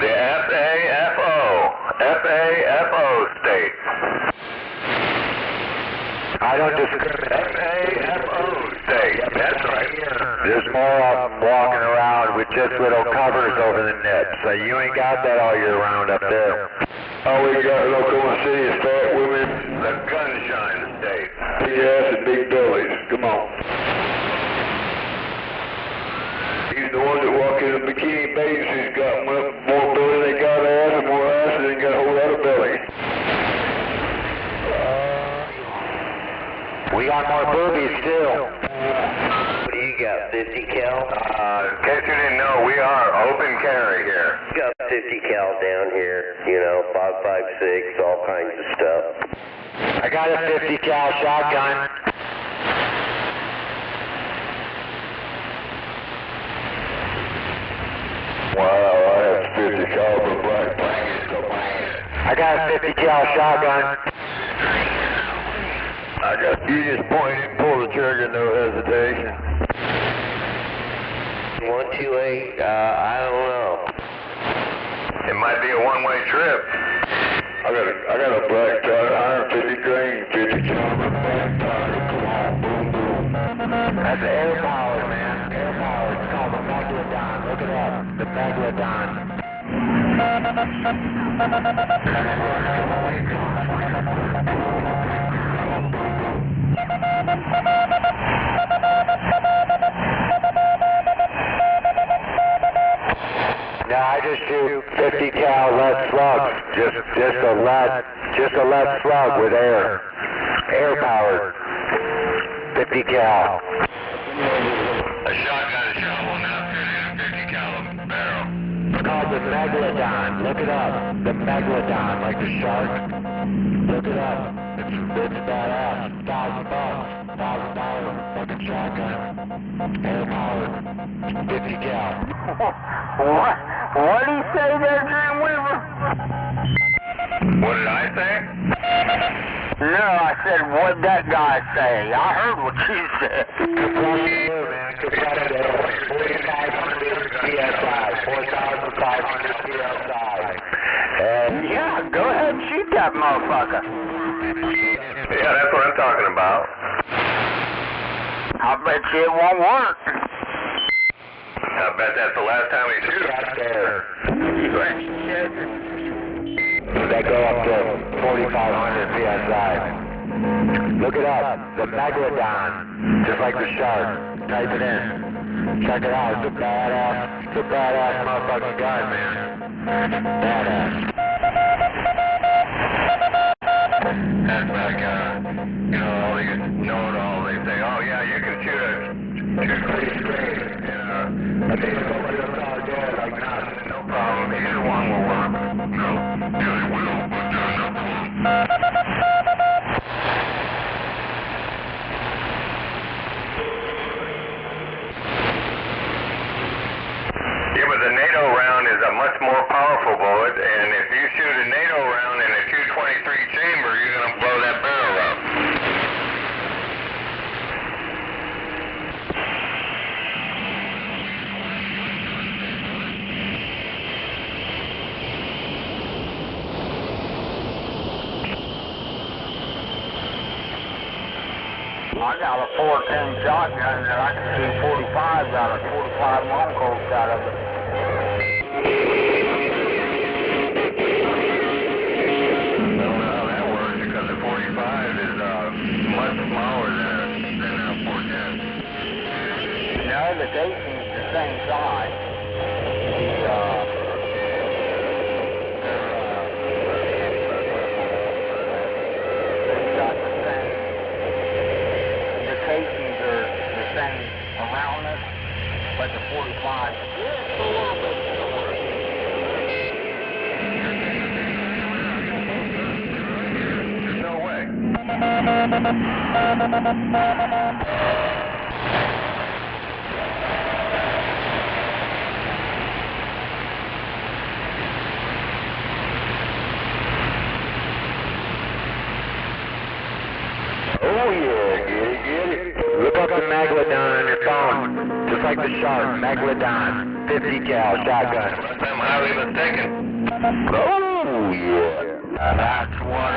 The FAFO state. I don't discriminate. FAFO state. That's right. more of them walking around with just little covers over the nips. So you ain't got that all year round up there. All we got in Oklahoma City is fat women, the gunshine state. Big ass and big bellies. Come on. Even the ones that walk in a bikini babes who's got more belly than they got ass, and more ass than they got a whole lot of belly. We got more boobies still. What do you got, 50 cal? In case you didn't know, we are open carry here. Got 50 cal down here, you know, 5.56, all kinds of stuff. I got a 50 cal shotgun. Wow, I have 50 cal for black blanket. I got a 50 cal shotgun. You just point and pull the trigger, no hesitation. 128, I don't know. It might be a one-way trip. I got a black target, 150 grain, 50 cal black target. Come on, boom, boom. That's air power, man. Air power. It's called the Megalodon. Look it up. The Megalodon. No, I just shoot 50 cal lead slugs. Just a lead slug with air. Air powered. 50 cal. A shotgun shell will now fit in a 50 cal barrel. It's called the Megalodon. Look it up. The Megalodon, like the shark. Look it up. It's badass. $1,000. $1,000 fucking shotgun. Air powered. 50 cal. What do you say there, Jim Weaver? What did I say? No, I said, what'd that guy say? I heard what you said. Yeah, go ahead and shoot that motherfucker. Yeah, that's what I'm talking about. I bet you it won't work. I bet that's the last time we shoot out there. They go up to 4,500 PSI. Look it up. The Megalodon. Just like the shark. Type it in. Check it out. It's a badass motherfucking gun, man. Badass. That's like, you know, all these know-it-all, they say, oh yeah, you can shoot a pretty straight, and I think it's over to the side there, like, nah, no problem, either one will work. No, yeah, it will, but no problem. Yeah, but the NATO round is a much more powerful bullet, and if you shoot a NATO round in a 223 chamber, you're going to blow that barrel up. I got a 410 shotgun that I can shoot 45s out of 45 Moncolts out of it. Because the 45 is much smaller than a 410. No, the casing's the same size. Casings are the same around us, but the 45 is just a little bit shorter. No way. Oh yeah, get it. Look up the Megalodon on your phone. Just like the shark, Megalodon, 50 cal shotgun. I'm highly mistaken. Oh yeah. That's what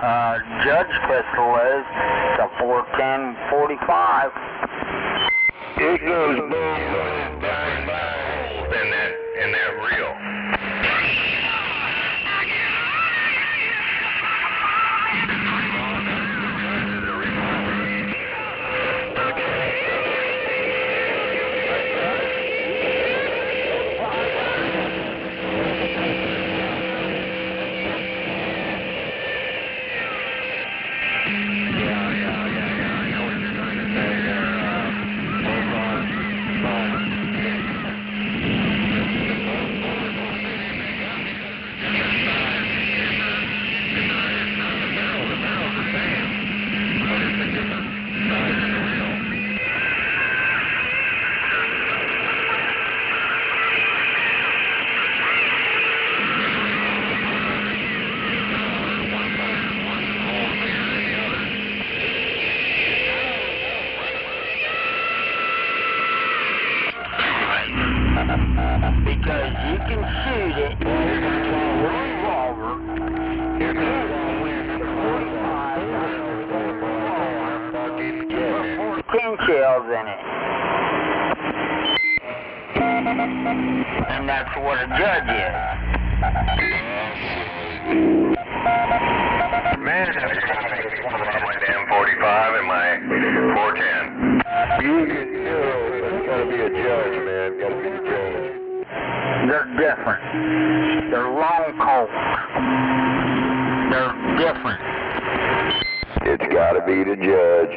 a judge pistol is. It's a 410 45. It goes boom, boom, bang, bang. In that reel. Because you can shoot it with a revolver. You're going to win the 45 10 shells in it. And that's what a judge is. Man, my damn 45 and my 410. You can it's gotta be a judge, man. Gotta be a judge. They're different. They're long colts. They're different. It's gotta be the judge.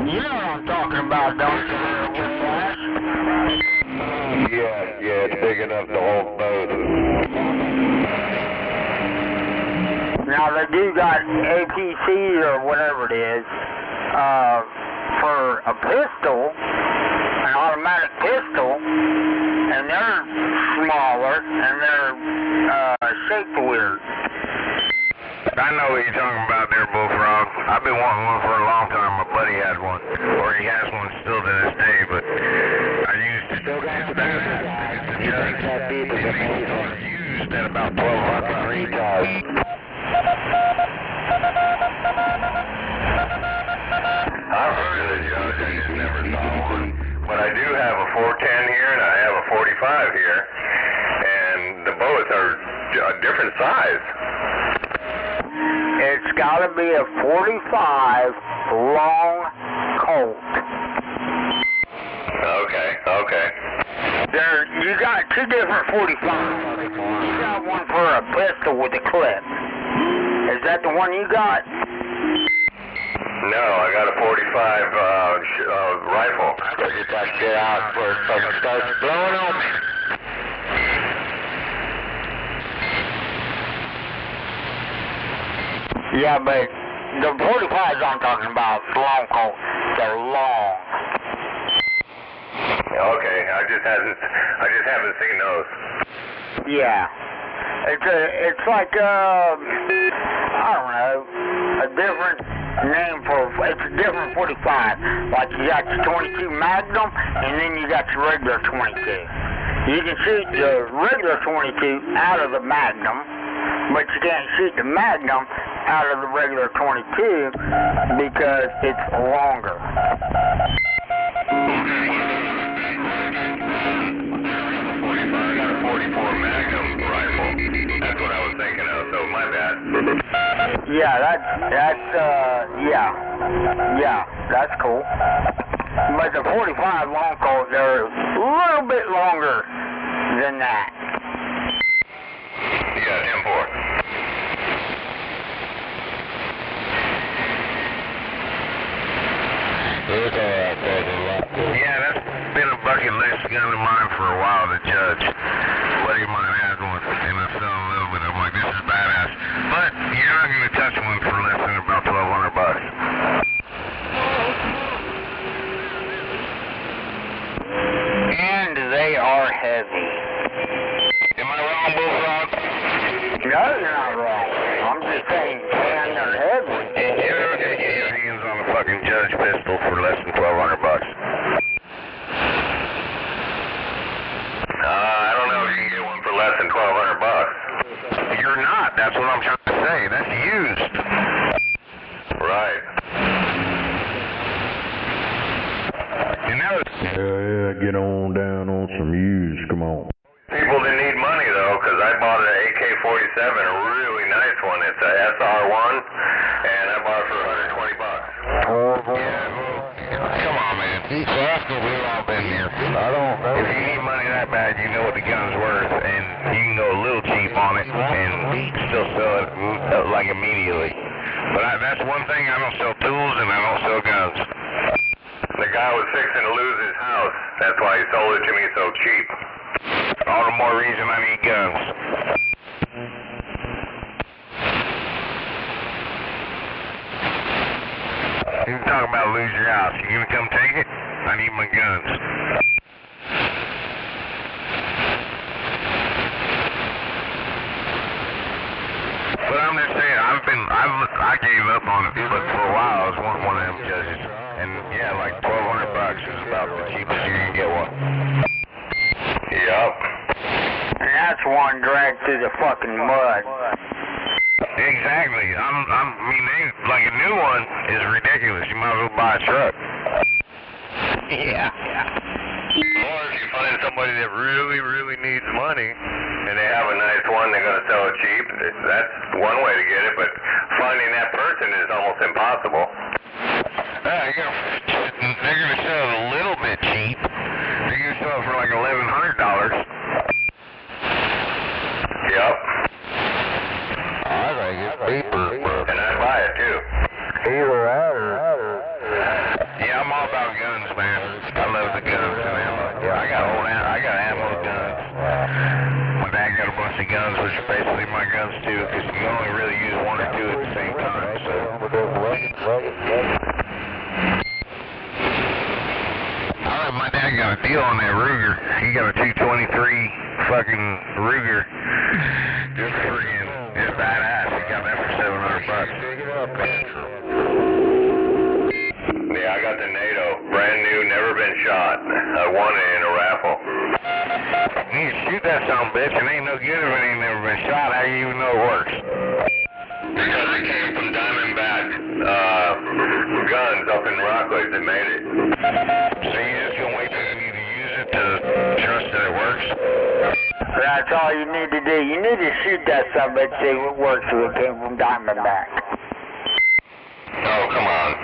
You know what I'm talking about, don't you, Whiplash? Yeah, it's big enough to hold both. Now they do got APCs or whatever it is for a pistol, an automatic pistol, and they're smaller and they're shaped weird. I know what you're talking about there, Bullfrog. I've been wanting one for a long time. My buddy had one, or he has one still to this day, but I used it. Still got the used at about 1,200 times. I've heard of the judge, I just never saw one. But I do have a 410 here, and I have a 45 here, and the bullets are a different size. It's got to be a 45 long Colt. Okay. You got two different 45s. You got one for a pistol with a clip. Is that the one you got? No, I got a 45 rifle. I gotta get that shit out before it fucking starts blowing on me. Yeah, but the 45s I'm talking about, long Colts, they're long. Okay, I just haven't seen those. Yeah. It's like, I don't know, a different name it's a different 45. Like you got your 22 Magnum, and then you got your regular 22. You can shoot the regular 22 out of the Magnum, but you can't shoot the Magnum out of the regular 22 because it's longer. I got a 44 Magnum rifle. That's what I was thinking of, so my bad. Yeah, that's cool. But the 45 long Colts, they're a little bit longer than that. Yeah, M4. Yeah, that's been a bucket list gun of mine for a while to judge. A buddy of mine has one, and I sell a little bit. I'm like, this is badass. But you're not going to touch one for less than about $1,200. And they are heavy. Am I wrong, Bullfrog? No, you're not wrong. I'm just saying, man, they're heavy. You're never going to get your hands on a fucking judge pistol for less than $1,200. I don't know if you can get one for less than $1,200. You're not. That's what I'm trying to say. That's used. Right. Yeah, get on down on some used. Come on. People that need money though, because I bought an AK-47, a really nice one. It's a SR1, and I bought it for $120. Come on, man. That's what we've all been there. If you need money that bad, you know what the gun's worth, and you can go a little cheap on it and still sell it like immediately. But that's one thing, I don't sell tools and I don't sell guns. The guy was fixing to lose his house. That's why he sold it to me so cheap. All the more reason I need guns. You talking about lose your house. You gonna come take it? I need my guns. But I'm just saying, I gave up on it, but for a while I was one of them judges. And yeah, like $1,200 is about the cheapest you can get one. Yup. And that's one dragged through the fucking mud. Exactly. I mean, like a new one is ridiculous. You might as well buy a truck. Yeah. Or if you find somebody that really, really needs money, and they have a nice one, they're going to sell it cheap. That's one way to get it, but finding that person is almost impossible. They're going to sell it a little bit cheap. They're going to sell it for like $1,100. Yup. I think it's cheaper. And I buy it too. Yeah, I'm all about guns, man. I love the guns and ammo. Yeah, I got ammo guns. My dad got a bunch of guns, which are basically my guns too, because you can only really use one or two at the same time. So. My dad got a deal on that Ruger. He got a 223 fucking Ruger. Just friggin', just badass. He got that for $700. Yeah, I got the NATO, brand new, never been shot. I won it in a raffle. You need to shoot that son of a bitch. It ain't no good if it ain't never been shot. How do you even know it works? Because it came from Diamondback guns up in Rockledge that made it. So you just gonna wait till you need to use it to trust that it works? That's all you need to do. You need to shoot that son of a bitch, see if it works if it came from Diamondback. Oh, come on.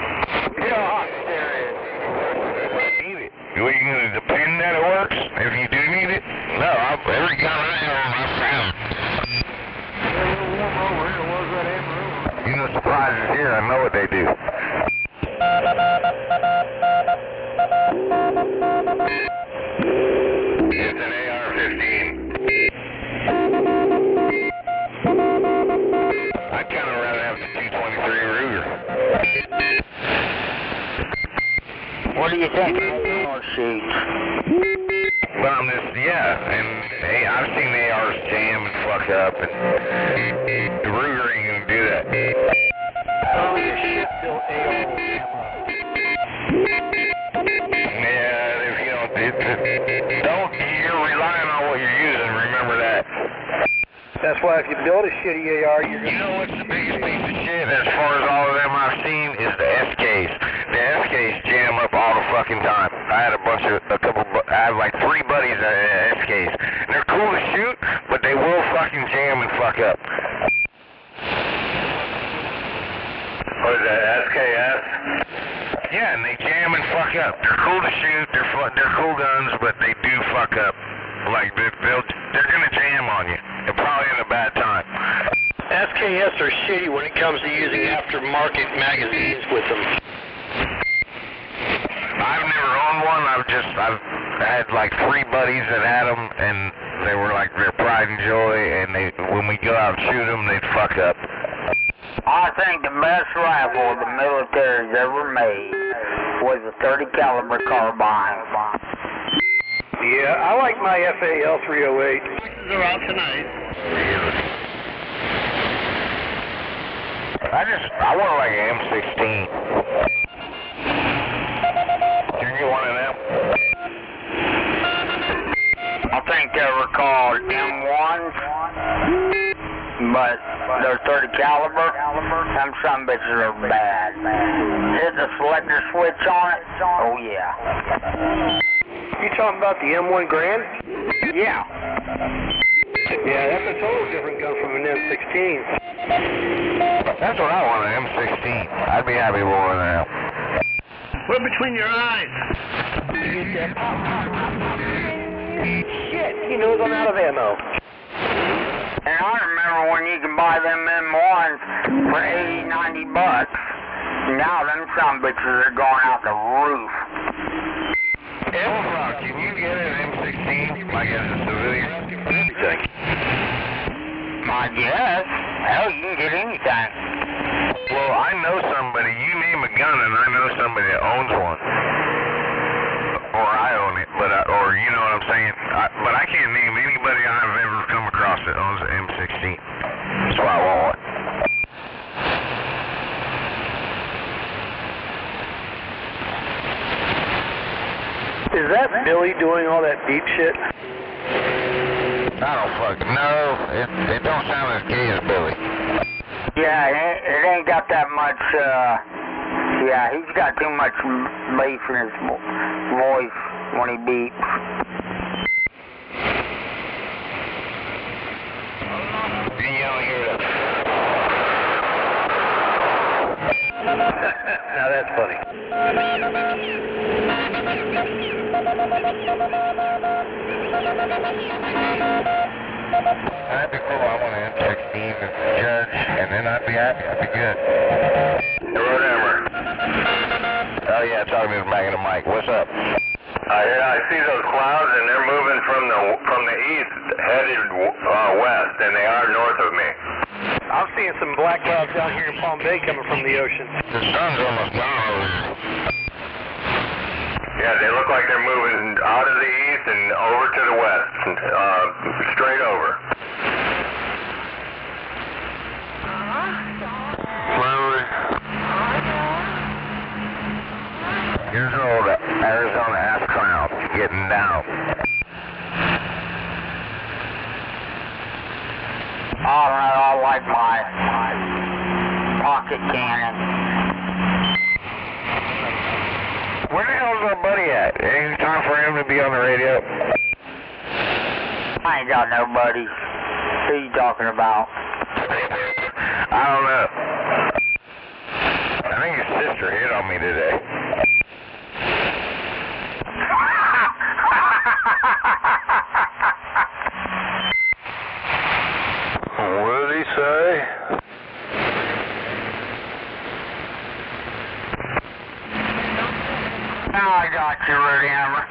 Yeah, I'm serious. Are you gonna depend that it works if you do need it? No, every gun I have on my friend. You know, surprises here, I know what they do. It's an AR-15. I'd kind of rather have the 223 Ruger. What do you think? Oh, shoot. Well, and hey, I've seen the ARs jam and fuck up, and the Ruger ain't gonna do that. Probably a shit-built AR. Yeah, if you don't, you're relying on what you're using, remember that. That's why if you build a shitty AR, you're You know what's the biggest piece of shit as far as all of them I've seen is the SKs. The SKs jam up all the fucking time. I had I have like 3 buddies that had SKs. They're cool to shoot, but they will fucking jam and fuck up. What is that, SKS? Yeah, and they jam and fuck up. They're cool to shoot, they're cool guns, but they do fuck up. Like, they're gonna jam on you. And probably in a bad time. SKS are shitty when it comes to using aftermarket magazines with them. I've never owned one. I've had like 3 buddies that had them, and they were like their pride and joy. And when we go out and shoot them, they'd fuck up. I think the best rifle the military's ever made was a 30 caliber carbine. Yeah, I like my FAL 308. They're out tonight. I want like an M16. Can you get one of them? I think they were called M1s, but they're 30 caliber. Them some bitches are bad. Hit the selector switch on it. Oh yeah. talking about the M1 Grand? Yeah. Yeah, that's a totally different gun from an M16. That's what I want, an M16. I'd be happy with one of them. What between your eyes? Shit, he knows I'm out of ammo. And I remember when you can buy them M1s for $80, $90. Now them some bitches are going out the roof. Can you get an M16 like as a civilian? Anything. I guess. Hell, you can get anything. Well, I know somebody. You name a gun, and I know somebody that owns one. Or I own it, but or you know what I'm saying. But I can't name anybody I've ever come across that owns an M16. That's why I want one. Is that Billy doing all that beep shit? I don't fucking know. It don't sound as gay as Billy. Yeah, it ain't got that much, yeah, he's got too much bass in his voice when he beeps. You don't hear that. Now that's funny. That'd be cool. I want an M16 as a judge, and then I'd be happy. I'd be good. Whatever. Oh yeah, talking to me back in the mic. What's up? I see those clouds, and they're moving from the east, headed west, and they are north of me. I'm seeing some black clouds down here in Palm Bay coming from the ocean. The sun's almost gone over there. Yeah, they look like they're moving out of the east and over to the west, straight over. Slowly. Here's all the Arizona ass clouds getting down. I like my pocket cannon. Where the hell's our buddy at? Ain't time for him to be on the radio? I ain't got no buddies. Who you talking about? I don't know. I think his sister hit on me today. What did he say? Now I got you, Rudy Hammer.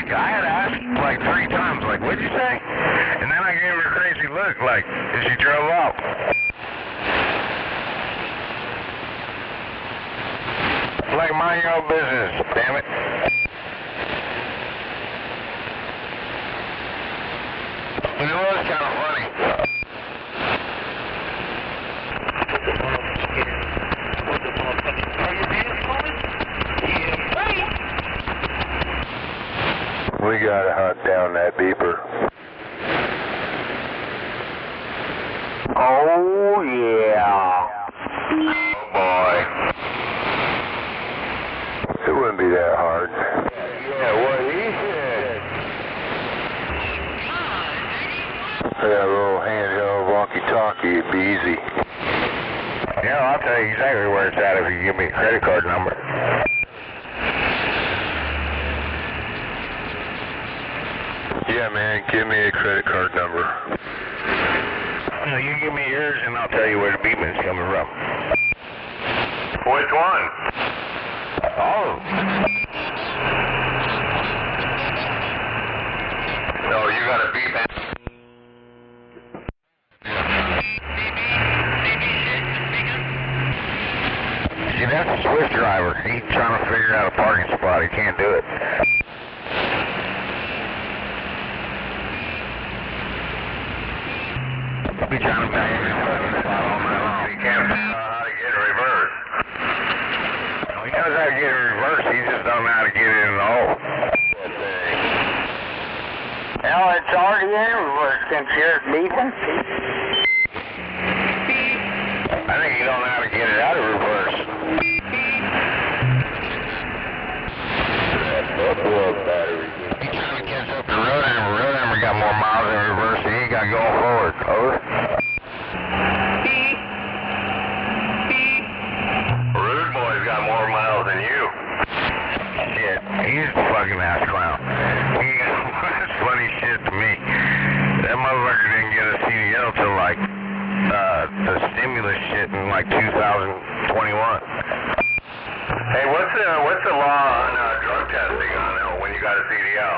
I had asked like 3 times, like, what'd you say? And then I gave her a crazy look, like, and she drove off. Like, mind your own business, damn it. You know, it's kind of funny. We gotta hunt down that beeper. Oh, yeah. Oh, boy. It wouldn't be that hard. Yeah, what he said. I got a little handheld walkie-talkie, it'd be easy. Yeah, I'll tell you exactly where it's at if you give me a credit card number. Yeah, man, give me a credit card number. No, you give me yours and I'll tell you where the beeping's coming from. Which one? Oh. No, you got a beep. See, that's a Swift driver. He's trying to figure out a parking spot. He can't do it. He'll be trying to find a parking spot all night long. He can't figure out how to get in reverse. He knows how to get in reverse. He just don't know how to get it in the hole. Hell, it's already in reverse since you're beeping. I think you don't know how to get it out of reverse. than you. Shit, he's a fucking ass clown. That's funny shit to me. That motherfucker didn't get a CDL till like the stimulus shit in like 2021. Hey, what's the law on drug testing on when you got a CDL?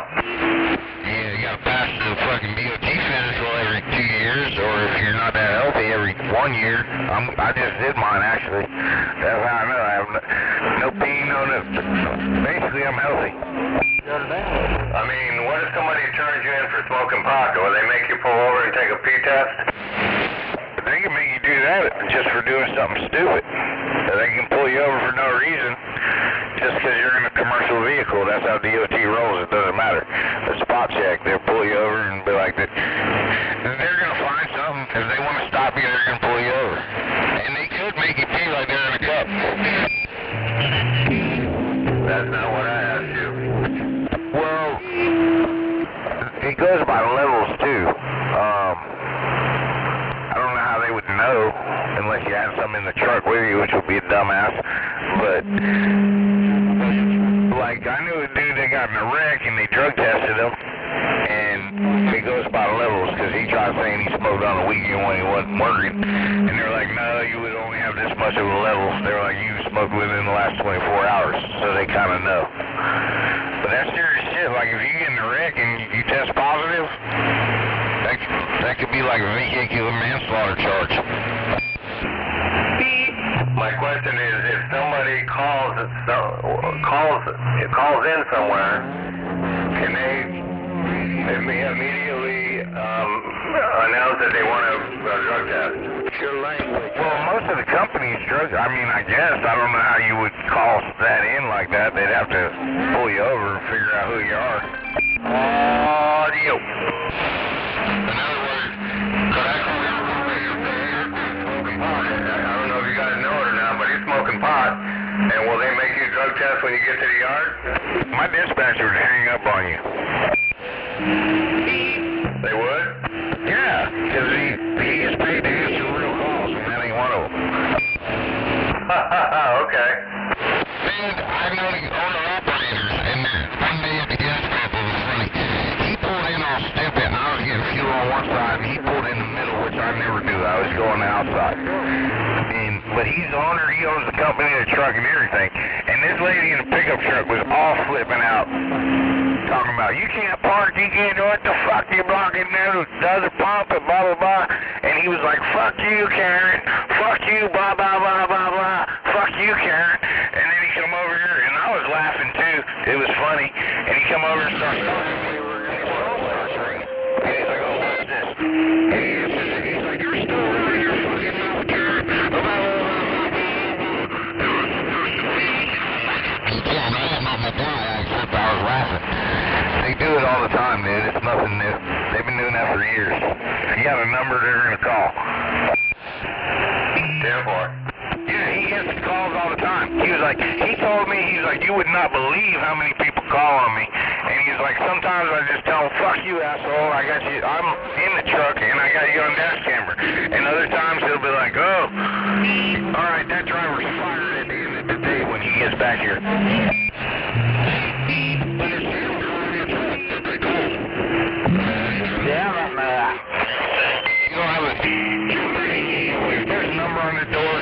Yeah, you gotta pass the fucking DOT physical every 2 years, or if you're not that healthy, every 1 year. I just did mine actually. That's how I know. I have no pain, no nothing. Basically, I'm healthy. I mean, what if somebody turns you in for smoking pot? Will they make you pull over and take a pee test? They can make you do that just for doing something stupid. They can pull you over for no reason just because you're in a commercial vehicle. That's how DOT rolls. It doesn't matter. The spot check, they'll pull you over and be like, they're going to find something. If they want to stop you, they're going to pull you over. And they could make you pee like they're in a cup. That's not what I asked you. Well, it goes by levels too. I don't know how they would know unless you had some in the truck with you, which would be a dumbass. But like I knew a dude that got in a wreck and they drug tested him, and it goes by levels because he tried saying he smoked on the weekend when he wasn't working, and they're like, no, you would only have this much of a level. They're like, you smoked within the last 24 hours, so they kind of know. But that's serious shit. Like if you get in a wreck and you test positive, that could be like a vehicular manslaughter charge. My question is, if somebody calls in somewhere, can they immediately announce that they want a drug test? Your language. Well, most of the companies I mean, I guess, I don't know how you would call that in like that. They'd have to pull you over and figure out who you are. Audio. In other words, could I call you smoking pot? I don't know if you guys know it or not, but he's smoking pot. And will they make you a drug test when you get to the yard? My dispatcher would hang up on you. They would? Yeah, because he gets paid to answer real calls, and that ain't one of them. Okay. And I know the owner-operators, and one day at the gas pump, it was funny. He pulled in all stupid, and I was getting fuel on one side, and he pulled in the middle, which I never do. I was going outside. But he's the owner, he owns the company, the truck, and everything. And this lady in the pickup truck was all flipping out, talking about, you can't park, you can't do what the fuck, you're blocking the other pump, and blah, blah, blah. And he was like, fuck you, Karen, fuck you, blah, blah, blah, blah, blah, fuck you, Karen. And then he come over here, and I was laughing too, it was funny. And he come over and starts talking to me, and he's like, oh, what's this? And he's like, you're still running your fucking mouth, Karen, blah, blah, blah, blah. I was laughing. They do it all the time, dude. It's nothing new. They've been doing that for years. If you got a number, they're going to call. 10-4. Yeah, he gets calls all the time. He told me, he's like, you would not believe how many people call on me. And he's like, sometimes I just tell him, fuck you, asshole. I got you, I'm in the truck and I got you on dash camera. And other times he'll be like, oh, all right, that driver's fired at the end of the day when he gets back here. You don't have a... If there's a number on the door,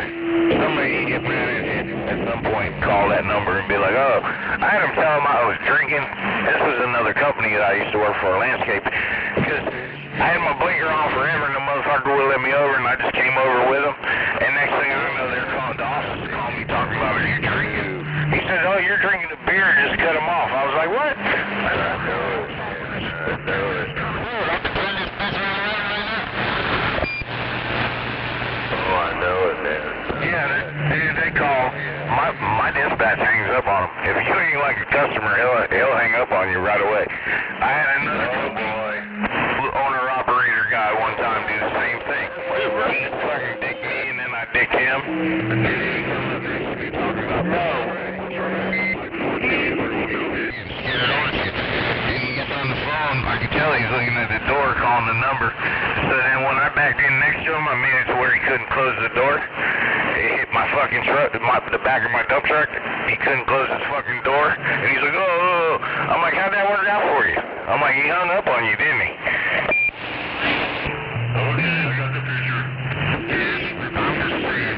somebody can get mad at some point, call that number and be like, oh, I had him tell him I was drinking. This was another company that I used to work for, landscape, because I had my blinker on forever and the motherfucker would let me over and I just came over with him. And next thing I know, they're calling the office to call me talking about, are you drinking? He says, oh, you're drinking the beer, just cut him off. I was like, what? Yeah, they call. My dispatch hangs up on him. If you ain't like a customer, he'll hang up on you right away. I had another owner-operator guy one time do the same thing. He fucking dicked me, and then I dicked him. And then he comes up next to me talking about, no. Then he gets on the phone. I could tell he's looking at the door, calling the number. So then when I backed in next to him, I made it to where he couldn't close the door. It hit my fucking truck, the back of my dump truck. He couldn't close his fucking door, and he's like, oh. I'm like, how'd that work out for you? I'm like, he hung up on you, didn't he? Okay, I got the picture. I'm just saying.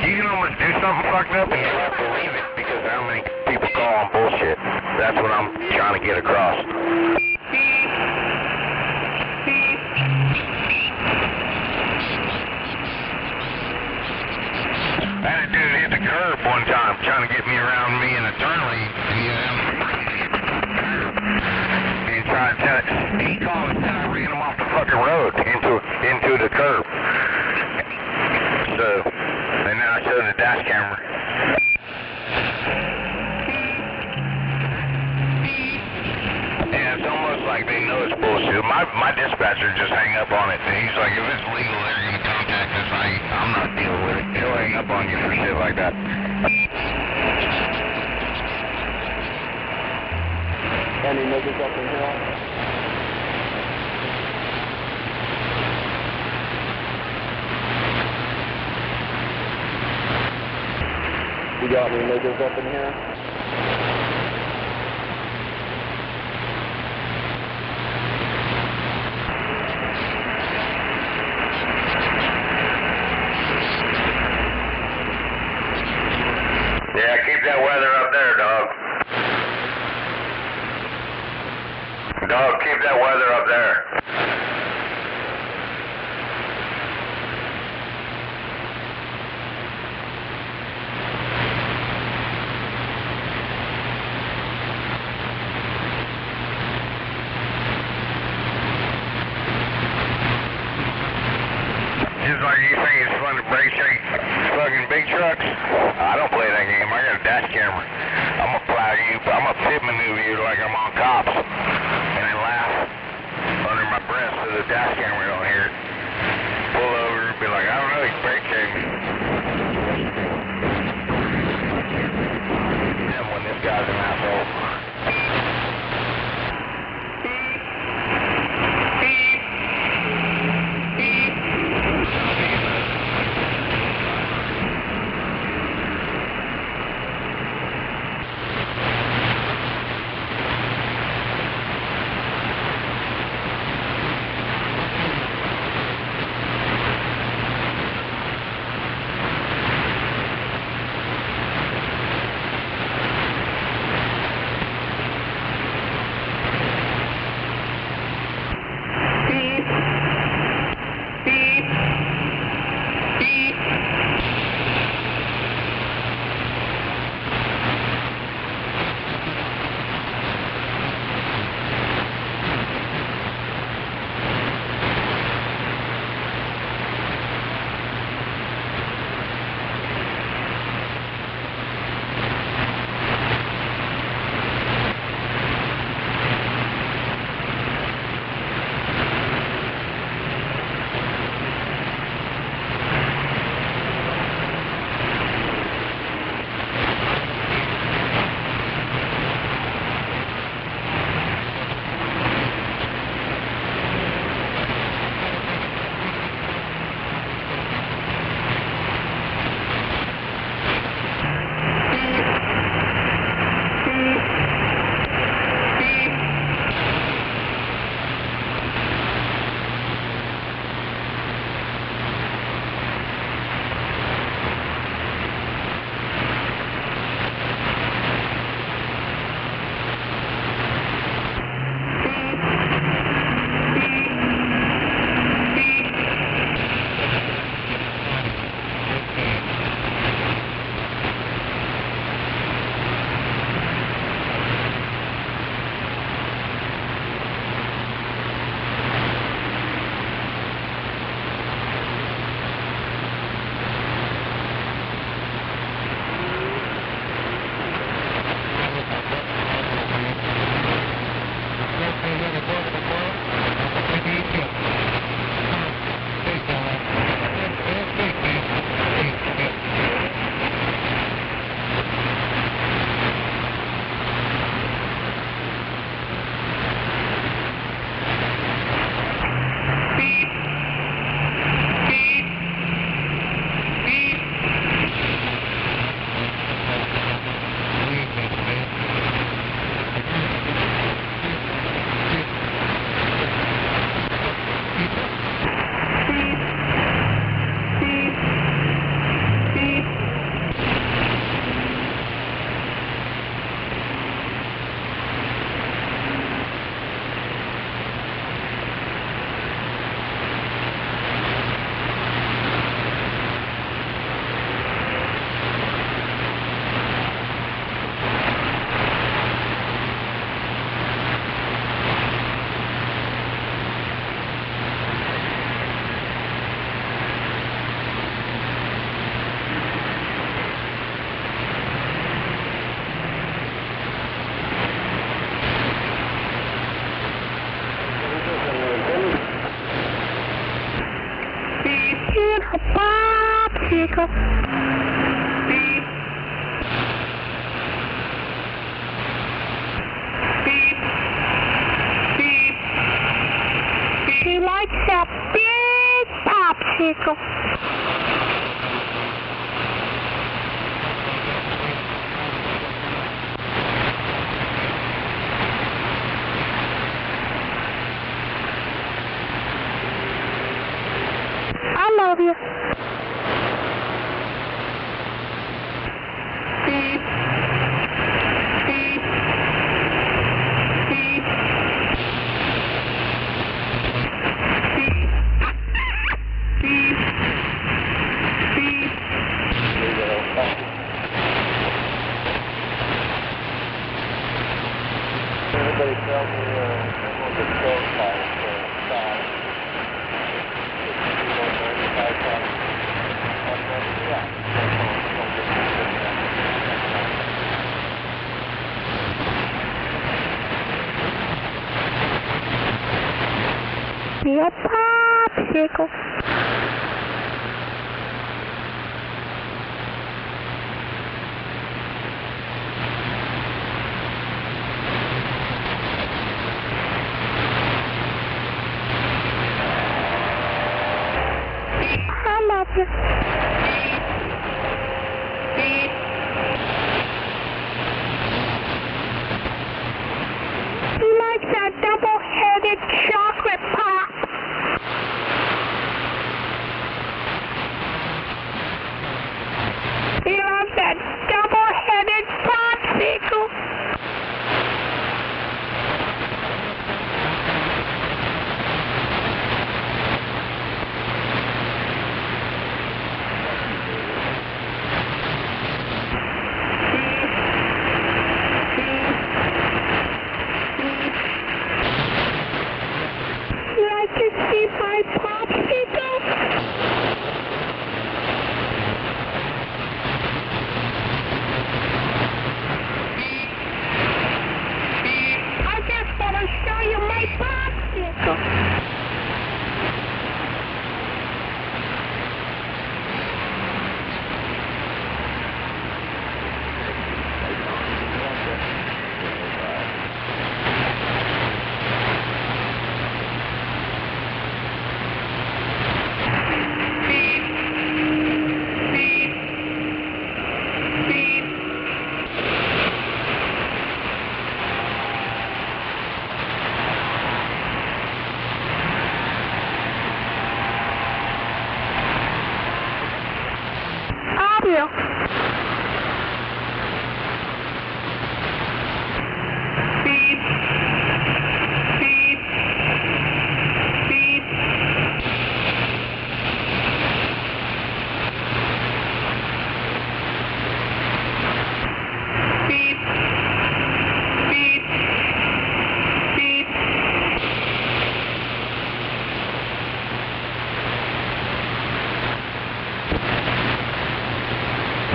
You can almost do something fucked up and you won't believe it because how many people call on bullshit. That's what I'm trying to get across. I had a dude hit the curb one time trying to get me around me in a turn lane. And tried to tell it. He called and I ran him off the fucking road into the curb. So, and then I showed the dash camera. Yeah, it's almost like they know it's bullshit. My dispatcher just hang up on it. He's like, if it's legal, they're going to contact us. I'm not dealing with it. He'll hang up on you for shit like that. Any niggas up in here? You got any niggas up in here? Yeah, keep that weather up there, dog. Dog, keep that weather up there. Just like you think it's fun to brake shake fucking big trucks, I don't play that game. I got a dash camera. I'm gonna plow you, I'm gonna pit maneuver you like I'm on cops, and then laugh under my breath so the dash camera don't hear it. Pull over and be like, I don't know, he's brake shaking. And when this guy's an asshole. He likes a big popsicle. I love you. Everybody tell me what the cell phone size. Be a popsicle. I love you. He likes that double-headed chocolate pop. He loves that double-headed popsicle. You like to see my popsicle? I just want to show you my popsicle. Audio.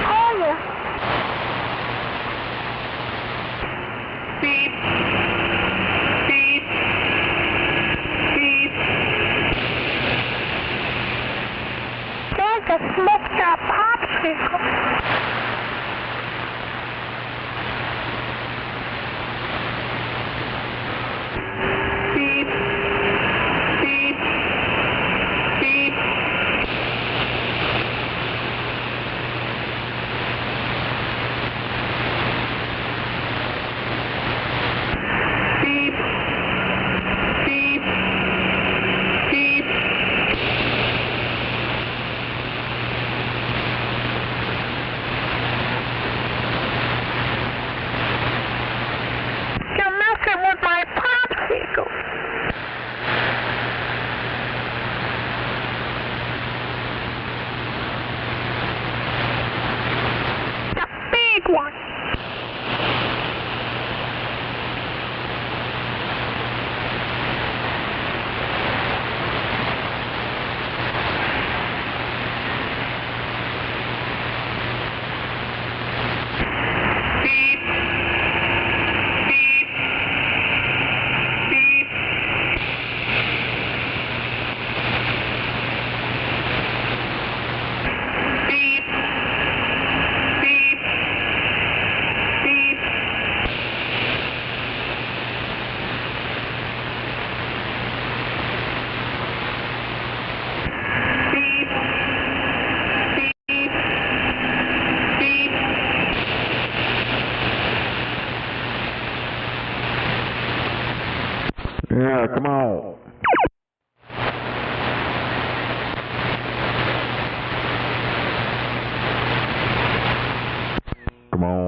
Oh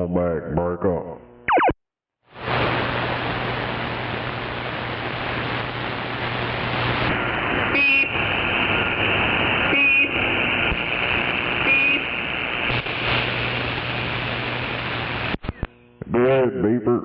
on back, break up. Beep. Beep. Beep. Go ahead, beeper.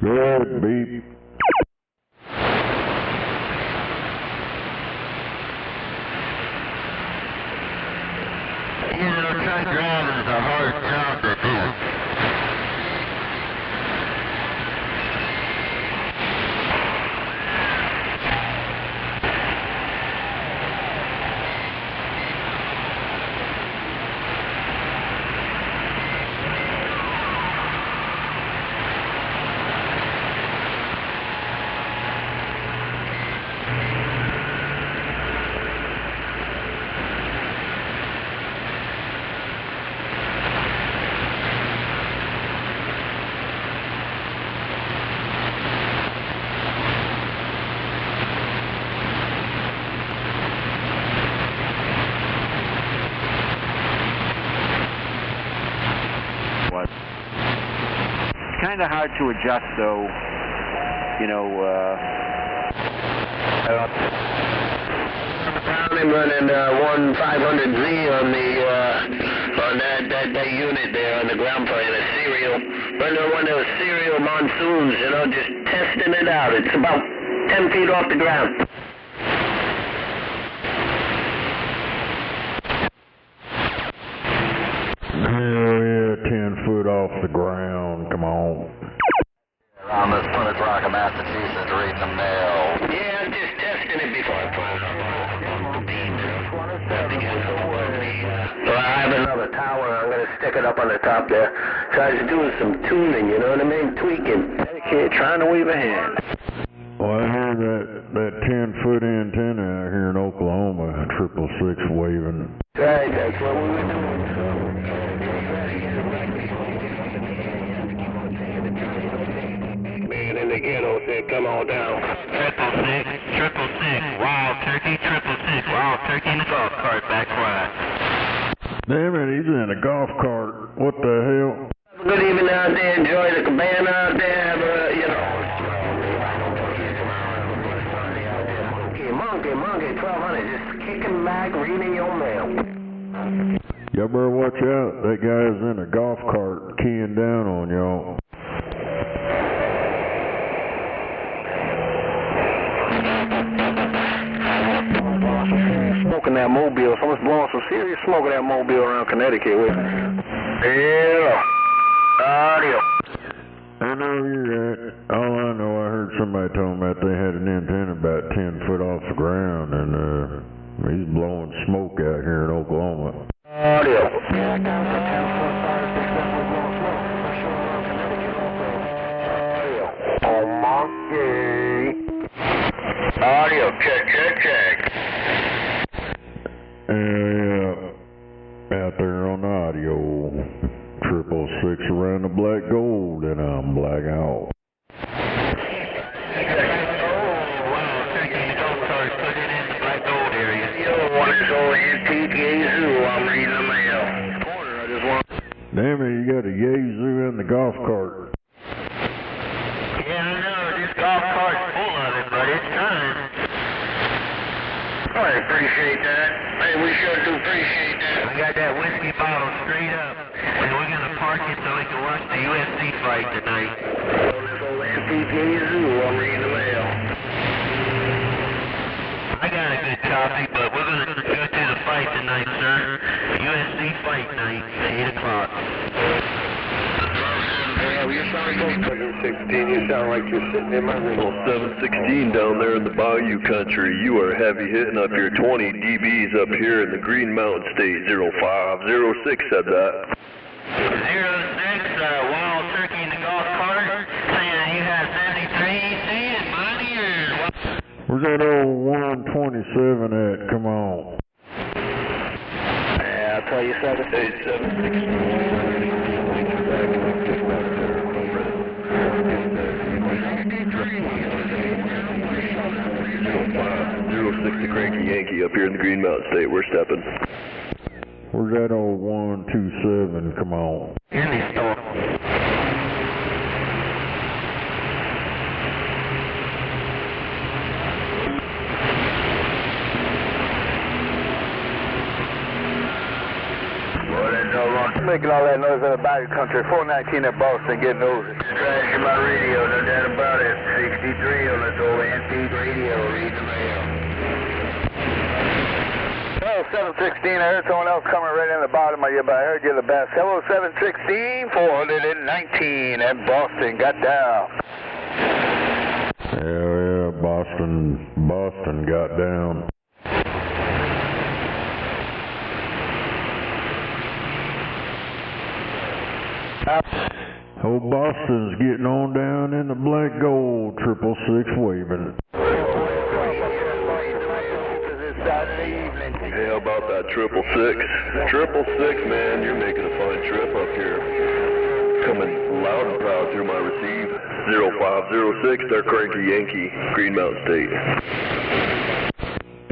Go ahead, beep. Truck driving is a hard job to do. Kind of hard to adjust, though. You know, I'm running 1500Z on that unit there on the ground plane, a serial. Running one of those serial monsoons, you know, just testing it out. It's about 10 feet off the ground. Hell yeah, 10 foot off the ground, come on. Around this Plymouth Rock of Massachusetts, read the mail. Yeah, I'm just testing it before I put it up on So I have another tower, I'm going to stick it up on the top there. So I was doing some tuning, you know what I mean? Tweaking. Kid trying to wave a hand. Well, I heard that 10 foot antenna out here in Oklahoma, 666 waving. Right, that's what we were doing. Man in the ghetto said, come on down. 666, wild turkey, 666, wild turkey in the golf cart, back quiet. Damn it, he's in a golf cart. What the hell? Good evening out there, enjoy the cabana out there, have a, you know. Monkey, 1200, just kicking back, reading your mail. Y'all better watch out. That guy's in a golf cart keying down on y'all. Smoking that mobile. Someone's blowing some serious smoke in that mobile around Connecticut. Yeah. Audio. I know you're right. All I know, I heard somebody talking about they had an antenna about 10 foot off the ground, and he's blowing smoke out here in Oklahoma. Audio. Yeah, guys are 10 foot fire, big definitely blowing smoke, especially around Connecticut also. Oh, monkey. Audio, check. Yeah, out there on the audio. 666 around the black gold, and I'm black out. One is old antique Yazoo, I'm reading the mail. Damn it, you got a Yazoo in the golf cart. Yeah, I know, this golf cart's full of it, but it's time. I appreciate that. Hey, we sure do appreciate that. I got that whiskey bottle straight up, and we're going to park it so we can watch the UFC fight tonight. This old antique Yazoo, I'm reading the mail. I got a good copy, but we're going to go to the fight tonight, sir. UFC fight night, 8 o'clock. Yeah, you're sorry, 716, you sound like you're sitting in my room. Well, 716 down there in the Bayou country, you are heavy hitting up your 20 dBs up here in the Green Mountain State. 0506 said that. 06, wild turkey in the golf cart, saying you have 73 EC and money or what? Where's that old 127 at? Come on. Yeah, call you 7. Hey, 06 to Cranky Yankee up here in the Green Mountain State. We're stepping. Where's that old 127? Come on. In the store. Making all that noise out of Bayou Country, 419 at Boston, getting nosy. Crashing my radio, no doubt about it. 63 on this old antique radio, reading the mail. Hello, 716, I heard someone else coming right in the bottom of you, but I heard you're the best. Hello, 716, 419 at Boston, got down. Yeah, Boston got down. Old Boston's getting on down in the black gold, 666 waving. Hey, how about that 666? 666, man, you're making a fine trip up here. Coming loud and proud through my receive. 0506, they're Cranky Yankee, Green Mountain State.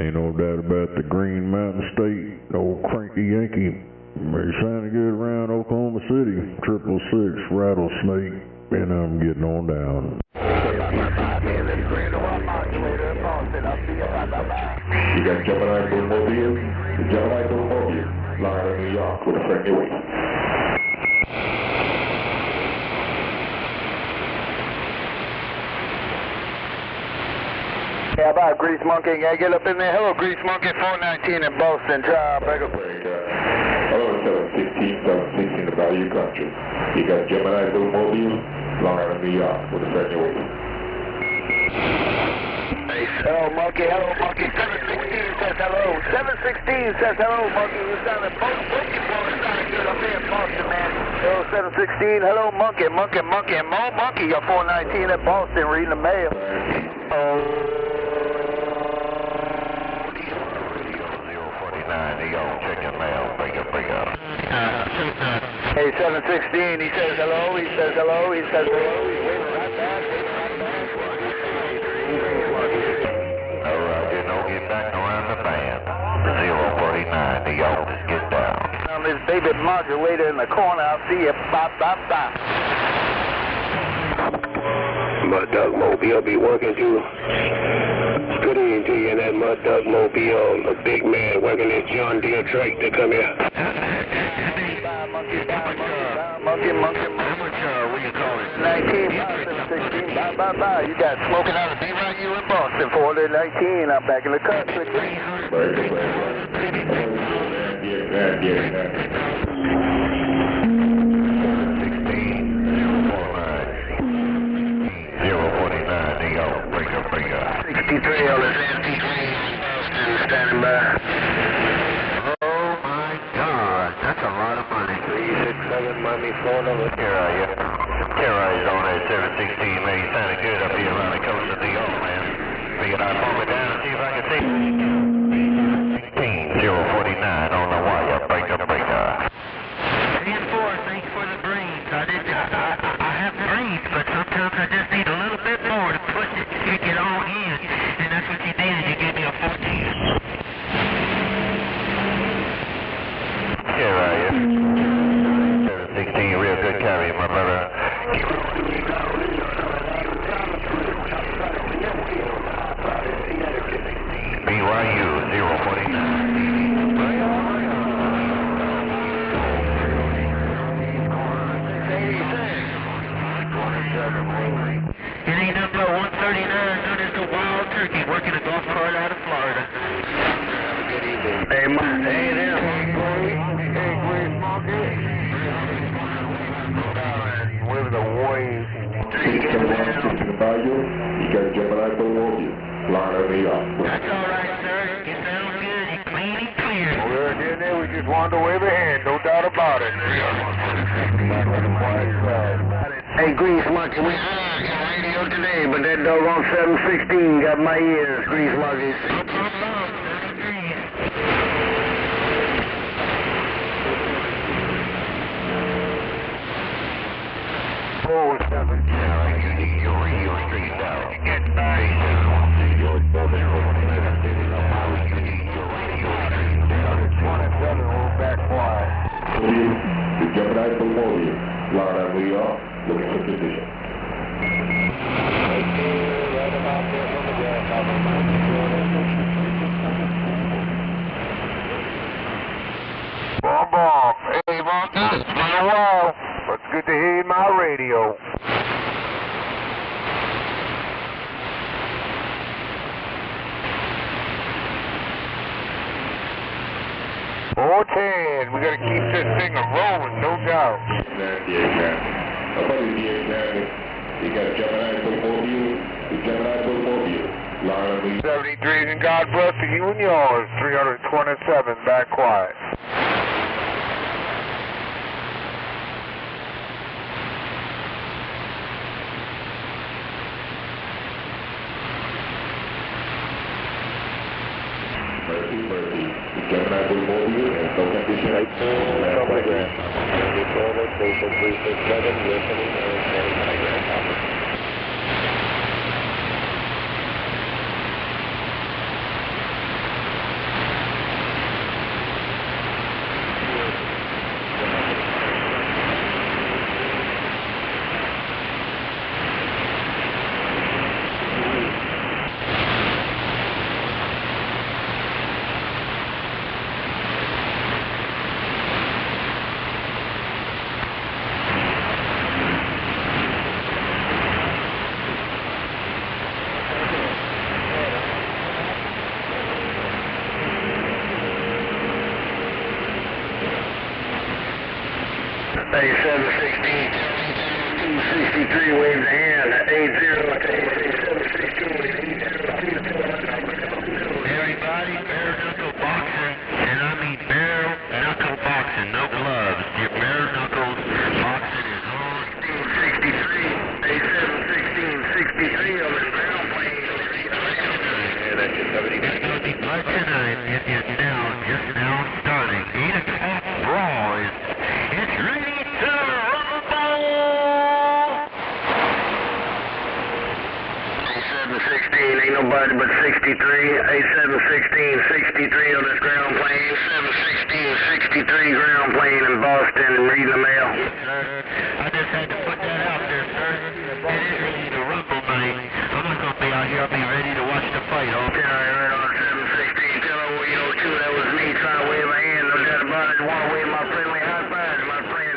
Ain't no doubt about the Green Mountain State, old Cranky Yankee. You're sounding good around Oklahoma City. 666 Rattlesnake, and I'm getting on down. You got Gemini Mobile, the Gemini Mobile, Long Island, New York, with a friendly wait. Yeah, about Grease Monkey, can I get up in there? Hello, Grease Monkey, 419 in Boston, back up. Hello, 716 in Bayou Country. You got Gemini Mobile, Long Island, New York, with a friendly wait. Hello, Monkey, 716 says hello. 716 says hello, Monkey. You sound like both you boys sound good up here in Boston, man. Hello, 716, hello, Monkey, and more Monkey, you're 419 at Boston reading the mail. Check your mail, break up. Hey, 716, he says hello, he says hello. He's waving right back. Alright, you know, get back around the band. 049, the y'all just get down. This baby modulator in the corner, I'll see you. Bye. Mud Duck Mobile be working too. Good evening to you in that Mud Duck Mobile. A big man working that John Deere tractor. Come here. Monkey. How much, what do you call it? 19, 716, bye. You got smoking out of BYU in Boston, 419. I'm back in the cut. Standing by. Oh my God, that's a lot of money. 367 Miami, Florida. Here are you? Here are you on that 716, man. You sounded good up here around the coast of New York, man. Figured I'd pull it down and see if I could see. 049 on the wire. Breaker. 3 and 4, thanks for the brains. I have the brains, but sometimes I just need a little bit more to push it to kick it all in. And that's what you did. You gave me a 14. Here are you? 716, real good carry, my brother. BYU 049. It ain't nothing but 139 known as the Wild Turkey working a golf cart out of Florida. Hey, there. With the wave. You got Gemini Mobile, Long Island, New York. That's all right, sir. You sound good. You clean and clear. We're in there. We just wanted to wave a hand. No doubt about it. Hey, Grease Monkey, we heard your radio today, but that doggone 716 got my ears, Grease Monkeys. Gemini to Mobile, Long Island, New York, looking for position. Right about there from the gas Bomb, bomb. Hey, Monty, it's been a while, but it's good to hear you in my radio. We gotta keep this thing rolling, no doubt. Up on the DX9, you got Gemini to Mobile, Gemini to Mobile, Long Island, New York. 73s and God bless to you and yours. 327, back quiet. Mercy. Gemini to Mobile and no condition. Right telegram. Control station 367, listening and heading telegram copper. Hey, 716, 263, waves a hand, 80 to 716, everybody, bare knuckle boxing, and I mean bare knuckle boxing, no gloves. Your bare knuckles boxing is on. 63, hey, 716, 63 on the ground plane. Yeah, that's just 70. But tonight, it is now, just now starting, 8 o'clock brawl is, it's ready. 716, ain't nobody but 63, A716, 63 on this ground plane, 716, 63 ground plane in Boston, reading the mail. I just had to put that out there, sir. It is really the rumble night. I'm not going to be out here, I'll be ready to watch the fight. Okay, right on 716, tell her what you know too, that was me trying to wave a hand, no doubt about it. Want to wave my friendly high five to my friend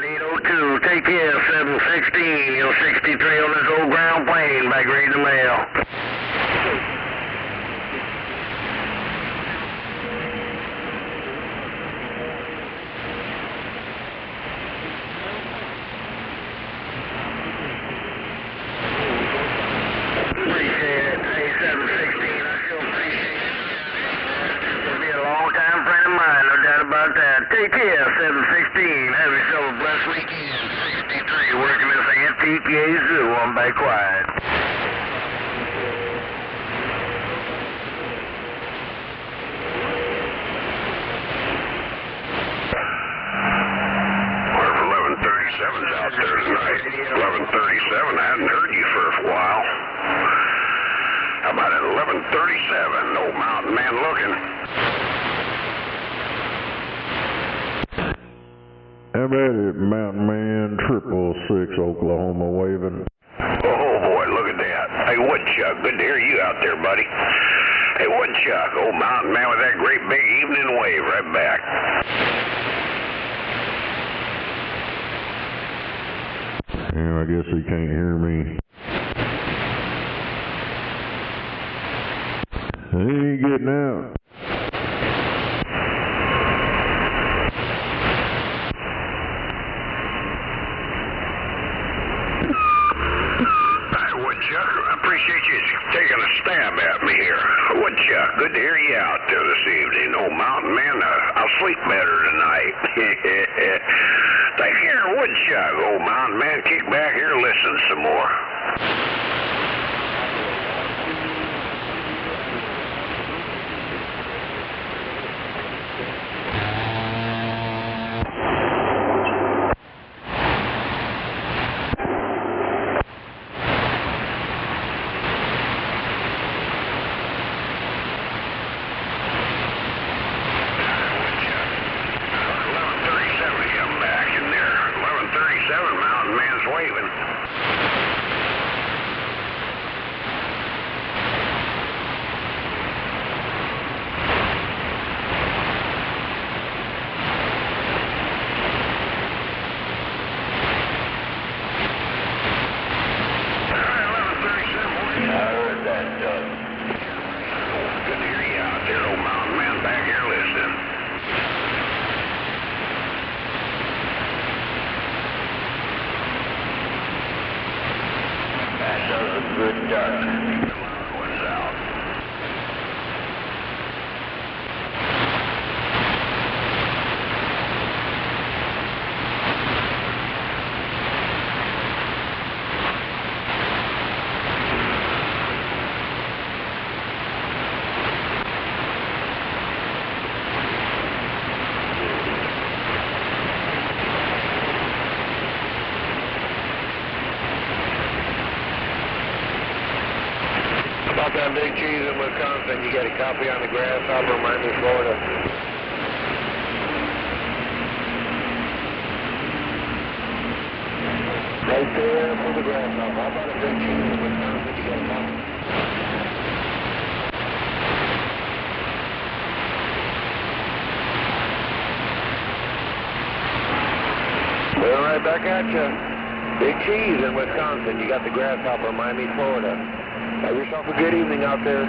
802. Take care, 716, 63 on this old ground plane, back reading the mail. Take care, 716. Have yourself a blessed weekend. 63, working this antique zoo on Bay Quiet. Wonder if 1137's out there tonight. 1137, I hadn't heard you for a while. How about at 1137? Old mountain man looking. How about it, Mountain Man 666 Oklahoma waving? Oh boy, look at that. Hey Woodchuck, good to hear you out there, buddy. Hey Woodchuck, old mountain man with that great big evening wave right back. Yeah, I guess he can't hear me. He ain't getting out. Appreciate you taking a stab at me here. Woodchuck, good to hear you out there this evening. Old mountain man, I'll sleep better tonight. Take care, Woodchuck. Old mountain man, kick back here, listen some more. good duck. Going south. About that big cheese in Wisconsin, you got a copy on the grasshopper, Miami, Florida. Right there for the grasshopper. How about a big cheese in Wisconsin, you got a copy? Well, right back at you. Big cheese in Wisconsin, you got the grasshopper, Miami, Florida. Have yourself a good evening out there.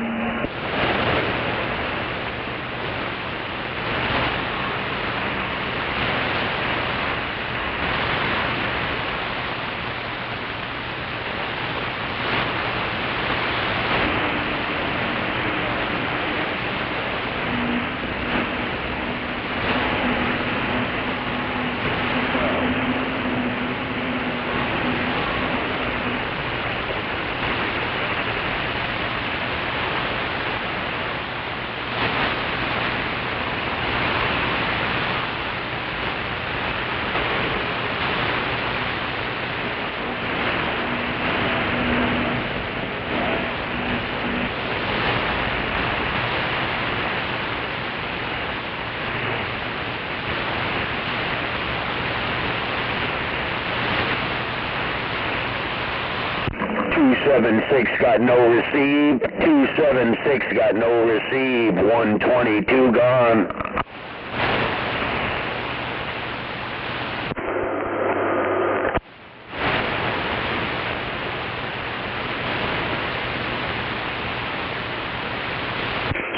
Got no receive. 276 got no receive. 122 gone.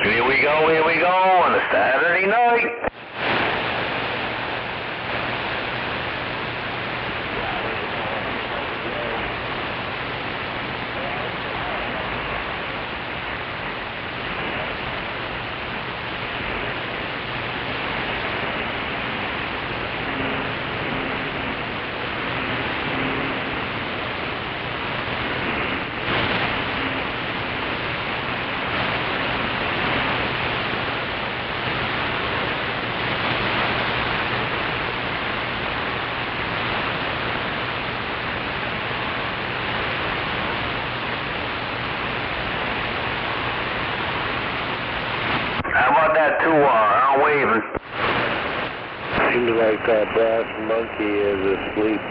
Here we go on a Saturday night. How about that 2R? I'm waving. Seems like that brass monkey is asleep.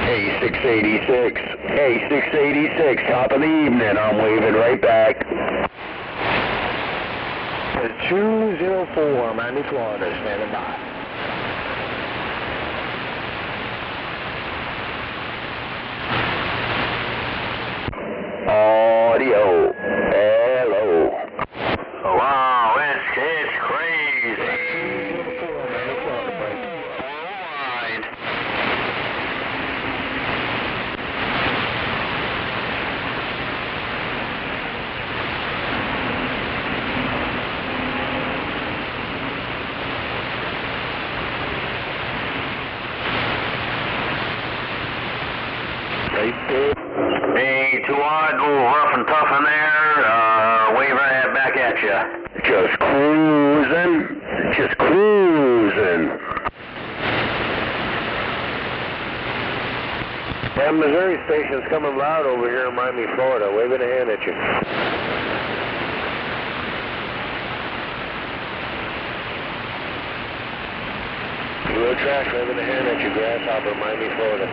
Hey, 686. Hey, 686. Top of the evening. I'm waving right back. 204, Miami, Florida, standing by. Audio. Hello. Wow, it's crazy. Hey, 2R, go rough and tough in there. Wave right head back at you. Just cruising. Just cruising. That Missouri station's coming loud over here in Miami, Florida. Waving a hand at you. Blue trash, waving a hand at you. Grasshopper, Miami, Florida.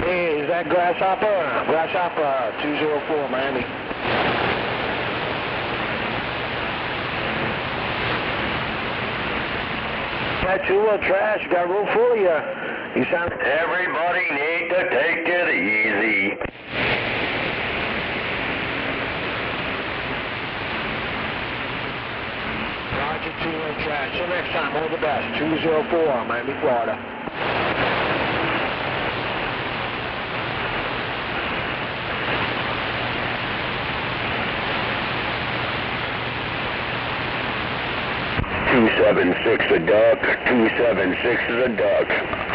Hey, is that Grasshopper? Grasshopper, 204, Miami. That two-wheel trash got room full of you. You sound... Everybody need to take it easy. Roger, 2-1 track. Till next time, all the best. 204, Miami, Florida. $276 a duck, 276 is a duck.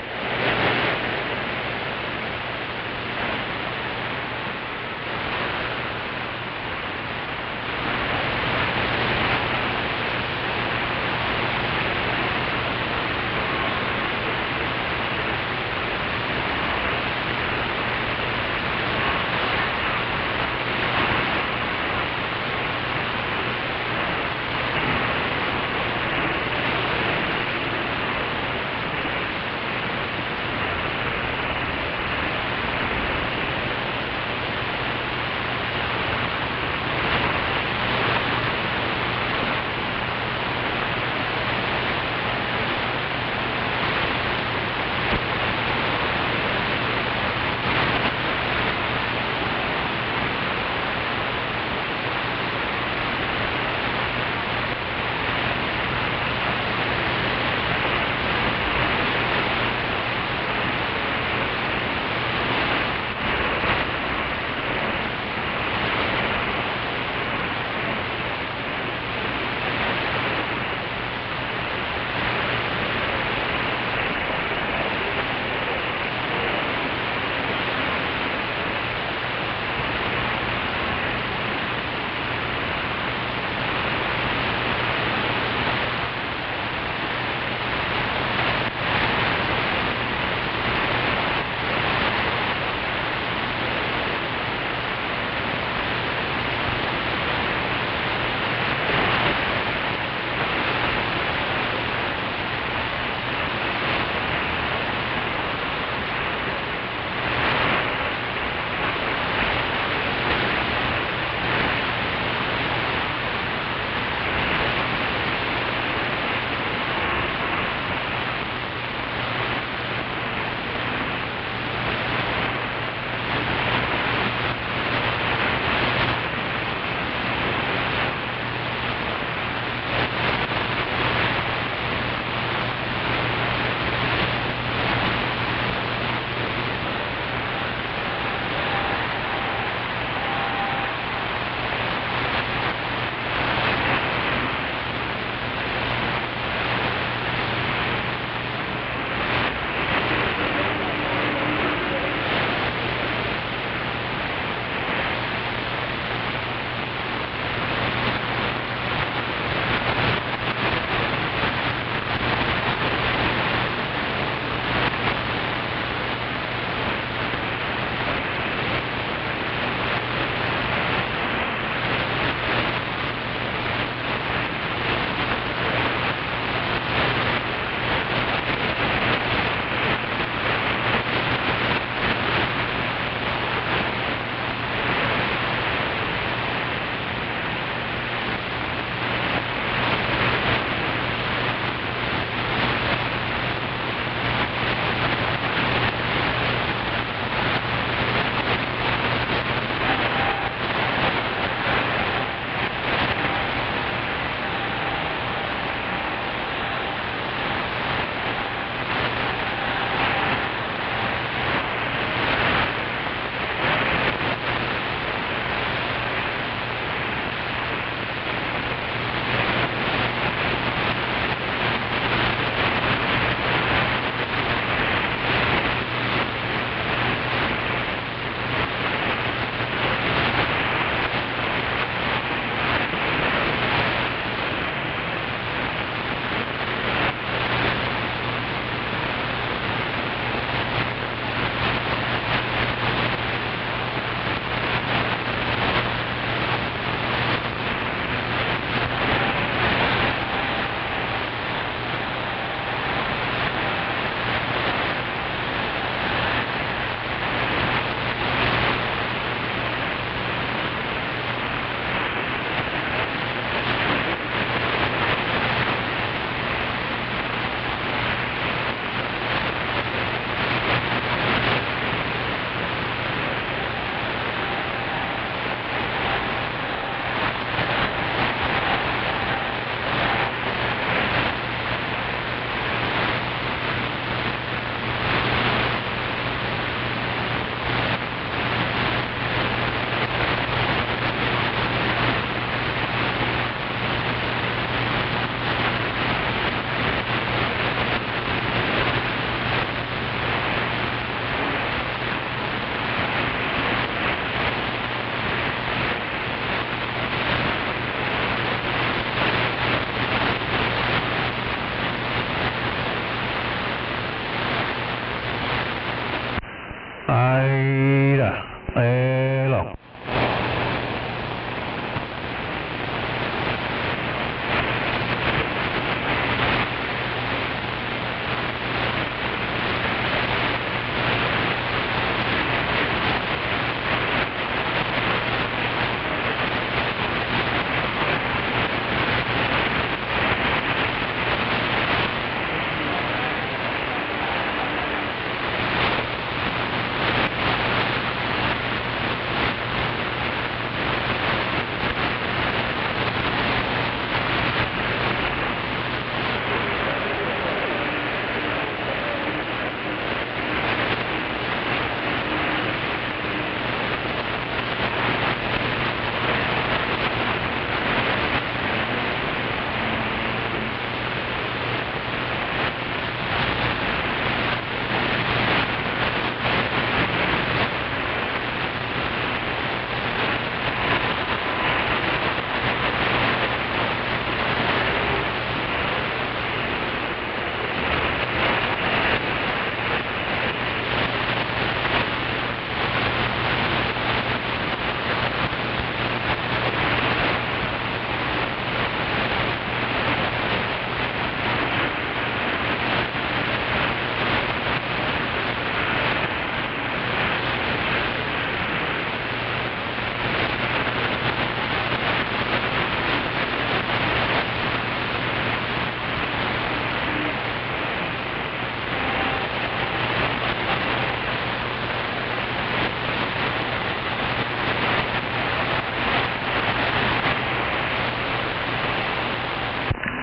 Hello.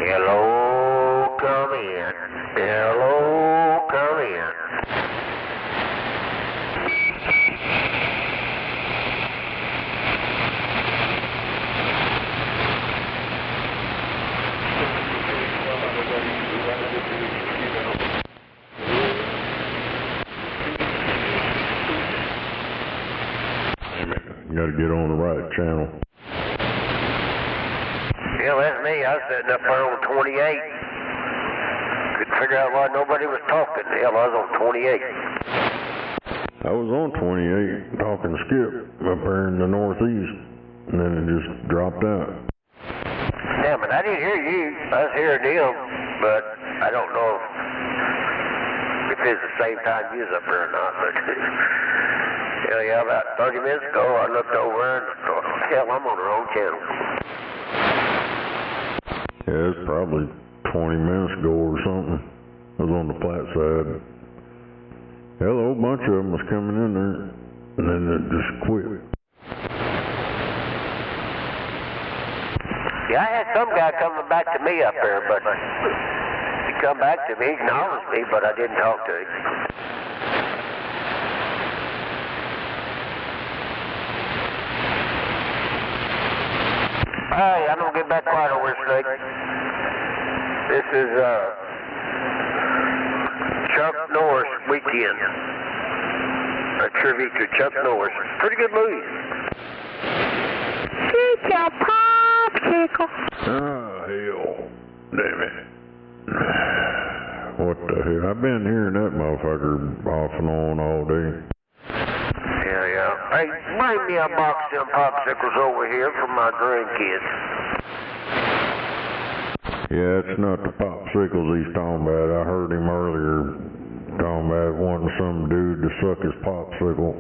Hello, come in. Hello, come in. You gotta get on the right channel. Yeah, that's me. I was sitting up there on 28. Couldn't figure out why nobody was talking. Hell, I was on 28. I was on 28 talking skip up there in the northeast, and then it just dropped out. Damn it, I didn't hear you. I was hearing them, but I don't know if it's the same time you was up there or not. But hell yeah, about 30 minutes ago, I looked over and thought, hell, I'm on the wrong channel. Yeah, it's probably 20 minutes ago or something. I was on the flat side. Hell, a whole bunch of them was coming in there, and then it just quit. Yeah, I had some guy coming back to me up there, but he come back to me, acknowledged me, but I didn't talk to him. Hey, I'm gonna get back quiet over here, Snake. This is Chuck Norris weekend. A tribute to Chuck Norris. Pretty good movie. Get your popsicle. Oh, hell. Damn it. What the hell? I've been hearing that motherfucker off and on all day. Yeah. Hey, bring me a box of them popsicles over here for my grandkids. Yeah, it's not the popsicles he's talking about. I heard him earlier talking about wanting some dude to suck his popsicle.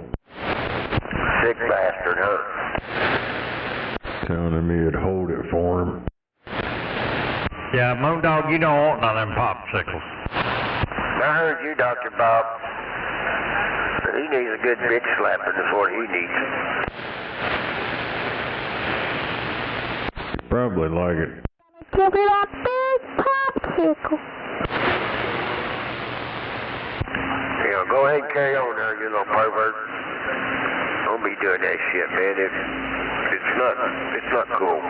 Sick bastard, huh? Telling him he'd hold it for him. Yeah, Moondog, you don't want none of them popsicles. I heard you, Dr. Bob. He needs a good bitch slapping is what he needs. Probably like it. Give me that big popsicle. Yeah, go ahead and carry on there, you little pervert. Don't be doing that shit, man. It's not cool.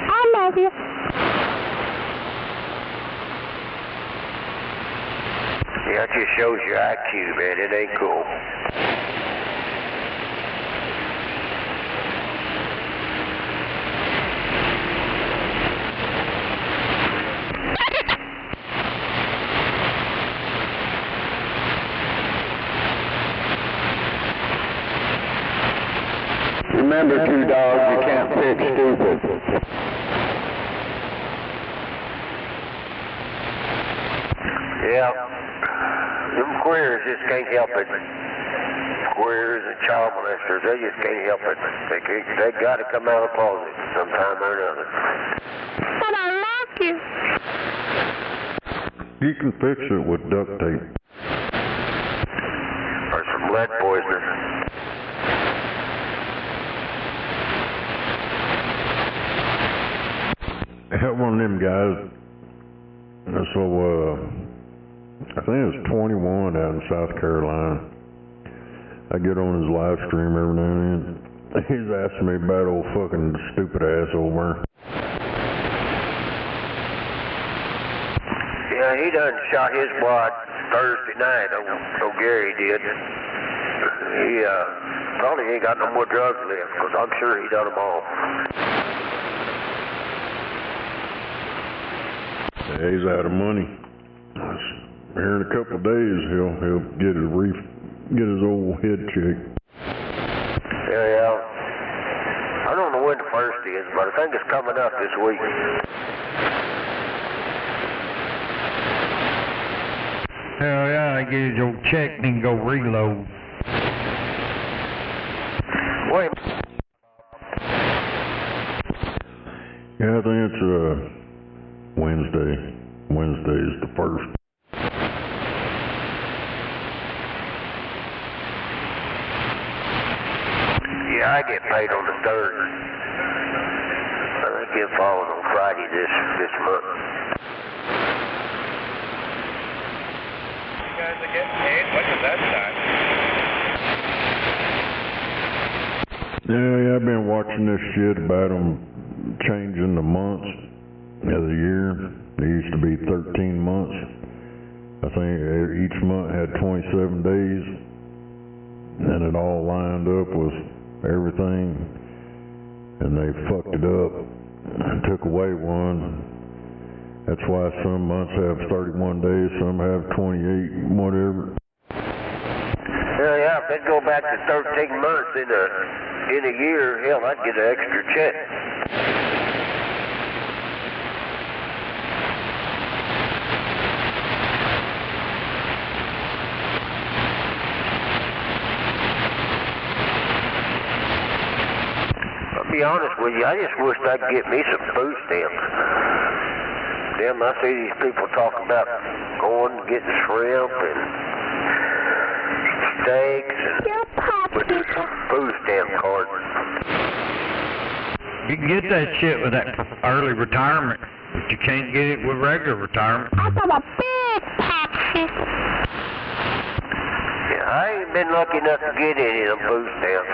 I love you. Yeah, it just shows your IQ, man. It ain't cool. Remember, 2 dogs, you can't pick stupid. Yeah. Them queers just can't help it. Queers and child molesters, they just can't help it. They got to come out of the closet sometime or another. But I love you. You can fix it with duct tape. Or some lead poisoning. I had one of them guys, so I think it was 21 out in South Carolina. I get on his live stream every now and then. He's asking me about old fucking stupid ass over. Yeah, he done shot his wad Thursday night. Oh, Gary did. He probably ain't got no more drugs left, because I'm sure he done them all. Yeah, he's out of money. Here in a couple of days, he'll get his old head checked. Yeah. I don't know when the first is, but I think it's coming up this week. Hell yeah, I get his old check and then go reload. Wait. Yeah, I think it's Wednesday. Wednesday is the 1st. Yeah, I get paid on the 3rd. I get followed on Friday this month. You guys are getting paid? When does that start? Yeah, I've been watching this shit about them changing the months of the year. It used to be 13 months. I think each month had 27 days, and it all lined up with everything, and they fucked it up and took away one. That's why some months have 31 days, some have 28, whatever. Yeah, if they'd go back to 13 months in a year, hell, I'd get an extra check. I'll be honest with you, I just wish I could get me some food stamps. Damn, I see these people talking about going and getting shrimp and steaks and with this food stamp card. You can get that shit with that early retirement, but you can't get it with regular retirement. I got a big taxi. Yeah, I ain't been lucky enough to get any of them food stamps.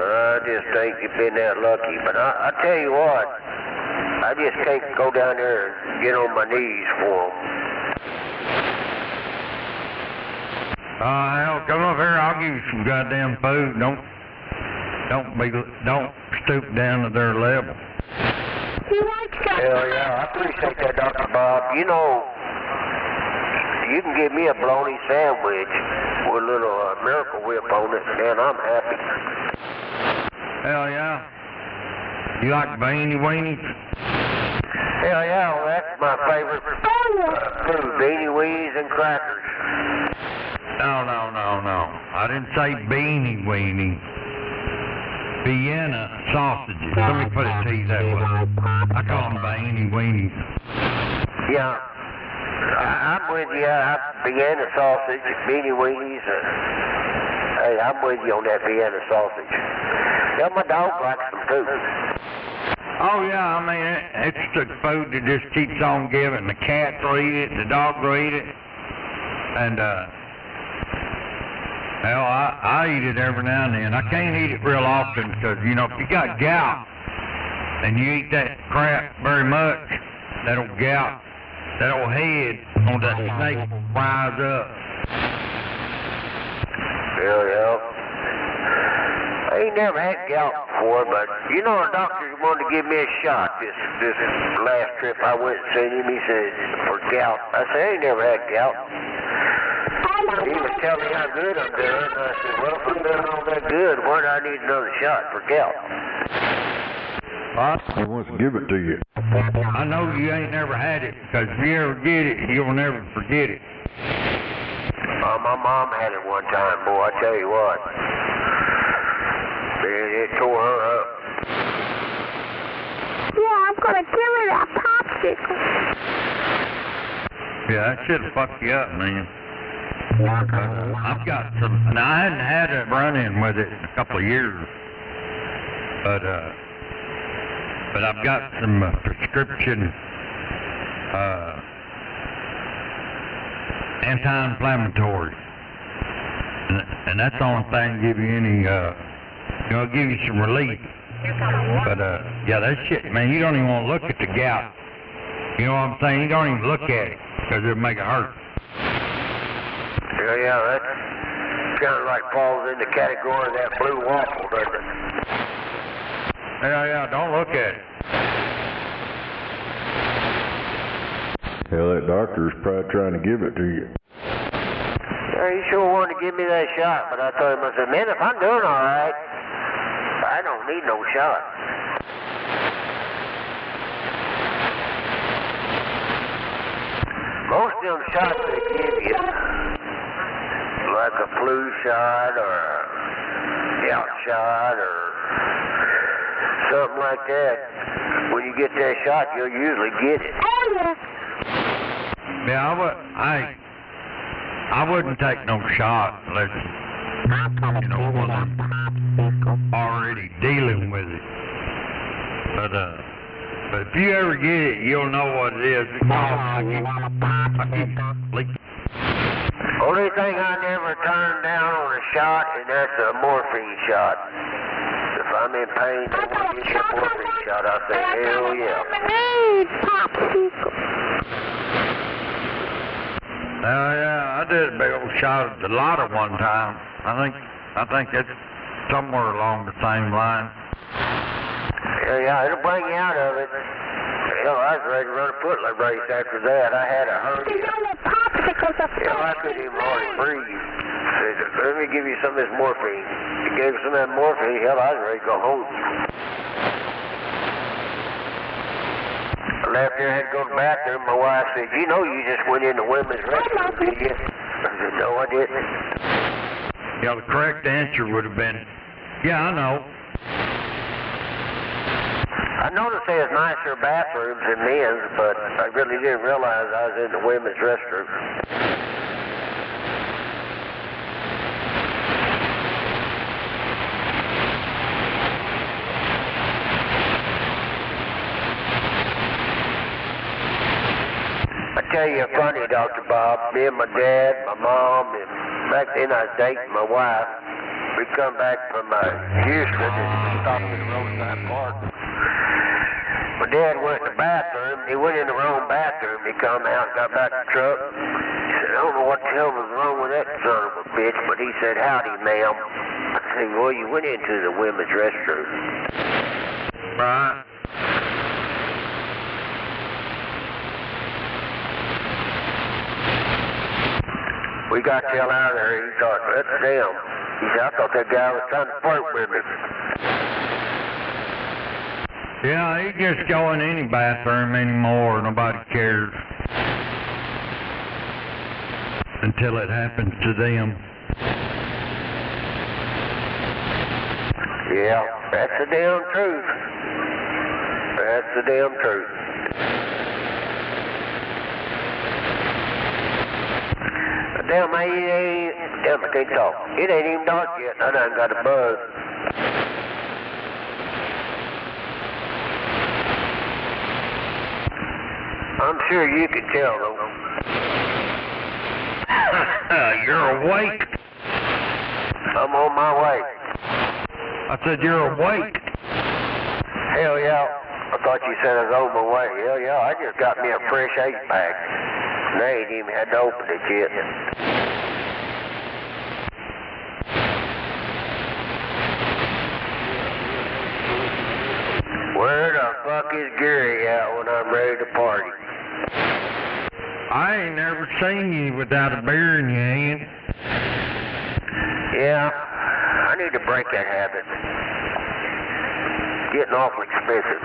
I just think you've been that lucky. But I tell you what, I just can't go down there and get on my knees for them. Hell, come up here, I'll give you some goddamn food. Don't stoop down to their level. Hell yeah, I appreciate that, Dr. Bob. You know, you can give me a bologna sandwich with a little Miracle Whip on it, and I'm happy. Hell yeah. You like beanie weenies? Hell yeah, well, that's my favorite food, beanie weenies and crackers. No. I didn't say beanie weenie. Vienna sausages. Let me put it to you that way. I call them beanie weenies. Yeah, I'm with you. Vienna sausage, beanie weenies. Hey, I'm with you on that Vienna sausage. Yeah, my dog likes them too. Oh yeah, I mean, it's the food that just keeps on giving. The cats will eat it, the dogs will eat it, and hell, I eat it every now and then. I can't eat it real often because, you know, if you got gout and you eat that crap very much, that old gout, that old head on that snake will rise up. Yeah. I ain't never had gout before, but you know the doctor wanted to give me a shot this last trip I went and seen him. He said, for gout. I said, I ain't never had gout. He was telling me how good I'm doing. And I said, well, if I'm doing all that good, why do I need another shot for gout? He wants to give it to you. I know you ain't never had it, because if you ever get it, you'll never forget it. My mom had it one time, boy, I tell you what. It tore her up. Yeah, I'm gonna give her that popsicle. Yeah, that shit'll fuck you up, man. I've got some, now I hadn't had a run-in with it in a couple of years, but I've got some prescription anti-inflammatory, and that's the only thing give you any, give you some relief. But yeah, that shit, man, you don't even want to look at the gout. You know what I'm saying? You don't even look at it, because it'll make it hurt. Yeah, that kind of like falls in the category of that blue waffle, doesn't it? Yeah, don't look at it. Hell, that doctor's probably trying to give it to you. Yeah, he sure wanted to give me that shot, but I told him, I said, man, if I'm doing all right, I don't need no shot. Most of them shots they give you, like a flu shot or a gout shot or something like that, when you get that shot, you'll usually get it. Yeah, I wouldn't take no shot unless wasn't already dealing with it. But if you ever get it, you'll know what it is. I keep leaking. Only thing I never turn down on a shot, and that's a morphine shot. If I'm in pain, they want to give me a morphine shot, I say, hell yeah. Yeah, I did a big old shot at the lotto one time. I think it's somewhere along the same line. Yeah, it'll bring you out of it. Hell, I was ready to run a footloop race after that. I had a hernia. Hell, I couldn't even hardly breathe. Said, let me give you some of this morphine. He gave me some of that morphine. Hell, I was ready to go home. I left there, had to go to the bathroom. My wife said, you know you just went in the women's restroom, did you? I said, no, I didn't. Yeah, the correct answer would have been, yeah, I know. I noticed there's nicer bathrooms than men's, but I really didn't realize I was in the women's restroom. I tell you funny, Dr. Bob, me and my dad, my mom, and back then I was dating my wife. We come back from Houston and stopped at the roadside park. My dad went to the bathroom. He went in the wrong bathroom. He come out and got back to the truck. He said, I don't know what the hell was wrong with that son of a bitch, but he said, howdy, ma'am. I said, well, you went into the women's restroom. Right. We got the hell out of there. He thought, that's them. He said, I thought that guy was trying to flirt with me. Yeah, you just go in any bathroom anymore. Nobody cares. Until it happens to them. Yeah, that's the damn truth. That's the damn truth. Damn, I can't talk. It ain't even dark yet. I done got a buzz. I'm sure you can tell, though. You're awake. I'm on my way. I said you're awake. Hell yeah. I thought you said I was on my way. Hell yeah, I just got me a fresh 8-pack. And I ain't even had to open it yet. Where the fuck is Gary at when I'm ready to party? I ain't never seen you without a beer in your hand. Yeah, I need to break that habit. Getting awful expensive.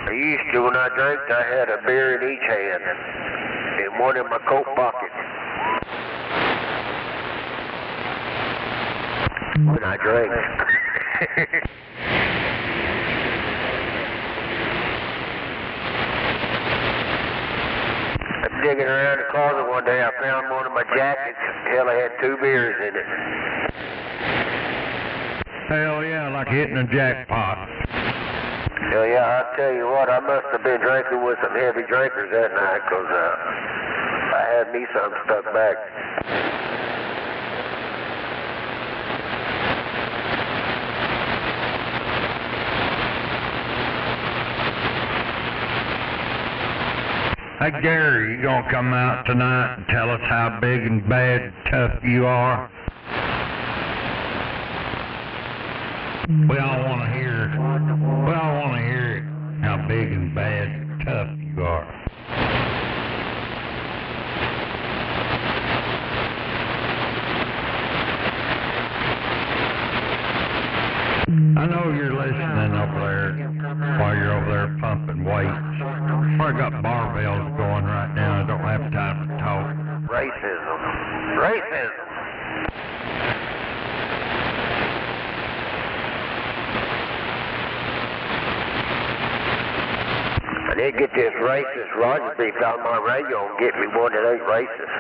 I used to, when I drank, I had a beer in each hand and one in my coat pocket. When I drank. I'm digging around the closet one day, I found one of my jackets. Hell, I had 2 beers in it. Hell yeah, like hitting a jackpot. Hell yeah, I'll tell you what, I must have been drinking with some heavy drinkers that night, because I had me some stuck back. Hey Gary, you gonna come out tonight and tell us how big and bad and tough you are? We all wanna hear it, how big and bad and tough you are. I know you're listening over there while you're over there pumping weights. I got barbells going right now. I don't have time to talk. Racism. Racism. I need to get this racist Roger beef out of my radio and get me one that ain't racist.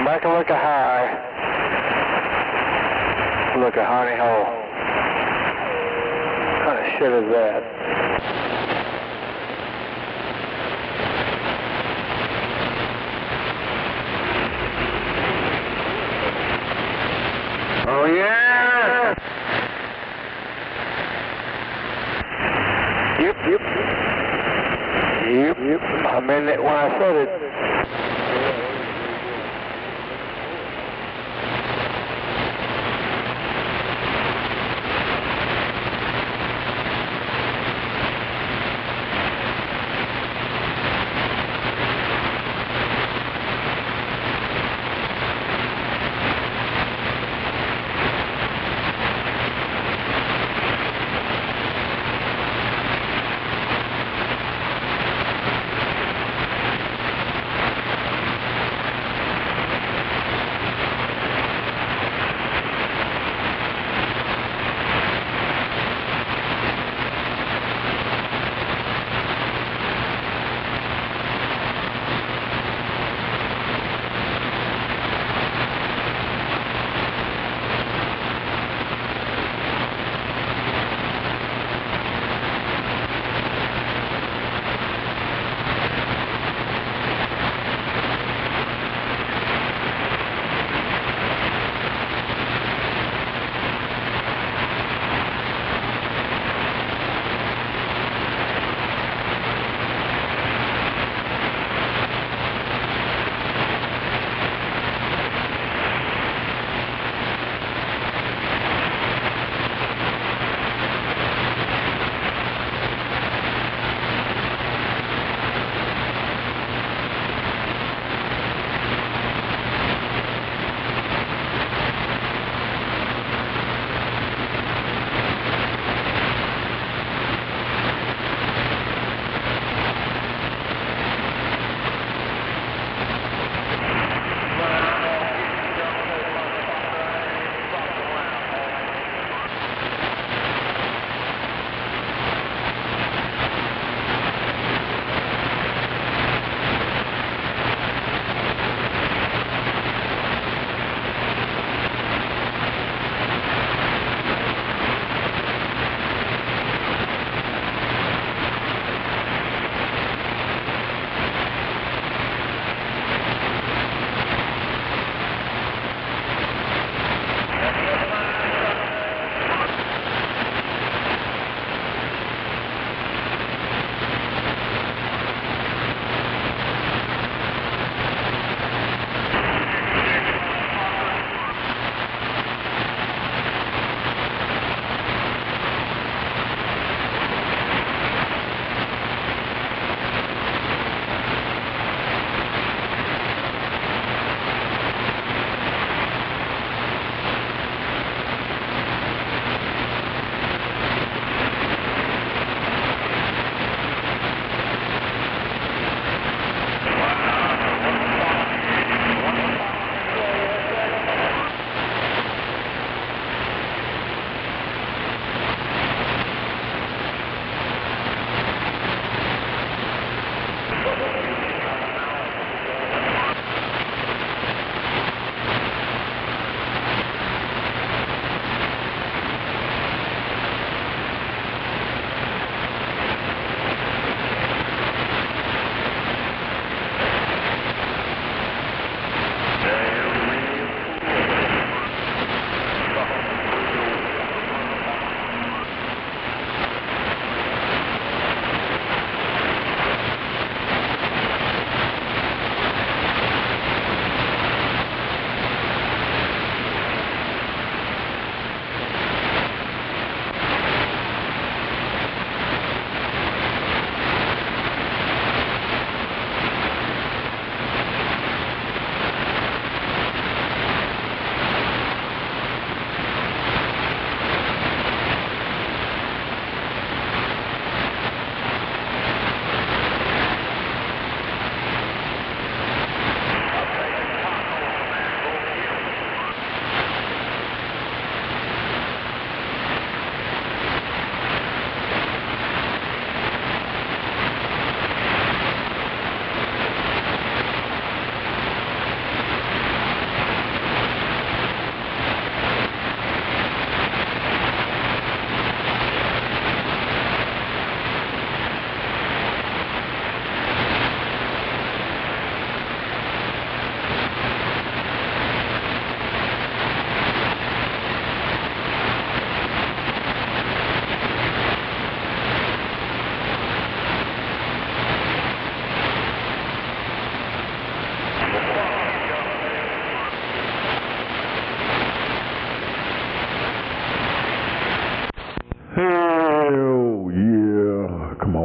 Back and look a high. Look a honey hole. What kind of shit is that? Oh yeah! Yep. I meant it when I said it.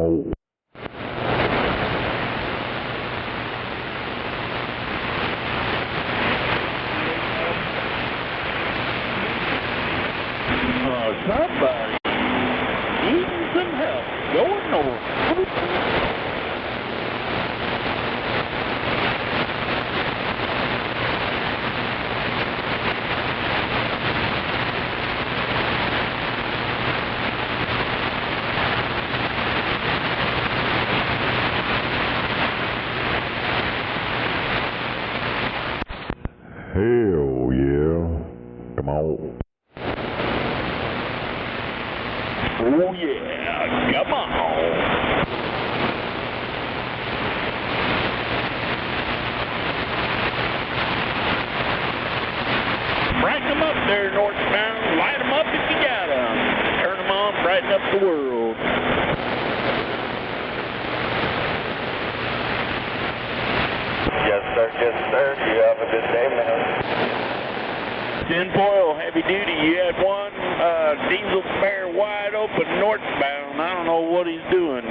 on. Somebody needing some help going north. Hell yeah. Come on. Oh yeah, come on. Crank them up there, northbound. Light them up if you got them. Turn them on, brighten up the world. Yes, sir. Yes, sir. You have a good day, man. Tinfoil, heavy duty. You had one diesel spare wide open northbound. I don't know what he's doing.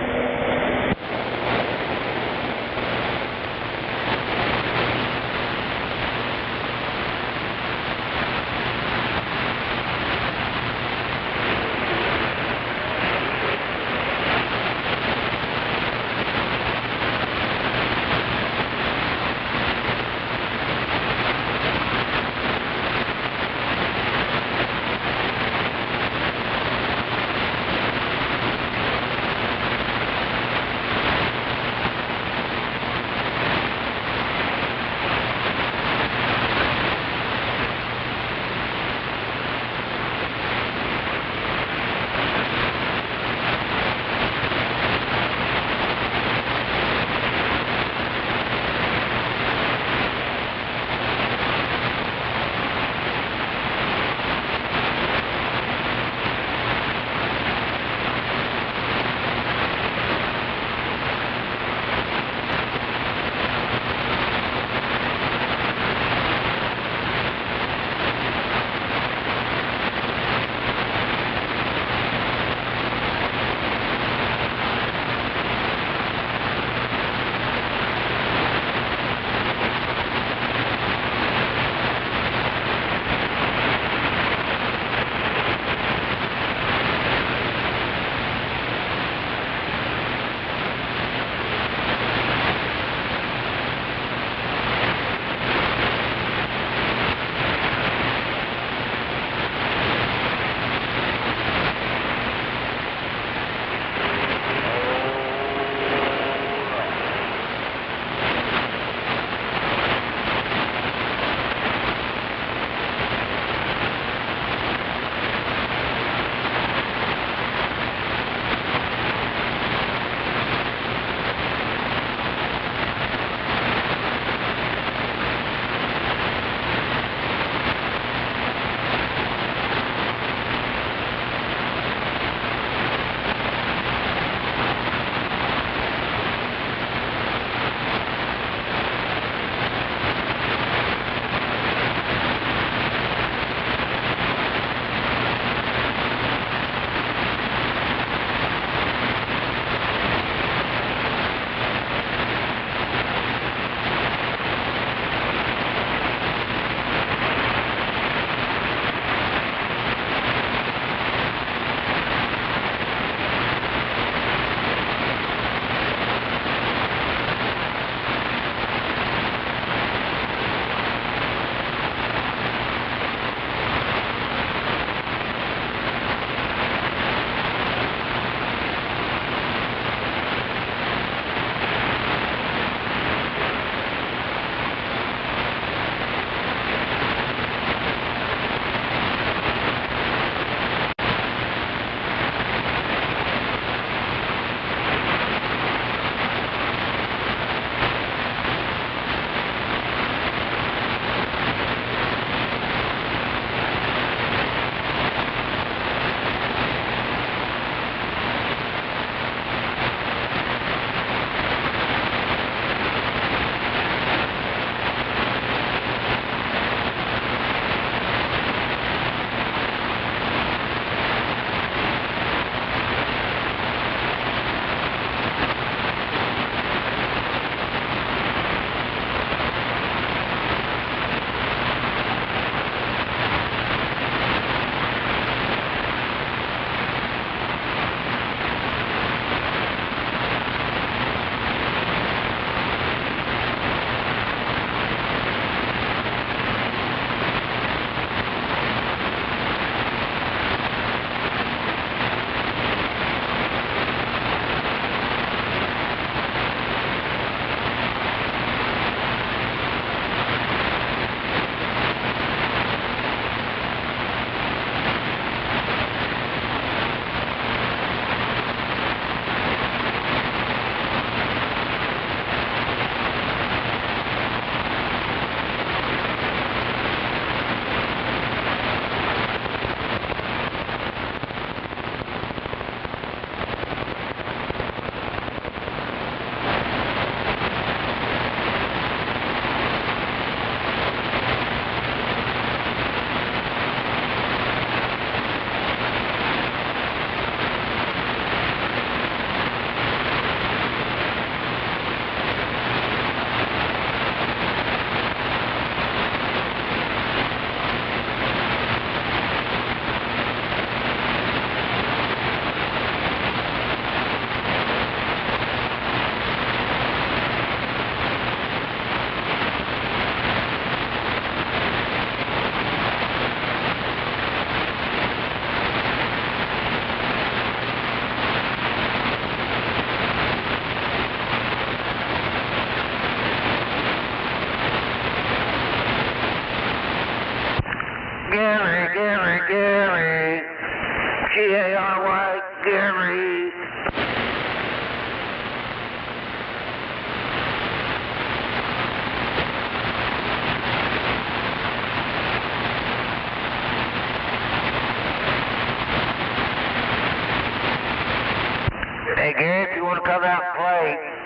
Hey, Gary, if you want to come out and play,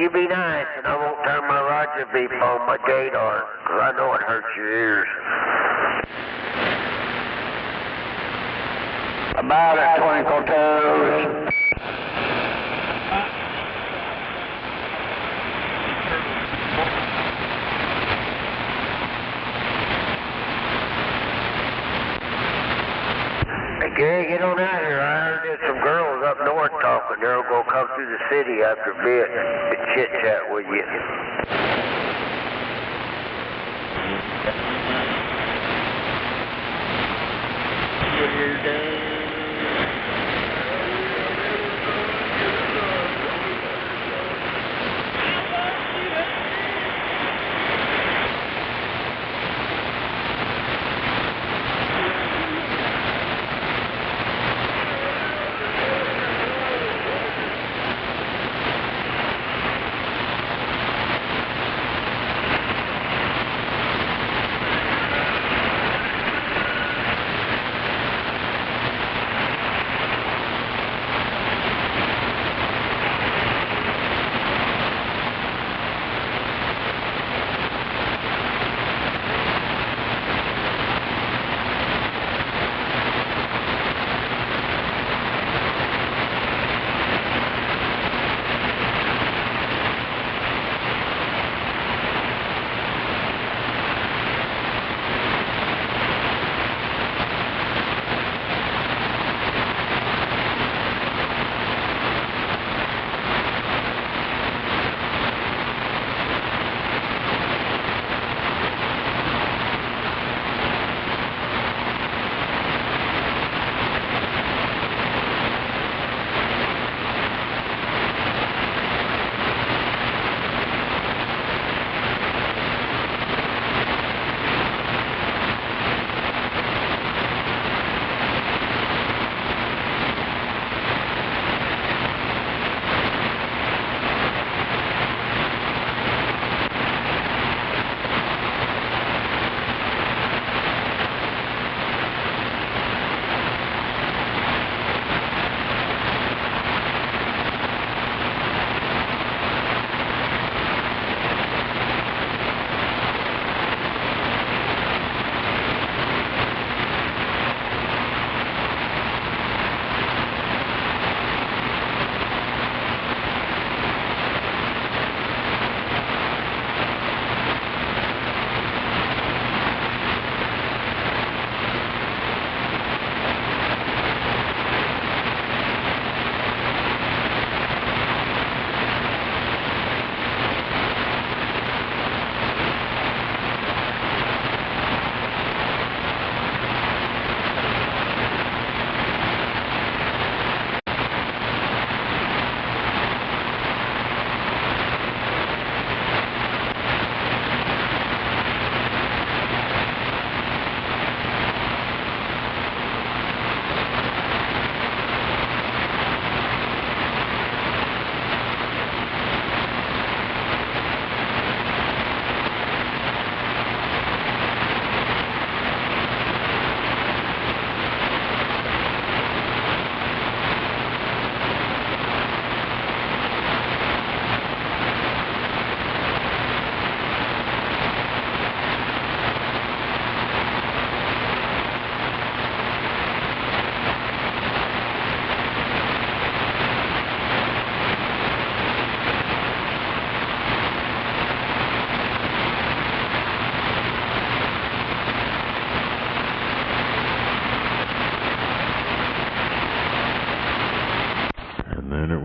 you be nice, and I won't turn my Roger beep on my gator, because I know it hurts your ears. About a twinkle toes. Hey, Gary, get on out here. I heard there's some girls up north talking. They're going to come through the city after a bit and chit-chat with you.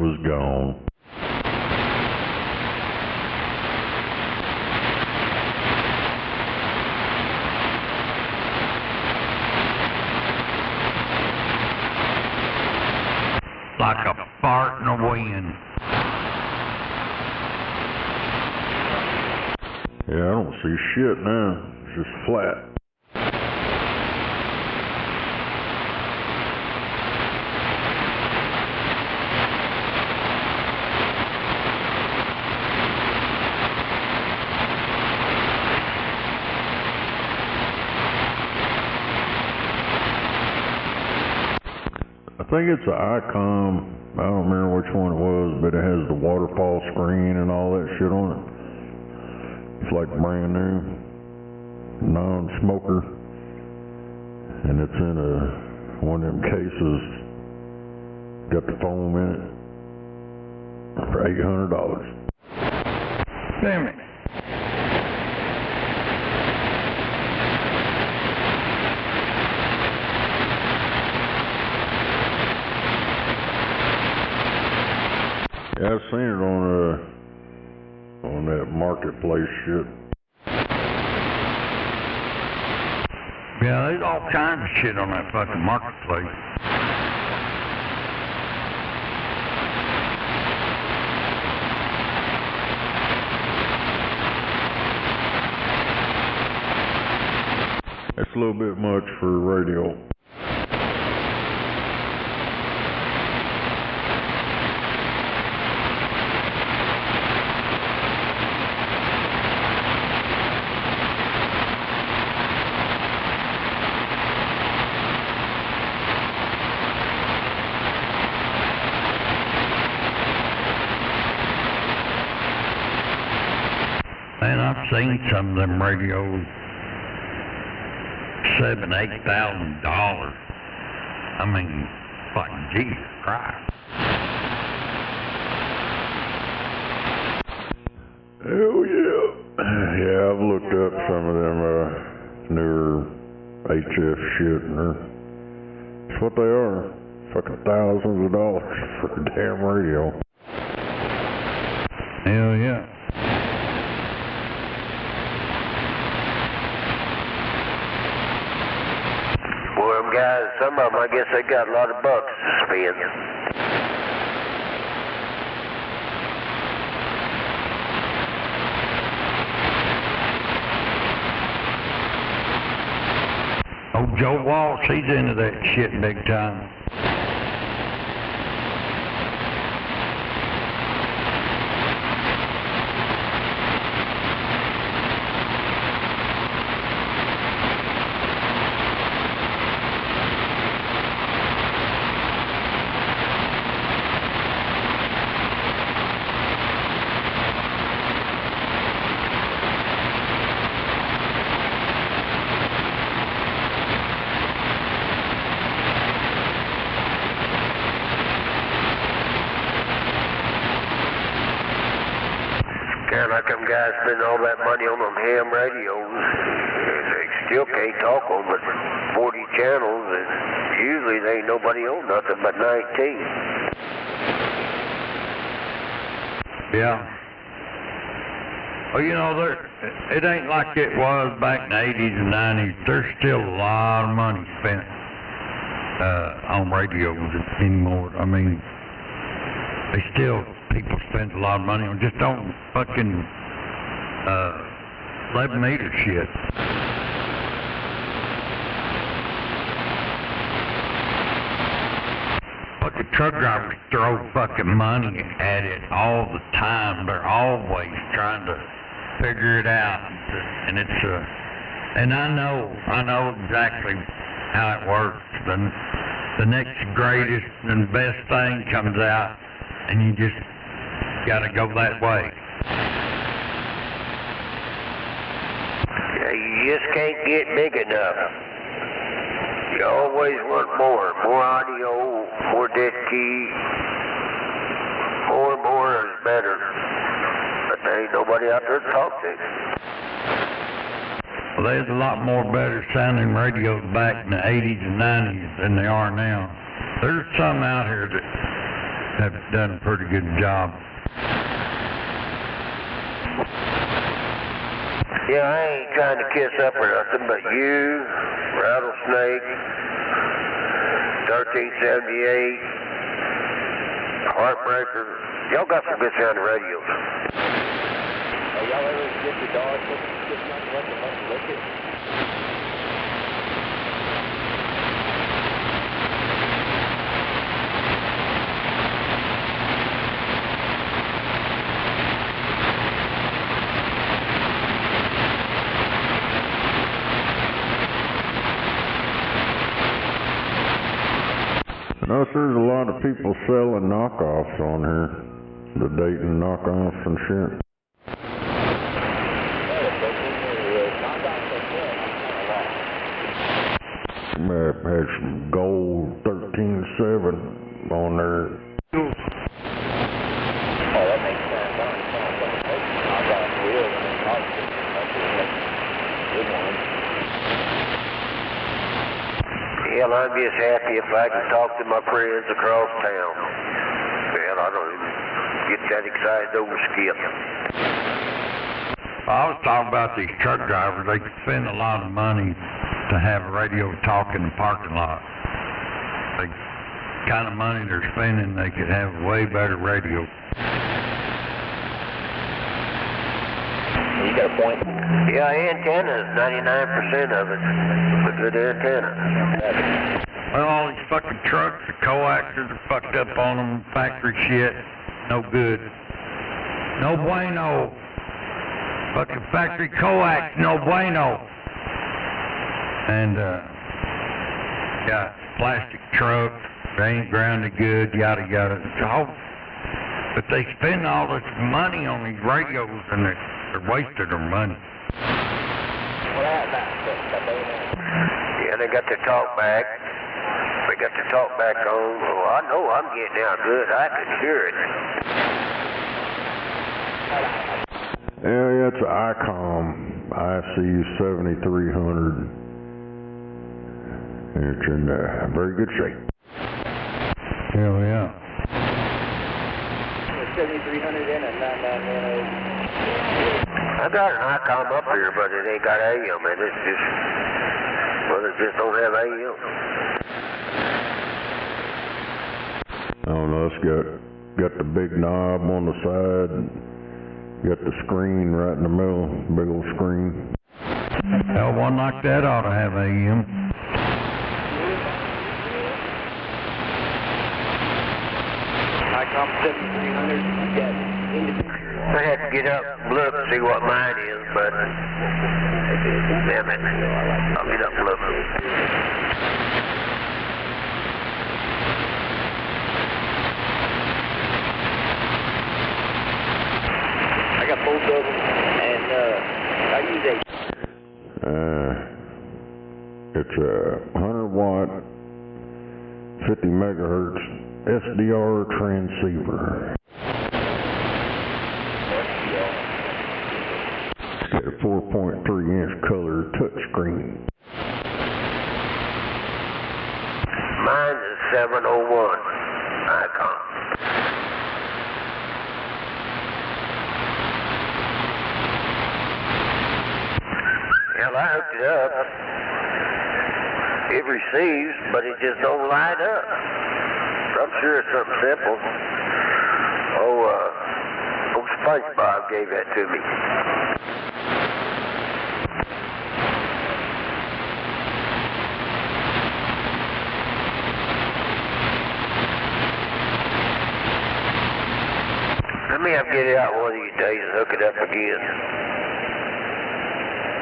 was gone. Like a fart in the wind. Yeah, I don't see shit now. It's just flat. I think it's an ICOM. I don't remember which one it was, but it has the waterfall screen and all that shit on it. It's like brand new, non-smoker, and it's in one of them cases. Got the foam in it for $800. Damn it. Yeah, I've seen it on that marketplace shit. Yeah, there's all kinds of shit on that fucking marketplace. That's a little bit much for radio. Man, I've seen some of them radios, $7,000-8,000. I mean, fucking Jesus Christ. Hell yeah. Yeah, I've looked up some of them newer HF shit, and it's what they are. Fucking thousands of dollars for a damn radio. Hell yeah. Well, them guys, some of them, I guess they got a lot of bucks to spend. Oh, Joe Walsh, he's into that shit big time. How come guys spend all that money on them ham radios? They still can't talk on but 40 channels, and usually there ain't nobody on nothing but 19. Yeah. Well, you know, it ain't like it was back in the 80s and 90s. There's still a lot of money spent on radios anymore. I mean, people spend a lot of money on just on fucking 11 meter shit. Fucking truck drivers throw fucking money at it all the time. They're always trying to figure it out, and it's and I know exactly how it works. The next greatest and best thing comes out, and you just gotta go that way. Yeah, you just can't get big enough. You always want more audio, more disc key, more is better. But there ain't nobody out there to talk to. Well, there's a lot more better sounding radios back in the 80s and 90s than they are now. There's some out here that have done a pretty good job. Yeah, I ain't trying to kiss up or nothing, but you, Rattlesnake, 1378, Heartbreaker, y'all got some good sounding radios. Y'all ever get your dog just not let them lick it? No, sir, lot of people selling knockoffs on here. The Dayton knockoffs and shit. Map has some gold 13.7 on there. Oh, that makes sense. Knockoff wheel and then good one. Hell, I'm just happy if I can talk to my friends across town. Well, I don't even get that excited over Skip. I was talking about these truck drivers. They spend a lot of money to have a radio talk in the parking lot. The kind of money they're spending, they could have a way better radio. You got a point? Yeah, antennas, 99% of it. It's a good antenna. Well, all these fucking trucks, the coaxers are fucked up on them, factory shit, no good. No bueno. Fucking factory coax, no bueno. And, got plastic trucks, they ain't grounded good, yada yada. But they spend all this money on these radios and they're wasting their money. Yeah, they got the talk back. They got the talk back on. Oh, I know I'm getting out good. I can hear it. Yeah, it's an ICOM IC7300. It's in very good shape. Hell yeah. 7300 and a 9910. I got an ICOM up here, but it ain't got AM, and it's just, well, it just don't have AM. I don't know, it's got the big knob on the side, got the screen right in the middle, big old screen. Hell, one like that ought to have AM. ICOM 7300, yes. I had to get up and look and see what mine is, but damn it, I'll get up and look. I got both of them, and I use It's a 100 watt, 50 megahertz SDR transceiver. It's got a 4.3 inch color touchscreen. Mine is 701 ICOM. Hell, I hooked it up. It receives, but it just don't light up. I'm sure it's something simple. Old SpongeBob gave that to me. Let me have to get it out one of these days and hook it up again.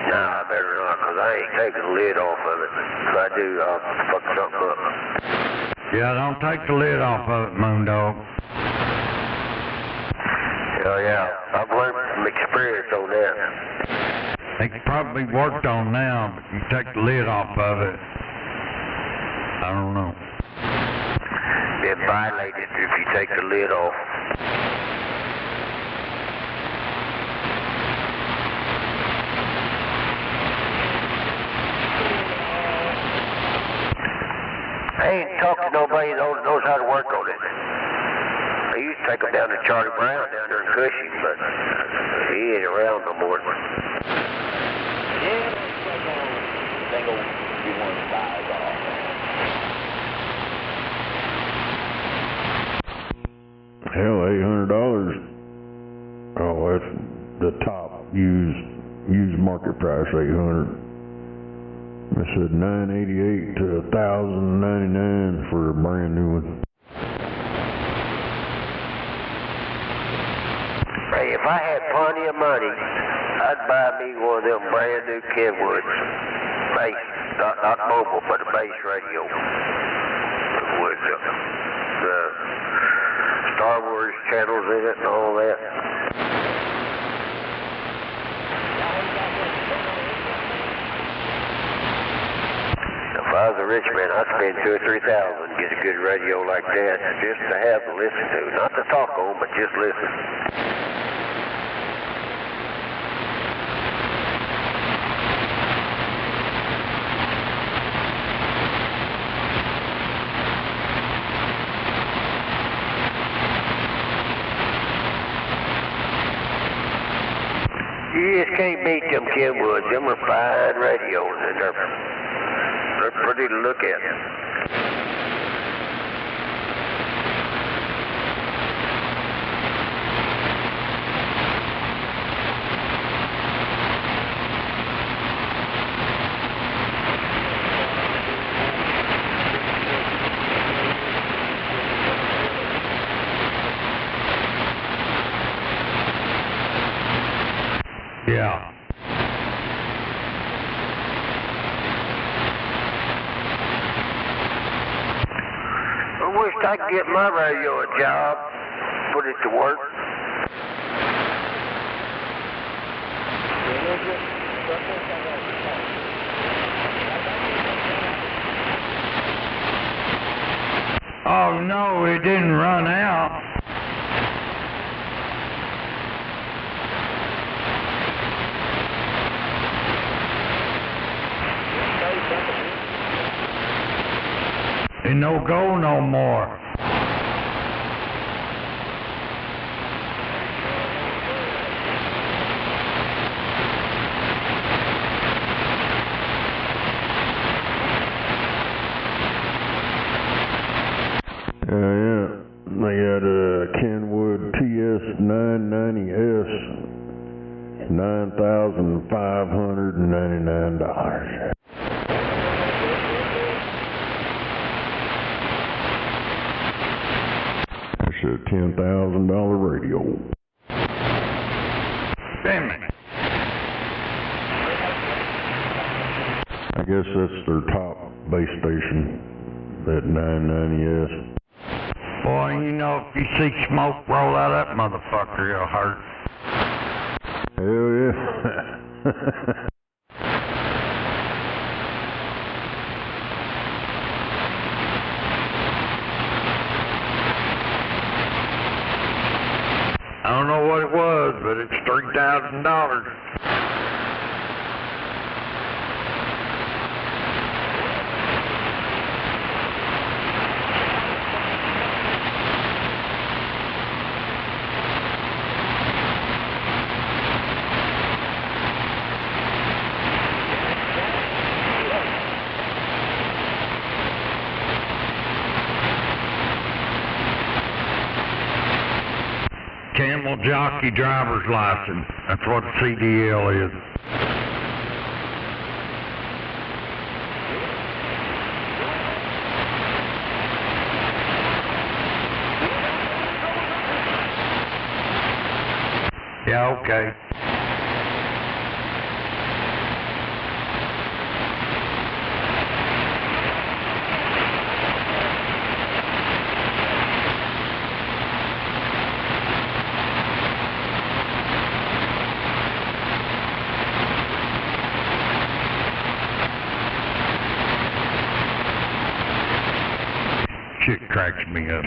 Nah, I better not, because I ain't taking the lid off of it. If I do, I'll fuck something up. Yeah, don't take the lid off of it, Moondog. Hell yeah, I've learned from experience on that. It's probably worked on now, but you take the lid off of it. I don't know. Been violated if you take the lid off. I ain't talked to nobody that knows how to work on it. I used to take him down to Charlie Brown down there in Cushing, but he ain't around no more. Hell, $800. Oh, that's the top used market price, $800. It said $988 to $1,099 for a brand new one. Hey, if I had plenty of money, I'd buy me one of them brand new Kenwoods. Bass, not mobile, but a bass radio. With rich man. I spend $2,000 or $3,000 get a good radio like that just to have to listen to. Not to talk on, but just listen. You just can't beat them Kenwoods. Them are fine radios, and they're pretty to look at. Yeah. I wish I could get my radio a job, put it to work. Oh no, it didn't run out. It no go no more. Yeah. They had a Kenwood TS990S, $9,599. That's a $10,000 radio. Damn it. I guess that's their top base station, that 990S. Boy, you know, if you see smoke roll out of that motherfucker, it'll hurt. Hell yeah. I don't know what it was, but it's $3,000. Camel Jockey Driver's License. That's what CDL is. Yeah, okay. Shit cracks me up.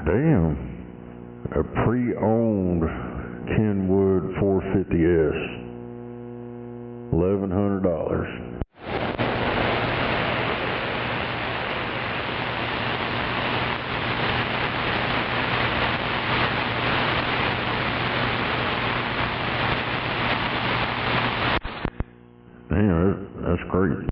Damn. A pre-owned Kenwood 450S. $1,100. Damn, that's great.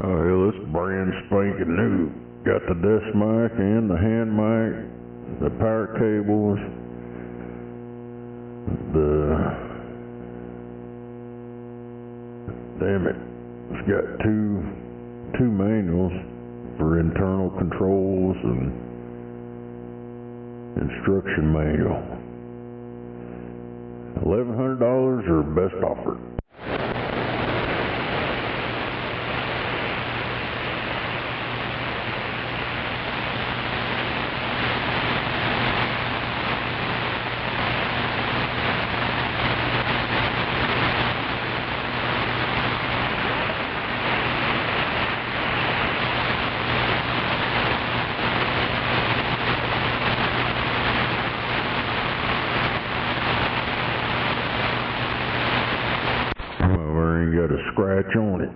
Oh, hell, this brand spanking new. Got the desk mic and the hand mic, the power cables, damn it, it's got two manuals for internal controls and instruction manual. $1,100 or best offer. Got a scratch on it.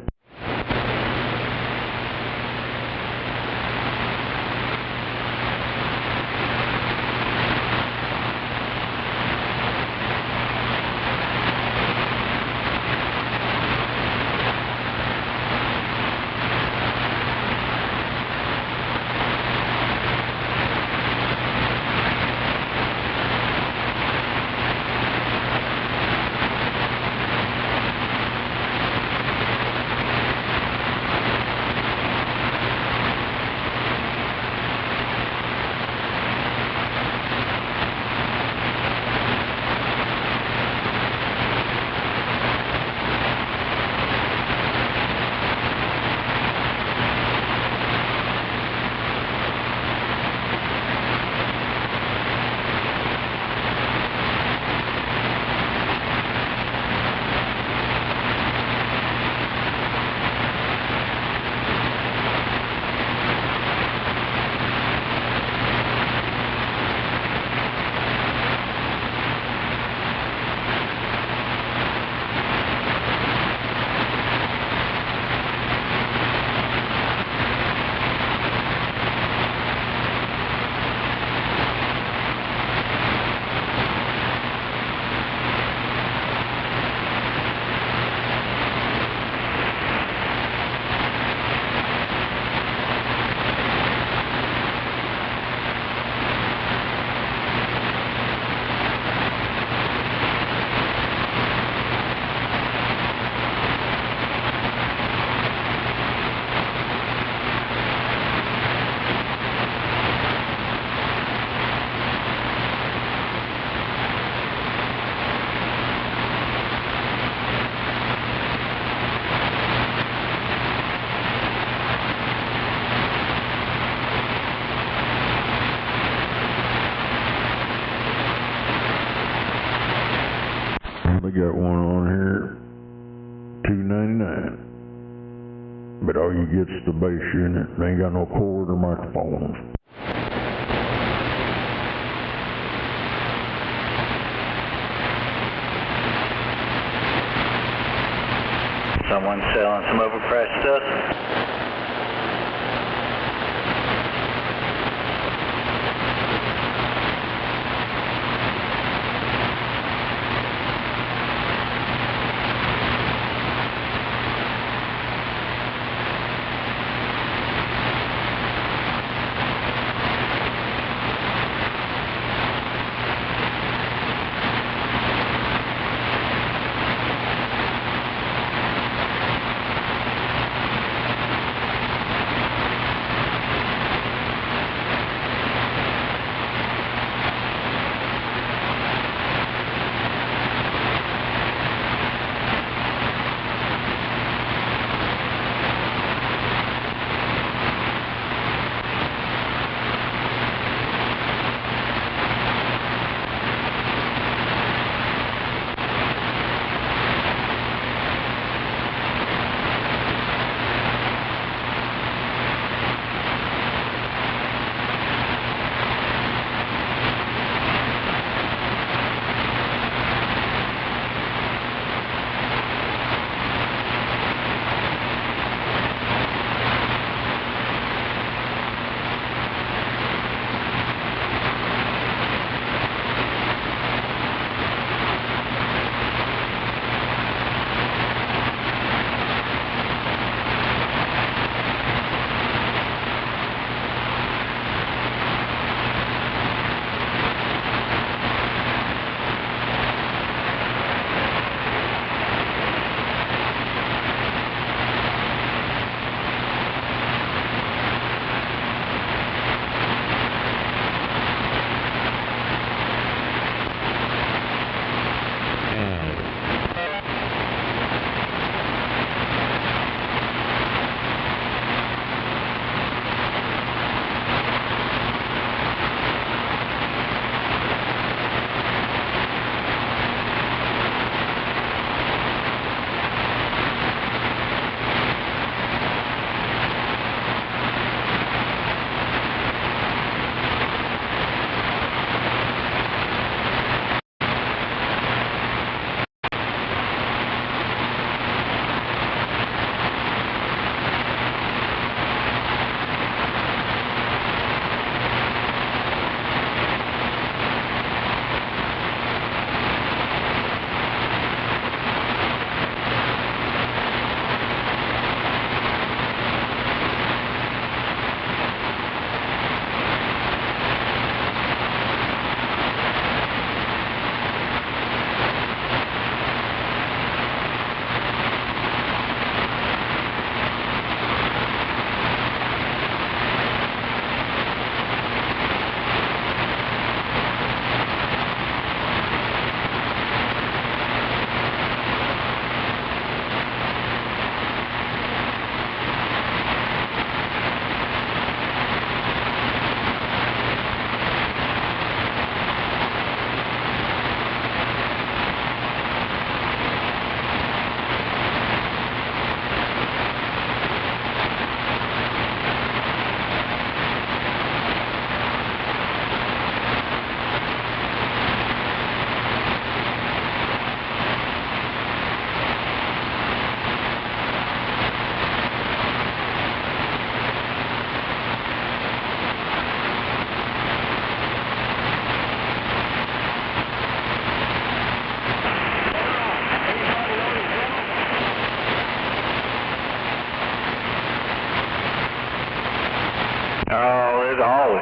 They got one on here, $299. But all you get's the bass unit. They ain't got no cord or microphones. Someone selling some overpriced stuff?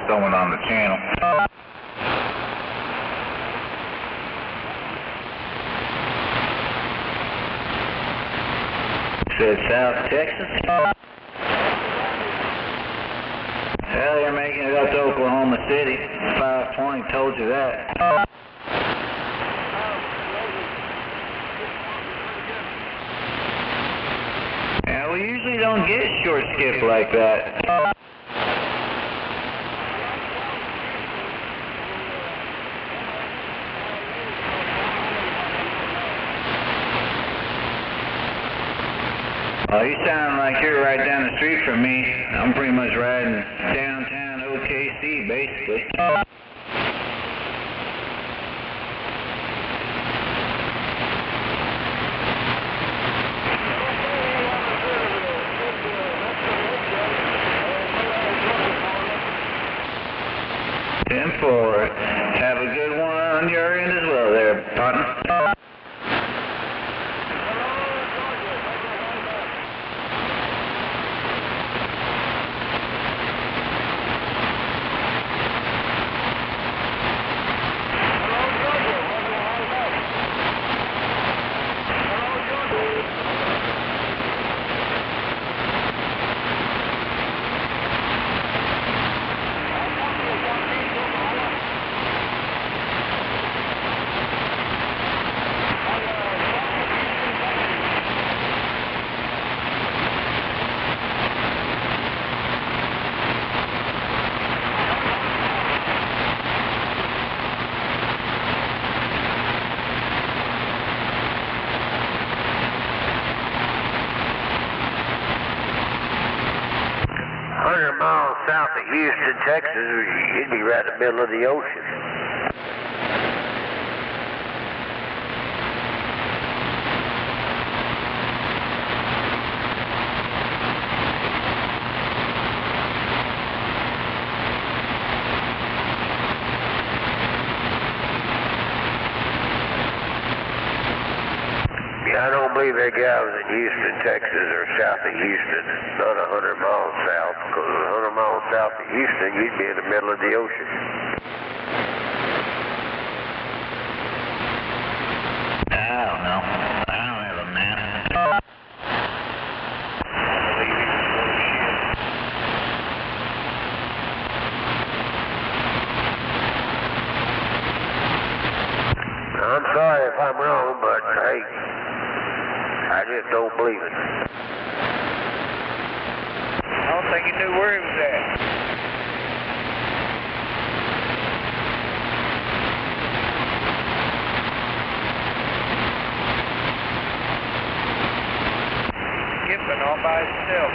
someone on the channel. Said South Texas? Well, they're making it up to Oklahoma City. 520 told you that. Yeah, we usually don't get short skip like that. Well, you sound like you're right down the street from me. I'm pretty much riding downtown OKC, basically. Ten four. Have a good one on your end as well there, partner. South of Houston, Texas, you'd be right in the middle of the ocean. Yeah, I don't believe that guy was in Houston, Texas, or south of Houston. Not 100 miles south, because 100 miles south of Houston, you'd be in the middle of the ocean. I don't know. I don't have a map. I'm sorry if I'm wrong, but hey, I just don't believe it. I don't think he knew where he was at. Skipping all by himself.